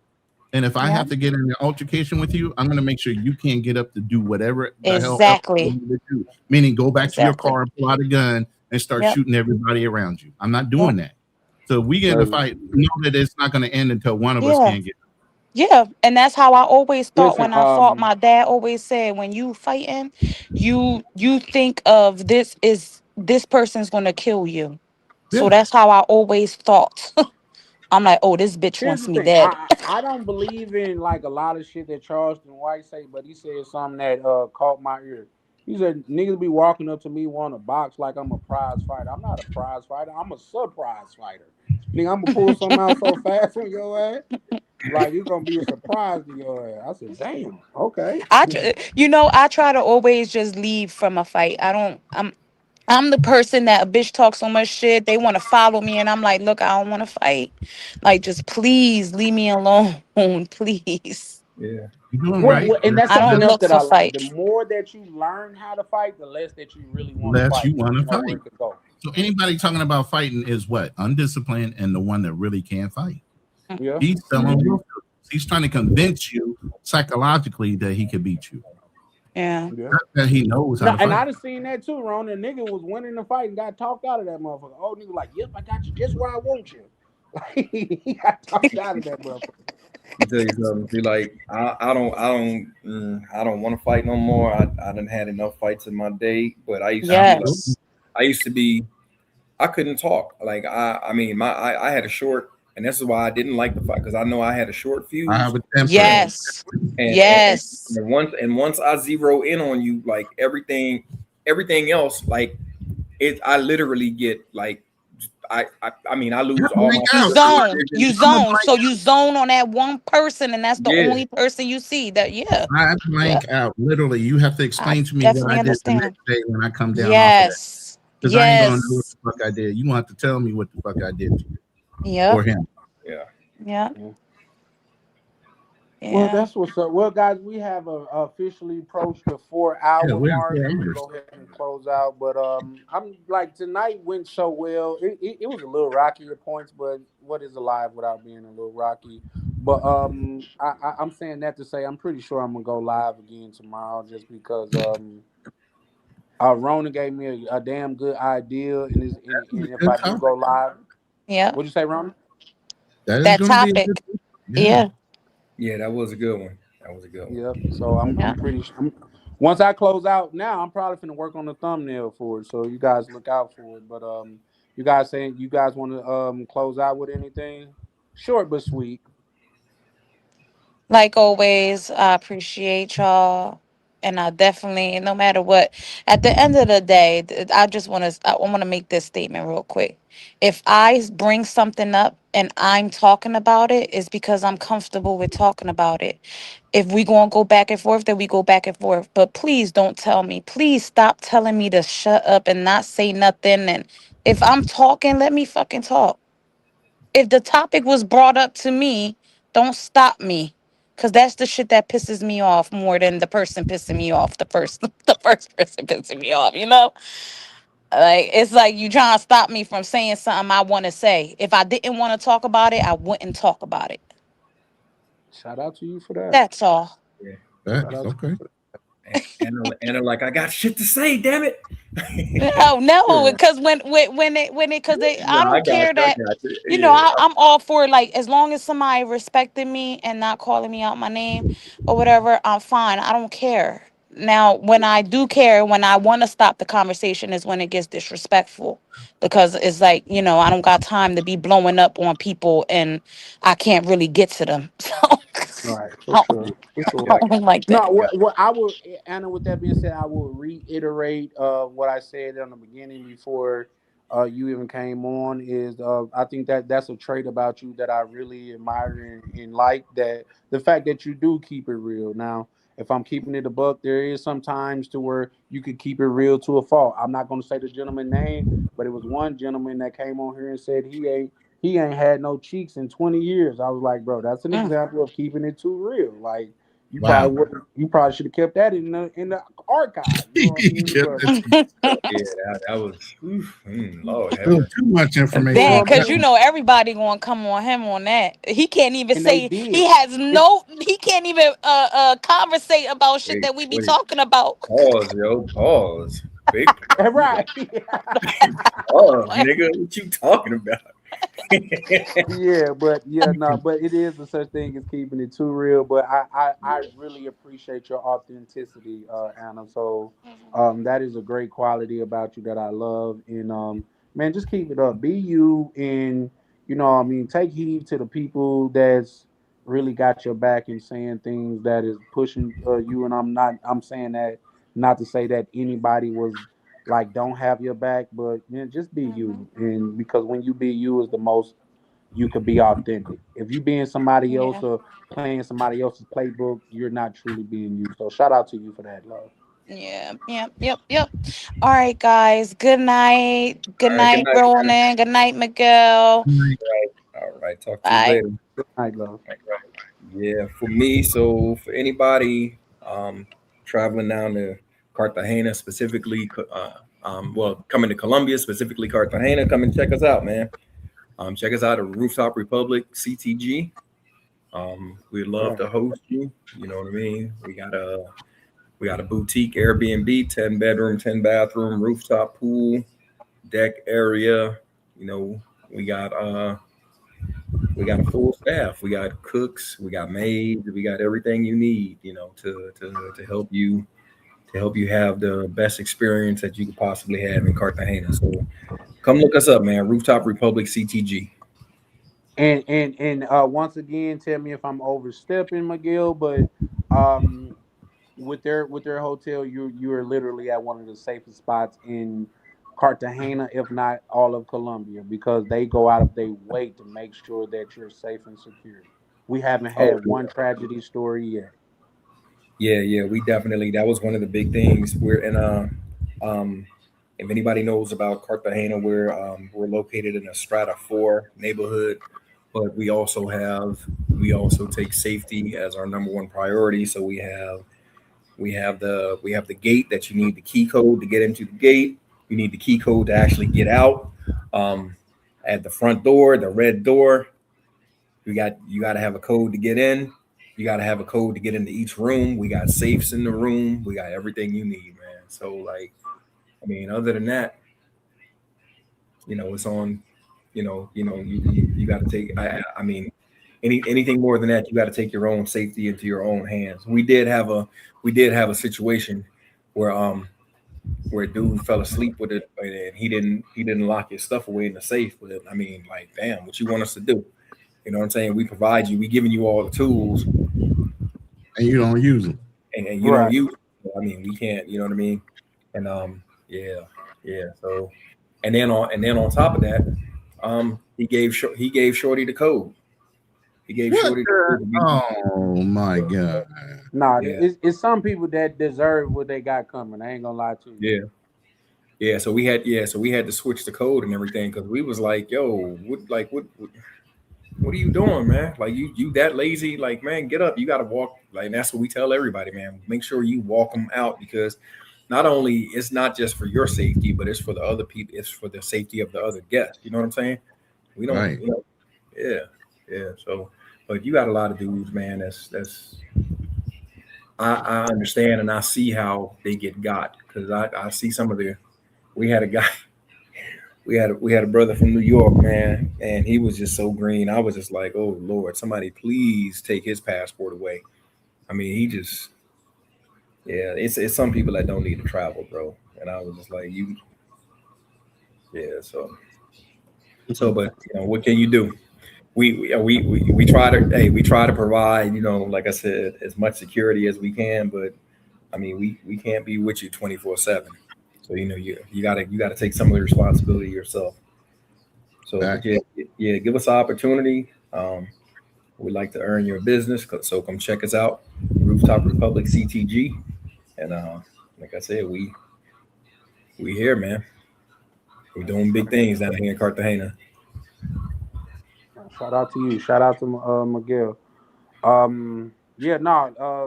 and if I have to get in an altercation with you, I'm gonna make sure you can't get up to do whatever the hell else Exactly. you need to do. Meaning, go back to your car, pull out a gun, and start Yep. shooting everybody around you. I'm not doing that. So we get in a fight. Know that it's not gonna end until one of us Yeah. can't get. Yeah, and that's how I always thought Listen, when I fought. My dad always said, when you fighting, you think of this person's gonna kill you. So Yeah. that's how I always thought. I'm like, oh, this bitch Here's wants the me thing. dead. I don't believe in like a lot of shit that Charleston White say, but he said something that caught my ear. He said niggas be walking up to me want to box like I'm a prize fighter. I'm not a prize fighter. I'm a surprise fighter. Nigga, I'm gonna pull something out so fast on your ass, like it's gonna be a surprise to your ass. I said, damn, okay. I try to always just leave from a fight. I'm the person that a bitch talks so much shit. They want to follow me, and I'm like, look, I don't want to fight. Like, just please leave me alone, please. Yeah. You're doing right. And that's I don't something else look that for I like. The fights. more that you learn how to fight, the less that you really want to Less fight. you want to The more fight. it could go. So anybody talking about fighting is what? Undisciplined and the one that really can't fight. Yeah. He's telling you. He's trying to convince you psychologically that he could beat you. Yeah. Not that he knows how to And fight. I done seen that too, Ron. The nigga was winning the fight and got talked out of that motherfucker. Oh, nigga like, yep, I got you just where I want you. Like, he got talked out of that motherfucker. I'll tell you something. Be like, I don't want to fight no more. I done had enough fights in my day. But I used to be, I couldn't talk. Like I had a short, and this is why I didn't like the fight, because I know I had a short fuse. I have a temper. Yes. And once I zero in on you, like everything else, like I literally get like, I lose all my. You zone. So you zone on that one person, and that's the only person you see. That I blank out. Literally, you have to explain to me what definitely I did understand. the next day when I come down. Yes. Because I ain't gonna know what the fuck I did. You want to tell me what the fuck I did to you. Yep. Or him. Yeah. Yeah. Well, that's what's up. Well, guys, we have officially approached the 4-hour mark. We'll go ahead and close out. But I'm like, tonight went so well. It was a little rocky at points, but what is alive without being a little rocky? But I'm saying that to say I'm pretty sure I'm gonna go live again tomorrow, just because Rona gave me a damn good idea, and if Good I do topic. go live, Yeah. what'd you say, Rona? That is That going to be a topic. good. Yeah. Yeah, that was a good one. That was a good one. Yep. So I'm Yeah. pretty sure. Once I close out now, I'm probably finna work on the thumbnail for it. So you guys look out for it. But you guys saying you guys want to close out with anything? Short but sweet. Like always, I appreciate y'all. And I definitely, no matter what, at the end of the day, I just I want to make this statement real quick. If I bring something up and I'm talking about it, it's because I'm comfortable with talking about it. If we gonna go back and forth, then we go back and forth. But please don't tell me. Please stop telling me to shut up and not say nothing. And if I'm talking, let me fucking talk. If the topic was brought up to me, don't stop me. Cause that's the shit that pisses me off more than the person pissing me off. The first the first person pissing me off, you know? Like it's like you trying to stop me from saying something I want to say. If I didn't want to talk about it, I wouldn't talk about it. Shout out to you for that. That's all. Yeah. Shout out Okay. Anna, like, I got shit to say, damn it. No, because when because they, No, I I don't got care you. I that, got you. you know, Yeah. I'm all for, like, as long as somebody respected me and not calling me out my name or whatever, I'm fine. I don't care. Now, when I do care, when I want to stop the conversation is when it gets disrespectful, because it's like, you know, I don't got time to be blowing up on people and I can't really get to them. So All right, for I sure. For sure. don't like No, that. what I will, Anna, with that being said, I will reiterate what I said in the beginning before you even came on. Is I think that's a trait about you that I really admire and like, that the fact that you do keep it real. Now, if I'm keeping it a buck, there is some times to where you could keep it real to a fault. I'm not going to say the gentleman's name, but it was one gentleman that came on here and said he ain't had no cheeks in 20 years. I was like, bro, that's an example of keeping it too real. Like, you Wow. probably should have kept that in the archive. You know what I mean? Yeah, that was Lord have Oh, mercy. too much information. Dang, because you know everybody gonna come on him on that. He can't even And they say, did. he can't even conversate about shit that we be talking about. Pause, yo. Pause. Big Right. pause, nigga. What you talking about? Yeah, but it is a such thing as keeping it too real. But I really appreciate your authenticity, Anna. So that is a great quality about you that I love. And man, just keep it up. Be you, and I mean, take heed to the people that's really got your back and saying things that is pushing you. And I'm saying that not to say that anybody was like don't have your back, but just be you. And because when you be you is the most you could be authentic. If you being somebody else Yeah. or playing somebody else's playbook, you're not truly being you. So shout out to you for that, love. Yeah, yep. All right, guys. Good night. Good All right, good night, night, man. Ronan. Good night, Miguel. All right. Talk to you Bye. later. Good night, love. Yeah, for me, so for anybody traveling down to Cartagena specifically, coming to Colombia, specifically Cartagena, come and check us out, man. Check us out at Rooftop Republic CTG. We'd love to host you. You know what I mean? We got a boutique Airbnb, 10 bedroom, 10 bathroom, rooftop pool, deck area. You know, we got a full staff. We got cooks, we got maids, we got everything you need, to help you have the best experience that you could possibly have in Cartagena. So come look us up, man. Rooftop Republic CTG. And once again, tell me if I'm overstepping, Miguel, but with their hotel, you are literally at one of the safest spots in Cartagena, if not all of Colombia, because they go out of their way to make sure that you're safe and secure. We haven't had one tragedy story yet. Yeah, we definitely, that was one of the big things. We're in if anybody knows about Cartagena, we're located in a Strata 4 neighborhood, but we also take safety as our number one priority. So we have the gate that you need the key code to get into the gate. You need the key code to actually get out. At the front door, the red door, you got to have a code to get in. You got to have a code to get into each room. We got safes in the room. We got everything you need, man. So like, I mean, other than that, it's on. You got to take. I mean, anything more than that, you got to take your own safety into your own hands. We did have a situation where dude fell asleep with it, and he didn't lock his stuff away in the safe. But I mean, like, damn, what you want us to do? You know what I'm saying? We provide you, we giving you all the tools, and you don't use them, and you don't use them. I mean, we can't. You know what I mean? And yeah. So, and then on top of that, he gave Shorty the code. He gave Shorty the code. Oh my God! Nah, it's some people that deserve what they got coming. I ain't gonna lie to you. Yeah. So we had to switch the code and everything because we was like, yo, what are you doing, man? Like you that lazy? Like, man, get up. You got to walk. Like, and that's what we tell everybody, man. Make sure you walk them out because not only it's not just for your safety, but it's for the other people. It's for the safety of the other guests. You know what I'm saying? We don't. Right. Yeah. So, but you got a lot of dudes, man. That's. I understand and I see how they get got because I see some of the. We had a guy. We had a brother from New York, man, and he was just so green. I was just like, oh Lord, somebody please take his passport away. I mean, it's some people that don't need to travel, bro. And I was just like, so, but what can you do? We try to provide, like I said, as much security as we can, but I mean, we can't be with you 24/7. So you gotta take some of the responsibility yourself. So give us an opportunity. We'd like to earn your business, so come check us out, Rooftop Republic CTG, and like I said, we here, man. We're doing big things down here in Cartagena. Shout out to you. Shout out to Miguel.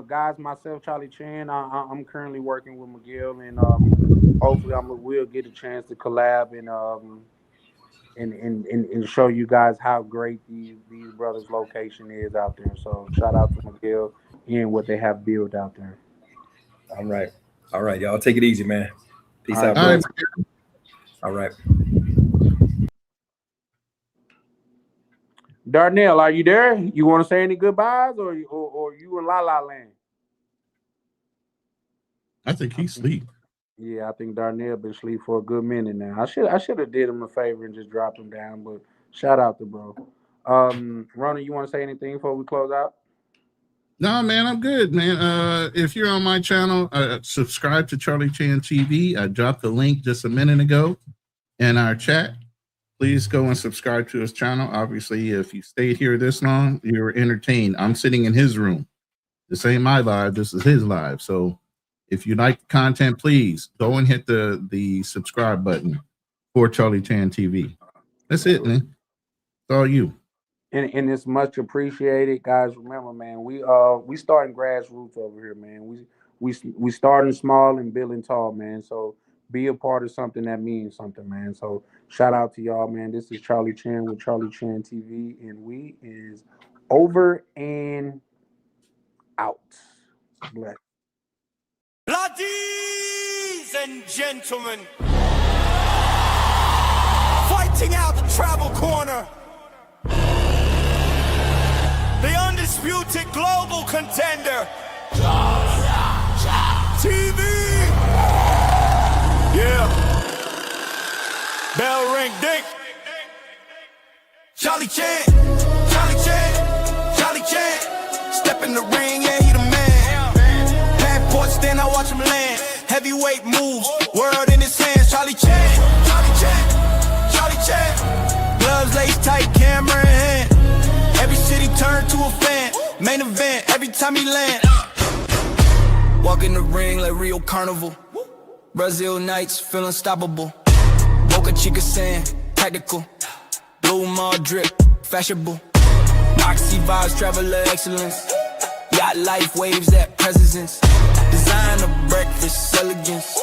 Guys, myself, Charlie Chan. I'm currently working with Miguel, and hopefully we'll get a chance to collab and show you guys how great these brothers' location is out there. So shout out to Miguel and what they have built out there. All right, y'all take it easy, man. Peace out, bro. All right. Darnell, are you there? You want to say any goodbyes, or you in La La Land? I think he's asleep. Yeah, I think Darnell been asleep for a good minute now. I should have did him a favor and just dropped him down, but shout out to bro. Rona, you want to say anything before we close out? No, man, I'm good, man. If you're on my channel, subscribe to Charlie Chan TV. I dropped the link just a minute ago in our chat. Please go and subscribe to his channel. Obviously, if you stayed here this long, you're entertained. I'm sitting in his room. This ain't my live. This is his live. So if you like the content, please go and hit the subscribe button for Charlie Chan TV. That's it, man. It's all you. And it's much appreciated, guys. Remember, man, we starting grassroots over here, man. We starting small and building tall, man. So be a part of something that means something, man. So shout out to y'all, man. This is Charlie Chan with Charlie Chan TV, and we is over and out. Bless. Ladies and gentlemen, fighting out the travel corner, the undisputed global contender, TV. Yeah. Bell ring, ding. Charlie Chan, Charlie Chan, Charlie Chan. Step in the ring, yeah, he the man. Passport stand, I watch him land. Heavyweight moves, world in his hands. Charlie Chan, Charlie Chan, Charlie Chan. Gloves laced tight, camera in hand. Every city turned to a fan. Main event, every time he land. Walk in the ring like Rio Carnival. Brazil nights, feel unstoppable. Boca Chica sand, tactical. Blue mall drip, fashionable. Oxy vibes, traveler excellence. Yacht life, waves that presence. Designer breakfast, elegance.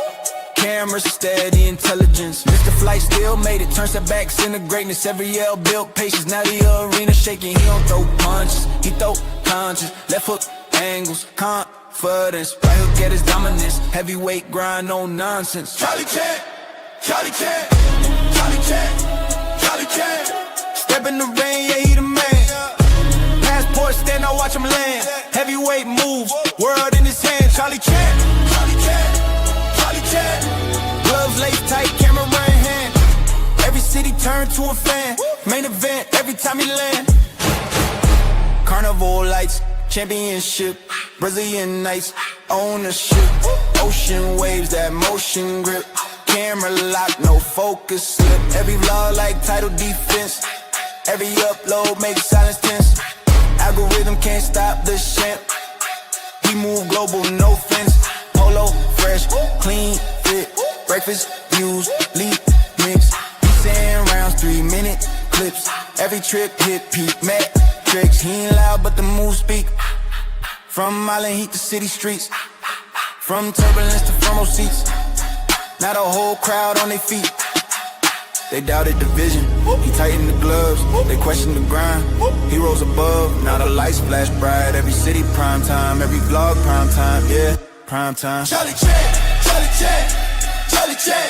Camera steady, intelligence. Mr. Flight still made it, turns that back, center greatness. Every L built patience, now the arena shaking. He don't throw punches, he throw punches. Left hook angles, confidence. Right hook get his dominance. Heavyweight grind, no nonsense. Charlie Chan, Charlie Chan, Charlie Chan, Charlie Chan. Step in the ring, yeah, he the man. Passport stand, I watch him land. Heavyweight moves, world in his hand. Charlie Chan, Charlie Chan, Charlie Chan. Gloves lace tight, camera in hand. Every city turn to a fan. Main event every time he land. Carnival lights, championship, Brazilian nights, ownership. Ocean waves, that motion grip. Camera lock, no focus slip. Every vlog like title defense. Every upload makes silence tense. Algorithm can't stop the champ. He move global, no fence. Polo, fresh, clean, fit. Breakfast, views, leap, mix. He saying rounds, 3-minute clips. Every trip hit peak, metrics. He ain't loud, but the moves speak. From Island Heat to city streets. From turbulence to front row seats. Now the whole crowd on their feet. They doubted the vision, he tightened the gloves. They questioned the grind, he rose above. Now the lights flash bright, every city prime time. Every vlog prime time, yeah, prime time. Charlie Chan, Charlie Chan, Charlie Chan.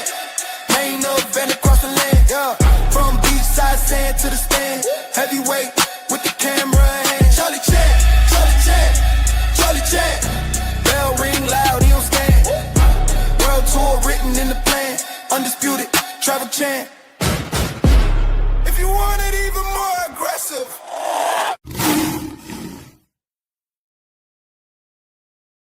Main event across the land, yeah. From beachside sand to the stand. Heavyweight with the camera in hand. Charlie Chan, Charlie Chan, Charlie Chan. Bell ring loud, he don't stand. World tour written in the plan. Undisputed, travel chant.